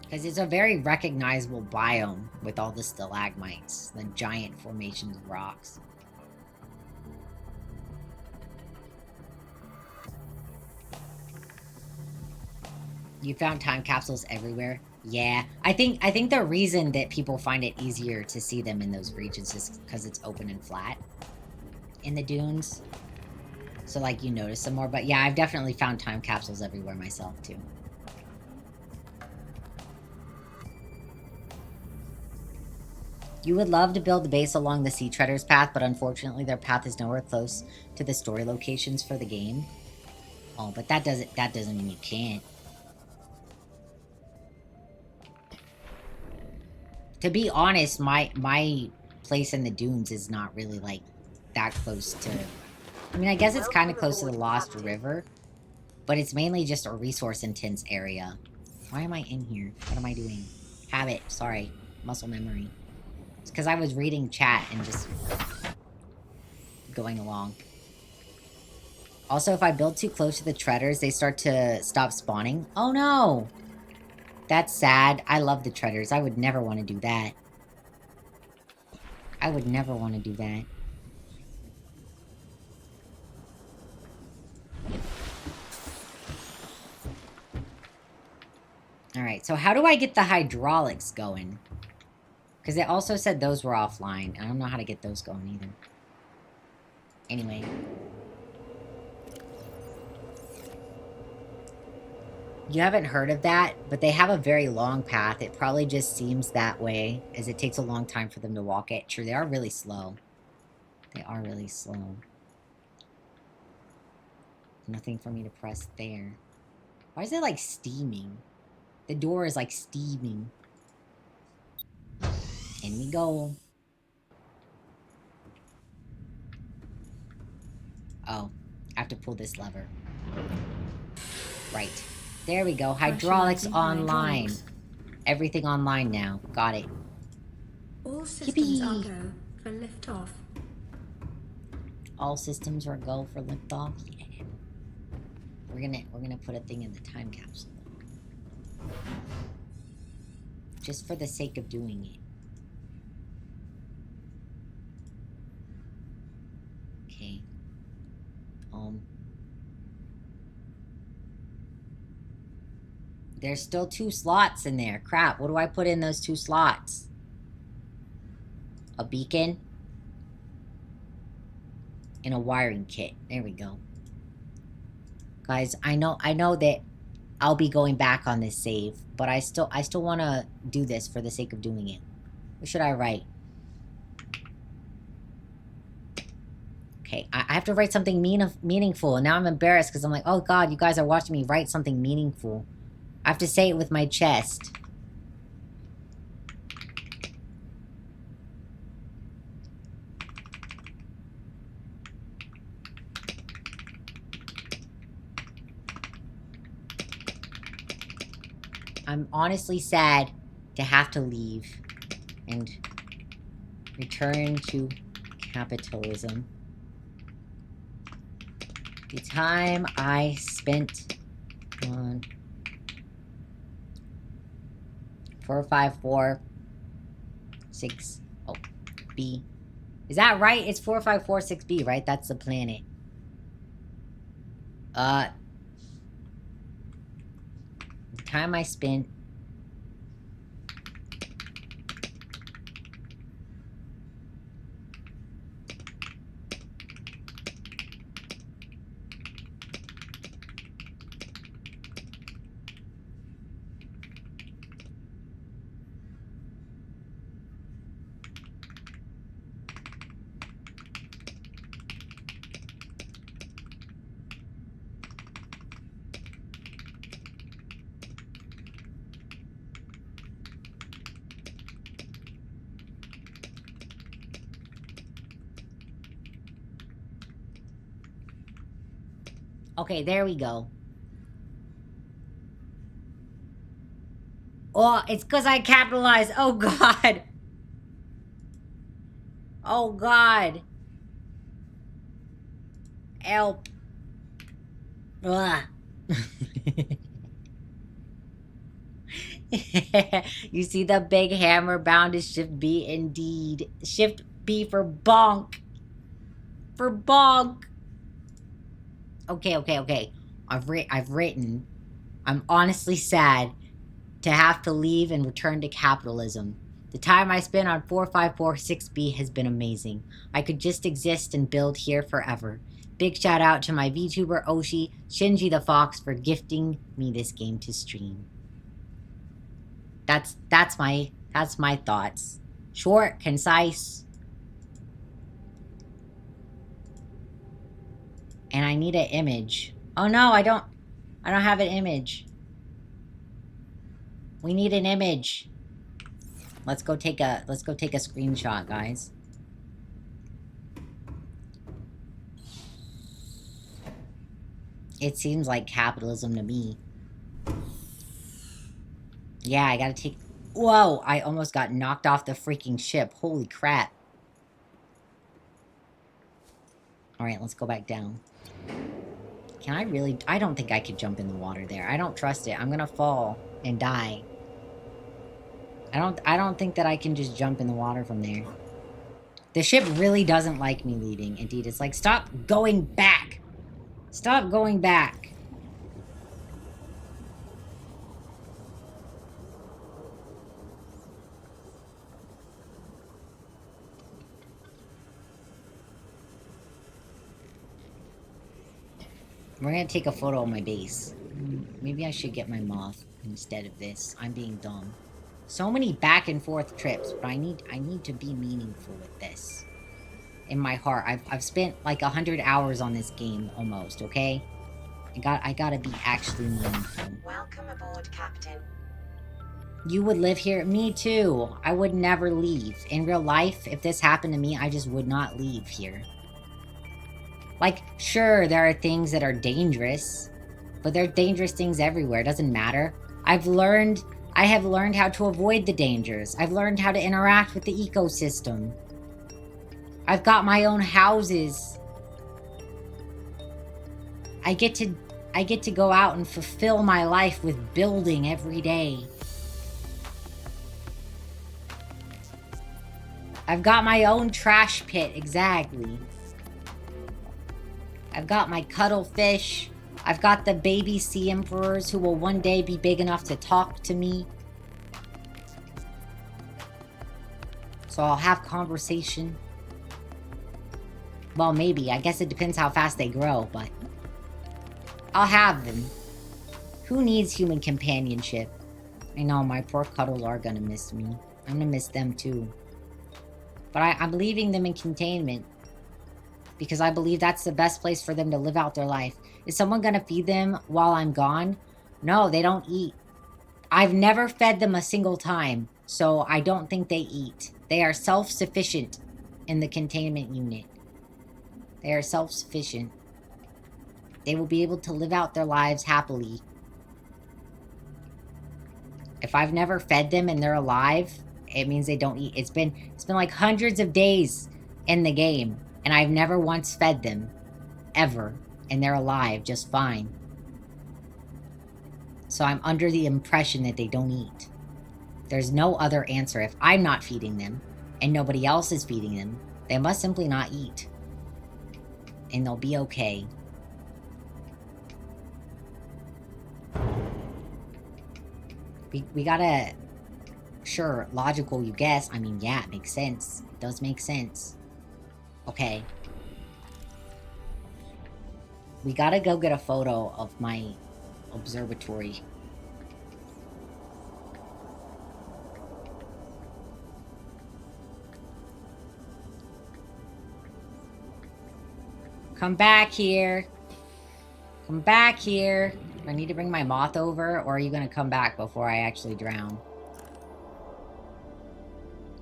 Speaker 1: Because it's a very recognizable biome with all the stalagmites, the giant formations of rocks. You found time capsules everywhere? Yeah. I think the reason that people find it easier to see them in those regions is because it's open and flat in the dunes. So, like, you notice them more. But yeah, I've definitely found time capsules everywhere myself, too. You would love to build the base along the Sea Treaders path, but unfortunately their path is nowhere close to the story locations for the game. Oh, but that doesn't mean you can't. To be honest, my place in the dunes is not really, like, that close to... I mean, I guess it's kind of close to the Lost River, but it's mainly just a resource-intense area. Why am I in here? What am I doing? Habit, sorry. Muscle memory. It's because I was reading chat and just going along. Also, if I build too close to the treaders, they start to stop spawning. Oh no! That's sad. I love the treaders. I would never want to do that. I would never want to do that. Alright, so how do I get the hydraulics going? Because it also said those were offline. I don't know how to get those going either. Anyway. You haven't heard of that, but they have a very long path. It probably just seems that way, as it takes a long time for them to walk it. True, they are really slow. They are really slow. Nothing for me to press there. Why is it, like, steaming? The door is, like, steaming. In we go. Oh, I have to pull this lever. Right. There we go. Hydraulics online. Everything online now. Got it.
Speaker 7: All systems are
Speaker 1: Yippee.
Speaker 7: go for liftoff.
Speaker 1: All systems are go for liftoff. Yeah. We're gonna put a thing in the time capsule. Just for the sake of doing it. Okay. There's still 2 slots in there. Crap, what do I put in those 2 slots? A beacon? And a wiring kit. There we go. Guys, I know that I'll be going back on this save, but I still want to do this for the sake of doing it. What should I write? Okay, I have to write something meaningful, and now I'm embarrassed because I'm like, oh god, you guys are watching me write something meaningful. I have to say it with my chest. I'm honestly sad to have to leave and return to capitalism. The time I spent 1 454 6 oh B. Is that right? It's 4546B, right? That's the planet. The time I spent. Okay, there we go. Oh, it's because I capitalized. Oh, God. Oh, God. Help. Ugh. You see the big hammer bound to Shift B indeed. Shift B for bonk. For bonk. Okay. I've written. I'm honestly sad to have to leave and return to capitalism. The time I spent on 4546B has been amazing. I could just exist and build here forever. Big shout out to my VTuber Oshi, Shinji the Fox, for gifting me this game to stream. That's my thoughts. Short, concise. And I need an image. Oh no, I don't have an image. We need an image. Let's go take a screenshot, guys. It seems like capitalism to me. Yeah, I gotta take... Whoa! I almost got knocked off the freaking ship. Holy crap. Alright, let's go back down. Can I really... I don't think I could jump in the water there. I don't trust it. I'm gonna fall and die. I don't think that I can just jump in the water from there. The ship really doesn't like me leaving. Indeed, it's like, stop going back! Stop going back! We're gonna take a photo of my base. Maybe I should get my moth instead of this. I'm being dumb. So many back and forth trips, but I need to be meaningful with this. In my heart, I've spent like 100 hours on this game almost. Okay, I gotta be actually meaningful.
Speaker 6: Welcome aboard, Captain.
Speaker 1: You would live here? Me too. I would never leave. In real life, if this happened to me, I just would not leave here. Like, sure, there are things that are dangerous, but there are dangerous things everywhere. It doesn't matter. I have learned how to avoid the dangers. I've learned how to interact with the ecosystem. I've got my own houses. I get to go out and fulfill my life with building every day. I've got my own trash pit, exactly. I've got my cuttlefish. I've got the baby sea emperors who will one day be big enough to talk to me. So I'll have conversation. Well, maybe. I guess it depends how fast they grow, but... I'll have them. Who needs human companionship? I know, my poor cuddles are gonna miss me. I'm gonna miss them too. But I'm leaving them in containment. Because I believe that's the best place for them to live out their life. Is someone gonna feed them while I'm gone? No, they don't eat. I've never fed them a single time, so I don't think they eat. They are self-sufficient in the containment unit. They are self-sufficient. They will be able to live out their lives happily. If I've never fed them and they're alive, it means they don't eat. It's been like hundreds of days in the game, and I've never once fed them. Ever. And they're alive just fine. So I'm under the impression that they don't eat. There's no other answer. If I'm not feeding them and nobody else is feeding them, they must simply not eat. And they'll be okay. We gotta... Sure, logical, you guess. I mean, yeah, it makes sense. It does make sense. Okay. We gotta go get a photo of my observatory. Come back here. Come back here. Do I need to bring my moth over, or are you gonna come back before I actually drown?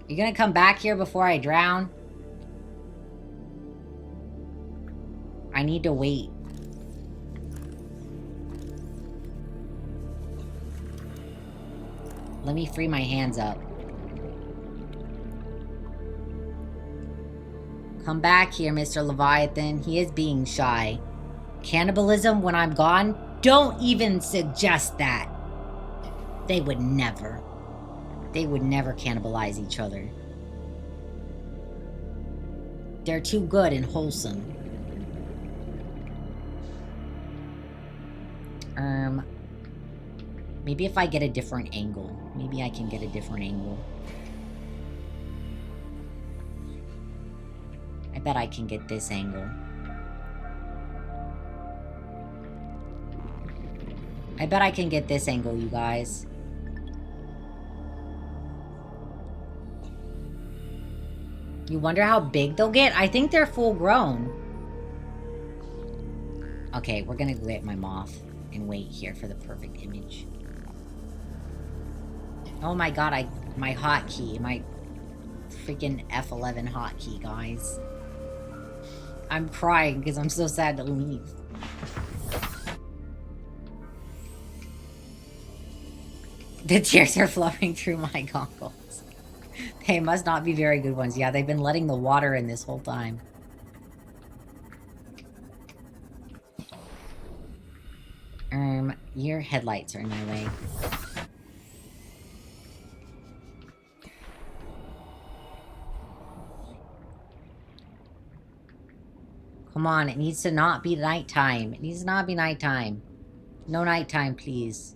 Speaker 1: You gonna come back here before I drown? I need to wait. Let me free my hands up. Come back here, Mr. Leviathan. He is being shy. Cannibalism when I'm gone? Don't even suggest that. They would never. They would never cannibalize each other. They're too good and wholesome. Maybe if I get a different angle. Maybe I can get a different angle. I bet I can get this angle. I bet I can get this angle, you guys. You wonder how big they'll get? I think they're full grown. Okay, we're gonna go get my moth and wait here for the perfect image. Oh my god, my hotkey, my freaking F11 hotkey, guys. I'm crying because I'm so sad to leave. The tears are flowing through my goggles. They must not be very good ones. Yeah, they've been letting the water in this whole time. Your headlights are in my way. Come on, it needs to not be nighttime. It needs to not be nighttime. No nighttime, please.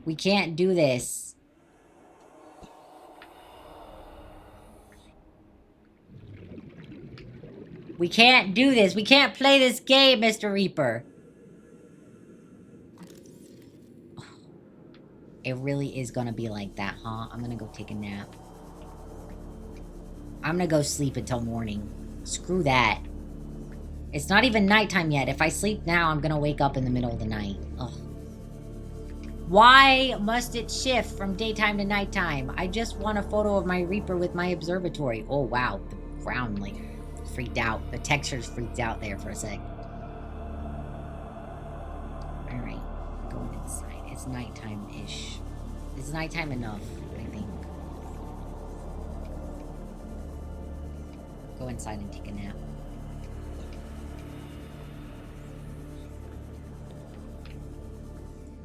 Speaker 1: We can't do this. We can't do this. We can't play this game, Mr. Reaper. It really is gonna be like that, huh? I'm gonna go take a nap. I'm gonna go sleep until morning. Screw that. It's not even nighttime yet. If I sleep now, I'm gonna wake up in the middle of the night. Ugh. Why must it shift from daytime to nighttime? I just want a photo of my Reaper with my observatory. Oh, wow. The ground, like, freaked out. The textures freaked out there for a sec. Alright. Going inside. It's nighttime-ish. It's nighttime enough, I think. Go inside and take a nap.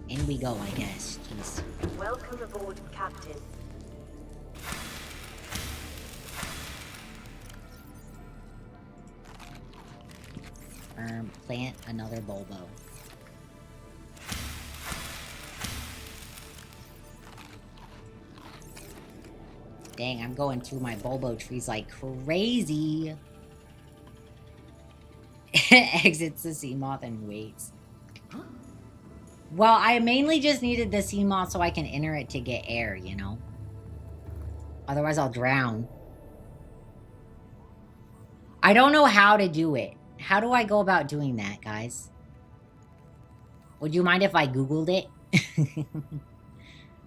Speaker 1: In we go, I guess. Jeez.
Speaker 6: Welcome aboard, Captain.
Speaker 1: Plant another bulbo. Dang, I'm going through my bulbo trees like crazy. Exits the sea moth and waits. Well, I mainly just needed the sea moth so I can enter it to get air, you know? Otherwise, I'll drown. I don't know how to do it. How do I go about doing that, guys? Would you mind if I Googled it?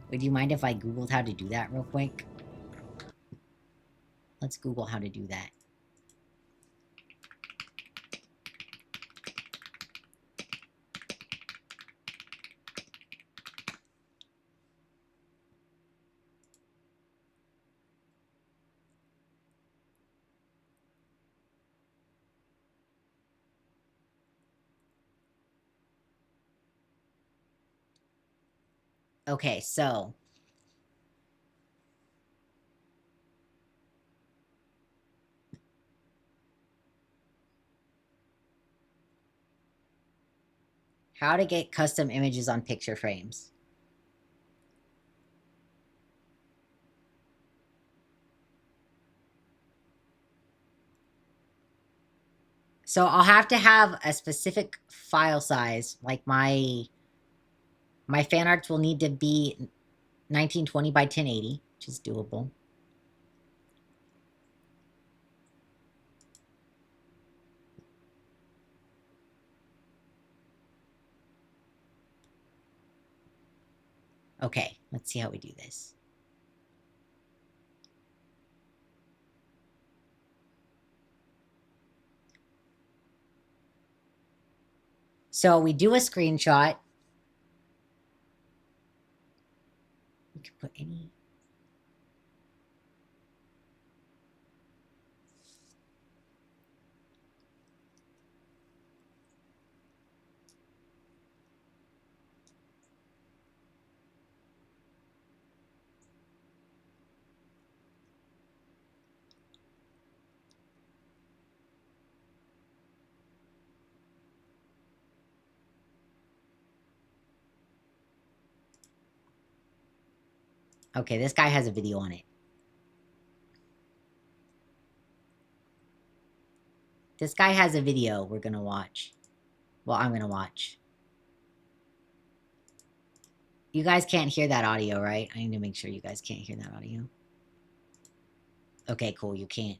Speaker 1: Would you mind if I Googled how to do that real quick? Let's Google how to do that. Okay, so how to get custom images on picture frames. So I'll have to have a specific file size, like my fan arts will need to be 1920 by 1080, which is doable. Okay, let's see how we do this. So we do a screenshot. You can put any. Okay, this guy has a video on it. This guy has a video we're gonna watch. Well, I'm gonna watch. You guys can't hear that audio, right? I need to make sure you guys can't hear that audio. Okay, cool, you can't.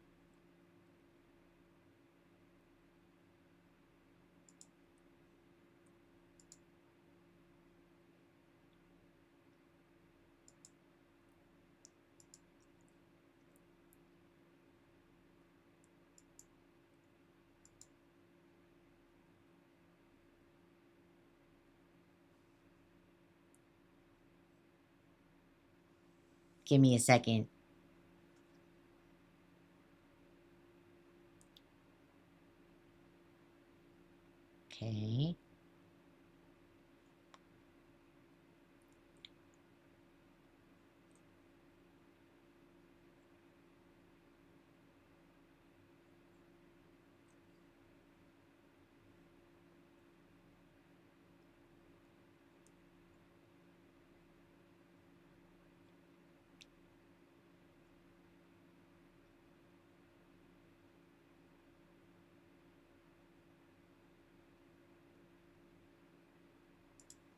Speaker 1: Give me a second. Okay.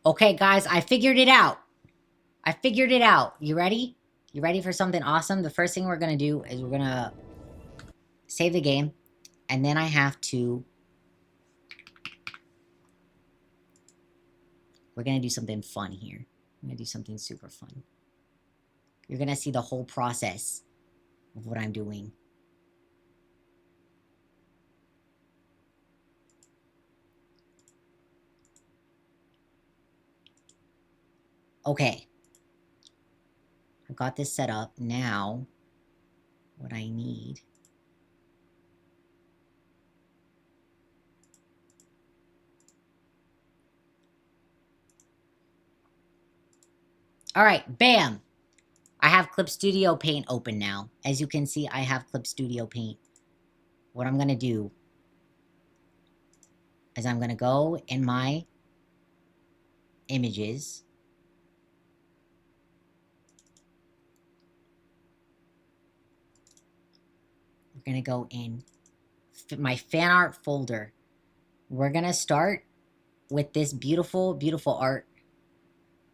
Speaker 1: Okay, guys, I figured it out. I figured it out. You ready? You ready for something awesome? The first thing we're gonna do is we're gonna save the game, and then I have to... We're gonna do something fun here. I'm gonna do something super fun. You're gonna see the whole process of what I'm doing. Okay. I've got this set up. Now, what I need... All right, bam. I have Clip Studio Paint open now. As you can see, I have Clip Studio Paint. What I'm going to do is I'm going to go in my images. We're going to go in my fan art folder. We're going to start with this beautiful, beautiful art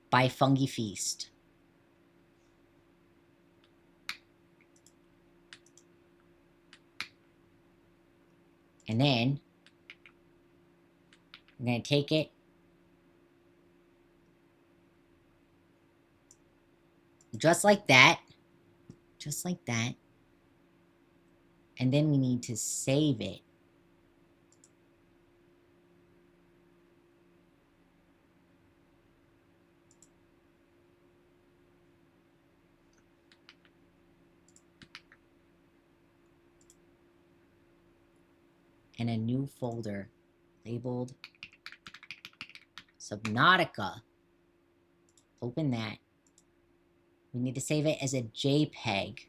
Speaker 1: by Fungi Feast. And then I'm going to take it just like that. Just like that. And then we need to save it. In a new folder labeled Subnautica. Open that. We need to save it as a JPEG.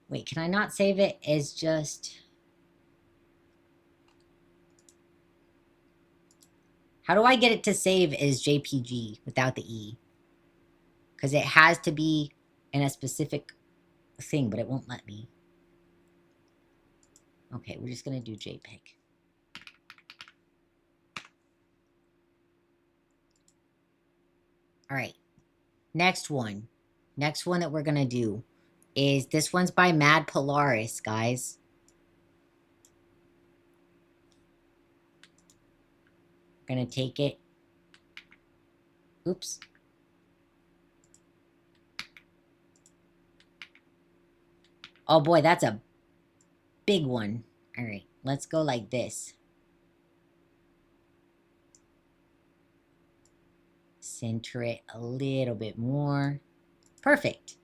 Speaker 1: Wait, can I not save it as just... How do I get it to save as JPG without the E? Because it has to be in a specific thing, but it won't let me. Okay, we're just going to do JPEG. All right. Next one. Next one that we're going to do is this one's by Mad Polaris, guys. Gonna take it. Oops. Oh boy, that's a big one. All right, let's go like this. Center it a little bit more. Perfect.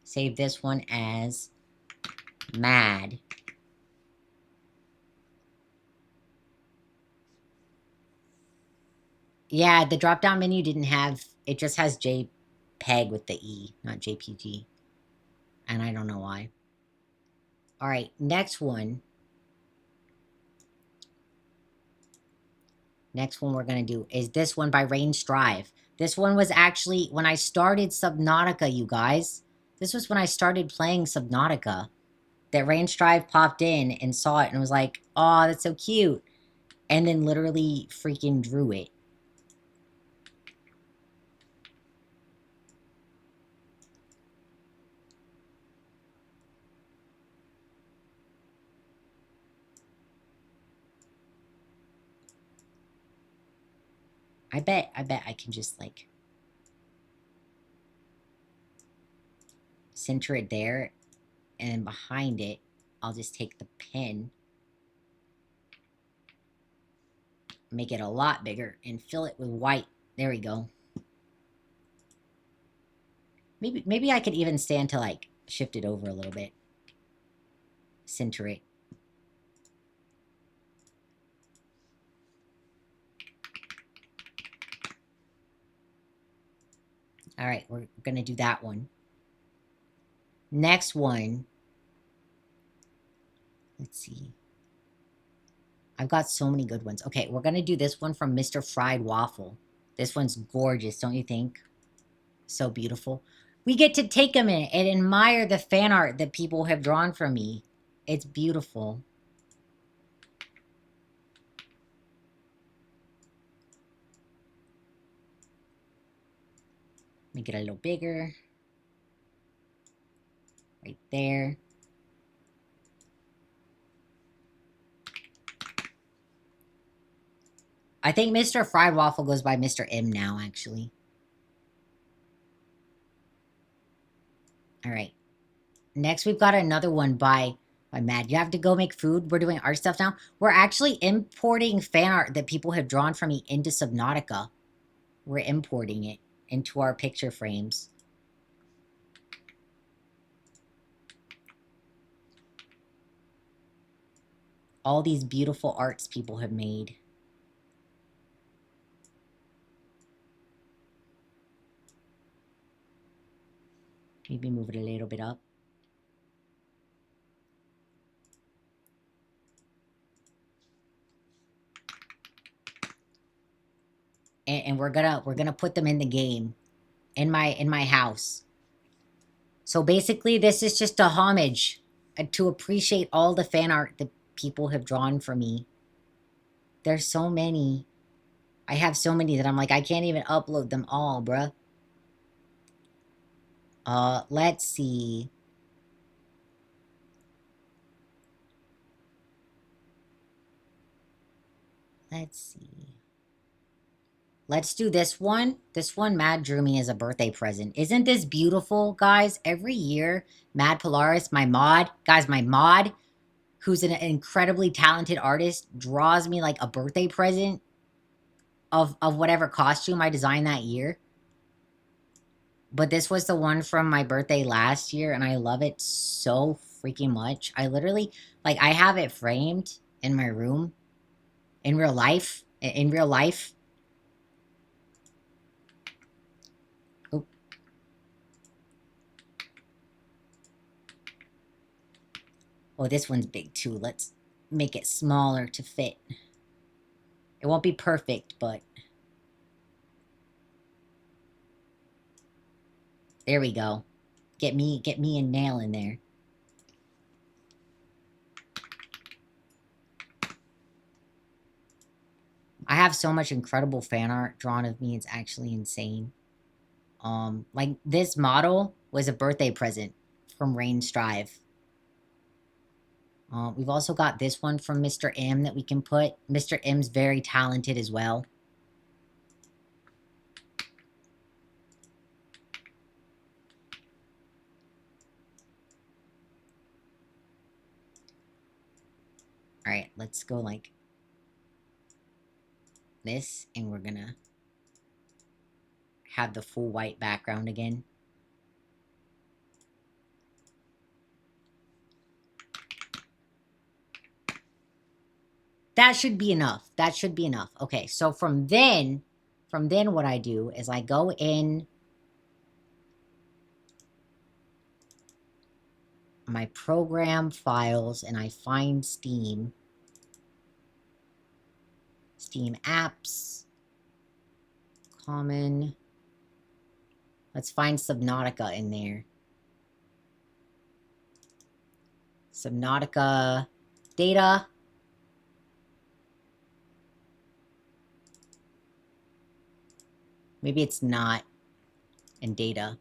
Speaker 1: Save this one as Mad. Yeah, the drop-down menu didn't have... It just has JPEG with the E, not JPG. And I don't know why. All right, next one. Next one we're going to do is this one by Rain Strive. This one was actually when I started Subnautica, you guys. This was when I started playing Subnautica. That Rain Strive popped in and saw it and was like, oh, that's so cute. And then literally freaking drew it. I bet I can just like center it there, and then behind it, I'll just take the pen, make it a lot bigger, and fill it with white. There we go. Maybe I could even stand to like shift it over a little bit. Center it. All right, we're going to do that one. Next one. Let's see. I've got so many good ones. Okay, we're going to do this one from Mr. Fried Waffle. This one's gorgeous, don't you think? So beautiful. We get to take a minute and admire the fan art that people have drawn for me. It's beautiful. Make it a little bigger. Right there. I think Mr. Fried Waffle goes by Mr. M now, actually. All right. Next, we've got another one by Mad. You have to go make food. We're doing art stuff now. We're actually importing fan art that people have drawn for me into Subnautica. We're importing it into our picture frames. All these beautiful arts people have made. Maybe move it a little bit up. And we're gonna put them in the game, in my house. So basically, this is just a homage to appreciate all the fan art that people have drawn for me. There's so many. I have so many that I'm like, I can't even upload them all, bruh. Let's see. Let's see. Let's do this one. This one Mad drew me as a birthday present. Isn't this beautiful, guys? Every year, Mad Polaris, my mod, who's an incredibly talented artist, draws me like a birthday present of whatever costume I designed that year. But this was the one from my birthday last year, and I love it so freaking much. I literally, like, I have it framed in my room in real life. Oh, this one's big too. Let's make it smaller to fit. It won't be perfect, but... There we go. Get me a nail in there. I have so much incredible fan art drawn of me, it's actually insane. Like, this model was a birthday present from Rain Strive. We've also got this one from Mr. M that we can put. Mr. M's very talented as well. Alright, let's go like this, and we're gonna have the full white background again. That should be enough. That should be enough. Okay, so from then what I do is I go in my program files and I find Steam. Steam apps. Common. Let's find Subnautica in there. Subnautica data. Maybe it's not in data.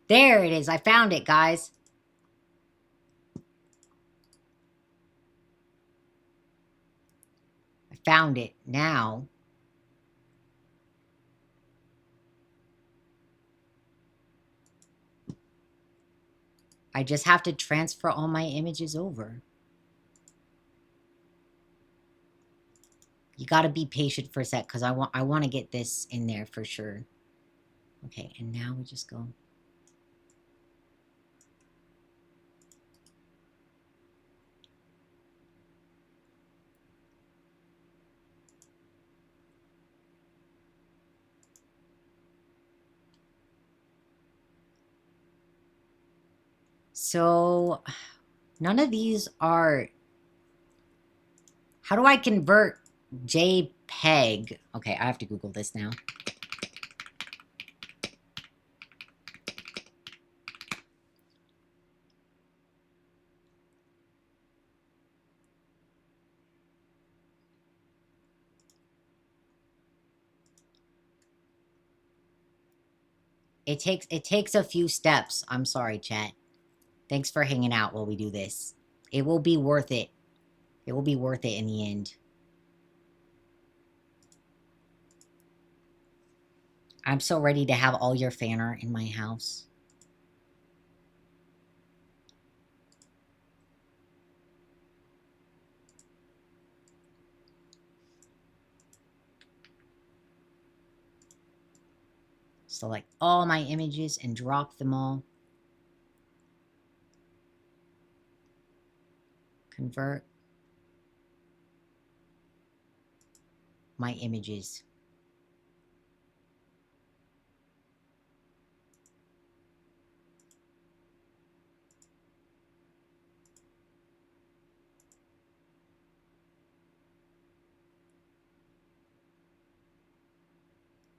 Speaker 1: There it is. I found it, guys. I found it. Now, I just have to transfer all my images over. You gotta be patient for a sec, because I want to get this in there for sure. Okay, and now we just go. So, none of these are... How do I convert JPEG? Okay, I have to Google this now. It takes a few steps. I'm sorry, chat. Thanks for hanging out while we do this. It will be worth it. It will be worth it in the end. I'm so ready to have all your fan art in my house. Select all my images and drop them all. Convert my images.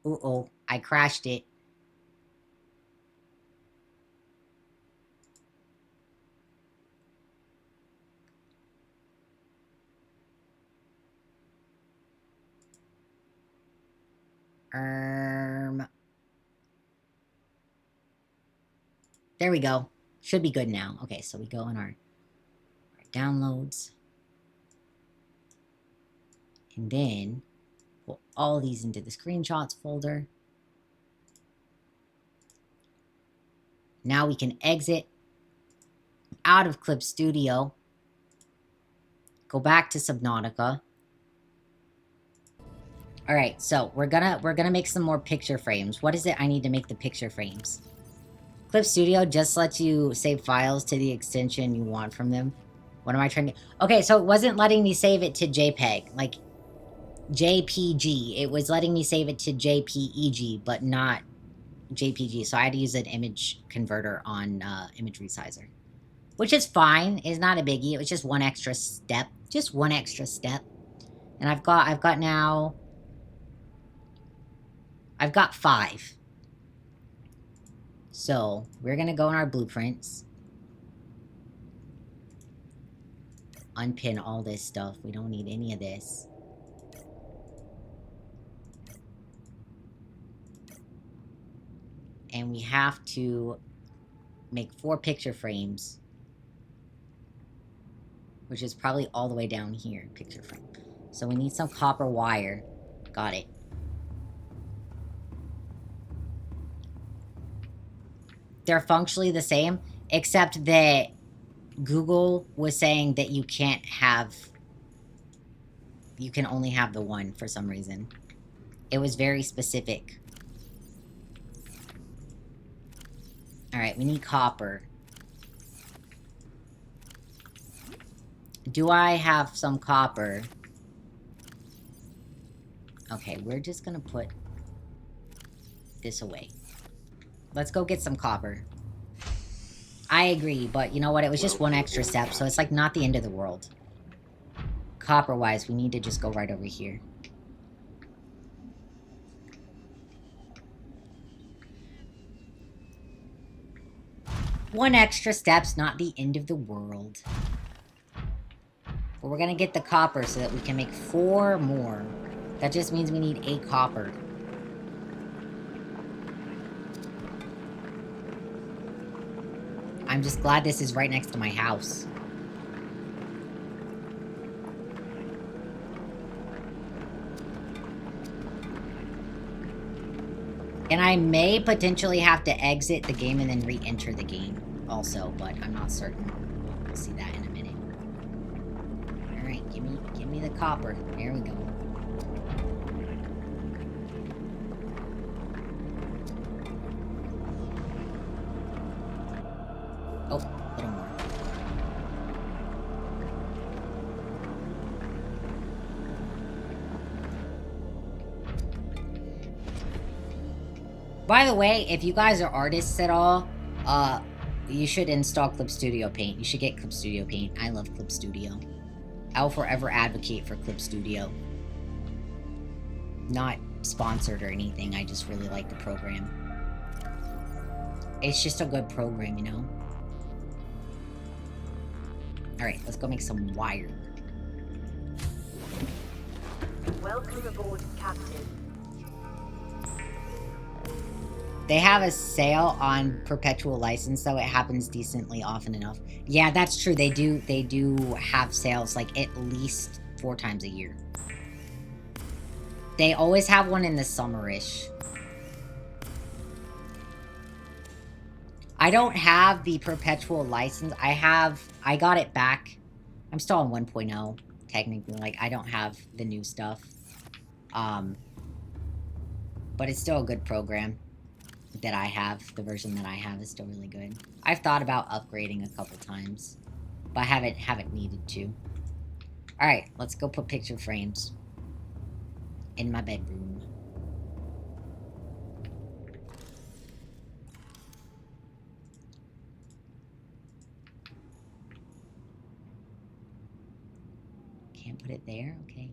Speaker 1: Uh-oh, I crashed it. There we go. Should be good now. Okay, so we go in our downloads. And then pull all these into the screenshots folder. Now we can exit out of Clip Studio. Go back to Subnautica. All right, so we're gonna make some more picture frames. What is it I need to make the picture frames? Clip Studio just lets you save files to the extension you want from them. What am I trying to... Okay, so it wasn't letting me save it to JPEG. Like, JPG. It was letting me save it to JPEG, but not JPG. So I had to use an image converter on image resizer. Which is fine. It's not a biggie. It was just one extra step. Just one extra step. And I've got now... I've got 5. So, we're gonna go in our blueprints. Unpin all this stuff. We don't need any of this. And we have to make 4 picture frames. Which is probably all the way down here, picture frame. So we need some copper wire. Got it. They're functionally the same, except that Google was saying that you can't have... You can only have the one for some reason. It was very specific. Alright, we need copper. Do I have some copper? Okay, we're just gonna put this away. Let's go get some copper. I agree, but you know what? It was just one extra step, so it's like not the end of the world. Copper-wise, we need to just go right over here. One extra step's not the end of the world. But we're gonna get the copper so that we can make 4 more. That just means we need 8 copper. I'm just glad this is right next to my house. And I may potentially have to exit the game and then re-enter the game also, but I'm not certain. We'll see that in a minute. Alright, give me the copper. There we go. Oh, a little more. By the way, if you guys are artists at all, you should install Clip Studio Paint. You should get Clip Studio Paint. I love Clip Studio. I will forever advocate for Clip Studio. Not sponsored or anything, I just really like the program. It's just a good program, you know? Alright, let's go make some wire.
Speaker 6: Welcome aboard, Captain.
Speaker 1: They have a sale on perpetual license, though. It happens decently often enough. Yeah, that's true. They do have sales, like, at least 4 times a year. They always have one in the summer-ish. I don't have the perpetual license. I got it back. I'm still on 1.0, technically. Like, I don't have the new stuff. But it's still a good program that I have. The version that I have is still really good. I've thought about upgrading a couple times, but I haven't needed to. Alright, let's go put picture frames in my bedroom. Can't put it there? Okay.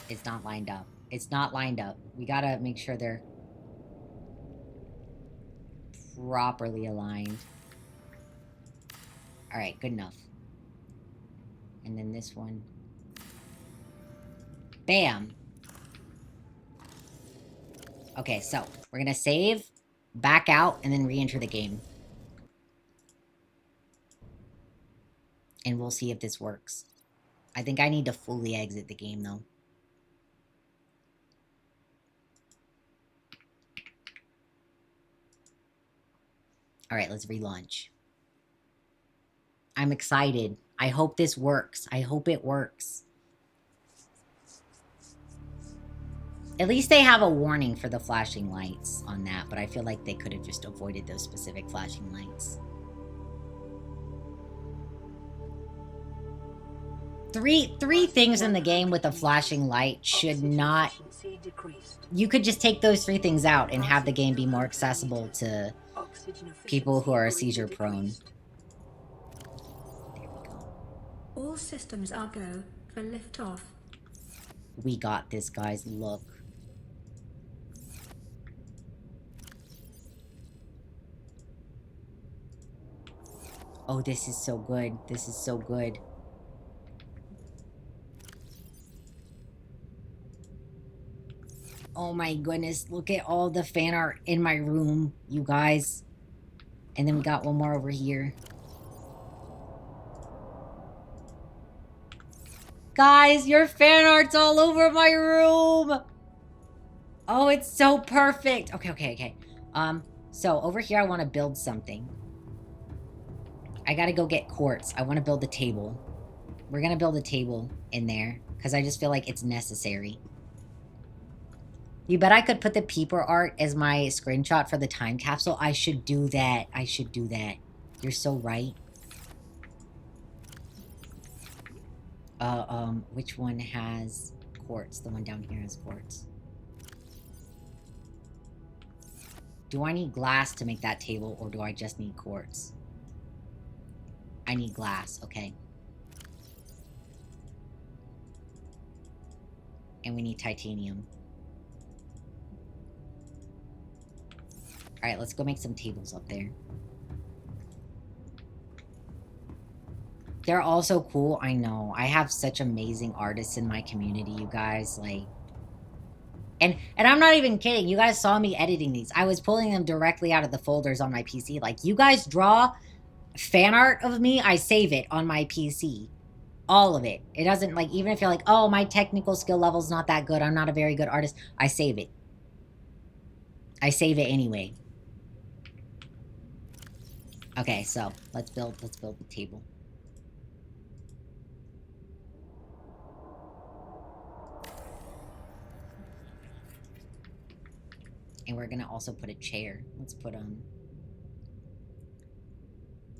Speaker 1: It's not lined up. It's not lined up. We gotta make sure they're properly aligned. Alright, good enough. And then this one. Bam! Okay, so we're gonna save, back out, and then re-enter the game. And we'll see if this works. I think I need to fully exit the game, though. Alright, let's relaunch. I'm excited. I hope this works. I hope it works. At least they have a warning for the flashing lights on that, but I feel like they could have just avoided those specific flashing lights. Three things in the game with a flashing light should not... You could just take those 3 things out and have the game be more accessible to people who are seizure prone. There we go.
Speaker 7: All systems are go for liftoff.
Speaker 1: We got this, guys. Look. Oh, this is so good. This is so good. Oh my goodness, look at all the fan art in my room, you guys. And then we got one more over here. Guys, your fan art's all over my room! Oh, it's so perfect! Okay. So over here I want to build something. I gotta go get quartz. I want to build a table. We're gonna build a table in there, because I just feel like it's necessary. You bet I could put the peeper art as my screenshot for the time capsule. I should do that. I should do that. You're so right. Which one has quartz? The one down here has quartz. Do I need glass to make that table, or do I just need quartz? I need glass, okay. And we need titanium. Alright, let's go make some tables up there. They're also cool, I know. I have such amazing artists in my community, you guys, like... And I'm not even kidding, you guys saw me editing these. I was pulling them directly out of the folders on my PC. Like, you guys draw fan art of me, I save it on my PC. All of it. It doesn't, like, even if you're like, oh, my technical skill level's not that good, I'm not a very good artist, I save it. I save it anyway. Okay, so let's build the table. And we're gonna also put a chair. Let's put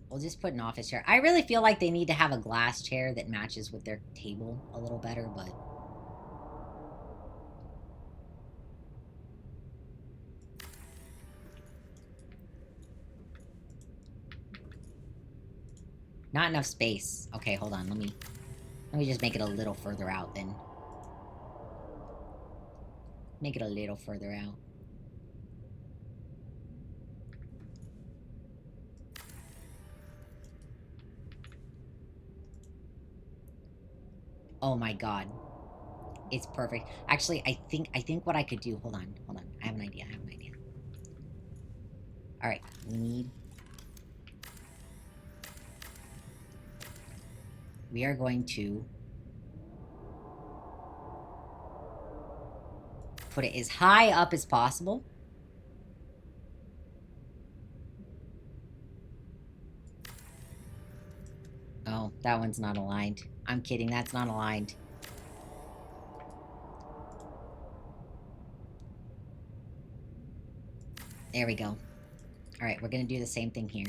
Speaker 1: we'll just put an office chair. I really feel like they need to have a glass chair that matches with their table a little better, but not enough space. Okay, hold on. Let me just make it a little further out then. Make it a little further out. Oh my god. It's perfect. Actually, I think what I could do... Hold on. I have an idea. Alright, we are going to put it as high up as possible. Oh, that one's not aligned. I'm kidding, that's not aligned. There we go. Alright, we're gonna do the same thing here.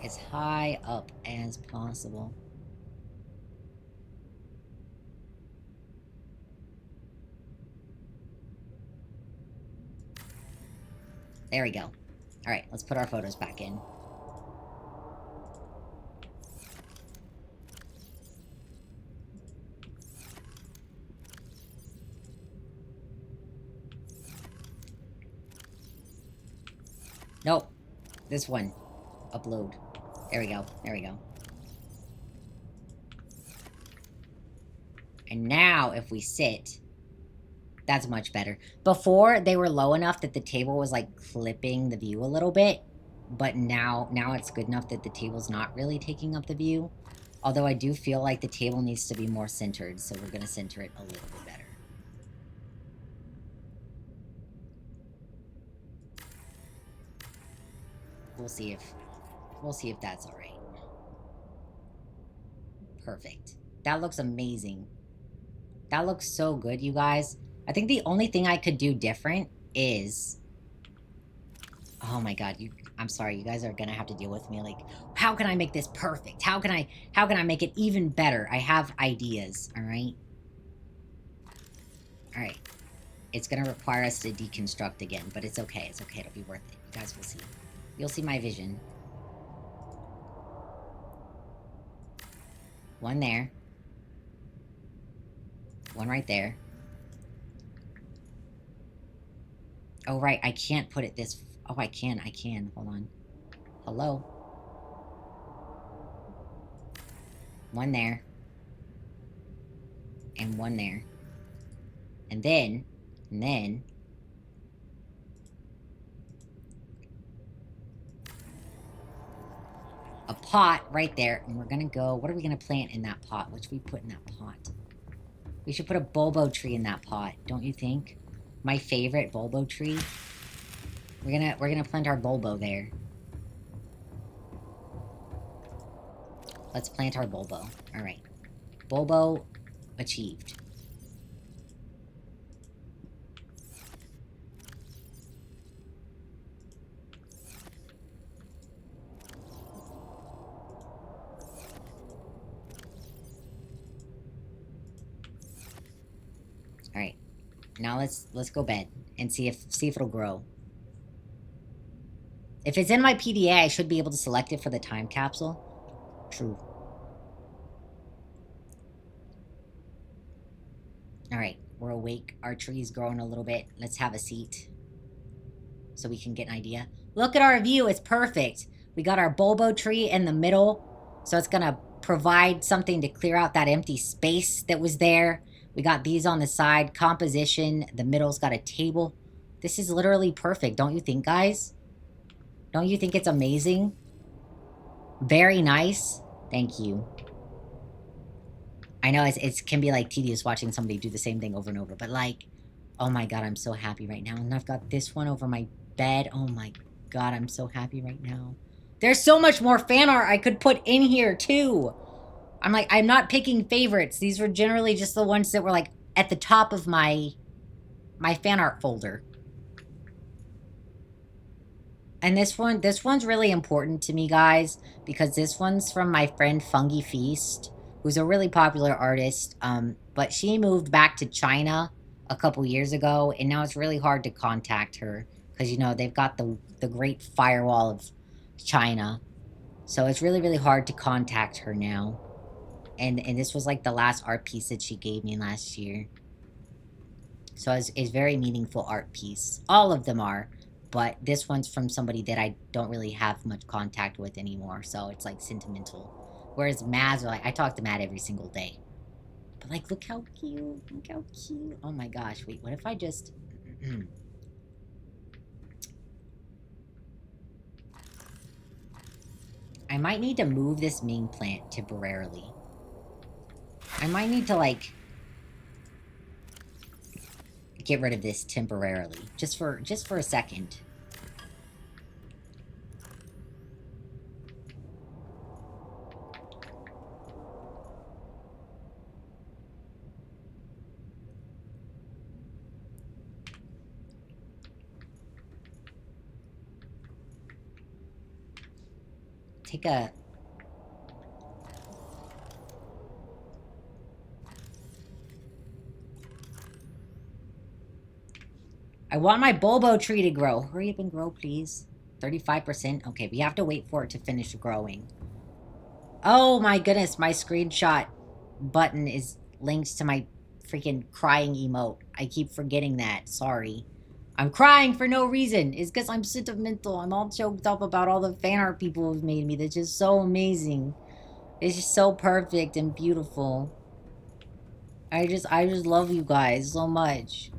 Speaker 1: As high up as possible. There we go. Alright, let's put our photos back in. Nope. This one. Upload. There we go. And now, if we sit... That's much better. Before, they were low enough that the table was, like, clipping the view a little bit. But now it's good enough that the table's not really taking up the view. Although I do feel like the table needs to be more centered, so we're gonna center it a little bit better. We'll see if that's alright. Perfect. That looks amazing. That looks so good, you guys. I think the only thing I could do different is... Oh my god, I'm sorry, you guys are gonna have to deal with me. Like, how can I make this perfect? How can I make it even better? I have ideas, alright? Alright. It's gonna require us to deconstruct again, but it's okay. It's okay. It'll be worth it. You guys will see. You'll see my vision. One there. One right there. Oh, right. I can't put it this... Oh, I can. I can. Hold on. Hello? One there. And one there. And then... a pot right there. And we're gonna go... What are we gonna plant in that pot? What should we put in that pot? We should put a bulbo tree in that pot, don't you think? My favorite bulbo tree. We're gonna plant our bulbo there. Let's plant our bulbo. Alright. Bulbo achieved. Alright. Now let's go bed and see if it'll grow. If it's in my PDA, I should be able to select it for the time capsule. True. Alright, we're awake. Our tree's growing a little bit. Let's have a seat so we can get an idea. Look at our view. It's perfect. We got our bulbo tree in the middle, so it's gonna provide something to clear out that empty space that was there. We got these on the side. Composition. The middle's got a table. This is literally perfect, don't you think, guys? Don't you think it's amazing? Very nice. Thank you. I know it can be, like, tedious watching somebody do the same thing over and over, but, like, oh my god, I'm so happy right now. And I've got this one over my bed. Oh my god, I'm so happy right now. There's so much more fan art I could put in here, too. I'm not picking favorites. These were generally just the ones that were, like, at the top of my fan art folder. And this one's really important to me, guys, because this one's from my friend Fungi Feast, who's a really popular artist, but she moved back to China a couple years ago, and now it's really hard to contact her, because, you know, they've got the great firewall of China, so it's really, really hard to contact her now. And this was, like, the last art piece that she gave me last year. So it's a very meaningful art piece. All of them are. But this one's from somebody that I don't really have much contact with anymore. So it's, like, sentimental. Whereas Maz, like, I talk to Matt every single day. But, like, look how cute. Look how cute. Oh, my gosh. Wait, what if I just... I might need to move this main plant temporarily. I might need to, like... get rid of this temporarily. Just for a second. Take a... I want my bulbo tree to grow. Hurry up and grow, please. 35%. Okay, we have to wait for it to finish growing. Oh my goodness, my screenshot button is linked to my freaking crying emote. I keep forgetting that. Sorry. I'm crying for no reason. It's because I'm sentimental. I'm all choked up about all the fan art people have made me. That's just so amazing. It's just so perfect and beautiful. I just love you guys so much.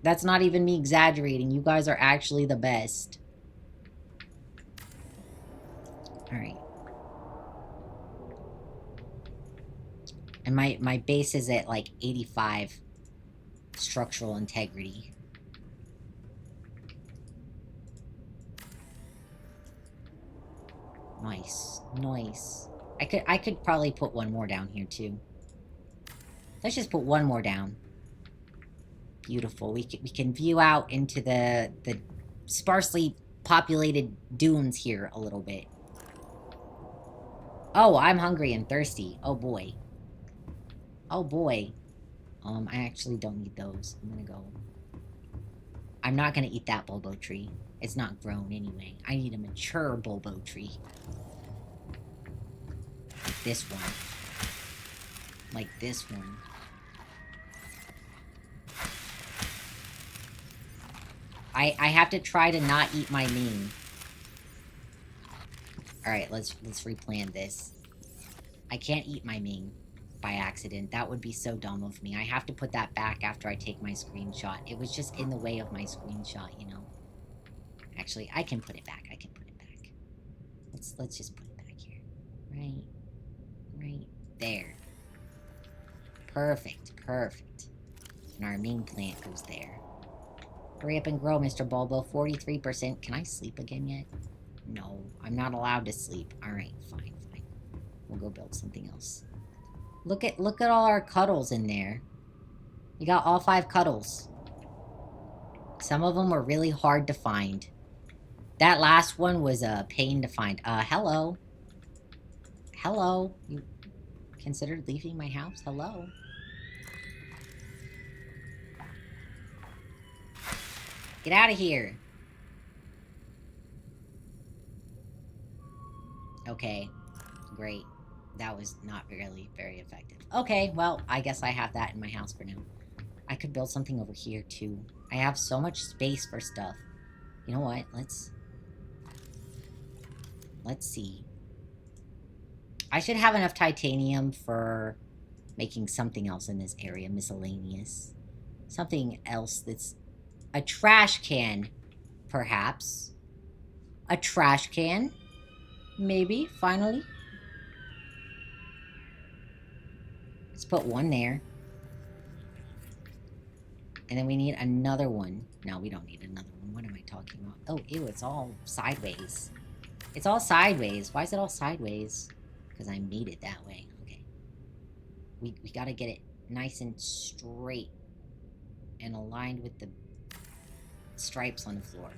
Speaker 1: That's not even me exaggerating. You guys are actually the best. Alright. And my base is at, like, 85 structural integrity. Nice. Nice. I could probably put one more down here too. Let's just put one more down. Beautiful. We can view out into the sparsely populated dunes here a little bit. Oh, I'm hungry and thirsty. Oh boy. Oh boy. I actually don't need those. I'm gonna go. I'm not gonna eat that bulbo tree. It's not grown anyway. I need a mature bulbo tree. Like this one. Like this one. I have to try to not eat my Ming. Alright, let's replan this. I can't eat my Ming by accident. That would be so dumb of me. I have to put that back after I take my screenshot. It was just in the way of my screenshot, you know. Actually, I can put it back. I can put it back. Let's just put it back here. Right there. Perfect, perfect. And our Ming plant goes there. Hurry up and grow, Mr. Bulbo. 43%. Can I sleep again yet? No, I'm not allowed to sleep. Alright, fine. We'll go build something else. Look at all our cuddles in there. You got all 5 cuddles. Some of them were really hard to find. That last one was a pain to find. Hello. Hello. You considered leaving my house? Hello. Get out of here. Okay. Great. That was not really very effective. Okay, well, I guess I have that in my house for now. I could build something over here, too. I have so much space for stuff. You know what? Let's see. I should have enough titanium for making something else in this area. Miscellaneous. Something else that's... A trash can, perhaps. A trash can. Maybe, finally. Let's put one there. And then we need another one. No, we don't need another one. What am I talking about? Oh, ew, it's all sideways. It's all sideways. Why is it all sideways? Because I made it that way. Okay. We gotta get it nice and straight. And aligned with the stripes on the floor.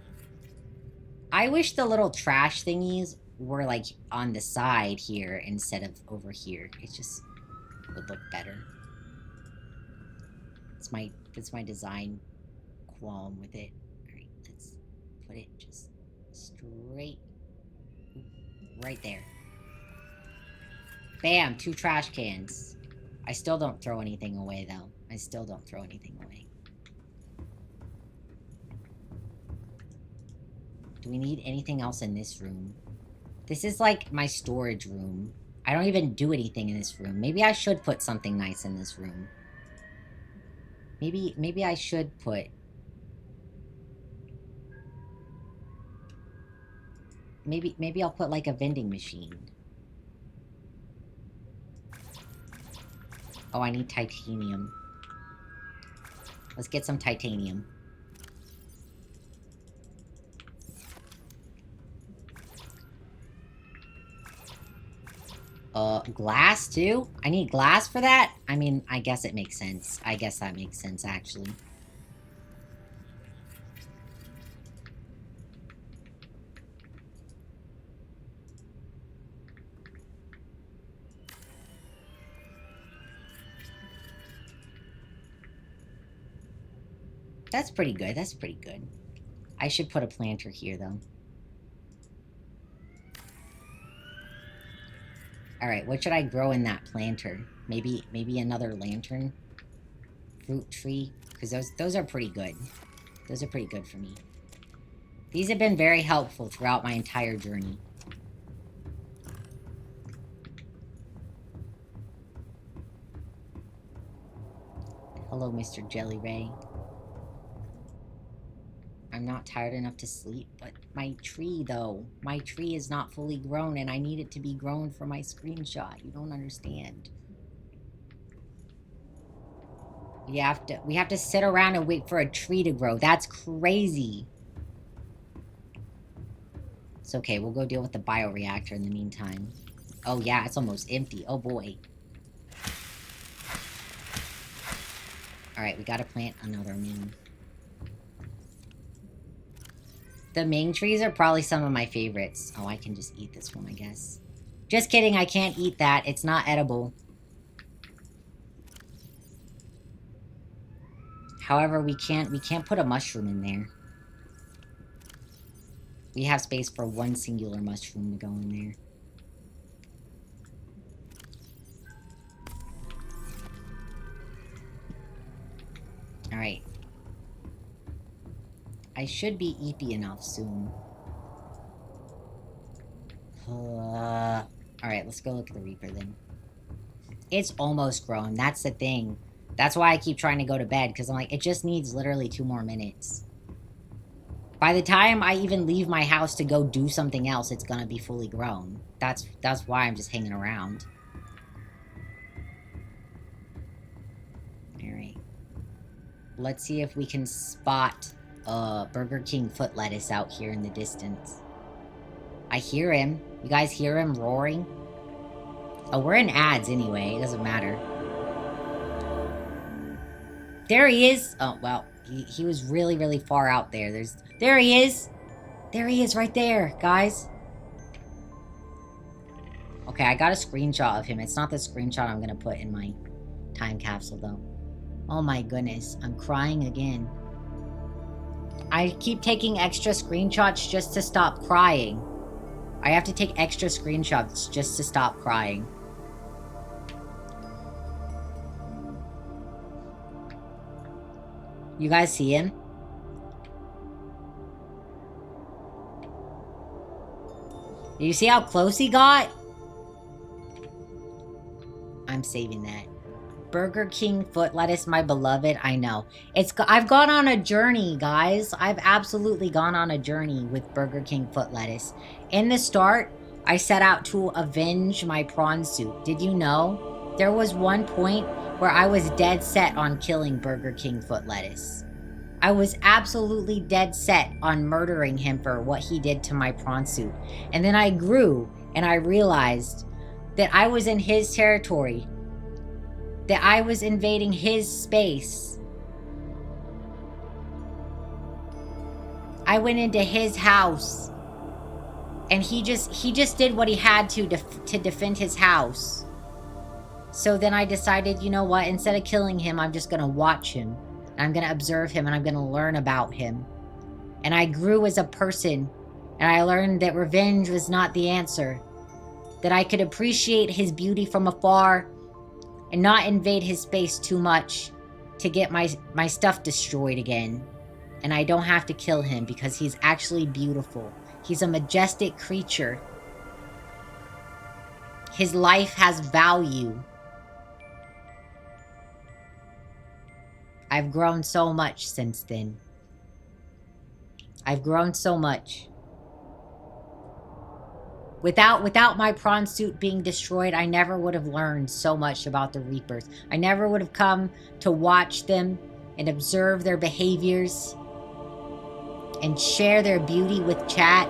Speaker 1: I wish the little trash thingies were like on the side here instead of over here. It just would look better. It's my design qualm with it. Alright, let's put it just straight right there. Bam, 2 trash cans. I still don't throw anything away though. I still don't throw anything away. Do we need anything else in this room? This is like my storage room. I don't even do anything in this room. Maybe I should put something nice in this room. Maybe I should put... Maybe I'll put like a vending machine. Oh, I need titanium. Let's get some titanium. Glass too? I need glass for that? I mean, I guess it makes sense. I guess that makes sense, actually. That's pretty good. That's pretty good. I should put a planter here, though. Alright, what should I grow in that planter? Maybe another lantern? Fruit tree? Because those are pretty good. Those are pretty good for me. These have been very helpful throughout my entire journey. Hello, Mr. Jelly Ray. I'm not tired enough to sleep, but my tree, though. My tree is not fully grown, and I need it to be grown for my screenshot. You don't understand. We have to sit around and wait for a tree to grow. That's crazy. It's okay, we'll go deal with the bioreactor in the meantime. Oh yeah, it's almost empty. Oh boy. Alright, we gotta plant another Ming. The Ming trees are probably some of my favorites. Oh, I can just eat this one, I guess. Just kidding, I can't eat that. It's not edible. However, we can't put a mushroom in there. We have space for one singular mushroom to go in there. Alright. I should be eepy enough soon. Alright, let's go look at the Reaper then. It's almost grown. That's the thing. That's why I keep trying to go to bed, because I'm like, it just needs literally 2 more minutes. By the time I even leave my house to go do something else, it's gonna be fully grown. That's why I'm just hanging around. Alright. Let's see if we can spot Burger King foot lettuce out here in the distance. I hear him. You guys hear him roaring? Oh, we're in ads anyway. It doesn't matter. There he is! Oh, well, he was really, really far out there. There he is! There he is right there, guys. Okay, I got a screenshot of him. It's not the screenshot I'm gonna put in my time capsule, though. Oh my goodness, I'm crying again. I keep taking extra screenshots just to stop crying. I have to take extra screenshots just to stop crying. You guys see him? You see how close he got? I'm saving that. Burger King foot lettuce, my beloved. I know. I've gone on a journey, guys. I've absolutely gone on a journey with Burger King foot lettuce. In the start, I set out to avenge my prawn suit. Did you know? There was one point where I was dead set on killing Burger King foot lettuce. I was absolutely dead set on murdering him for what he did to my prawn suit. And then I grew and I realized that I was in his territory, that I was invading his space. I went into his house, and he just did what he had to defend his house. So then I decided, you know what, instead of killing him, I'm just gonna watch him. I'm gonna observe him, and I'm gonna learn about him. And I grew as a person, and I learned that revenge was not the answer. That I could appreciate his beauty from afar, and not invade his space too much to get my stuff destroyed again. And I don't have to kill him because he's actually beautiful. He's a majestic creature. His life has value. I've grown so much since then. I've grown so much. Without my prawn suit being destroyed, I never would have learned so much about the Reapers. I never would have come to watch them and observe their behaviors and share their beauty with chat.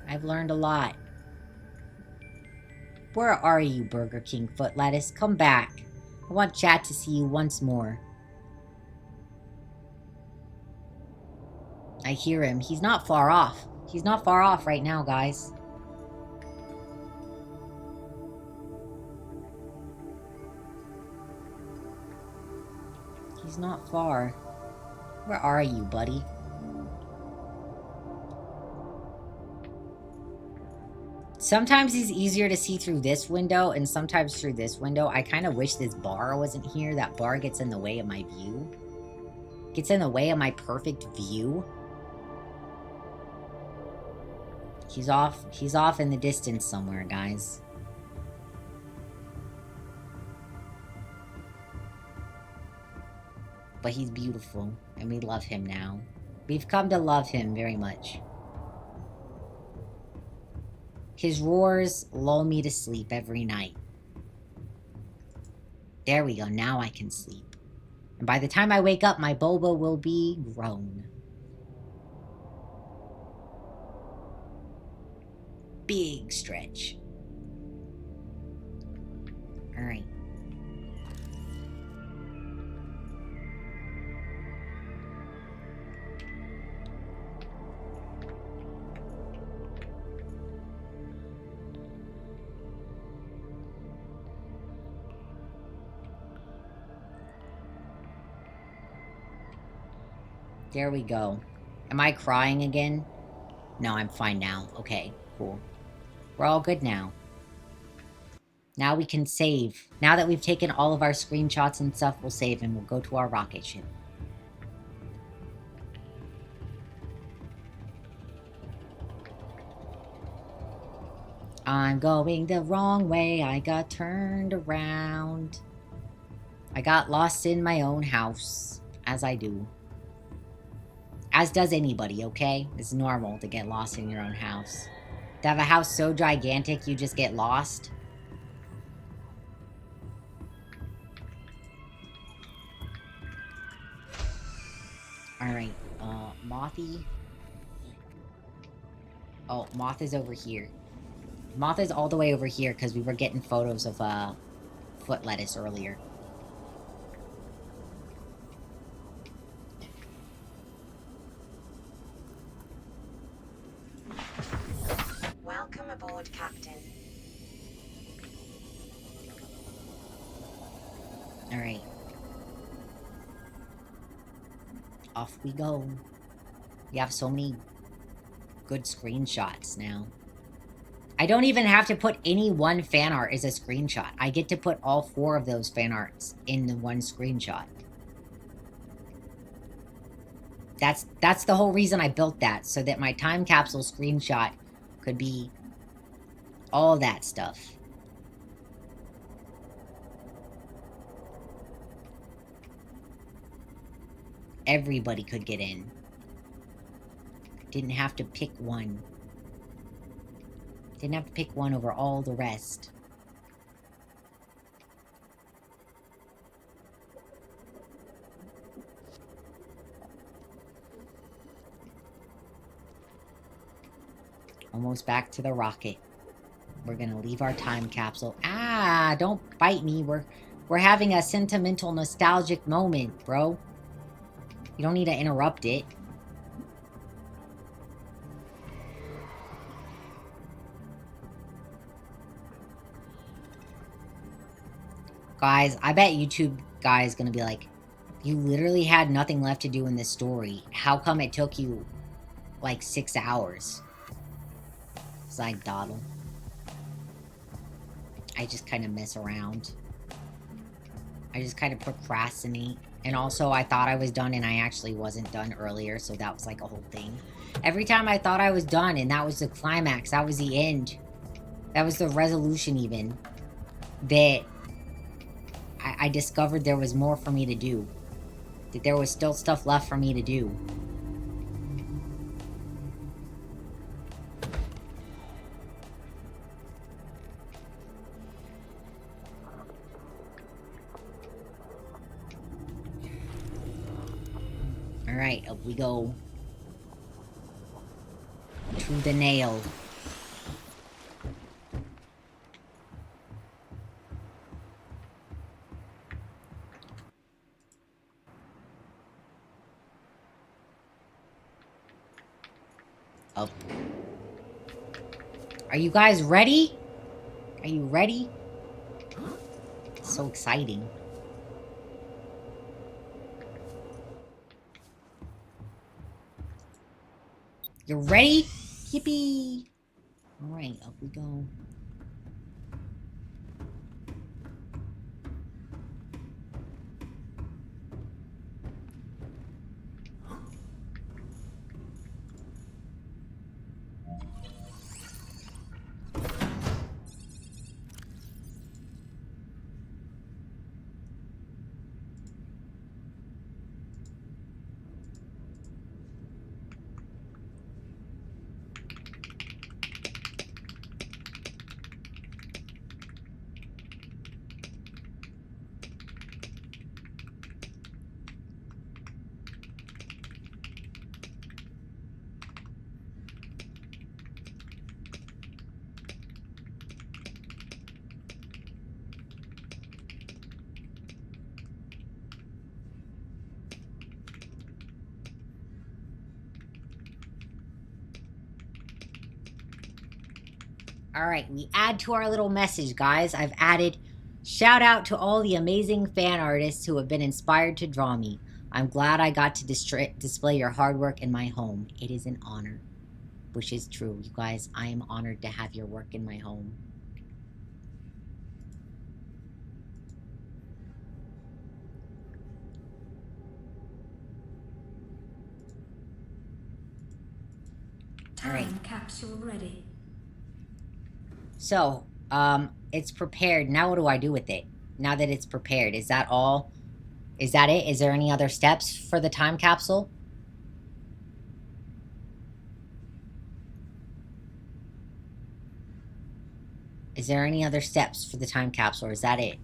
Speaker 1: I've learned a lot. Where are you, Burger King foot lettuce? Come back. I want chat to see you once more. I hear him. He's not far off. He's not far off right now, guys. He's not far. Where are you, buddy? Sometimes he's easier to see through this window, and sometimes through this window. I kind of wish this bar wasn't here. That bar gets in the way of my view. Gets in the way of my perfect view. He's off in the distance somewhere, guys. But he's beautiful, and we love him now. We've come to love him very much. His roars lull me to sleep every night. There we go, now I can sleep. And by the time I wake up, my boba will be grown. big stretch. All right. There we go. Am I crying again? No, I'm fine now. Okay, cool. We're all good now. Now we can save. Now that we've taken all of our screenshots and stuff, we'll save and we'll go to our rocket ship. I'm going the wrong way. I got turned around. I got lost in my own house. As I do. As does anybody, okay? It's normal to get lost in your own house. To have a house so gigantic you just get lost. Alright, Mothy. Oh, Moth is over here. Moth is all the way over here because we were getting photos of, foot lettuce earlier.
Speaker 6: Welcome aboard, Captain.
Speaker 1: Alright. Off we go. We have so many good screenshots now. I don't even have to put any one fan art as a screenshot. I get to put all 4 of those fan arts in the one screenshot. That's the whole reason I built that, so that my time capsule screenshot could be all that stuff. Everybody could get in. Didn't have to pick one. Didn't have to pick one over all the rest. Almost back to the rocket. We're gonna leave our time capsule. Ah, don't bite me. We're having a sentimental, nostalgic moment, bro. You don't need to interrupt it. Guys, I bet YouTube guy is gonna be like, you literally had nothing left to do in this story. How come it took you, like, 6 hours? It's like, dawdle. I just kind of mess around. I just kind of procrastinate. And also, I thought I was done and I actually wasn't done earlier, so that was like a whole thing. Every time I thought I was done and that was the climax, that was the end. That was the resolution even. That I discovered there was more for me to do. That there was still stuff left for me to do. Alright, up we go. To the nail. Up. Are you guys ready? Are you ready? It's so exciting. You ready? Yippee! Alright, up we go. All right, we add to our little message, guys. I've added, shout out to all the amazing fan artists who have been inspired to draw me. I'm glad I got to display your hard work in my home. It is an honor. Which is true, you guys. I am honored to have your work in my home.
Speaker 7: Time capsule ready.
Speaker 1: So, it's prepared. Now what do I do with it? Now that it's prepared, is that all? Is that it? Is there any other steps for the time capsule? Is there any other steps for the time capsule, or is that it?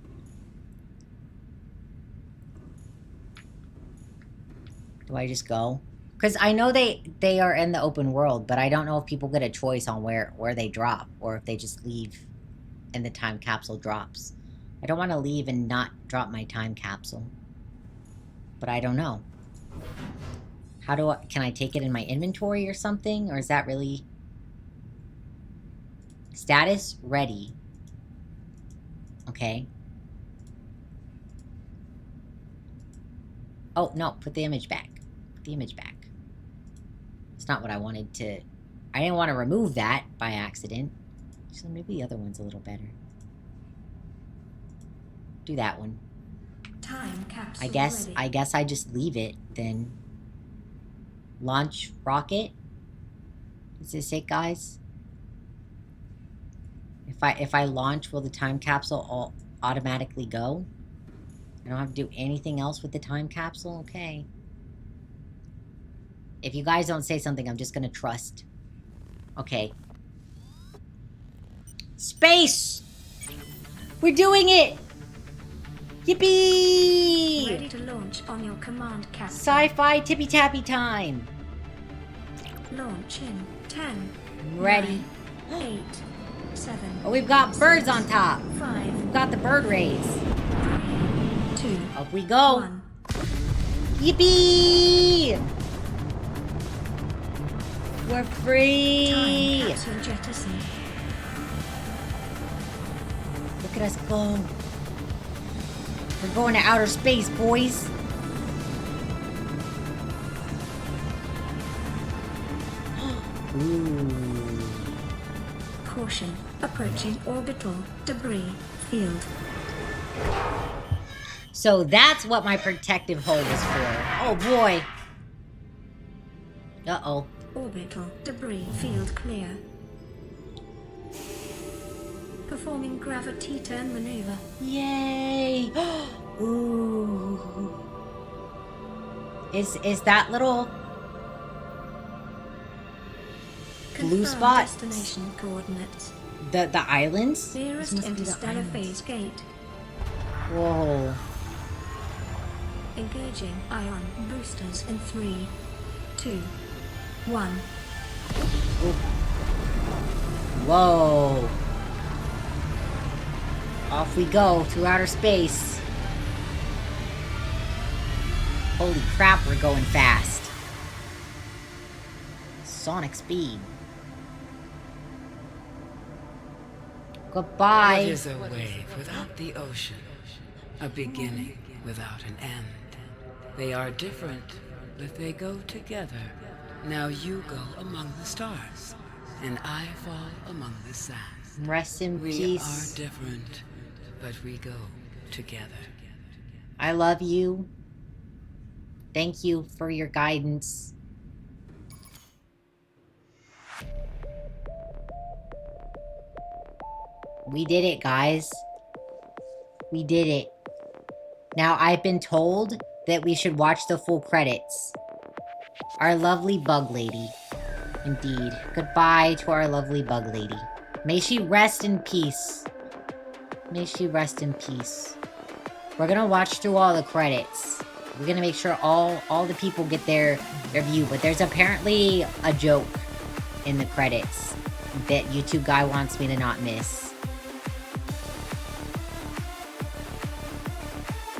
Speaker 1: Do I just go? Because I know they are in the open world, but I don't know if people get a choice on where they drop, or if they just leave and the time capsule drops. I don't want to leave and not drop my time capsule. But I don't know. How do I... Can I take it in my inventory or something? Or is that really... Status? Ready. Okay. Oh, no. Put the image back. Put the image back. It's not what I wanted to... I didn't want to remove that by accident. So maybe the other one's a little better. Do that one.
Speaker 7: Time capsule ready.
Speaker 1: I guess I just leave it then. Launch rocket. Is this it, guys? If I launch, will the time capsule automatically go? I don't have to do anything else with the time capsule? Okay. If you guys don't say something, I'm just gonna trust. Okay. Space! We're doing it! Yippee!
Speaker 7: Ready to launch on your command capsule.
Speaker 1: Sci-fi tippy-tappy time.
Speaker 7: Launch in 10.
Speaker 1: Ready.
Speaker 7: 9, 8, 7.
Speaker 1: Oh, we've got birds on top.
Speaker 7: 5.
Speaker 1: We've got the bird rays.
Speaker 7: 2.
Speaker 1: Up we go.
Speaker 7: 1.
Speaker 1: Yippee! We're free!
Speaker 7: Time capsule jettisoned.
Speaker 1: Look at us go. We're going to outer space, boys. Ooh.
Speaker 7: Caution. Approaching orbital debris field.
Speaker 1: So that's what my protective hull was for. Oh boy. Uh-oh.
Speaker 7: Orbital debris field clear. Performing gravity turn maneuver.
Speaker 1: Yay! Ooh. Is that little blue
Speaker 7: Confirm
Speaker 1: spot
Speaker 7: destination coordinates.
Speaker 1: the islands?
Speaker 7: Nearest
Speaker 1: This must be the
Speaker 7: interstellar
Speaker 1: islands.
Speaker 7: phase gate.
Speaker 1: Whoa.
Speaker 7: Engaging ion boosters in 3, 2, 1.
Speaker 1: Whoa. Off we go through outer space. Holy crap, we're going fast. Sonic speed. Goodbye.
Speaker 8: What is a wave without the ocean? A beginning without an end. They are different, but they go together. Now you go among the stars, and I fall among the sand.
Speaker 1: Rest in
Speaker 8: We
Speaker 1: peace.
Speaker 8: are different, but we go together.
Speaker 1: I love you. Thank you for your guidance. We did it, guys. We did it. Now, I've been told that we should watch the full credits. Our lovely bug lady. Indeed. Goodbye to our lovely bug lady. May she rest in peace. May she rest in peace. We're gonna watch through all the credits. We're gonna make sure all the people get their view. But there's apparently a joke in the credits that YouTube guy wants me to not miss.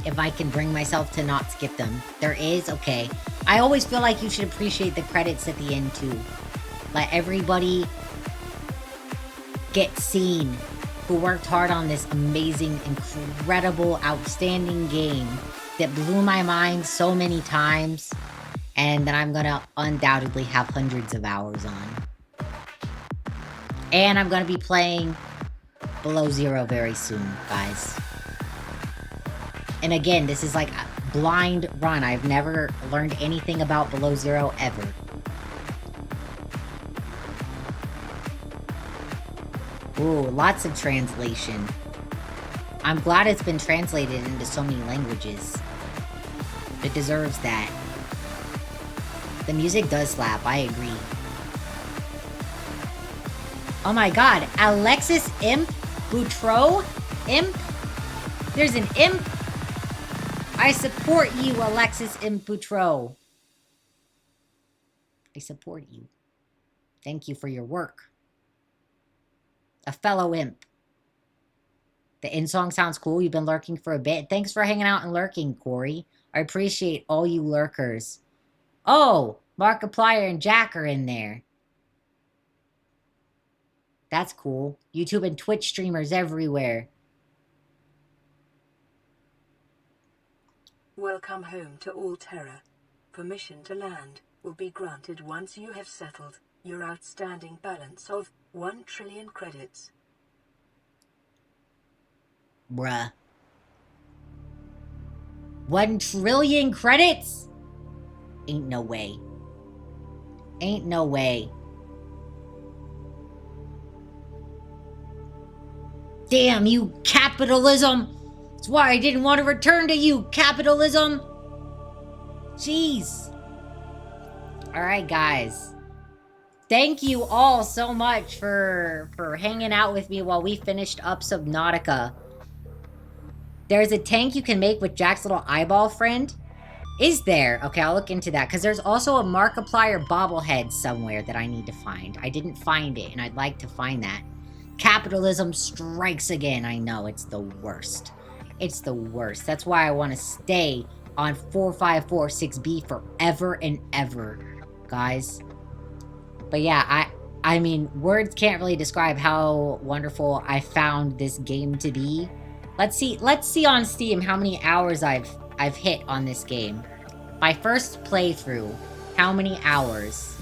Speaker 1: If I can bring myself to not skip them. There is? Okay. I always feel like you should appreciate the credits at the end too. Let everybody get seen, who worked hard on this amazing, incredible, outstanding game that blew my mind so many times, and that I'm gonna undoubtedly have hundreds of hours on. And I'm gonna be playing Below Zero very soon, guys. And again, this is like a blind run. I've never learned anything about Below Zero ever. Ooh, lots of translation. I'm glad it's been translated into so many languages. It deserves that. The music does slap, I agree. Oh my god, Alexis Imp? Boutreau? Imp? There's an imp? I support you, Alexis Imp Boutreau. I support you. Thank you for your work. A fellow imp. The end song sounds cool. You've been lurking for a bit. Thanks for hanging out and lurking, Corey. I appreciate all you lurkers. Oh, Markiplier and Jack are in there. That's cool. YouTube and Twitch streamers everywhere.
Speaker 2: Welcome home to all Terra. Permission to land will be granted once you have settled your outstanding balance of 1 trillion credits.
Speaker 1: Bruh. 1 trillion credits? Ain't no way. Ain't no way. Damn you, capitalism! That's why I didn't want to return to you, capitalism! Jeez. Alright, guys. Thank you all so much for hanging out with me while we finished up Subnautica. There's a tank you can make with Jack's little eyeball friend. Is there? Okay, I'll look into that. Because there's also a Markiplier bobblehead somewhere that I need to find. I didn't find it, and I'd like to find that. Capitalism strikes again. I know, it's the worst. It's the worst. That's why I want to stay on 4546B forever and ever, guys. But yeah, I mean, words can't really describe how wonderful I found this game to be. Let's see on Steam how many hours I've hit on this game. My first playthrough, how many hours?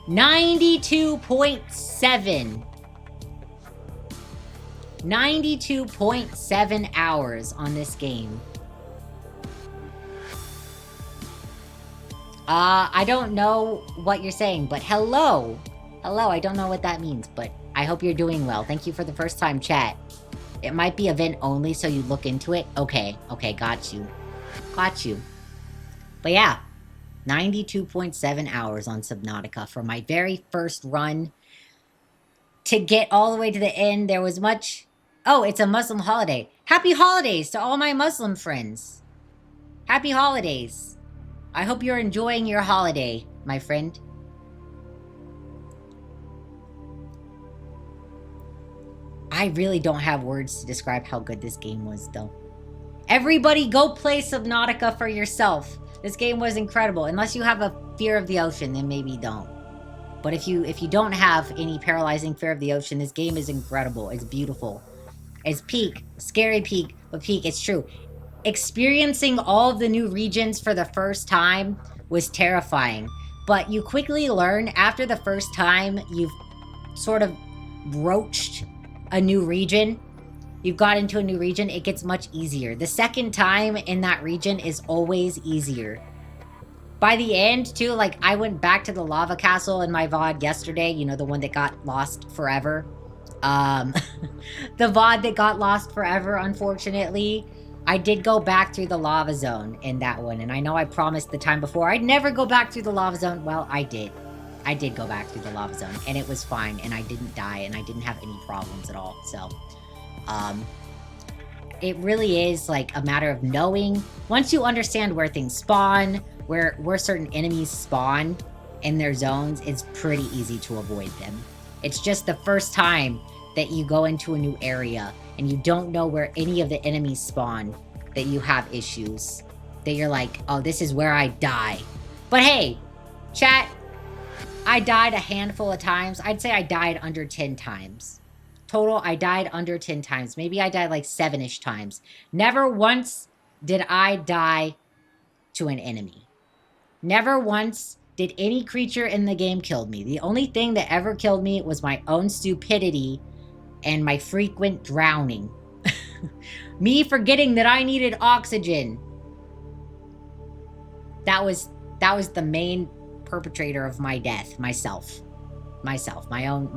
Speaker 1: 92.7. 92.7 hours on this game. I don't know what you're saying, but hello. Hello, I don't know what that means, but I hope you're doing well. Thank you for the first time chat. It might be event only, so you look into it. Okay, got you. Got you. But yeah, 92.7 hours on Subnautica for my very first run. To get all the way to the end, there was much... Oh, it's a Muslim holiday. Happy holidays to all my Muslim friends. Happy holidays. I hope you're enjoying your holiday, my friend. I really don't have words to describe how good this game was, though. Everybody go play Subnautica for yourself. This game was incredible. Unless you have a fear of the ocean, then maybe don't. But if you don't have any paralyzing fear of the ocean, this game is incredible. It's beautiful. It's peak. Scary peak, but peak. It's true. Experiencing all of the new regions for the first time was terrifying. But you quickly learn after the first time you've sort of broached a new region. You've got into a new region, it gets much easier. The second time in that region is always easier. By the end, too, like, I went back to the lava castle in my VOD yesterday. You know, the one that got lost forever. The VOD that got lost forever, unfortunately. I did go back through the lava zone in that one. And I know I promised the time before I'd never go back through the lava zone. Well, I did. I did go back through the lava zone. And it was fine. And I didn't die. And I didn't have any problems at all. So, it really is, like, a matter of knowing. Once you understand where things spawn, where certain enemies spawn in their zones, it's pretty easy to avoid them. It's just the first time that you go into a new area and you don't know where any of the enemies spawn that you have issues. That you're like, oh, this is where I die. But hey, chat, I died a handful of times. I'd say I died under 10 times. Total, I died under 10 times. Maybe I died like 7-ish times. Never once did I die to an enemy. Never once did any creature in the game kill me. The only thing that ever killed me was my own stupidity and my frequent drowning. Me forgetting that I needed oxygen. That was the main perpetrator of my death. Myself. My own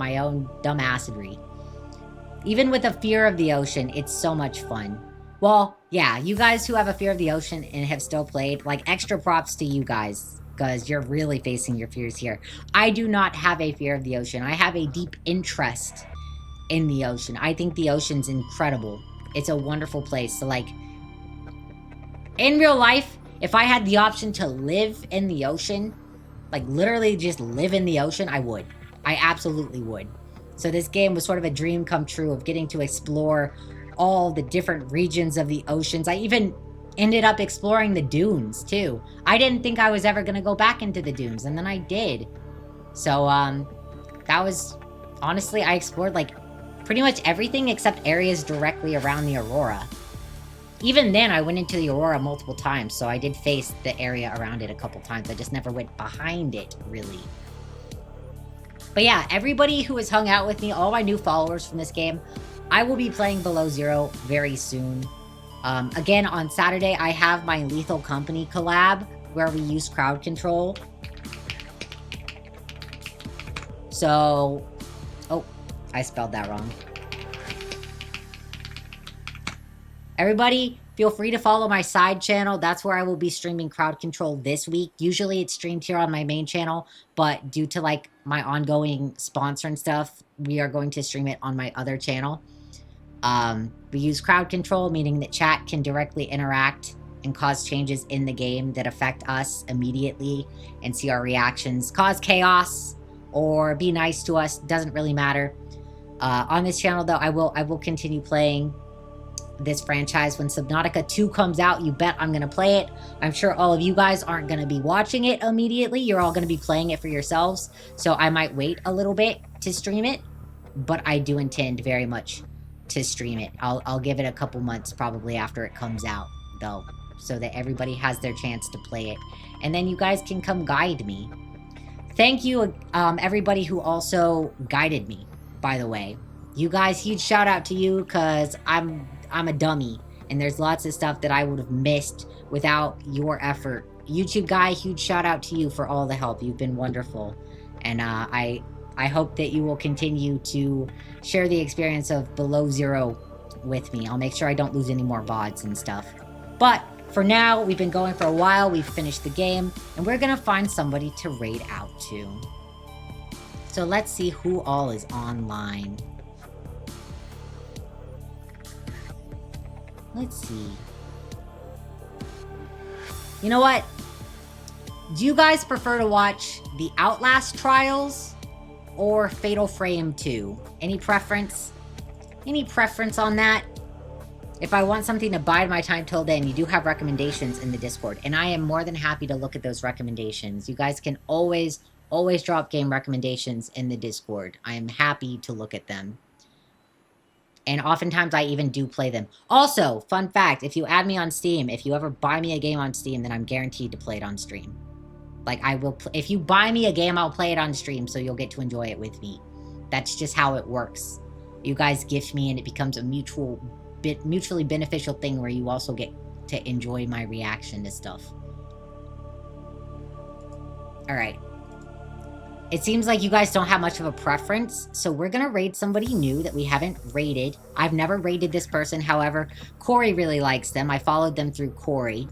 Speaker 1: dumbassery. Even with a fear of the ocean, it's so much fun. Well, yeah, you guys who have a fear of the ocean and have still played, like, extra props to you guys, because you're really facing your fears here. I do not have a fear of the ocean. I have a deep interest in the ocean. I think the ocean's incredible. It's a wonderful place. So, like, in real life, if I had the option to live in the ocean, like, literally just live in the ocean, I would. I absolutely would. So this game was sort of a dream come true of getting to explore all the different regions of the oceans. I even ended up exploring the dunes, too. I didn't think I was ever going to go back into the dunes, and then I did. So, that was... Honestly, I explored, like, pretty much everything except areas directly around the Aurora. Even then, I went into the Aurora multiple times, so I did face the area around it a couple times. I just never went behind it, really. But yeah, everybody who has hung out with me, all my new followers from this game, I will be playing Below Zero very soon. Again, on Saturday, I have my Lethal Company collab, where we use crowd control. So... Oh, I spelled that wrong. Everybody, feel free to follow my side channel. That's where I will be streaming crowd control this week. Usually it's streamed here on my main channel, but due to, like, my ongoing sponsor and stuff, we are going to stream it on my other channel. We use crowd control, meaning that chat can directly interact and cause changes in the game that affect us immediately and see our reactions, cause chaos, or be nice to us. Doesn't really matter. On this channel, though, I will continue playing this franchise. When Subnautica 2 comes out, you bet I'm going to play it. I'm sure all of you guys aren't going to be watching it immediately. You're all going to be playing it for yourselves. So I might wait a little bit to stream it, but I do intend very much to stream it. I'll give it a couple months probably after it comes out, though, so that everybody has their chance to play it. And then you guys can come guide me. Thank you, everybody who also guided me, by the way. You guys, huge shout out to you, because I'm a dummy, and there's lots of stuff that I would have missed without your effort. YouTube guy, huge shout out to you for all the help. You've been wonderful. And I hope that you will continue to share the experience of Below Zero with me. I'll make sure I don't lose any more VODs and stuff. But for now, we've been going for a while. We've finished the game, and we're going to find somebody to raid out to. So let's see who all is online. Let's see. You know what? Do you guys prefer to watch the Outlast Trials or Fatal Frame 2? Any preference? Any preference on that? If I want something to bide my time till then, you do have recommendations in the Discord, and I am more than happy to look at those recommendations. You guys can always drop game recommendations in the Discord. I am happy to look at them. And oftentimes I even do play them. Also, fun fact, if you add me on Steam, if you ever buy me a game on Steam, then I'm guaranteed to play it on stream. Like, I will, if you buy me a game, I'll play it on stream, so you'll get to enjoy it with me. That's just how it works. You guys gift me, and it becomes a mutually beneficial thing where you also get to enjoy my reaction to stuff. Alright. It seems like you guys don't have much of a preference, so we're gonna raid somebody new that we haven't raided. I've never raided this person, however, Corey really likes them. I followed them through Corey.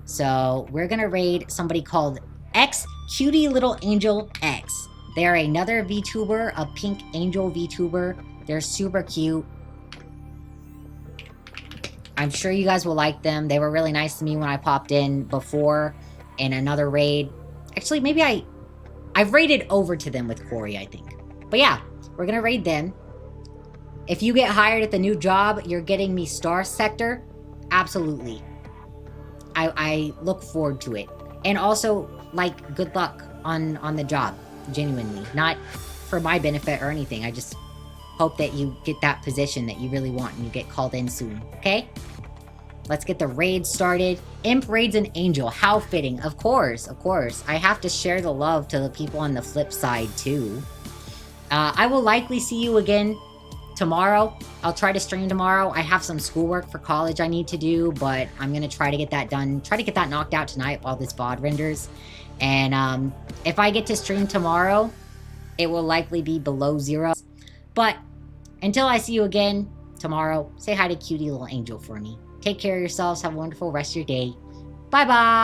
Speaker 1: So, we're gonna raid somebody called X Cutie Little Angel X. They're another VTuber, a pink angel VTuber. They're super cute. I'm sure you guys will like them. They were really nice to me when I popped in before in another raid. Actually, maybe I've raided over to them with Corey, I think. But yeah, we're gonna raid them. If you get hired at the new job, you're getting me Star Sector. Absolutely. I look forward to it. And also, like, good luck on the job. Genuinely. Not for my benefit or anything. I just hope that you get that position that you really want and you get called in soon. Okay? Let's get the raid started. Imp raids an angel. How fitting. Of course, of course. I have to share the love to the people on the flip side, too. I will likely see you again tomorrow. I'll try to stream tomorrow. I have some schoolwork for college I need to do, but I'm going to try to get that done. Try to get that knocked out tonight while this VOD renders. And if I get to stream tomorrow, it will likely be below 0. But until I see you again tomorrow, say hi to cutie little angel for me. Take care of yourselves. Have a wonderful rest of your day. Bye-bye.